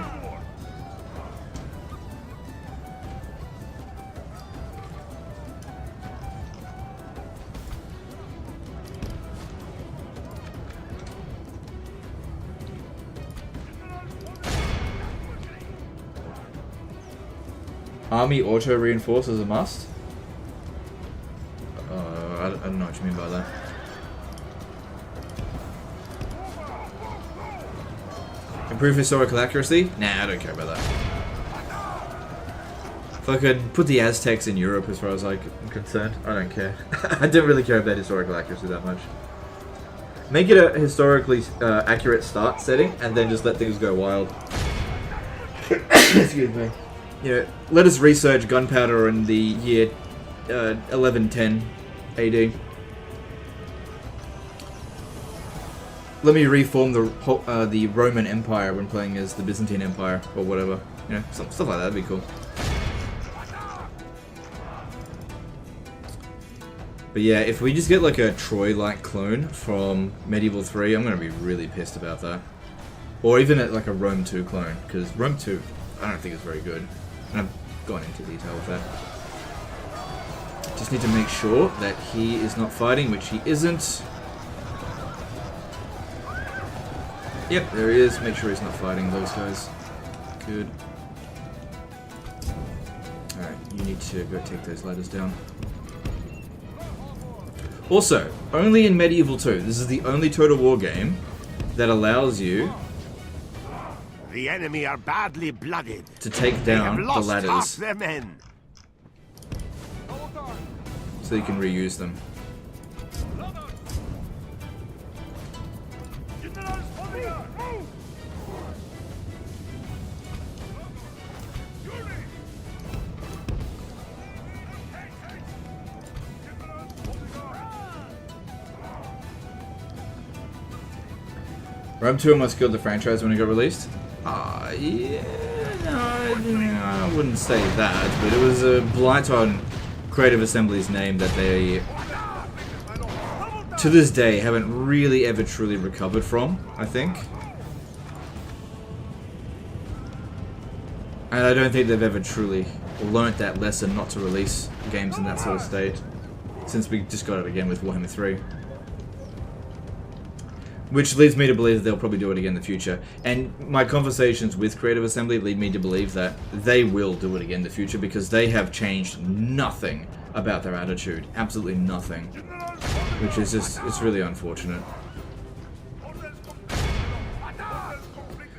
Army auto reinforce is a must? I don't know what you mean by that. Improve historical accuracy? Nah, I don't care about that. If I could put the Aztecs in Europe as far as I'm concerned, I don't care. I don't really care about historical accuracy that much. Make it a historically accurate start setting, and then just let things go wild. Excuse me. Yeah, let us research gunpowder in the year 1110 AD. Let me reform the Roman Empire when playing as the Byzantine Empire, or whatever. You know, stuff like that would be cool. But yeah, if we just get like a Troy-like clone from Medieval 3, I'm going to be really pissed about that. Or even like a Rome 2 clone, because Rome 2, I don't think is very good. And I've gone into detail with that. Just need to make sure that he is not fighting, which he isn't. Yep, there he is. Make sure he's not fighting those guys. Good. Alright, you need to go take those ladders down. Also, only in Medieval 2, this is the only Total War game that allows you the enemy are badly blooded. To take down the ladders. Half their men. So you can reuse them. Rome 2 almost killed the franchise when it got released. Yeah, no, I wouldn't say that, but it was a blight on Creative Assembly's name that they, to this day, haven't really ever truly recovered from, I think. And I don't think they've ever truly learnt that lesson not to release games in that sort of state, since we just got it again with Warhammer 3. Which leads me to believe that they'll probably do it again in the future. And my conversations with Creative Assembly lead me to believe that they will do it again in the future, because they have changed nothing about their attitude. Absolutely nothing. Which is just, it's really unfortunate.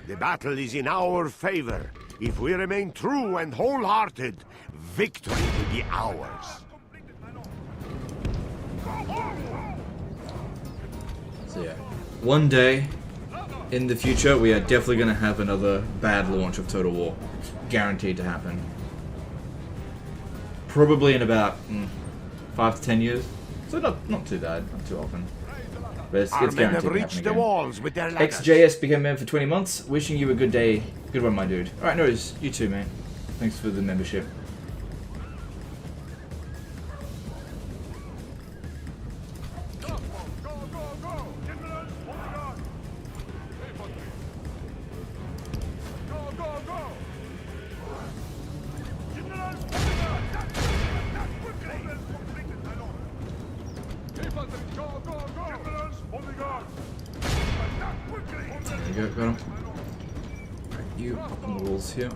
The battle is in our favor. If we remain true and wholehearted, victory will be ours. So yeah, one day in the future we are definitely going to have another bad launch of Total War. Guaranteed to happen. Probably in about 5 to 10 years. So not too bad, not too often. But it's guaranteed to happen the walls with their ladders. XJS became a member for 20 months. Wishing you a good day. Good one, my dude. Alright, no worries. You too, man. Thanks for the membership. There you go, got him. Right, you up on the walls here.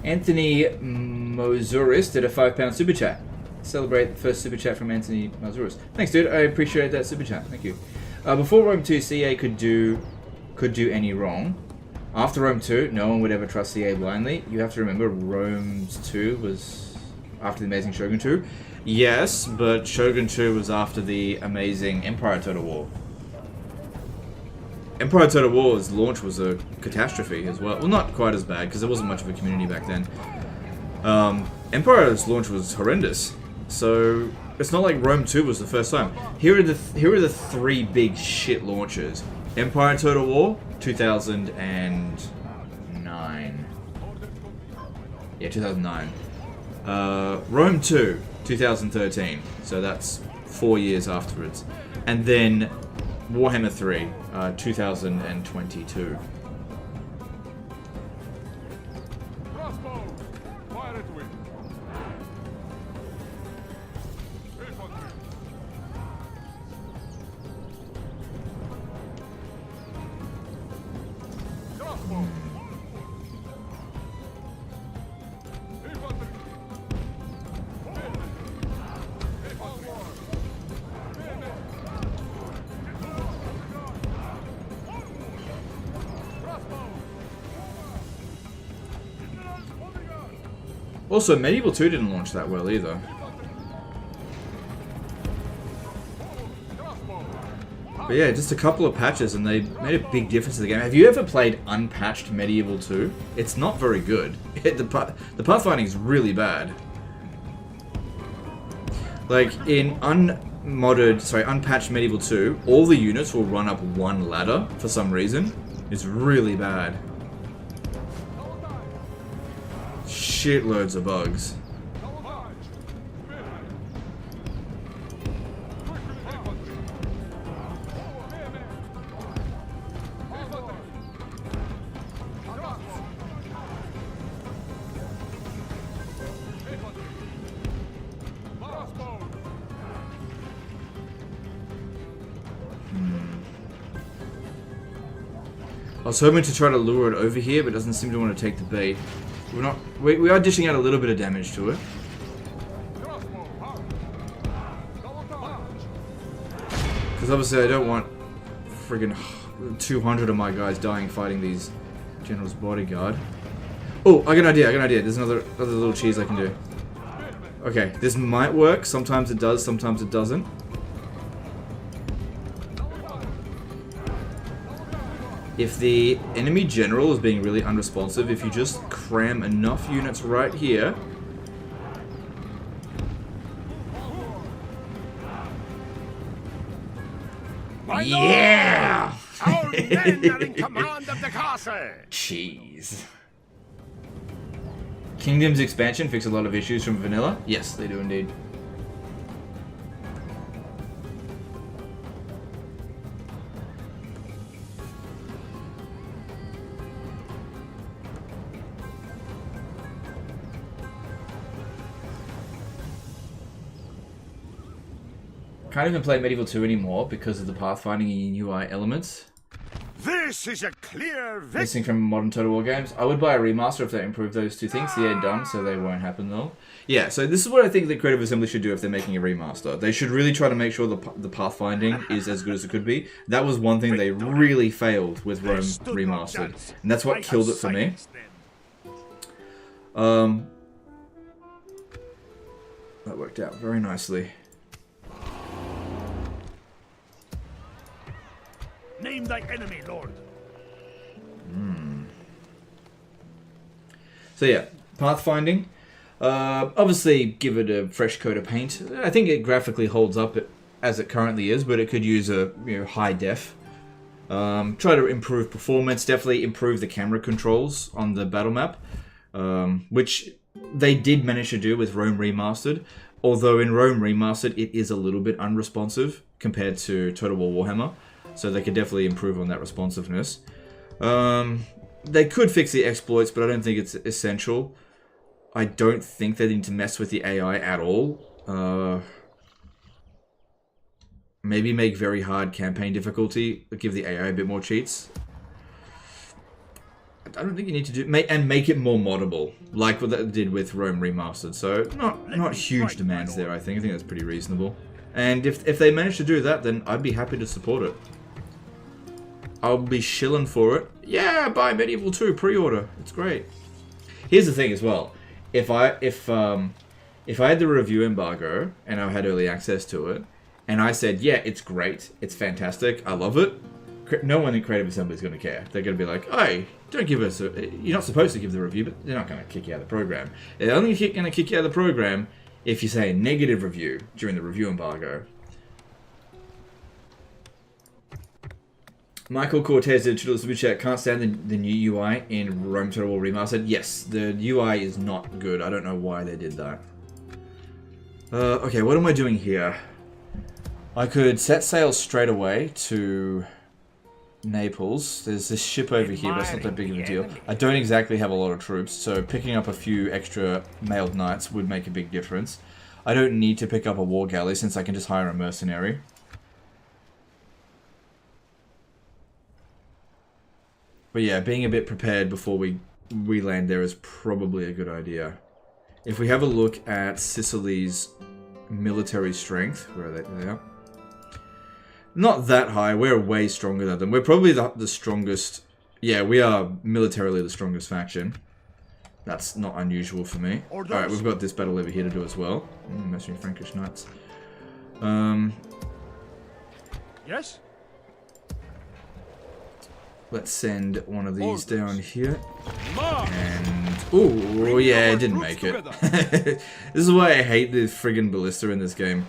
Anthony Mozuris did a £5 super chat. Celebrate the first super chat from Anthony Mozuris. Thanks, dude. I appreciate that super chat. Thank you. Before Rome 2, CA could do any wrong. After Rome 2, no one would ever trust CA blindly. You have to remember, Rome 2 was after the amazing Shogun 2. Yes, but Shogun 2 was after the amazing Empire Total War. Empire Total War's launch was a catastrophe as well. Well, not quite as bad, because there wasn't much of a community back then. Empire's launch was horrendous. So, it's not like Rome 2 was the first time. Here are the 3 big shit launches. Empire Total War, 2009. Yeah, 2009. Rome 2, 2013. So that's 4 years afterwards. And then Warhammer 3, 2022. Also, Medieval 2 didn't launch that well either. But yeah, just a couple of patches and they made a big difference to the game. Have you ever played unpatched Medieval 2? It's not very good. The pathfinding is really bad. Like, in unpatched Medieval 2, all the units will run up one ladder for some reason. It's really bad. Shitloads of bugs. I was hoping to try to lure it over here, but it doesn't seem to want to take the bait. We are dishing out a little bit of damage to it. Because obviously I don't want friggin' 200 of my guys dying fighting these General's bodyguard. Oh, I got an idea, There's another little cheese I can do. Okay, this might work. Sometimes it does, sometimes it doesn't. If the enemy general is being really unresponsive, if you just cram enough units right here, Yeah! Our men are in command of the castle! Jeez. Kingdom's expansion fix a lot of issues from vanilla? Yes, they do indeed. Can't even play Medieval 2 anymore because of the pathfinding and UI elements. This is a clear victory. Missing from modern Total War games. I would buy a remaster if they improve those two things. They're done, so they won't happen though. Yeah, so this is what I think the Creative Assembly should do if they're making a remaster. They should really try to make sure the pathfinding is as good as it could be. That was one thing they really failed with Rome Remastered, and that's what killed it for me. That worked out very nicely. Name thy enemy, Lord. So yeah, pathfinding. Obviously, give it a fresh coat of paint. I think it graphically holds up as it currently is, but it could use a high def. Try to improve performance. Definitely improve the camera controls on the battle map, which they did manage to do with Rome Remastered. Although in Rome Remastered, it is a little bit unresponsive compared to Total War Warhammer. So they could definitely improve on that responsiveness. They could fix the exploits, but I don't think it's essential. I don't think they need to mess with the AI at all. Maybe make very hard campaign difficulty, but give the AI a bit more cheats. I don't think you need to do... and make it more moddable, like what they did with Rome Remastered. So not huge demands there, I think. I think that's pretty reasonable. And if they manage to do that, then I'd be happy to support it. I'll be shilling for it. Yeah, buy Medieval 2 pre-order. It's great. Here's the thing as well. If I had the review embargo and I had early access to it, and I said, yeah, it's great, it's fantastic, I love it, no one in Creative Assembly is going to care. They're going to be like, hey, don't give us you're not supposed to give the review, but they're not going to kick you out of the program. They're only going to kick you out of the program if you say a negative review during the review embargo. Michael Cortez did a Superchat. Can't stand the new UI in Rome Total War Remastered. Yes, the UI is not good. I don't know why they did that. Okay, what am I doing here? I could set sail straight away to Naples. There's this ship over here, but it's not that big of a deal. I don't exactly have a lot of troops, so picking up a few extra mailed knights would make a big difference. I don't need to pick up a war galley since I can just hire a mercenary. But yeah, being a bit prepared before we land there is probably a good idea. If we have a look at Sicily's military strength, where are they? There they are. Not that high. We're way stronger than them. We're probably the strongest. Yeah, we are militarily the strongest faction. That's not unusual for me. Alright, we've got this battle over here to do as well. Mercenary Frankish Knights. Yes? Let's send one of these down here. And... ooh, yeah, it didn't make it. This is why I hate the friggin' ballista in this game.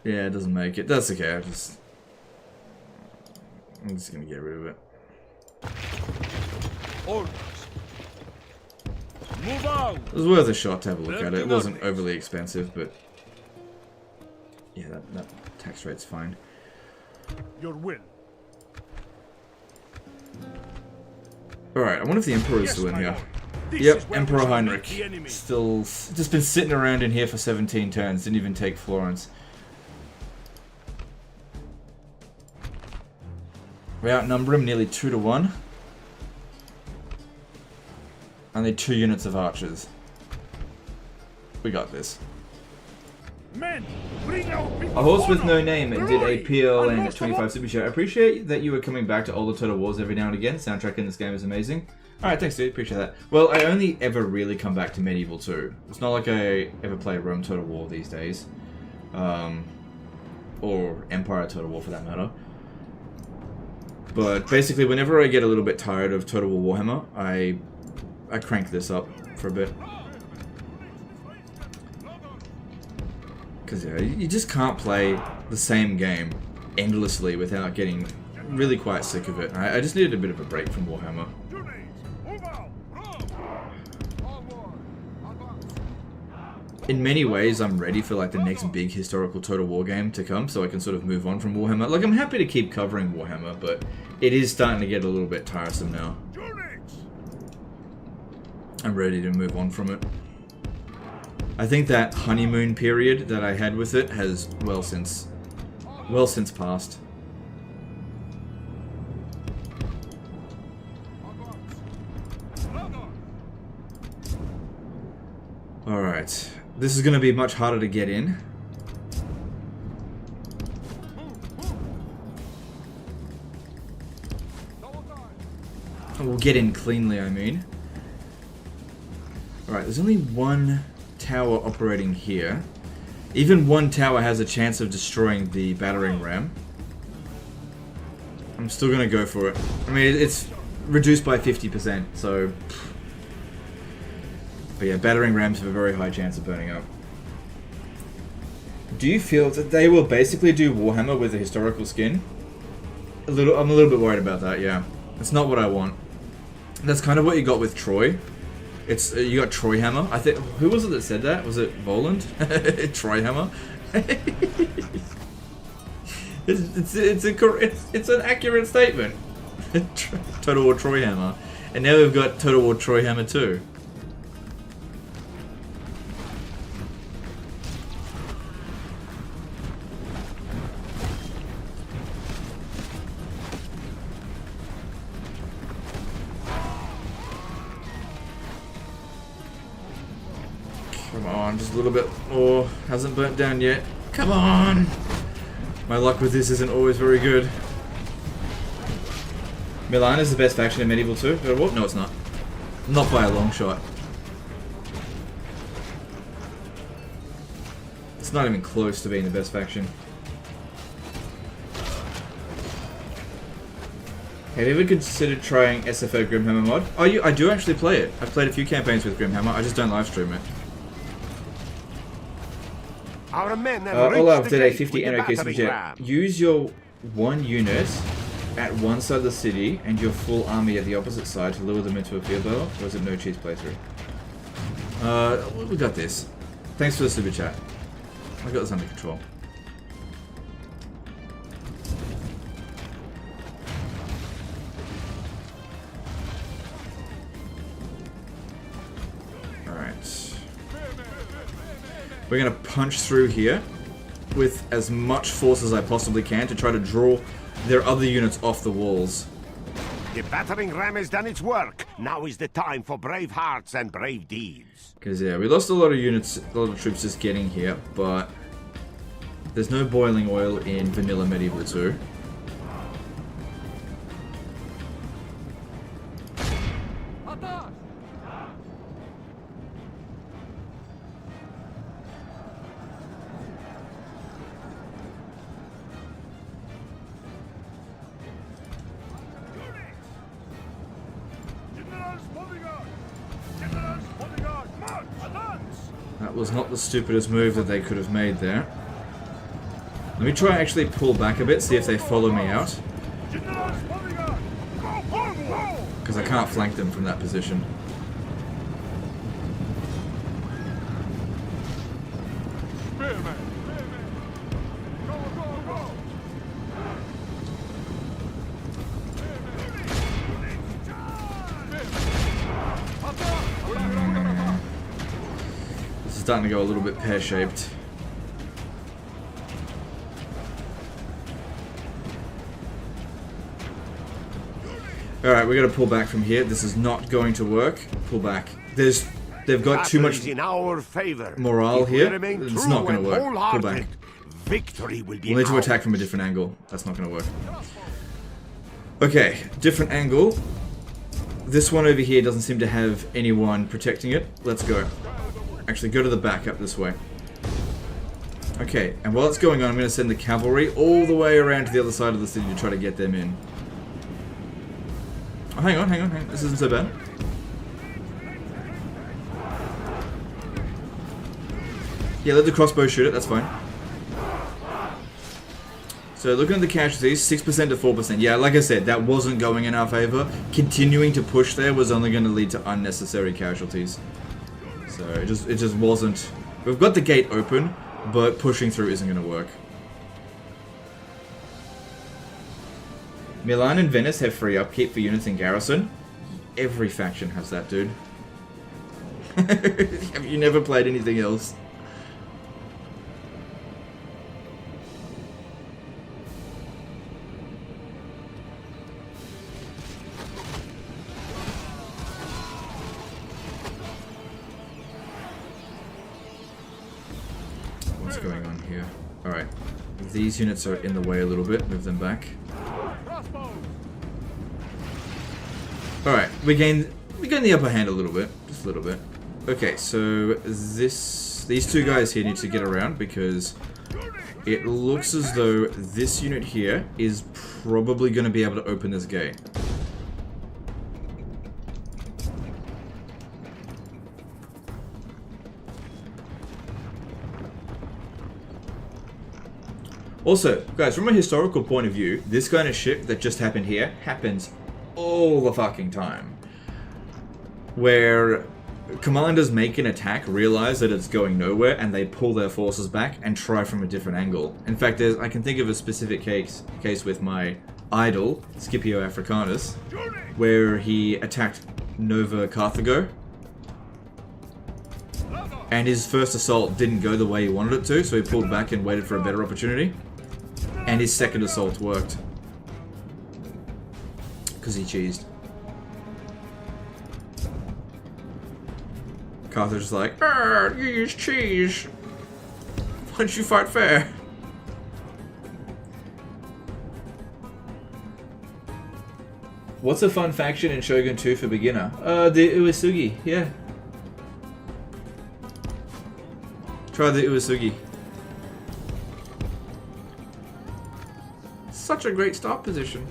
Yeah, it doesn't make it. That's okay, I'm just gonna get rid of it. Orders. Move out. It was worth a shot to have a look at it. It wasn't overly expensive, but... yeah, that tax rate's fine. Your will. Alright, I wonder if the Emperor's still in here. Yep, Emperor Heinrich. Still just been sitting around in here for 17 turns. Didn't even take Florence. We outnumber him nearly 2-1. Only 2 units of archers. We got this. Men, bring our people A horse with no name did a PL and 25 super chat. I appreciate that you were coming back to all the Total Wars every now and again. Soundtrack in this game is amazing. Alright, thanks dude, appreciate that. Well, I only ever really come back to Medieval 2. It's not like I ever play Rome Total War these days. Or Empire Total War for that matter. But basically, whenever I get a little bit tired of Total War Warhammer, I crank this up for a bit. Because yeah, you just can't play the same game endlessly without getting really quite sick of it. I just needed a bit of a break from Warhammer. In many ways, I'm ready for like the next big historical Total War game to come, so I can sort of move on from Warhammer. Like, I'm happy to keep covering Warhammer, but it is starting to get a little bit tiresome now. I'm ready to move on from it. I think that honeymoon period that I had with it has well since passed. Alright. This is going to be much harder to get in. We'll get in cleanly, I mean. Alright, there's only one tower operating here. Even one tower has a chance of destroying the battering ram. I'm still going to go for it. I mean, it's reduced by 50%, so... But yeah, battering rams have a very high chance of burning up. Do you feel that they will basically do Warhammer with a historical skin? I'm a little bit worried about that, yeah. It's not what I want. That's kind of what you got with Troy. It's you got Troy Hammer. I think, who was it that said that? Was it Voland? Troy Hammer. It's an accurate statement. Total War Troy Hammer, and now we've got Total War Troy Hammer 2. Come on, just a little bit more. Hasn't burnt down yet. Come on! My luck with this isn't always very good. Milan is the best faction in Medieval 2. No, it's not. Not by a long shot. It's not even close to being the best faction. Have you ever considered trying SFO Grimhammer mod? Oh, I do actually play it. I've played a few campaigns with Grimhammer. I just don't live stream it. Olaf did a 50 NOK super chat. Use your one unit at one side of the city and your full army at the opposite side to lure them into a field battle, or is it no cheese playthrough? We got this. Thanks for the super chat. I got this under control. We're going to punch through here with as much force as I possibly can to try to draw their other units off the walls. The battering ram has done its work. Now is the time for brave hearts and brave deeds. Because yeah, we lost a lot of units, a lot of troops just getting here, but there's no boiling oil in vanilla Medieval 2. That was not the stupidest move that they could have made there. Let me try and actually pull back a bit, see if they follow me out. Because I can't flank them from that position. Starting to go a little bit pear-shaped. Alright, we're going to pull back from here. This is not going to work. Pull back. They've got too much morale here. It's not going to work. Pull back. We'll need to attack from a different angle. That's not going to work. Okay, different angle. This one over here doesn't seem to have anyone protecting it. Let's go. Actually, go to the back up this way. Okay, and while it's going on, I'm going to send the cavalry all the way around to the other side of the city to try to get them in. Oh, hang on. This isn't so bad. Yeah, let the crossbow shoot it, that's fine. So looking at the casualties, 6% to 4%. Yeah, like I said, that wasn't going in our favor. Continuing to push there was only going to lead to unnecessary casualties. So it just wasn't. We've got the gate open, but pushing through isn't going to work. Milan and Venice have free upkeep for units in garrison. Every faction has that, dude. Have you never played anything else? What's going on here? Alright. These units are in the way a little bit. Move them back. Alright, we gain the upper hand a little bit. Just a little bit. Okay, so these two guys here need to get around because it looks as though this unit here is probably going to be able to open this gate. Also, guys, from a historical point of view, this kind of shit that just happened here happens all the fucking time. Where commanders make an attack, realize that it's going nowhere, and they pull their forces back and try from a different angle. In fact, I can think of a specific case with my idol, Scipio Africanus, where he attacked Nova Carthago, and his first assault didn't go the way he wanted it to, so he pulled back and waited for a better opportunity. And his second assault worked. Because he cheesed. Carthage's like, you use cheese. Why don't you fight fair? What's a fun faction in Shogun 2 for beginner? The Uesugi, yeah. Try the Uesugi. Such a great start position.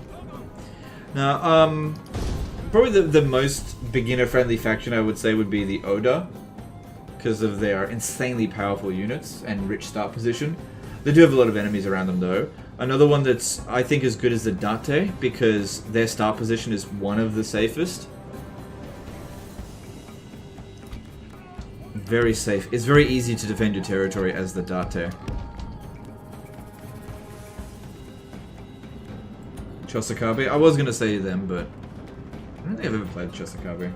Now, probably the most beginner-friendly faction I would say would be the Oda, because of their insanely powerful units and rich start position. They do have a lot of enemies around them though. Another one that's, I think, as good as the Date, because their start position is one of the safest. Very safe. It's very easy to defend your territory as the Date. Chosokabe? I was going to say them, but I don't think I've ever played Chosokabe.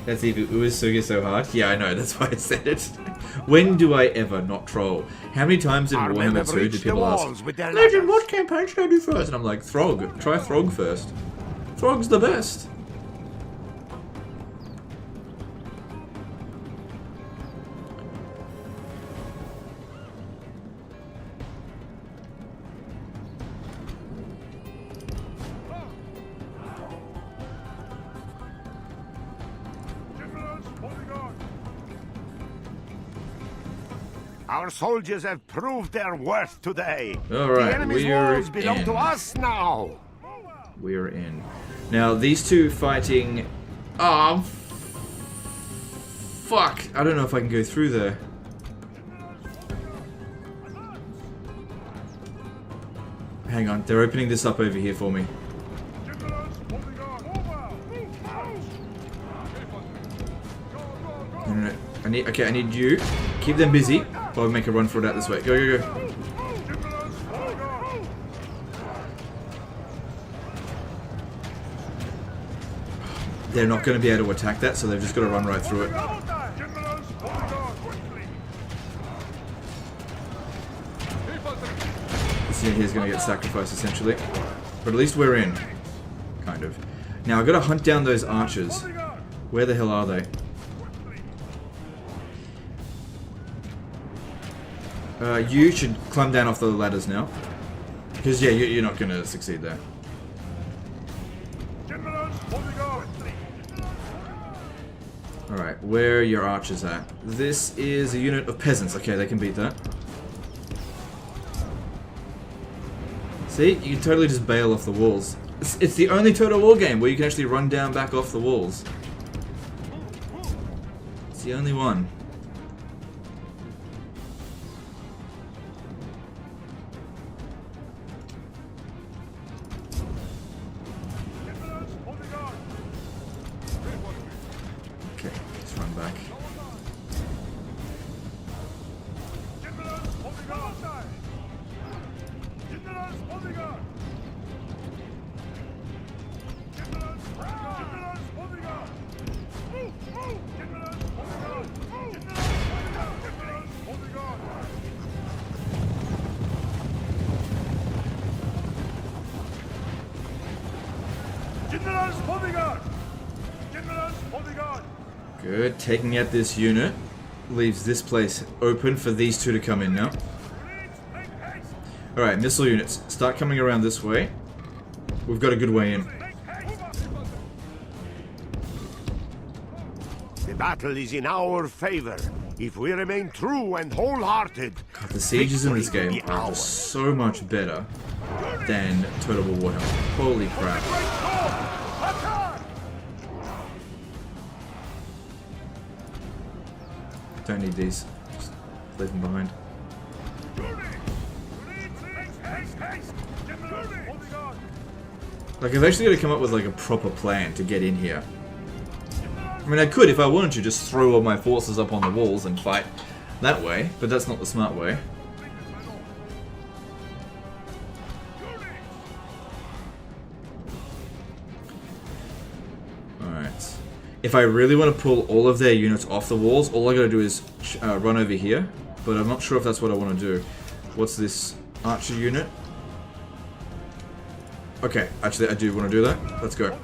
That's even Uesugi so hard. Yeah, I know, that's why I said it. When do I ever not troll? How many times in Warhammer 2 did people ask, Legend, what campaign should I do first? And I'm like, Throg. Try Throg first. Throg's the best. Our soldiers have proved their worth today. Alright, the enemy's walls belong to us now. We're in. Now, these two fighting... Oh, fuck. I don't know if I can go through there. Hang on, they're opening this up over here for me. No. I need you. Keep them busy while we make a run for it out this way. Go, go, go. They're not going to be able to attack that, so they've just got to run right through it. This unit here is going to get sacrificed, essentially. But at least we're in. Kind of. Now, I've got to hunt down those archers. Where the hell are they? You should climb down off the ladders now. Because, yeah, you're not going to succeed there. Alright, where are your archers at? This is a unit of peasants. Okay, they can beat that. See? You can totally just bail off the walls. It's the only Total War game where you can actually run down back off the walls. It's the only one. General's bodyguard! General's bodyguard! Good. Taking out this unit leaves this place open for these two to come in now. Alright, missile units. Start coming around this way. We've got a good way in. The battle is in our favor. If we remain true and wholehearted, God, the sieges in this game are just so much better than Total War Warhammer. Holy crap. Don't need these. Just leave them behind. Like, I've actually got to come up with like a proper plan to get in here. I mean, I could, if I wanted to, just throw all my forces up on the walls and fight that way, but that's not the smart way. Alright. If I really want to pull all of their units off the walls, all I gotta do is run over here, but I'm not sure if that's what I want to do. What's this archer unit? Okay, actually I do want to do that. Let's go.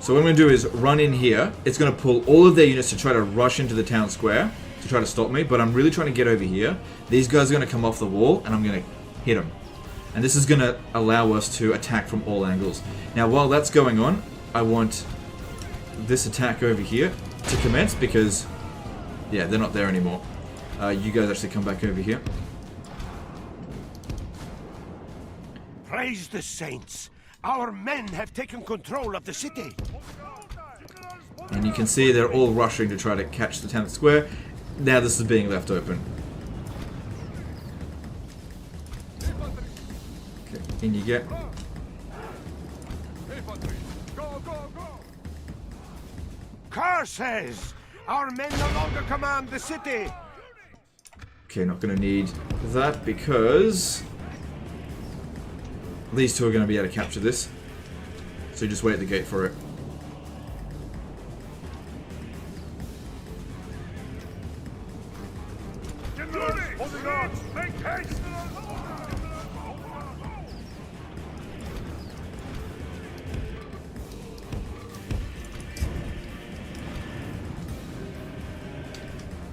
So what I'm going to do is run in here. It's going to pull all of their units to try to rush into the town square to try to stop me, but I'm really trying to get over here. These guys are going to come off the wall, and I'm going to hit them. And this is going to allow us to attack from all angles. Now, while that's going on, I want this attack over here to commence because, yeah, they're not there anymore. You guys actually come back over here. praise the saints. Our men have taken control of the city. And you can see they're all rushing to try to catch the town square. Now this is being left open. Okay, in you get. Curses! Our men no longer command the city. Okay, not going to need that because these two are going to be able to capture this. So just wait at the gate for it.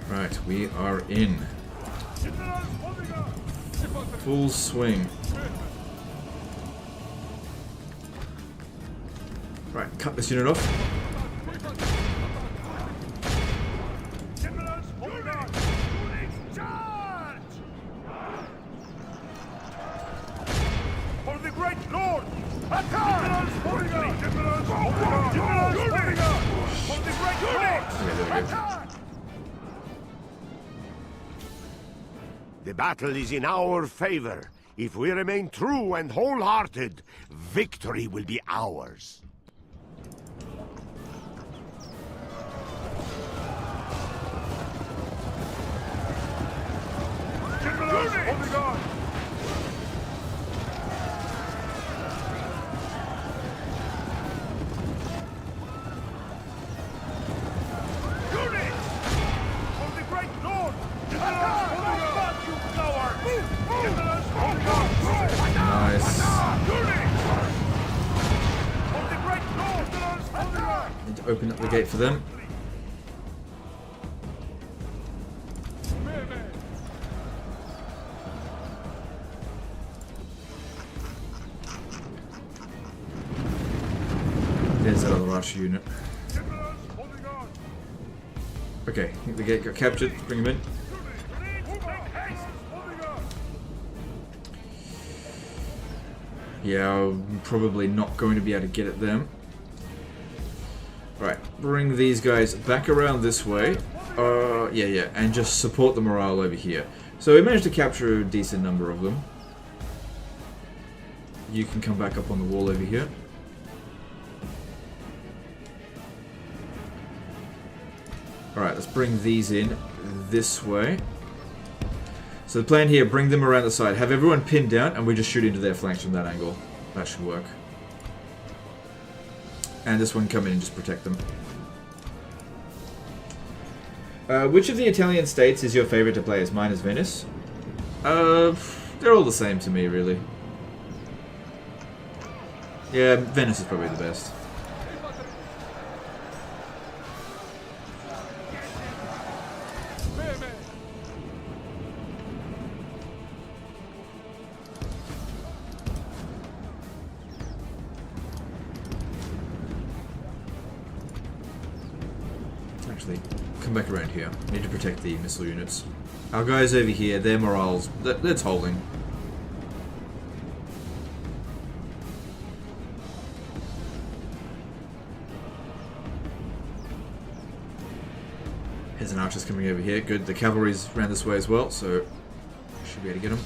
Right, we are in. Full swing. Right, cut this unit off. For the great lord! Attack! For the great lord! Attack! The battle is in our favor. If we remain true and wholehearted, victory will be ours. Need to open up the gate for them. There's that other rush unit. Okay, I think the gate got captured. Let's bring him in. Yeah, I'm probably not going to be able to get at them. Right, bring these guys back around this way. Yeah, and just support the morale over here. So we managed to capture a decent number of them. You can come back up on the wall over here. Alright, let's bring these in this way. So the plan here, bring them around the side. Have everyone pinned down and we just shoot into their flanks from that angle. That should work. And this one come in and just protect them. Which of the Italian states is your favorite to play as? Mine is Venice. They're all the same to me, really. Yeah, Venice is probably the best. Actually, come back around here. I need to protect the missile units. Our guys over here, their morale's... they're tolling. There's an archer's coming over here. Good. The cavalry's around this way as well, so should be able to get them.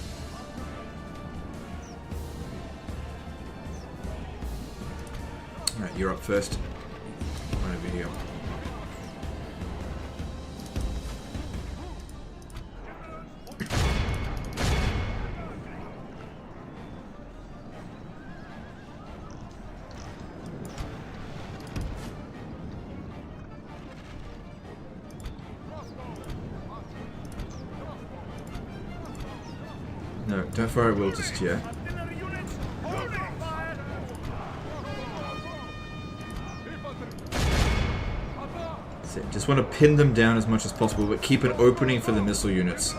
Alright, you're up first. Right over here. No, don't fire at will just yet. That's it. Just want to pin them down as much as possible, but keep an opening for the missile units.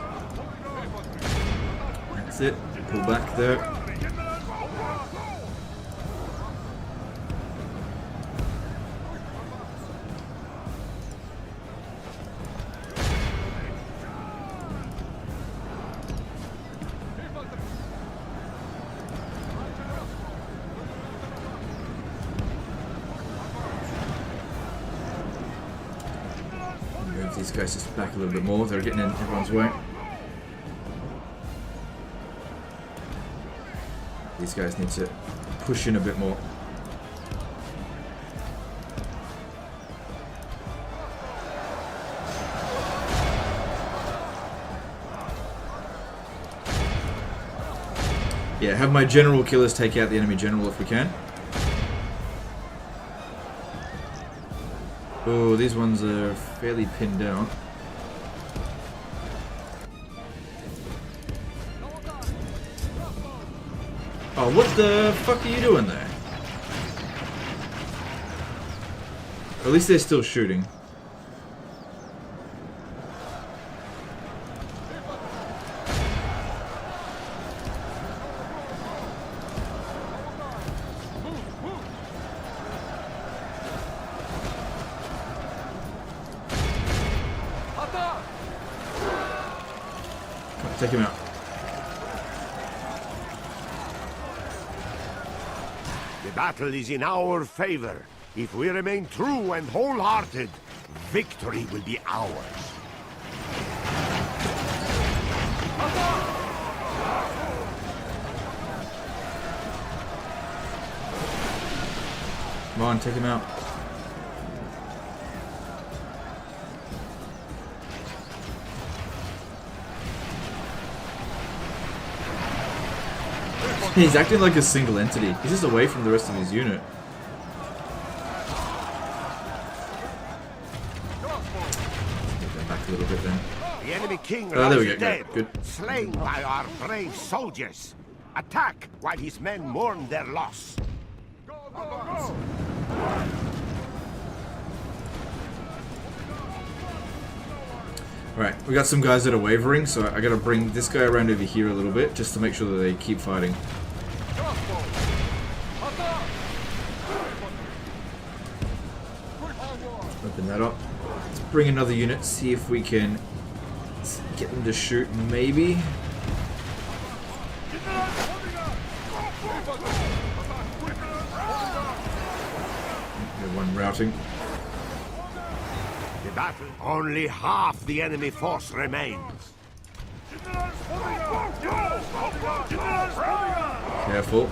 That's it. Pull back there. These guys just back a little bit more. They're getting in everyone's way. These guys need to push in a bit more. Yeah, have my general killers take out the enemy general if we can. Oh, these ones are fairly pinned down. Oh, what the fuck are you doing there? At least they're still shooting. Take him out. The battle is in our favor. If we remain true and wholehearted, victory will be ours. Come on, take him out. He's acting like a single entity. He's just away from the rest of his unit. Get them back a little bit then. The enemy king there we go. dead, Good. slain by our brave soldiers. Attack while his men mourn their loss. Go, go, go. Alright, we got some guys that are wavering, so I gotta bring this guy around over here a little bit just to make sure that they keep fighting. Open that up. Let's bring another unit, see if we can get them to shoot, maybe. One routing. The battle, only half the enemy force remains. Careful.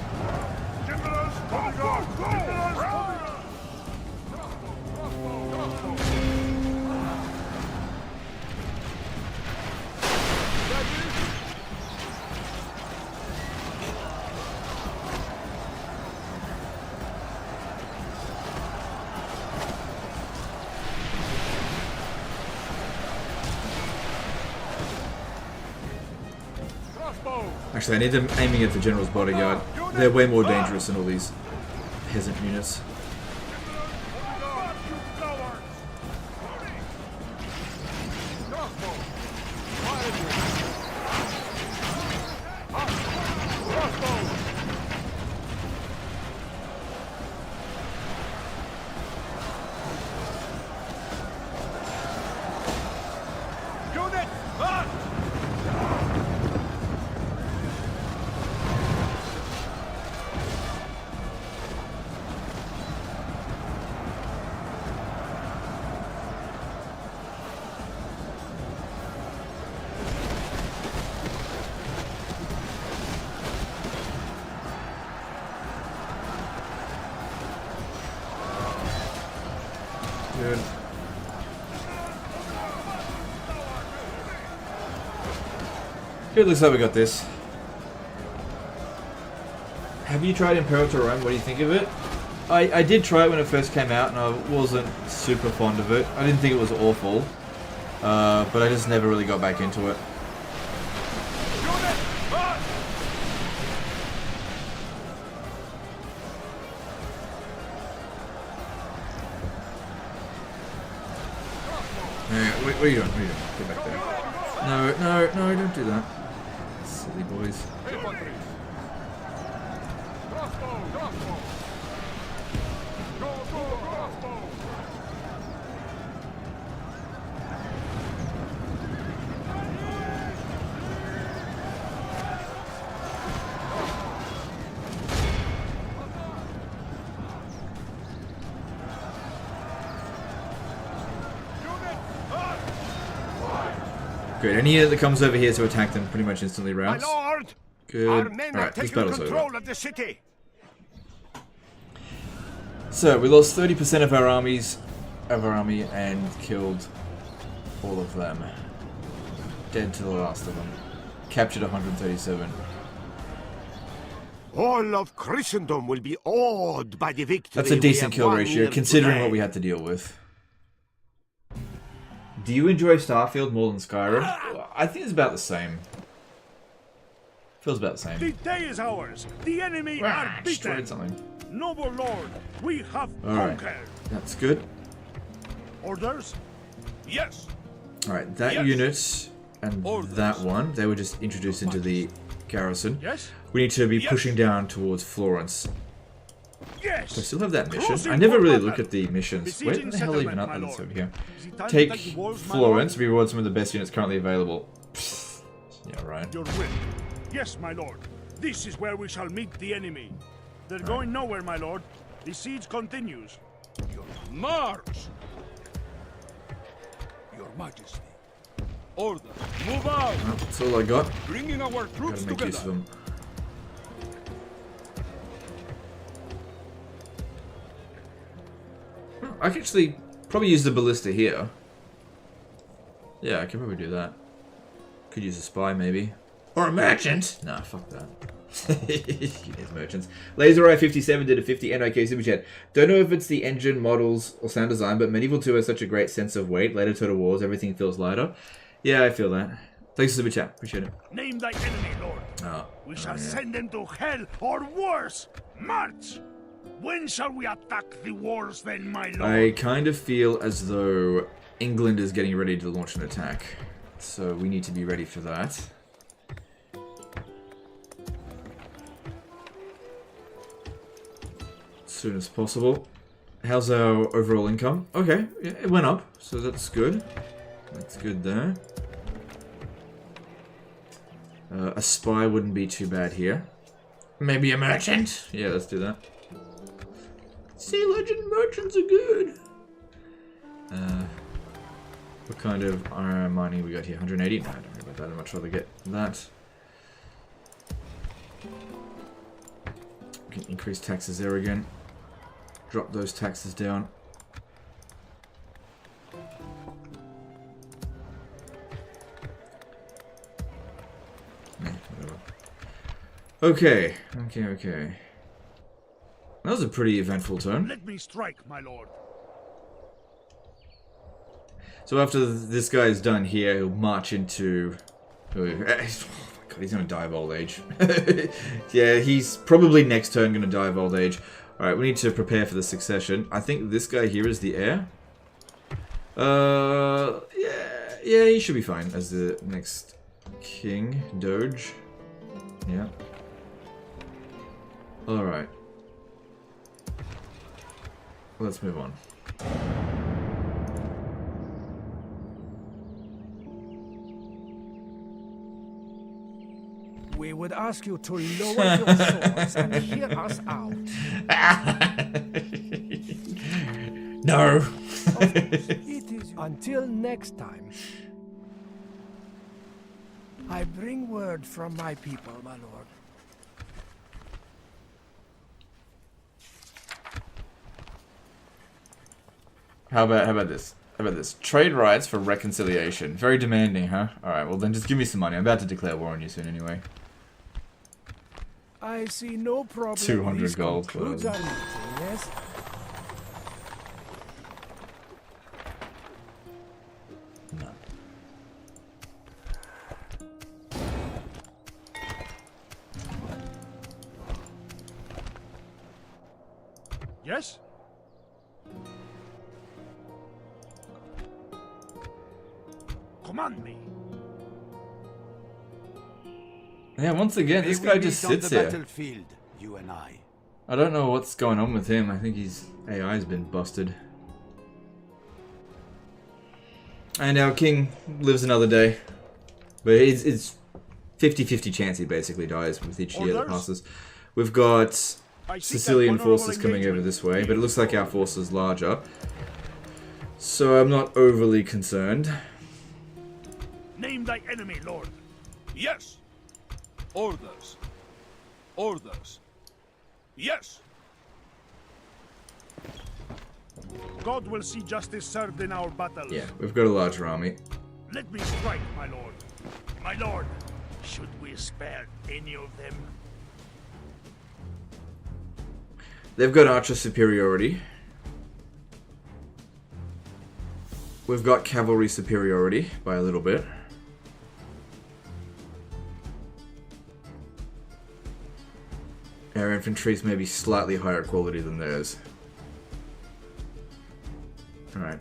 Actually, I need them aiming at the general's bodyguard. They're way more dangerous than all these peasant units. Good. Good, looks like we got this. Have you tried Imperator Rome? What do you think of it? I did try it when it first came out and I wasn't super fond of it. I didn't think it was awful. But I just never really got back into it. What are you doing? What are you doing? Get back there. No, don't do that. Silly boys. Good. Any unit that comes over here to attack them pretty much instantly routes. My lord, good. our men Alright, have this taken battle's control over. of the city. So we lost 30% of our army and killed all of them. Dead to the last of them. Captured 137. All of Christendom will be awed by the victory. That's a decent we have kill won ratio, here considering today. what we had to deal with. Do you enjoy Starfield more than Skyrim? I think it's about the same. Feels about the same. The day is ours. The enemy are Destroyed beaten. something. Noble lord, we have Alright. conquered. That's good. Orders? Yes. Alright, that Yes. unit and Orders. that one, they were just introduced into the garrison. Yes? We need to be Yes. pushing down towards Florence. Yes. Do I still have that mission? Crossing I never for really battle. look at the missions. Where Besieging the hell even settlement, are my they? lord. Over here. Is it time to Take take the walls, my Florence. lord? We reward some of the best units currently available. Psst. Yeah, right. Your will. Yes, my lord. This is where we shall meet the enemy. They're going nowhere, my lord. The siege continues. March! Your Majesty. Order. Move out! Well, that's all I got. Bringing our troops Gotta make use of together. them. I can actually probably use the ballista here. Yeah, I can probably do that. Could use a spy maybe. Or a merchant! Nah, fuck that. You need merchants. Laser Eye 57 did a 50 NIK super chat. Don't know if it's the engine, models, or sound design, but Medieval 2 has such a great sense of weight. Later Total Wars, everything feels lighter. Yeah, I feel that. Thanks for the super chat. Appreciate it. Name thy enemy, lord. Oh, We shall yeah. send them to hell or worse. March! When shall we attack the walls then, my lord? I kind of feel as though England is getting ready to launch an attack. So we need to be ready for that. As soon as possible. How's our overall income? Okay, yeah, it went up, so that's good. That's good there. A spy wouldn't be too bad here. Maybe a merchant? Yeah, let's do that. Sea Legend merchants are good. What kind of iron mining we got here? 180? No, I don't worry about that. I'd much rather get that. We can increase taxes there again. Drop those taxes down. Whatever. Okay. That was a pretty eventful turn. Let me strike, my lord. So after this guy's done here, he'll march into... Oh my god, he's gonna die of old age. Yeah, he's probably next turn gonna die of old age. Alright, we need to prepare for the succession. I think this guy here is the heir. Yeah, he should be fine as the next king, doge. Yeah. Alright. Let's move on. We would ask you to lower your swords and hear us out. No. It is until next time. I bring word from my people, my lord. How about this? How about this? Trade rights for reconciliation. Very demanding, huh? Alright, well then just give me some money. I'm about to declare war on you soon anyway. I see no problem. 200 This gold. concludes our meeting, yes? No. Yes? Command me. Yeah, once again, this guy just sits here. Battlefield, you and I. I don't know what's going on with him. I think his AI's been busted. And our king lives another day. But it's 50-50 chance he basically dies with each year that passes. We've got Sicilian forces coming over this way, but it looks like our force is larger. So I'm not overly concerned. Name thy enemy, Lord. Yes. Orders. Orders. Yes. God will see justice served in our battles. Yeah, we've got a larger army. Let me strike, my lord. My lord, should we spare any of them? They've got archer superiority. We've got cavalry superiority by a little bit. Our infantry's maybe slightly higher quality than theirs. Alright.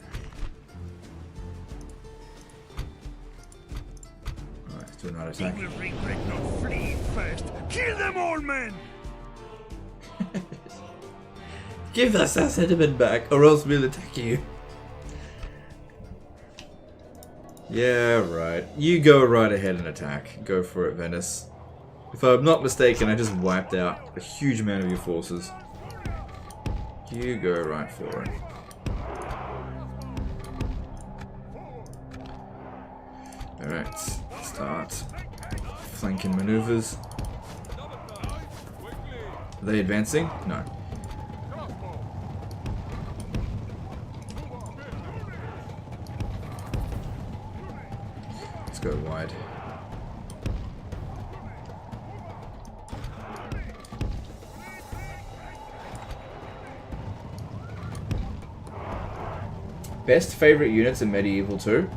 Alright, let's do another attack. We will regret not fleeing first. Kill them all, men! Give us our sentiment back, or else we'll attack you. Yeah, right. You go right ahead and attack. Go for it, Venice. If I'm not mistaken, I just wiped out a huge amount of your forces. You go right for it. Alright, start flanking maneuvers. Are they advancing? No. Let's go wide. Best favorite units in Medieval 2?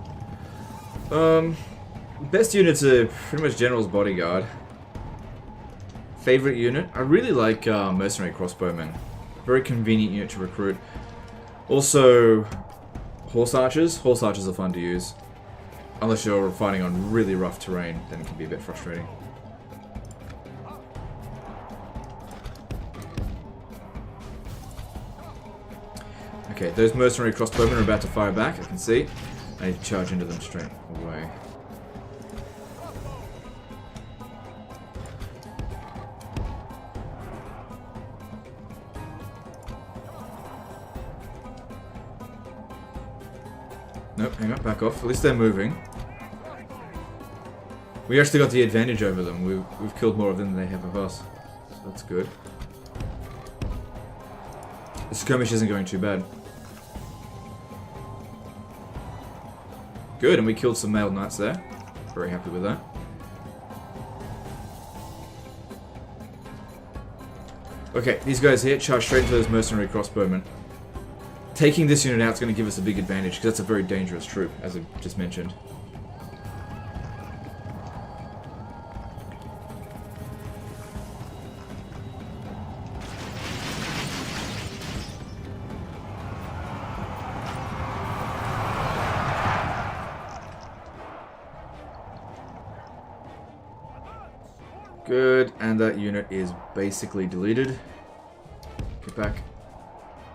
Best units are pretty much General's Bodyguard. Favorite unit? I really like Mercenary Crossbowmen. Very convenient unit to recruit. Also, Horse Archers. Horse Archers are fun to use. Unless you're fighting on really rough terrain, then it can be a bit frustrating. Okay, those mercenary crossbowmen are about to fire back, I can see. I need to charge into them straight away. Nope, hang on, back off. At least they're moving. We actually got the advantage over them. We've killed more of them than they have of us. So that's good. The skirmish isn't going too bad. Good, and we killed some mailed knights there. Very happy with that. Okay, these guys here charge straight into those mercenary crossbowmen. Taking this unit out is going to give us a big advantage, because that's a very dangerous troop, as I just mentioned. Good, and that unit is basically deleted. Get back.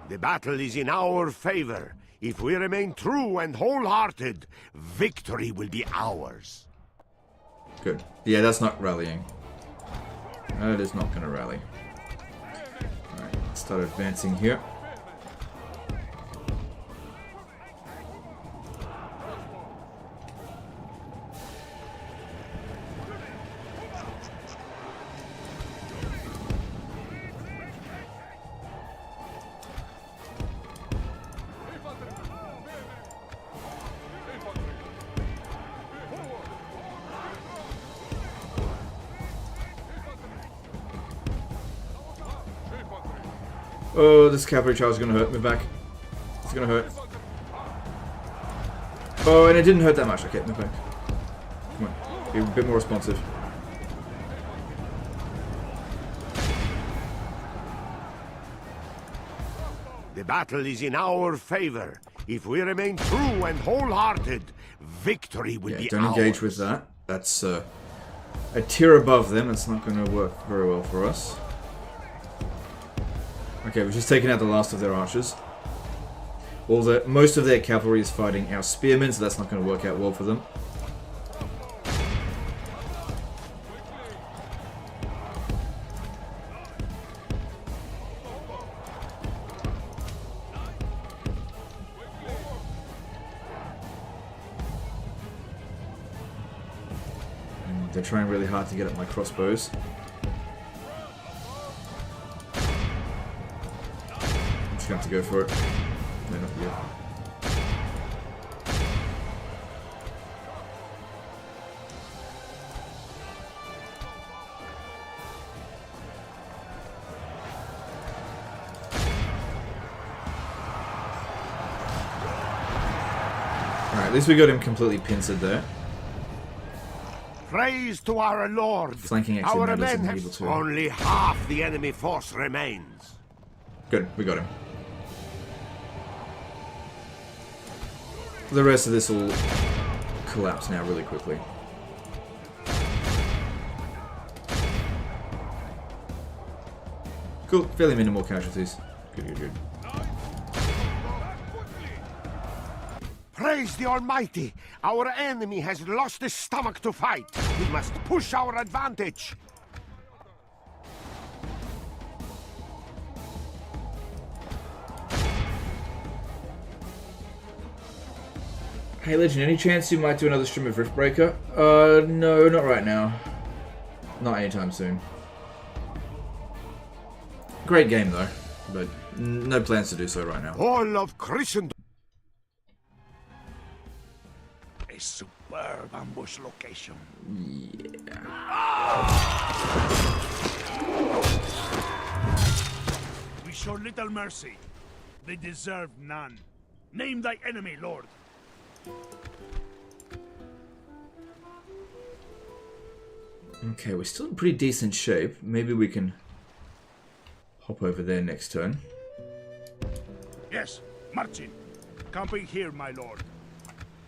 The battle is in our favor. If we remain true and wholehearted, victory will be ours. Good. Yeah, that's not rallying. That is not going to rally. Alright, let's start advancing here. Oh, this cavalry charge is going to hurt me back. It's going to hurt. Oh, and it didn't hurt that much. Okay, move back. Come on. Be a bit more responsive. The battle is in our favor. If we remain true and wholehearted, victory will be don't ours. engage with that. That's a tier above them. That's not going to work very well for us. Okay, we've just taken out the last of their archers. Most of their cavalry is fighting our spearmen, so that's not going to work out well for them. And they're trying really hard to get at my crossbows. Have to go for it. No, not yet. Alright, at least we got him completely pincered there. Praise to our Lord. Flanking actually our matters men in Medieval too. Only half the enemy force remains. Good, we got him. The rest of this will collapse now really quickly. Cool, fairly minimal casualties. Good, good, good. Praise the Almighty! Our enemy has lost his stomach to fight. We must push our advantage. Hey Legend, any chance you might do another stream of Riftbreaker? No, not right now. Not anytime soon. Great game though, but no plans to do so right now. All of Christendom. A superb ambush location. Yeah. We show little mercy. They deserve none. Name thy enemy, Lord. Okay, we're still in pretty decent shape. Maybe we can hop over there next turn. Yes, marching. Camping here, my lord.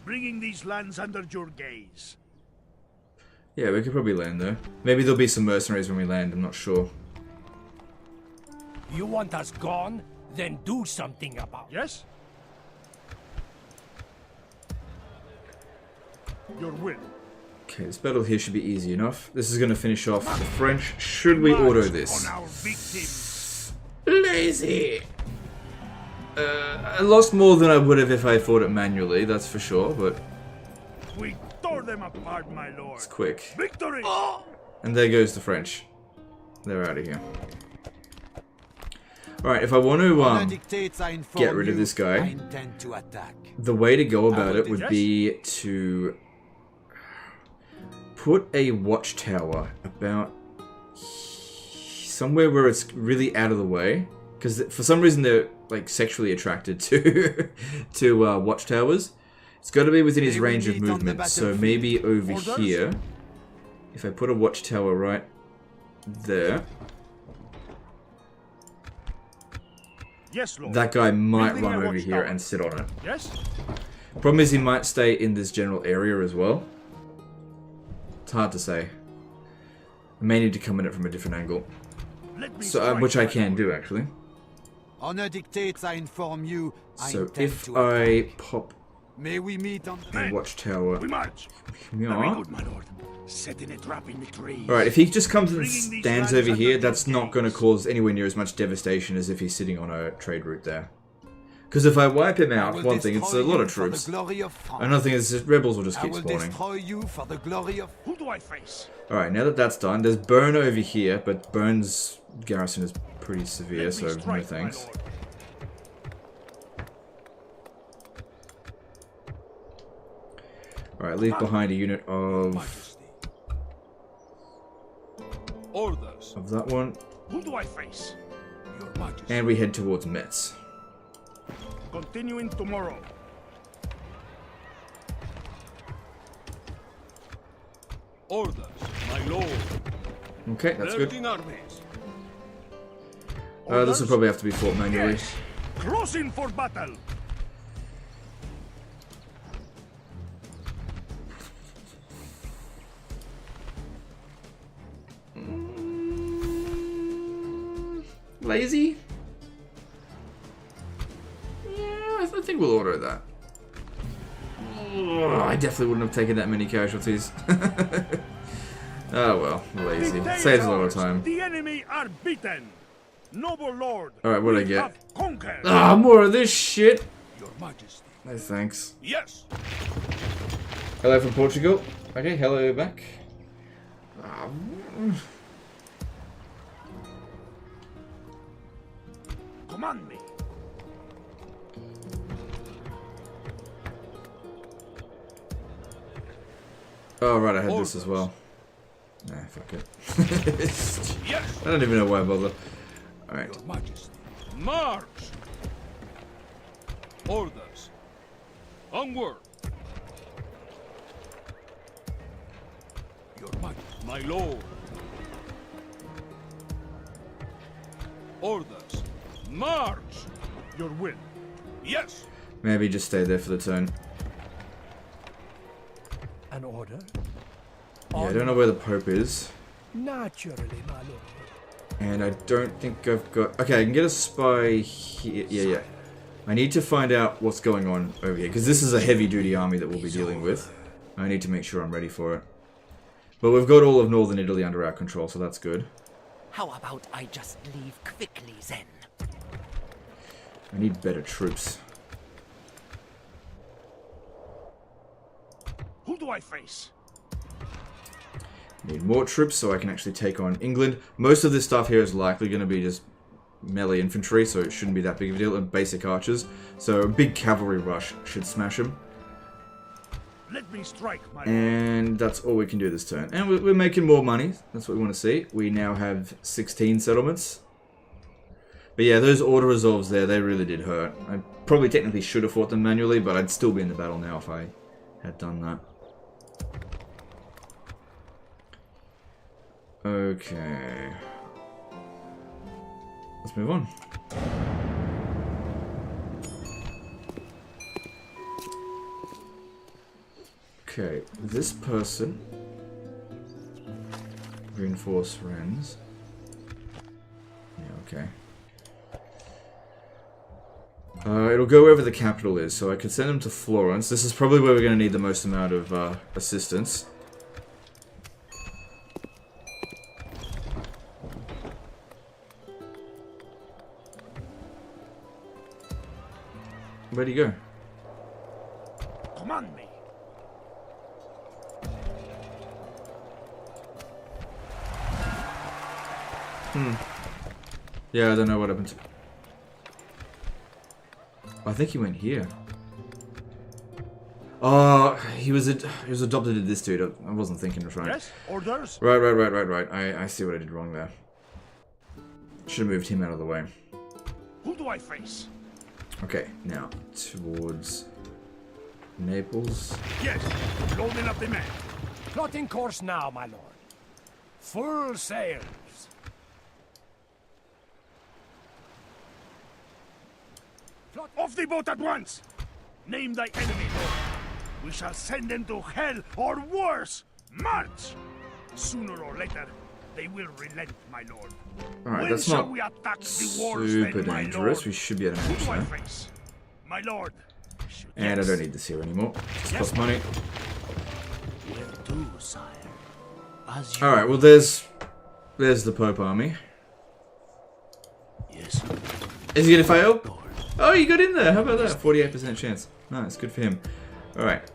Bringing these lands under your gaze. Yeah, we could probably land there. Maybe there'll be some mercenaries when we land, I'm not sure. You want us gone? Then do something about it. Yes? Your will. Okay, this battle here should be easy enough. This is going to finish off the French. Should we auto this? On our victims. Lazy! I lost more than I would have if I fought it manually, that's for sure, but... We tore them apart, my lord. It's quick. Victory! And there goes the French. They're out of here. Alright, if I want to get rid of this guy, the way to go about it would be to put a watchtower about somewhere where it's really out of the way, because for some reason they're like sexually attracted to watchtowers. It's got to be within his range of movement, so maybe over here, if I put a watchtower right there, yes, Lord. That guy might run over here and sit on it. Yes? Problem is he might stay in this general area as well. It's hard to say. I may need to come at it from a different angle. So, which I can do, actually. Honor dictates I inform you. So if I pop may we meet on the watchtower. We march. Yeah. Good, my lord. Setting a trap in the trees. Alright, if he just comes and stands over here, that's not going to cause anywhere near as much devastation as if he's sitting on a trade route there. Because if I wipe him out, one thing, it's a lot of troops. Another thing is just rebels will just keep spawning. Who do I face? Alright, now that that's done, there's Burn over here, but Burn's garrison is pretty severe, so no thanks. Alright, leave behind a unit of orders. Of that one. Who do I face? Your Majesty. And we head towards Metz. Continuing tomorrow. Orders, my lord. Okay, that's good. Orders? This will probably have to be fought manually. Yes. Closing for battle. Lazy? Yeah, I think we'll order that. Oh, I definitely wouldn't have taken that many casualties. Oh well, lazy. Saves a lot of time. The enemy are beaten. Noble lord. Alright, what do I get? Ah, more of this shit. Your Majesty. No thanks. Yes. Hello from Portugal. Okay, hello back. Command me. Oh right, I had this as well. Nah, fuck it. Yes. I don't even know why I bother. Alright. Your Majesty. March. Orders. Onward. Your Majesty. My lord. Orders. March. Your will. Yes. Maybe just stay there for the turn. An order? Yeah, I don't know where the Pope is. Naturally, my lord. And I don't think I've got... Okay, I can get a spy here. Yeah. I need to find out what's going on over here. Because this is a heavy-duty army that we'll be dealing with. I need to make sure I'm ready for it. But we've got all of northern Italy under our control, so that's good. How about I just leave quickly then? I need better troops. Who do I face? Need more troops so I can actually take on England. Most of this stuff here is likely going to be just melee infantry, so it shouldn't be that big of a deal, and basic archers. So a big cavalry rush should smash them. Let me strike, my and that's all we can do this turn. And we're making more money. That's what we want to see. We now have 16 settlements. But yeah, those order resolves there, they really did hurt. I probably technically should have fought them manually, but I'd still be in the battle now if I had done that. Okay. Let's move on. Okay, this person reinforce Rennes. Yeah, okay. It'll go wherever the capital is, so I could send them to Florence. This is probably where we're going to need the most amount of assistance. Where'd he go? Command me. Yeah, I don't know what happened to... I think he went here. Oh, he was adopted to this dude. I wasn't thinking right. Yes, orders. Right. I see what I did wrong there. Should have moved him out of the way. Who do I face? Okay, now towards Naples. Yes, loading up the men. Plotting course now, my lord. Full sails. Off the boat at once! Name thy enemy, Lord. We shall send them to hell or worse! March! Sooner or later, They will relent, my lord. Alright, that's not super dangerous. We should be able to manage that. My lord. And I don't need this here anymore. Just costs money. Alright, well there's the Pope army. Yes. Is he gonna fail? Oh, you got in there. How about that? 48% chance. Nice, good for him. Alright.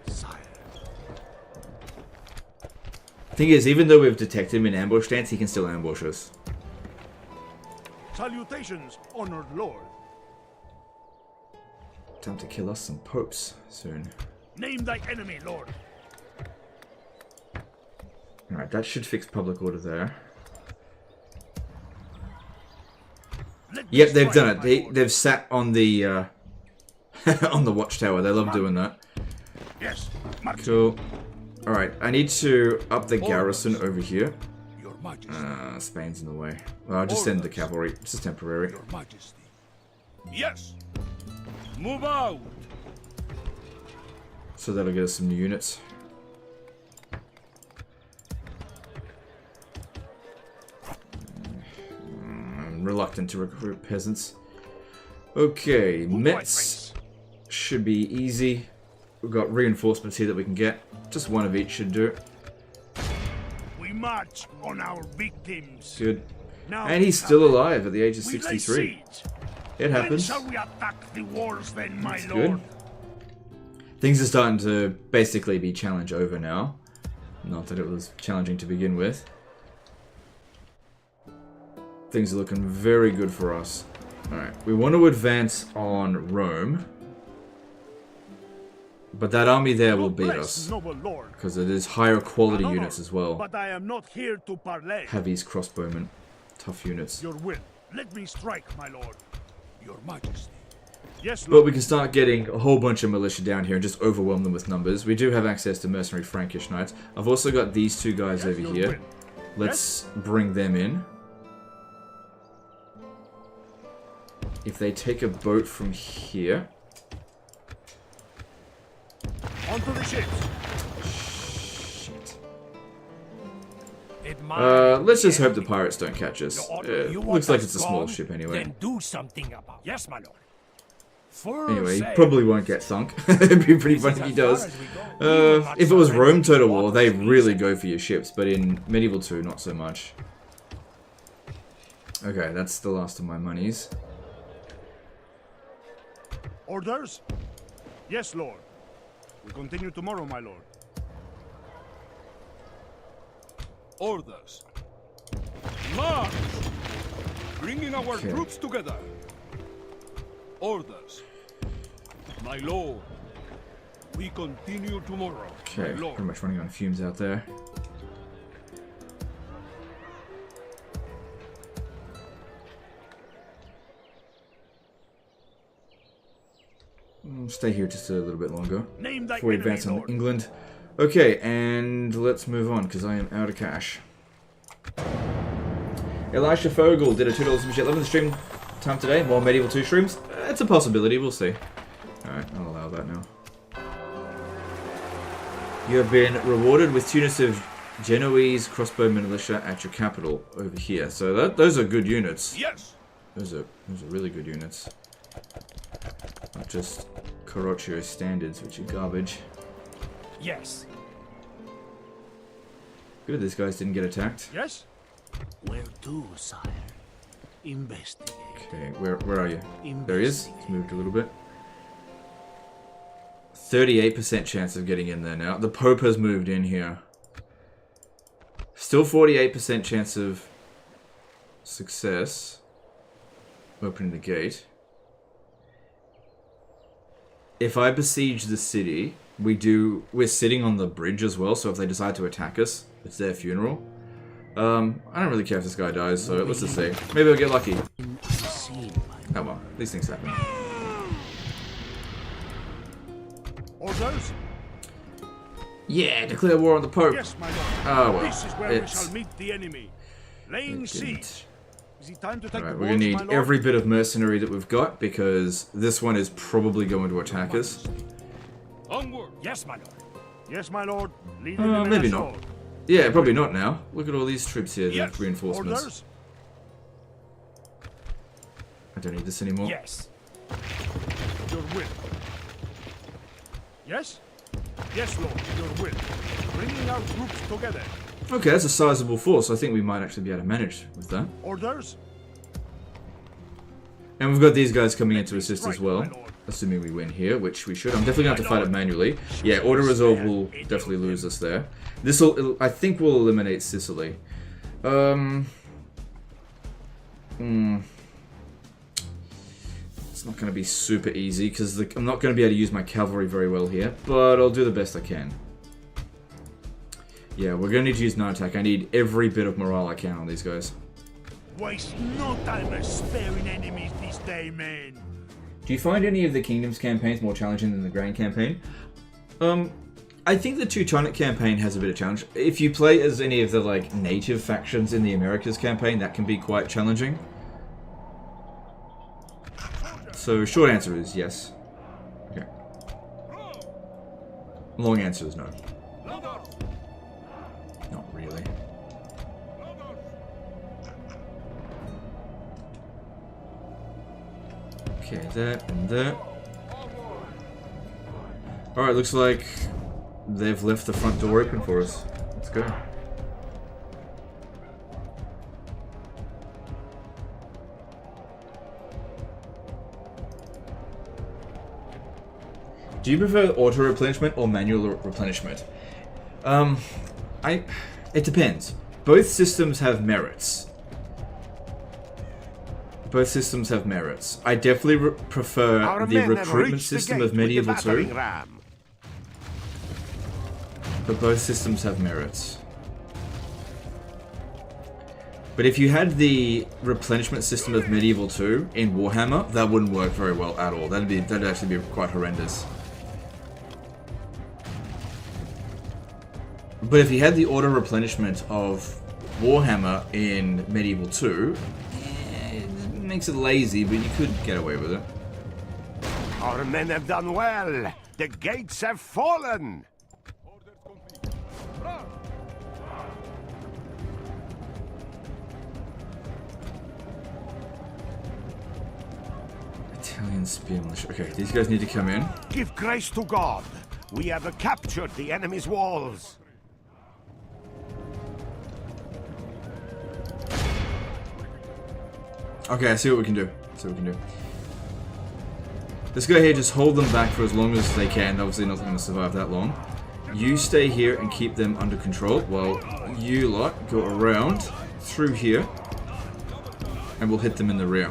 Thing is, even though we've detected him in ambush stance, he can still ambush us. Salutations, honored lord. Time to kill us some popes soon. Name thy enemy, lord. Alright, that should fix public order there. Yep, they've done it. They've sat on the on the watchtower. They love doing that. Yes. Cool. Alright, I need to up the garrison over here. Spain's in the way. Well, I'll just send the cavalry. This is temporary. Your Majesty. Yes. Move out. So that'll get us some new units. I'm reluctant to recruit peasants. Okay, Metz should be easy. We've got reinforcements here that we can get. Just one of each should do. We march on our victims. Good. And he's still alive at the age of 63. It happens. When shall we attack the walls then, my That's lord? good. Things are starting to basically be challenge over now. Not that it was challenging to begin with. Things are looking very good for us. Alright, we want to advance on Rome. But that army there will beat us. Because it is higher quality units as well. But I am not here to parley. Heavies, crossbowmen. Tough units. Your will. Let me strike, my lord. Your Majesty. Yes, Lord. But we can start getting a whole bunch of militia down here and just overwhelm them with numbers. We do have access to mercenary Frankish knights. I've also got these two guys over here. Let's bring them in. If they take a boat from here... Onto the ships. Shit. Let's just hope the pirates don't catch us. Looks like it's a small ship anyway. Then do something about it. Yes, my lord. Anyway, he probably won't get sunk. It'd be pretty funny if he does. If it was Rome Total War, they really go for your ships, but in Medieval 2, not so much. Okay, that's the last of my monies. Orders? Yes, lord. We continue tomorrow, my lord. Orders. March! Bringing our troops together. Orders. My lord. We continue tomorrow. Okay, pretty much running on fumes out there. Stay here just a little bit longer before we advance on England. Okay, and let's move on because I am out of cash. Elisha Fogel did a $2 Superchat 11 stream time today. More Medieval 2 streams. It's a possibility. We'll see. Alright, I'll allow that now. You have been rewarded with 2 units of Genoese crossbow militia at your capital over here. So those are good units. Yes. Those are really good units. Not just Carroccio standards, which are garbage. Yes. Good, these guys didn't get attacked. Yes. Where to, sire? Investigate. Okay, where are you? There he is. He's moved a little bit. 38% chance of getting in there now. The Pope has moved in here. Still 48% chance of success. Opening the gate. If I besiege the city, we're sitting on the bridge as well, so if they decide to attack us, it's their funeral. I don't really care if this guy dies, so let's just see. Maybe I'll get lucky. Oh well, these things happen. Orders? Yeah, declare war on the Pope. Yes, my lord. Oh well, This is where we shall meet the enemy. Laying siege. Is it time to take the we're gonna need walls, every bit of mercenary that we've got because this one is probably going to attack us. Onward. Yes, my lord. Yes, my lord. Lead Maybe not. Yeah, probably not now. Look at all these troops here, the reinforcements. Orders? I don't need this anymore. Yes. Your will. Yes? Yes, Lord, your will. Bringing our troops together. Okay, that's a sizable force. I think we might actually be able to manage with that. Orders? And we've got these guys coming in to assist as well. Assuming we win here, which we should. I'm definitely going to have to fight it manually. Yeah, Order Resolve will definitely lose us there. This'll, I think, will eliminate Sicily. It's not going to be super easy, because I'm not going to be able to use my cavalry very well here, but I'll do the best I can. Yeah, we're going to need to use night attack. I need every bit of morale I can on these guys. Waste no time sparing enemies this day, man. Do you find any of the Kingdoms campaigns more challenging than the Grand campaign? I think the Teutonic campaign has a bit of challenge. If you play as any of the like native factions in the Americas campaign, that can be quite challenging. So short answer is yes. Okay. Long answer is no. Not really. Okay, that and that. Alright, looks like they've left the front door open for us. Let's go. Do you prefer auto-replenishment or manual replenishment? It depends. Both systems have merits. Both systems have merits. I definitely prefer the recruitment system of Medieval 2. But both systems have merits. But if you had the replenishment system of Medieval 2 in Warhammer, that wouldn't work very well at all. That'd actually be quite horrendous. But if you had the auto replenishment of Warhammer in Medieval 2, it makes it lazy, but you could get away with it. Our men have done well. The gates have fallen. Italian spear militia. Okay, these guys need to come in. Give grace to God. We have captured the enemy's walls. Okay, I see what we can do. Let's go ahead, just hold them back for as long as they can. Obviously not going to survive that long. You stay here and keep them under control while you lot go around through here and we'll hit them in the rear.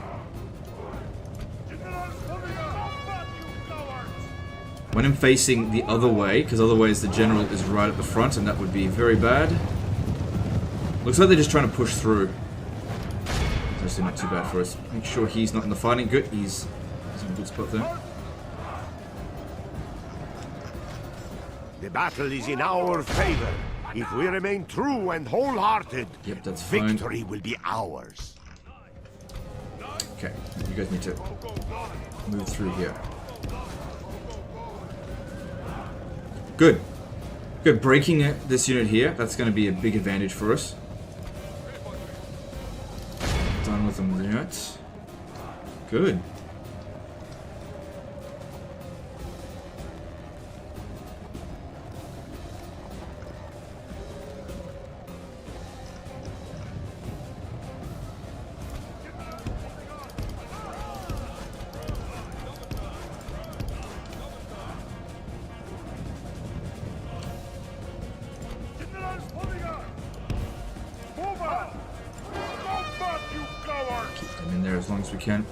When I'm facing the other way, because otherwise the general is right at the front and that would be very bad. Looks like they're just trying to push through. It's actually not too bad for us. Make sure he's not in the fighting. Good, he's in a good spot there. The battle is in our favor. If we remain true and wholehearted, yep, that's fine. Victory will be ours. Okay, you guys need to move through here. Good. Good. Breaking this unit here, that's going to be a big advantage for us. Done with them units. Good. Keep them in there as long as we can.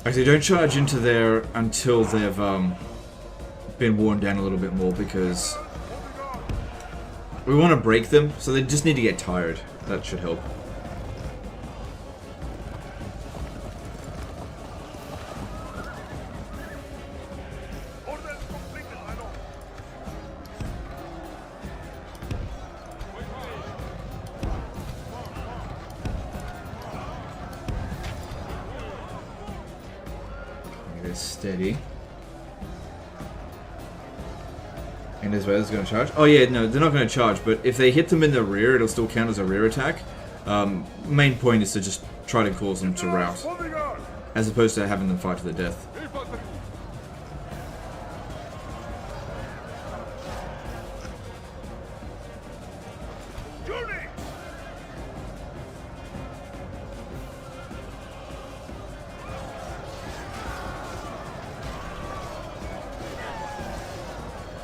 Actually, don't charge into there until they've been worn down a little bit more, because we want to break them, so they just need to get tired. That should help. Okay, steady. And this way, this is going to charge. Oh yeah, no, they're not going to charge, but if they hit them in the rear, it'll still count as a rear attack. Main point is to just try to cause them to rout, as opposed to having them fight to the death.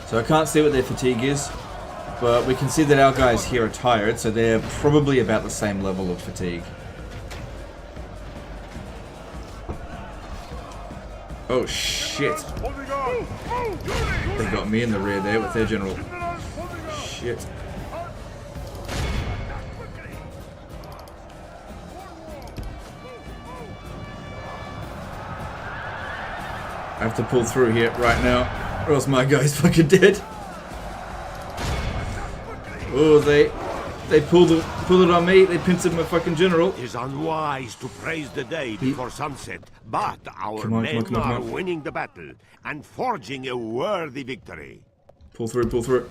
So I can't see what their fatigue is, but we can see that our guys here are tired, so they're probably about the same level of fatigue. Oh shit. They got me in the rear there with their general. Shit. I have to pull through here right now, or else my guy's fucking dead. Oh, they pulled it on me. They pincered my fucking general. It is unwise to praise the day before sunset, but our men are winning the battle and forging a worthy victory. Pull through, pull through.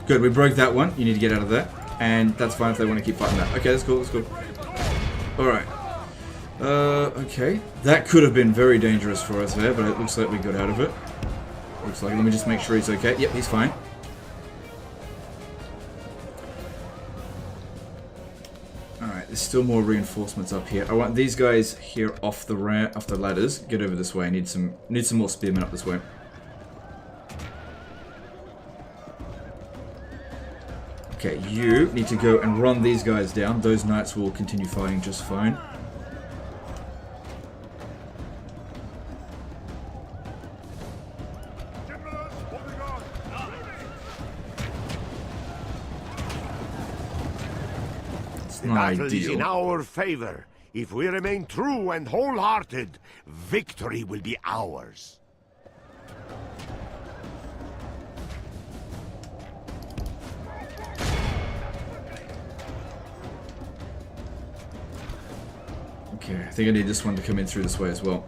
Good, we broke that one. You need to get out of there. And that's fine if they want to keep fighting that. Okay, that's cool, that's cool. Alright. Okay. That could have been very dangerous for us there, but it looks like we got out of it. Looks like, let me just make sure he's okay. Yep, he's fine. Alright, there's still more reinforcements up here. I want these guys here off the ladders. Get over this way. I need some more spearmen up this way. Okay, you need to go and run these guys down. Those knights will continue fighting just fine. The battle is in our favor. If we remain true and wholehearted, victory will be ours. Okay, I think I need this one to come in through this way as well.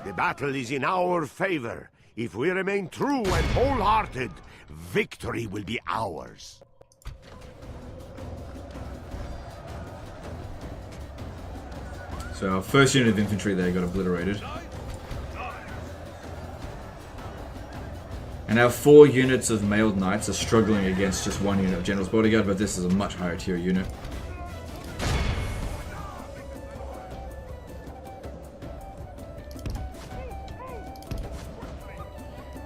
The battle is in our favor. If we remain true and wholehearted, victory will be ours. So our first unit of infantry there got obliterated. And our 4 units of mailed knights are struggling against just 1 unit of General's Bodyguard, but this is a much higher tier unit.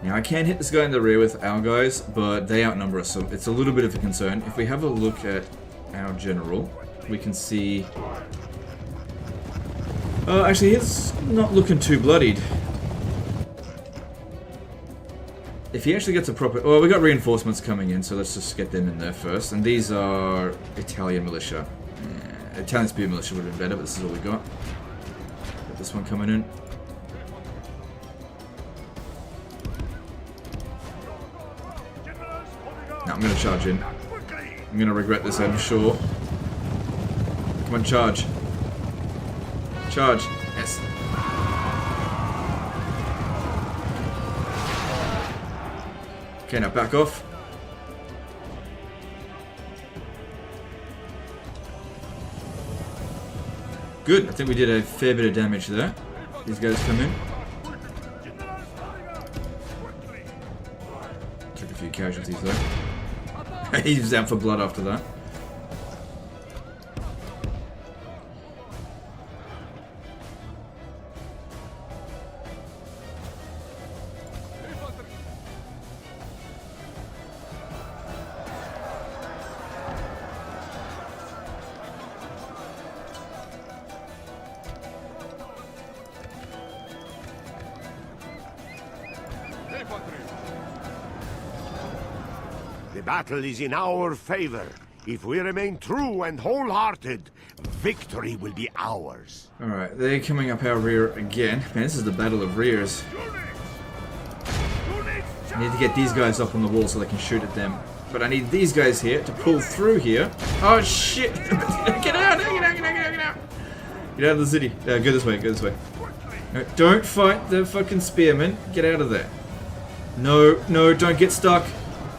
Now I can hit this guy in the rear with our guys, but they outnumber us, so it's a little bit of a concern. If we have a look at our general, we can see... actually, he's not looking too bloodied. If he actually gets a proper... Oh, we got reinforcements coming in, so let's just get them in there first. And these are Italian militia. Italian spear militia would have been better, but this is all we got. Got this one coming in. Now I'm going to charge in. I'm going to regret this, I'm sure. Come on, charge. Charge. Yes. Okay, now back off. Good. I think we did a fair bit of damage there. These guys come in. Took a few casualties though. He was out for blood after that. The battle is in our favor. If we remain true and wholehearted, victory will be ours. Alright, they're coming up our rear again. Man, this is the battle of rears. I need to get these guys up on the wall so they can shoot at them. But I need these guys here to pull through here. Oh shit! Get out! Get out! Get out! Get out! Get out of the city. Go this way, go this way. No, don't fight the fucking spearmen. Get out of there. No, no, don't get stuck.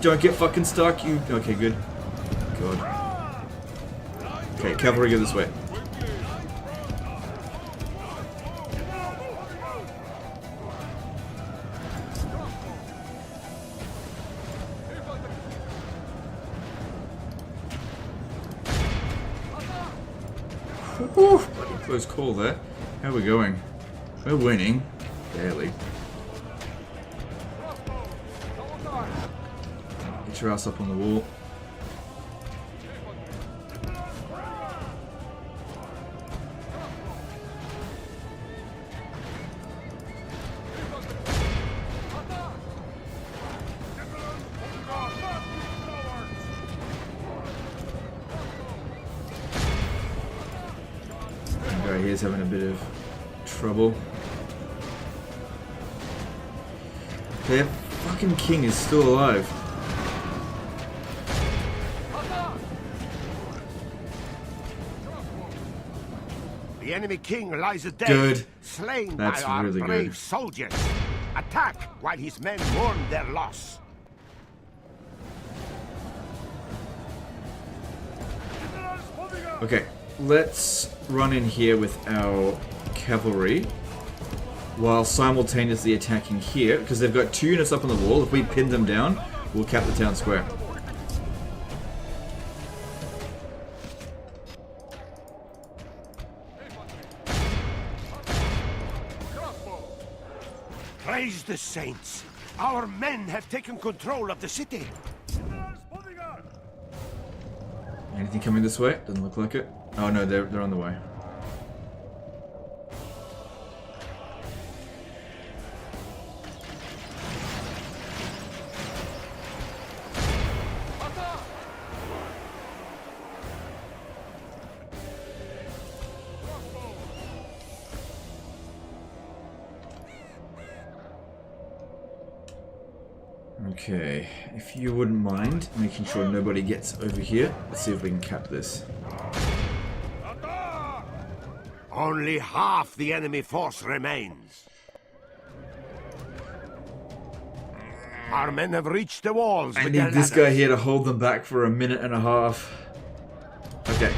Don't get fucking stuck. You. Okay, good. God. Okay, cavalry, go this way. Whew, bloody close call there. How are we going? We're winning. Barely. Get your ass up on the wall. He's having a bit of trouble. Their fucking king is still alive. The enemy king lies dead, good. Slain That's by our really brave good. soldiers. Attack while his men mourn their loss. Okay, let's run in here with our cavalry while simultaneously attacking here, because they've got 2 units up on the wall. If we pin them down, we'll cap the town square. Praise the saints! Our men have taken control of the city. Anything coming this way? Doesn't look like it. Oh no, they're on the way. Okay, if you wouldn't mind making sure nobody gets over here, let's see if we can cap this. Only half the enemy force remains. Our men have reached the walls. I need this guy here to hold them back for a minute and a half. Okay.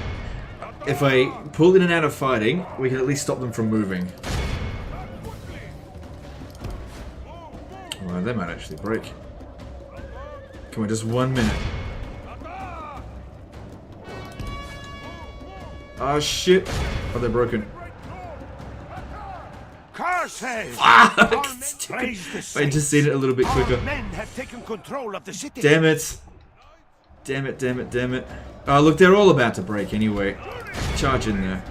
If I pull in and out of fighting, we can at least stop them from moving. Well, they might actually break. Come on, just 1 minute. Oh shit! Oh, they're broken. Curses! Fuck! If I just seen it a little bit quicker. Men have taken control of the city. Damn it! Damn it! Damn it! Damn it! Oh, look, they're all about to break anyway. Charge in there.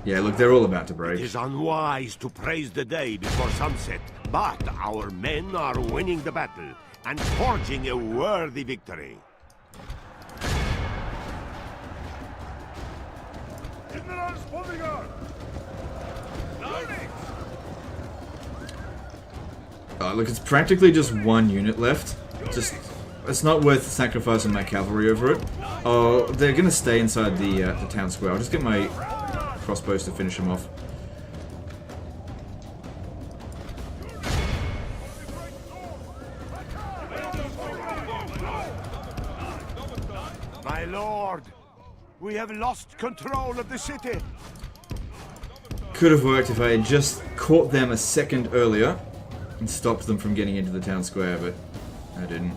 Yeah, look, they're all about to break. It is unwise to praise the day before sunset, but our men are winning the battle and forging a worthy victory. Look, it's practically just 1 unit left. Just, it's not worth sacrificing my cavalry over it. Oh, they're gonna stay inside the town square. I'll just get my crossbows to finish them off. My lord, we have lost control of the city. Could have worked if I had just caught them a second earlier and stopped them from getting into the town square, but I didn't.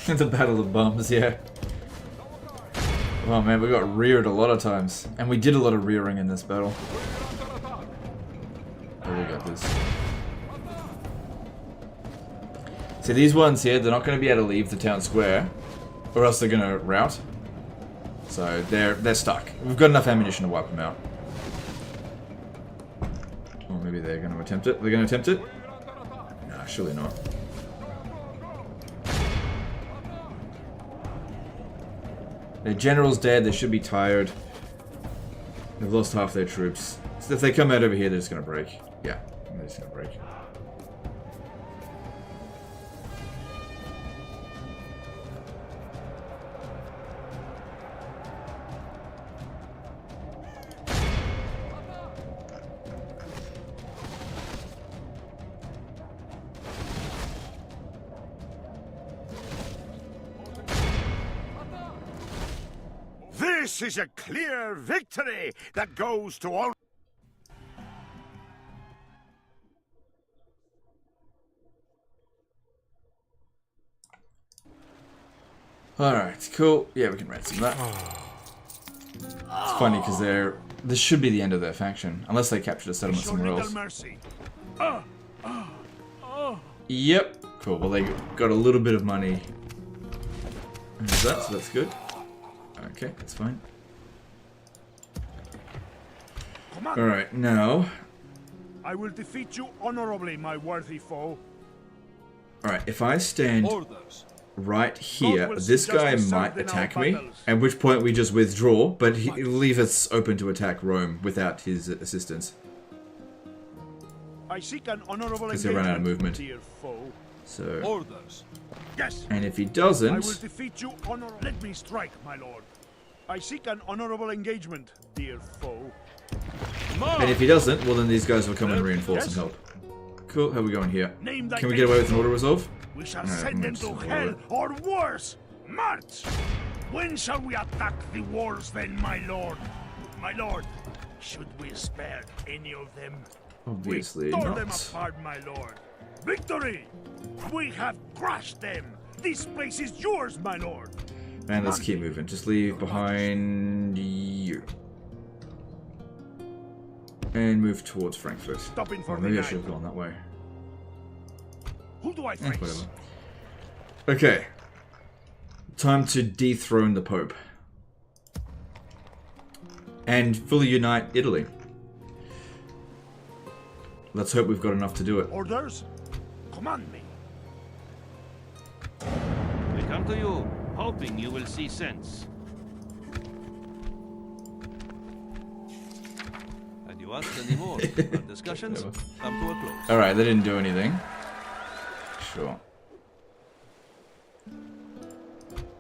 The Battle of Bums, yeah. Oh man, we got reared a lot of times. And we did a lot of rearing in this battle. Oh, we got this. See, these ones here, they're not going to be able to leave the town square, or else they're going to rout. So they're stuck. We've got enough ammunition to wipe them out. Or maybe they're going to attempt it. They're going to attempt it? No, surely not. Their general's dead. They should be tired. They've lost half their troops. So if they come out over here, they're just going to break. Yeah, they're just going to break. This is a clear victory that goes to all. Alright, cool. Yeah, we can ransom that. It's funny because this should be the end of their faction. Unless they captured a settlement somewhere else. Yep. Cool. Well, they got a little bit of money. There's that, so that's good. Okay, that's fine. Alright, now. I will defeat you honorably, my worthy foe. Alright, if I stand right here, this guy might attack me, at which point we just withdraw, but he'll leave us open to attack Rome without his assistance. I seek an honorable because he'll run out of movement. Dear foe. So, yes. And if he doesn't, I will defeat you honorably. Let me strike, my lord. I seek an honorable engagement, dear foe. And if he doesn't, well then these guys will come and reinforce and help. Cool, how are we going here? Can we get away with an auto resolve? We shall send them to hell or worse. March! When shall we attack the walls then, my lord? My lord, should we spare any of them? Obviously we tore not. them apart, my lord. Victory! We have crushed them. This place is yours, my lord. Man, let's keep moving. Just leave behind you. And move towards Frankfurt. Stopping for maybe I should have gone that way. Who do I face? Whatever. Okay. Time to dethrone the Pope. And fully unite Italy. Let's hope we've got enough to do it. Orders? Command me. We come to you, hoping you will see sense. And you ask any more? Our discussions come to a close. Alright, they didn't do anything. Sure.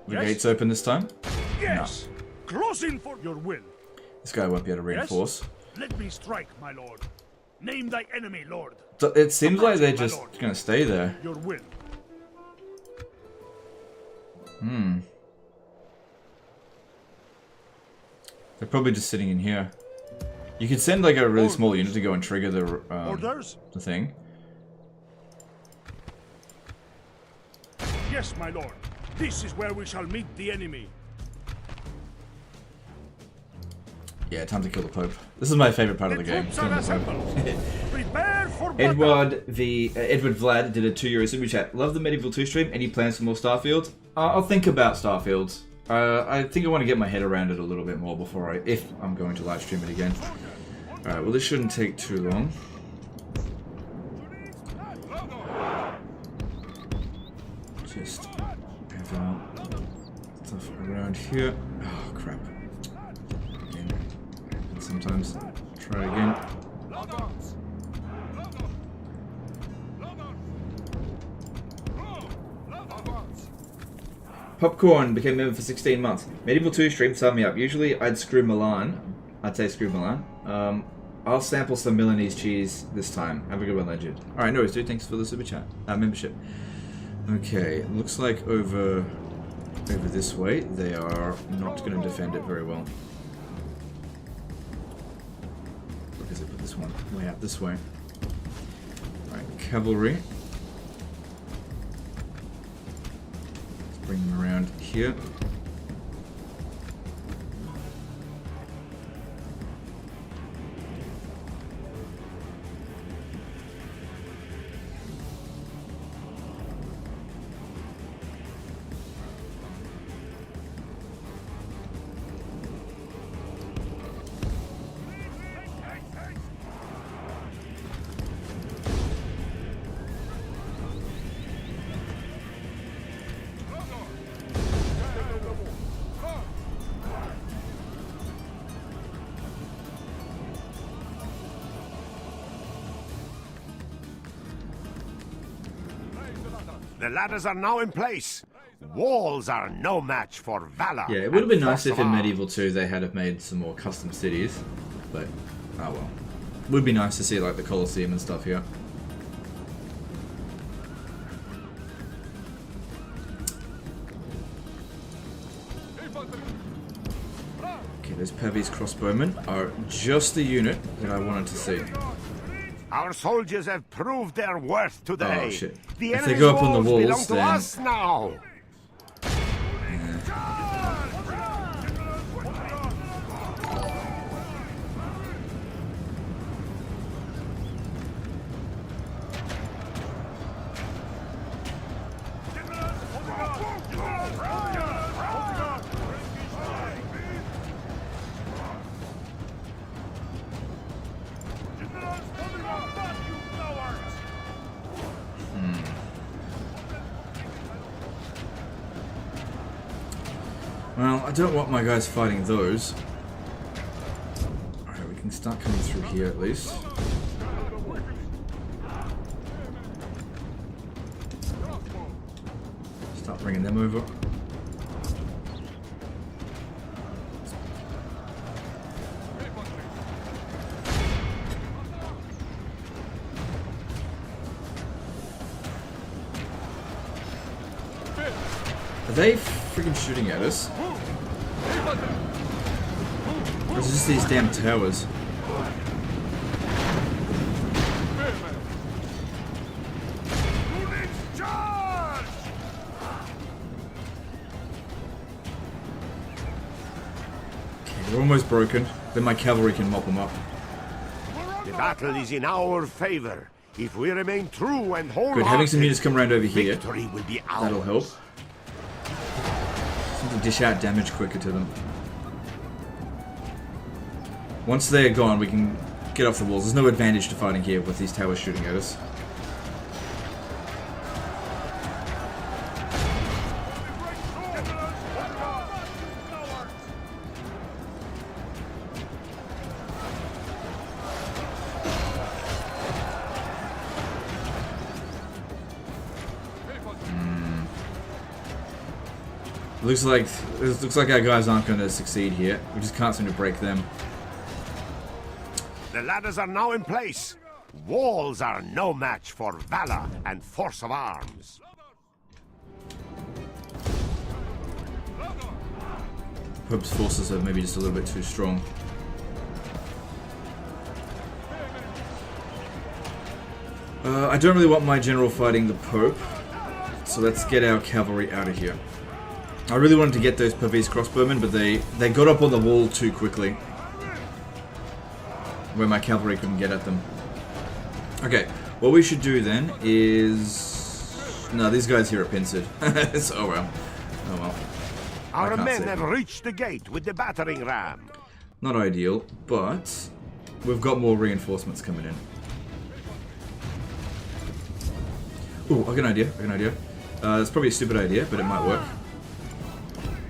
The gates open this time? Yes. No. Close in for your will. This guy won't be able to reinforce. Yes? Let me strike, my lord. Name thy enemy, lord. It seems like they're just going to stay there. Your will. They're probably just sitting in here. You could send like a really small unit to go and trigger the the thing. Yes, my lord. This is where we shall meet the enemy. Yeah, time to kill the Pope. This is my favorite part of the game. Prepare for Edward Vlad did a €2 super chat. Love the Medieval 2 stream. Any plans for more Starfield? I'll think about Starfield. I think I want to get my head around it a little bit more before if I'm going to live stream it again. Alright, well this shouldn't take too long. Just have our stuff around here. Oh crap. Again. Sometimes. Try again. Popcorn became a member for 16 months. Medieval 2 stream, sign me up. Usually I'd screw Milan. I'd say screw Milan. I'll sample some Milanese cheese this time. Have a good one, Legend. Alright, no worries, dude. Thanks for the super chat. Membership. Okay, looks like over this way, they are not going to defend it very well. Because they put this one way out this way. Alright, cavalry. Let's bring them around here. The ladders are now in place. Walls are no match for valor. Yeah, it would have been nice if in Medieval 2 they had have made some more custom cities, but oh well. It would be nice to see like the Colosseum and stuff here. Okay, those Papacy's crossbowmen are just the unit that I wanted to see. Our soldiers have proved their worth today. Oh shit. The If they go up on the walls walls, belong to us now. Well, I don't want my guys fighting those. Alright, we can start coming through here at least. Start bringing them over. Are they freaking shooting at us? Or is it just these damn towers? Okay, they're almost broken. Then my cavalry can mop them up. The battle is in our favor. If we remain true and wholehearted, good, having some units come around over here, victory will be ours. that'll help. To dish out damage quicker to them. Once they're gone, we can get off the walls. There's no advantage to fighting here with these towers shooting at us. Looks like our guys aren't going to succeed here. We just can't seem to break them. The ladders are now in place. Walls are no match for valor and force of arms. Pope's forces are maybe just a little bit too strong. I don't really want my general fighting the Pope, so let's get our cavalry out of here. I really wanted to get those Papacy's crossbowmen, but they got up on the wall too quickly, where my cavalry couldn't get at them. Okay, what we should do then is... No, these guys here are pincered. So, oh well. Oh well. Our men have reached the gate with the battering ram. Not ideal, but we've got more reinforcements coming in. Ooh, I got an idea. It's probably a stupid idea, but it might work.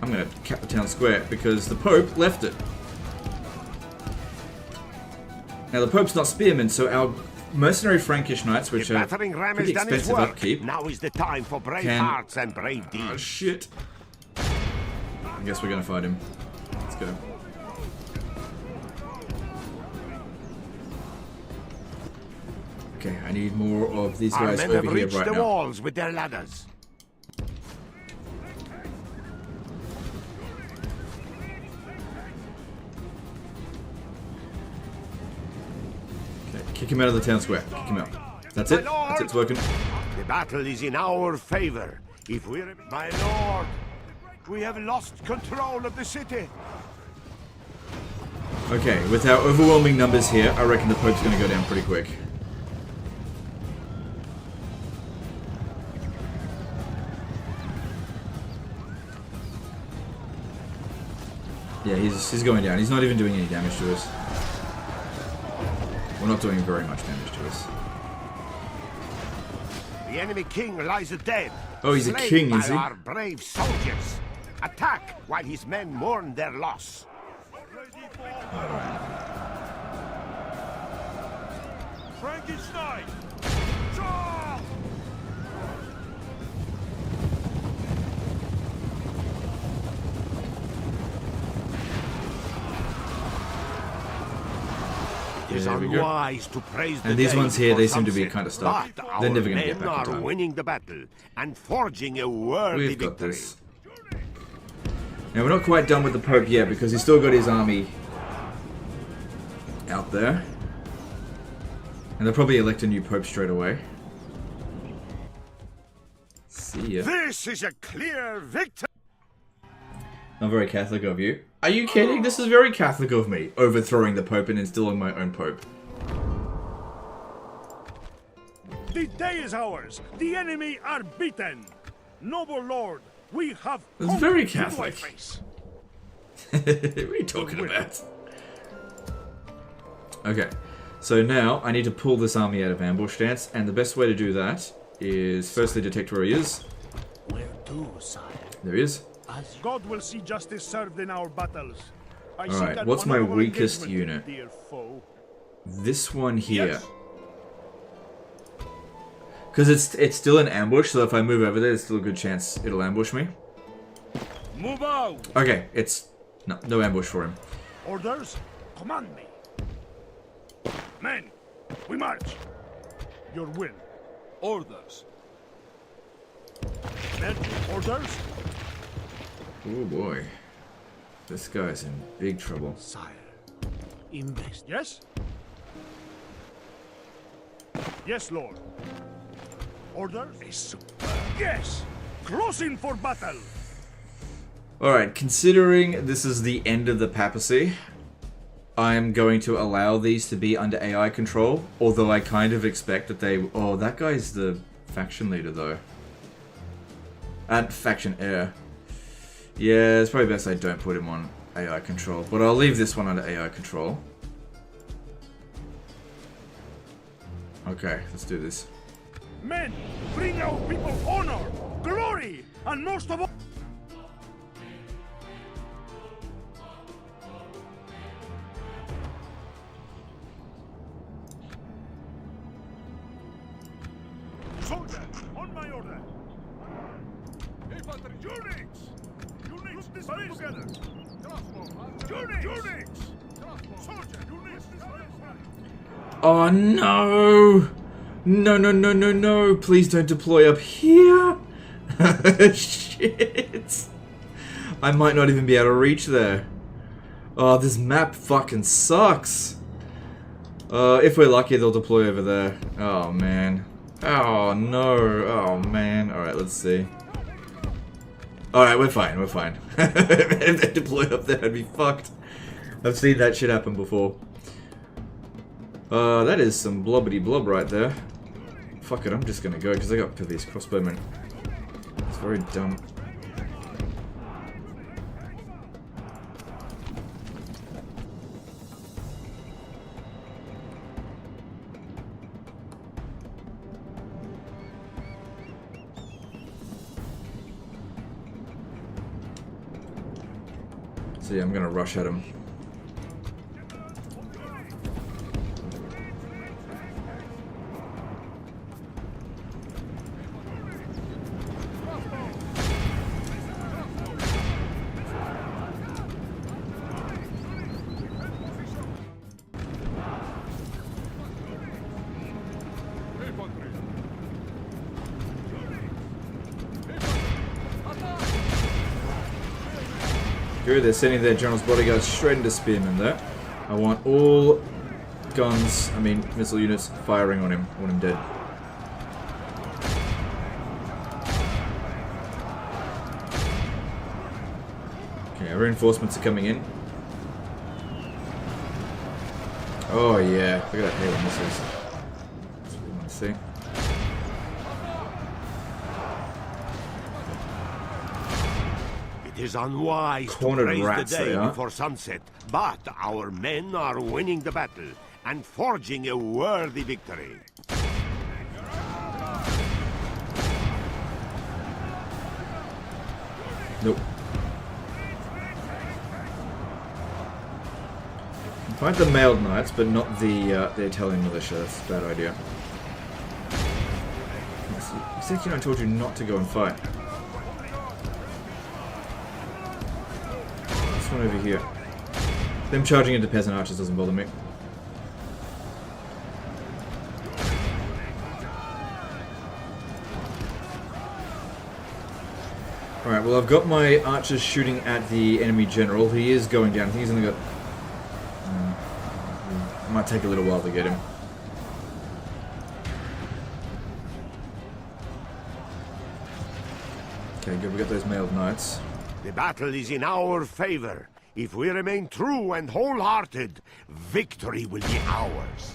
I'm going to cap the town square because the Pope left it. Now the Pope's not spearmen, so our mercenary Frankish knights, which are pretty expensive upkeep, now is the time for brave hearts and brave deeds. Oh shit! I guess we're going to fight him. Let's go. Okay, I need more of these guys over here right now. Our men have reached the walls with their ladders. Kick him out of the town square. Kick him out. That's it. That's it. It's working. The battle is in our favor. If we... My lord, we have lost control of the city. Okay, with our overwhelming numbers here, I reckon the Pope's going to go down pretty quick. Yeah, he's going down. He's not even doing any damage to us. We're not doing very much damage to us. The enemy king lies dead. Oh, he's a king, is he? Our brave soldiers. Attack while his men mourn their loss. Alright. Frankenstein! is unwise to praise the And these day ones here, they before seem to be sunset, kind of stuck. but They're our never going to get men back in are time. winning the battle and forging a worthy We've got victory. this. Now, we're not quite done with the Pope yet, because he's still got his army out there. And they'll probably elect a new Pope straight away. See ya. This is a clear victory. Not very Catholic of you. Are you kidding? This is very Catholic of me, overthrowing the Pope and instilling my own Pope. The day is ours. The enemy are beaten. Noble Lord, we have. It's very Catholic. What are you talking about? Okay, so now I need to pull this army out of ambush stance, and the best way to do that is firstly detect where he is. Where to, sire? There he is. As God will see justice served in our battles. Alright, what's my weakest unit? Dear foe. This one here. Yes. Because it's still an ambush, so if I move over there, there's still a good chance it'll ambush me. Move out! Okay, it's... No ambush for him. Orders? Command me. Men, we march. Your will. Orders. Men, orders? Oh boy. This guy's in big trouble. Sire, invest. Yes? Yes, Lord. Orders? Yes! Closing for battle! Alright, considering this is the end of the Papacy, I'm going to allow these to be under AI control, although I kind of expect that they... Oh, that guy's the faction leader, though. Faction heir. Yeah, it's probably best I don't put him on AI control, but I'll leave this one under AI control. Okay, let's do this. Men, bring our people honor, glory, and most of all... Soldier, on my order. Infantry, units! Units, disperse together. Units! Soldier, units, Oh no! No, no, no, no, no! Please don't deploy up here! Shit! I might not even be able to reach there. Oh, this map fucking sucks! If we're lucky, they'll deploy over there. Oh, man. Oh, no. Oh, man. Alright, let's see. Alright, we're fine, we're fine. If they deploy up there, I'd be fucked. I've seen that shit happen before. That is some blobbity blob right there. Fuck it, I'm just gonna go, because I got these crossbowmen. It's very dumb. So yeah, I'm gonna rush at him. Good, they're sending their general's bodyguards straight into spearmen there. I want all guns, missile units firing on him. I want him dead. Okay, our reinforcements are coming in. Oh yeah, look at that Halo missiles. That's what we want to see. It is unwise Cornered to praise rats, the day they are. before sunset, but our men are winning the battle and forging a worthy victory. Nope. Fight the mailed knights, but not the Italian militia. That's a bad idea. Exactly, I told you not to go and fight. This one over here. Them charging into peasant archers doesn't bother me. Alright, well I've got my archers shooting at the enemy general. He is going down. I think he's only got... it might take a little while to get him. Okay, good. We got those mailed knights. The battle is in our favor. If we remain true and wholehearted, victory will be ours.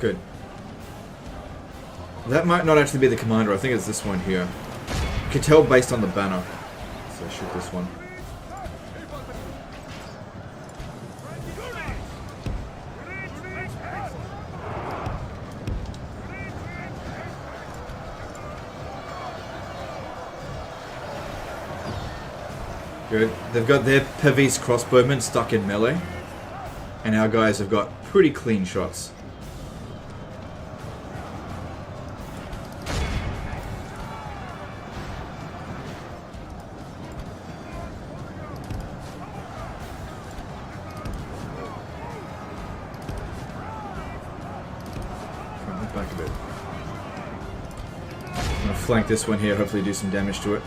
Good. That might not actually be the commander. I think it's this one here. You can tell based on the banner. So shoot this one. Good. They've got their Papacy crossbowmen stuck in melee. And our guys have got pretty clean shots. Back a bit. I'm gonna flank this one here, hopefully do some damage to it.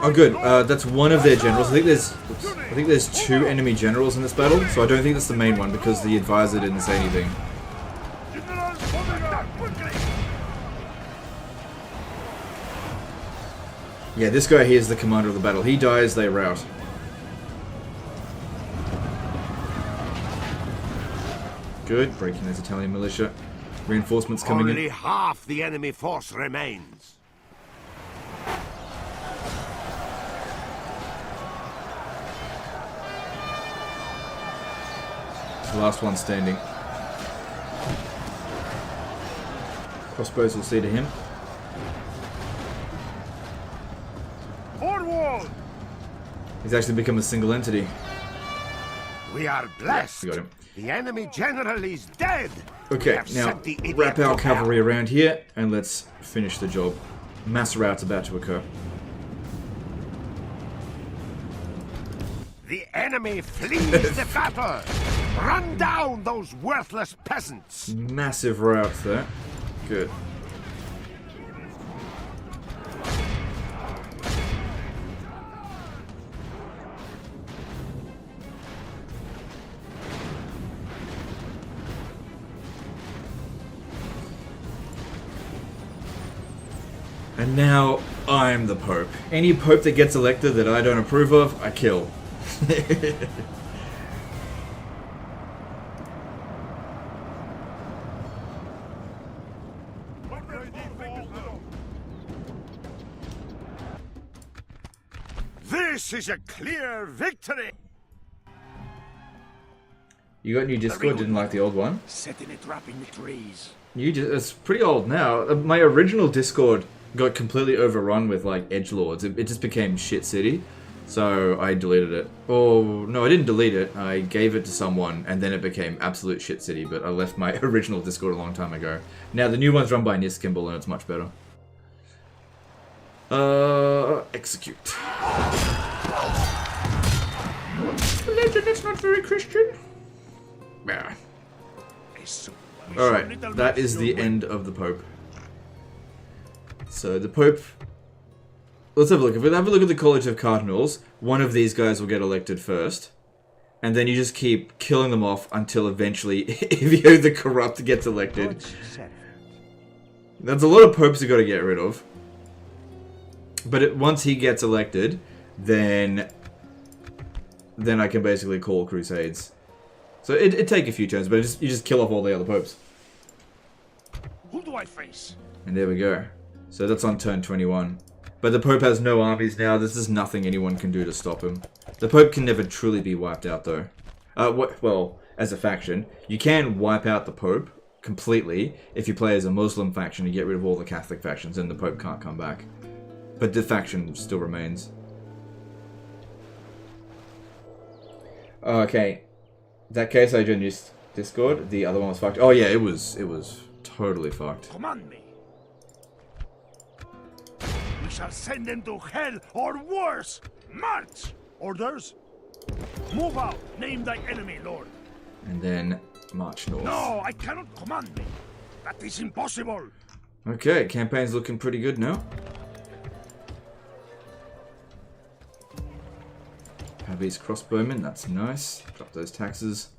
Oh good, that's one of their generals. I think there's two enemy generals in this battle, so I don't think that's the main one because the advisor didn't say anything. Yeah, this guy here is the commander of the battle. He dies, they rout. Good, breaking those Italian militia. Reinforcements coming in. Only half the enemy force remains. The last one standing. Crossbows will see to him. Forward! He's actually become a single entity. We are blessed. We got him. The enemy general is dead. Okay, now wrap our cavalry around here and let's finish the job. Mass rout's about to occur. The enemy flees the battle. Run down those worthless peasants. Massive rout there. Good. And now I'm the Pope. Any Pope that gets elected that I don't approve of, I kill. This is a clear victory. You got new Discord, didn't like the old one? Setting a trap in the trees. It's pretty old now. My original Discord got completely overrun with like edgelords. It just became shit city. So I deleted it. Oh, no, I didn't delete it. I gave it to someone and then it became absolute shit city, but I left my original Discord a long time ago. Now the new one's run by Niskimball and it's much better. Execute. Legend, that's not very Christian. Yeah. Alright, that is the end of the Pope. So the Pope... Let's have a look. If we have a look at the College of Cardinals, one of these guys will get elected first. And then you just keep killing them off until eventually Evio the Corrupt gets elected. That's a lot of popes you got to get rid of. But once he gets elected, then I can basically call crusades. So it'd take a few turns, but you just kill off all the other popes. Who do I face? And there we go. So that's on turn 21. But the Pope has no armies now. This is nothing anyone can do to stop him. The Pope can never truly be wiped out, though. Well, as a faction, you can wipe out the Pope completely if you play as a Muslim faction and get rid of all the Catholic factions, and the Pope can't come back. But the faction still remains. Okay. That case I joined Discord. The other one was fucked. Oh yeah, it was totally fucked. Command me. We shall send them to hell or worse. March! Orders? Move out. Name thy enemy, Lord. And then march north. No, I cannot command me. That is impossible. Okay, campaign's looking pretty good now. Papacy's crossbowmen, that's nice. Drop those taxes.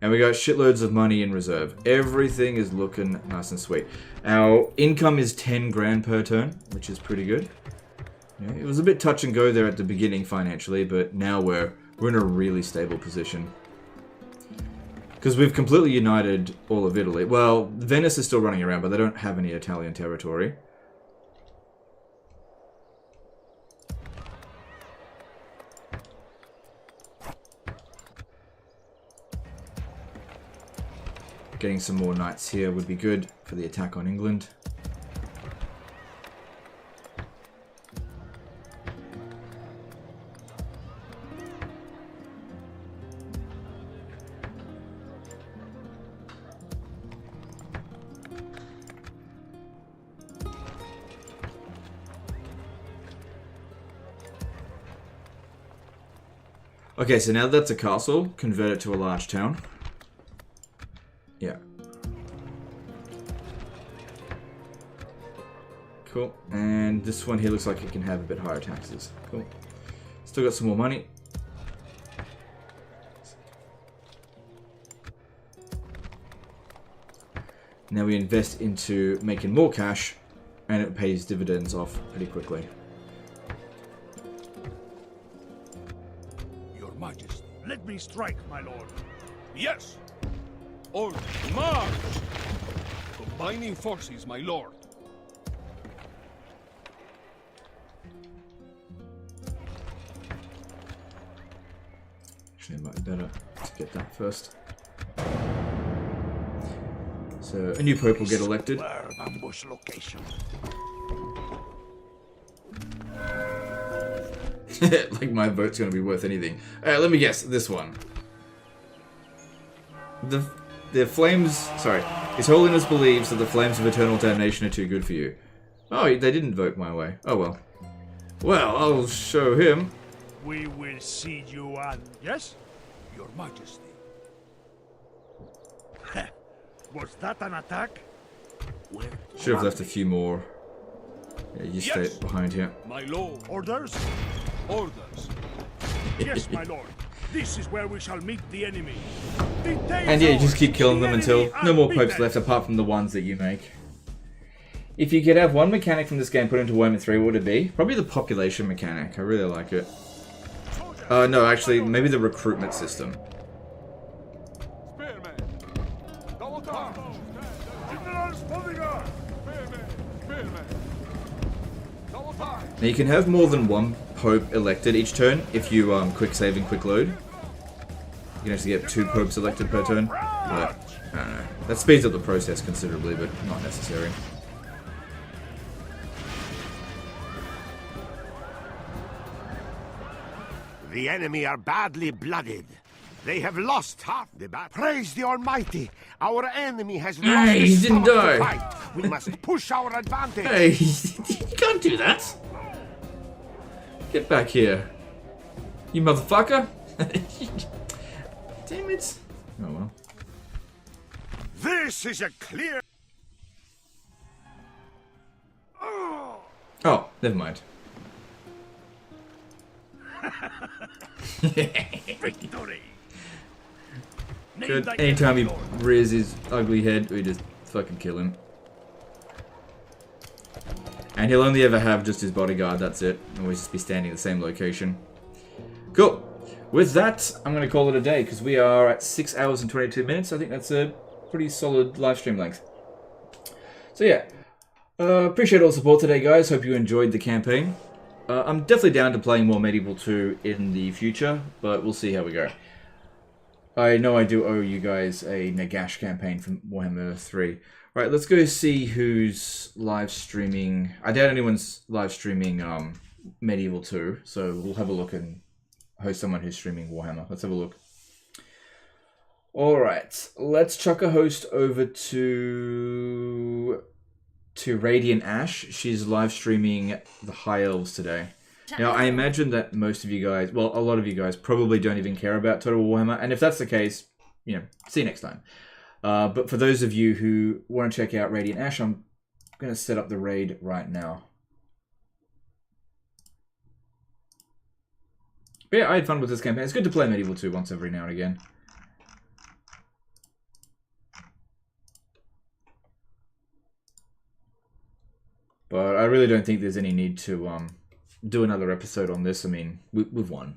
And we got shitloads of money in reserve. Everything is looking nice and sweet. Our income is 10 grand per turn, which is pretty good. Yeah, it was a bit touch and go there at the beginning financially, but now we're in a really stable position. Because we've completely united all of Italy. Well, Venice is still running around, but they don't have any Italian territory. Getting some more knights here would be good for the attack on England. Okay, so now that's a castle, convert it to a large town. Yeah. Cool. And this one here looks like it can have a bit higher taxes. Cool. Still got some more money. Now we invest into making more cash, and it pays dividends off pretty quickly. Your Majesty. Let me strike, my lord. Yes! All march! Combining forces, my lord. Actually, it might be better to get that first. So, a new pope will get elected. Ambush location. Like my vote's gonna be worth anything. Let me guess, this one. The flames... Sorry. His Holiness believes that the flames of eternal damnation are too good for you. Oh, they didn't vote my way. Oh well. Well, I'll show him. We will see you on... Yes? Your Majesty. Was that an attack? Should have left a few more. Yeah, you stay behind here. My lord. Orders? Orders. Yes, my lord. This is where we shall meet the enemy. And yeah, you just keep killing them until no more popes left apart from the ones that you make. If you could have one mechanic from this game put into Warhammer 3, what would it be? Probably the population mechanic. I really like it. No, actually, maybe the recruitment system. Now you can have more than one pope elected each turn if you quick save and quick load. You can actually get 2 popes elected per turn. But, I don't know. That speeds up the process considerably, but not necessary. The enemy are badly blooded. They have lost half the battle. Praise the Almighty! Our enemy has lost Hey, he didn't die. Fight. We must push our advantage. Hey, you can't do that. Get back here. You motherfucker. Damn it. Oh well. This is a clear... Oh, never mind. Victory! Good. Anytime he rears his ugly head, we just fucking kill him. And he'll only ever have just his bodyguard, that's it. Always just be standing in the same location. Cool. With that, I'm going to call it a day, because we are at 6 hours and 22 minutes. I think that's a pretty solid live stream length. So yeah, appreciate all the support today, guys. Hope you enjoyed the campaign. I'm definitely down to playing more Medieval 2 in the future, but we'll see how we go. I know I do owe you guys a Nagash campaign from Warhammer 3. Alright, let's go see who's live streaming. I doubt anyone's live streaming Medieval 2, so we'll have a look and host someone who's streaming Warhammer. Let's have a look. Alright, let's chuck a host over to Radiant Ash. She's live streaming the High Elves today. Now, I imagine that most of you guys, well, a lot of you guys probably don't even care about Total War Warhammer, and if that's the case, you know, see you next time. But for those of you who want to check out Radiant Ash, I'm going to set up the raid right now. But yeah, I had fun with this campaign. It's good to play Medieval 2 once every now and again. But I really don't think there's any need to do another episode on this. I mean, we've won.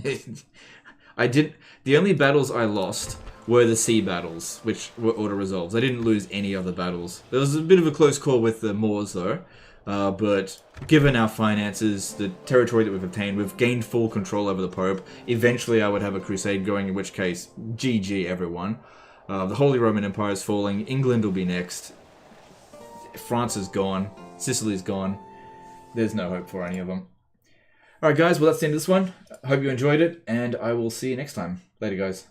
The only battles I lost were the sea battles, which were auto-resolves. I didn't lose any other battles. There was a bit of a close call with the Moors, though. But given our finances, the territory that we've obtained, we've gained full control over the Pope. Eventually I would have a crusade going, in which case, GG everyone. The Holy Roman Empire is falling. England will be next. France is gone. Sicily's gone. There's no hope for any of them. Alright guys, well that's the end of this one. I hope you enjoyed it, and I will see you next time. Later guys.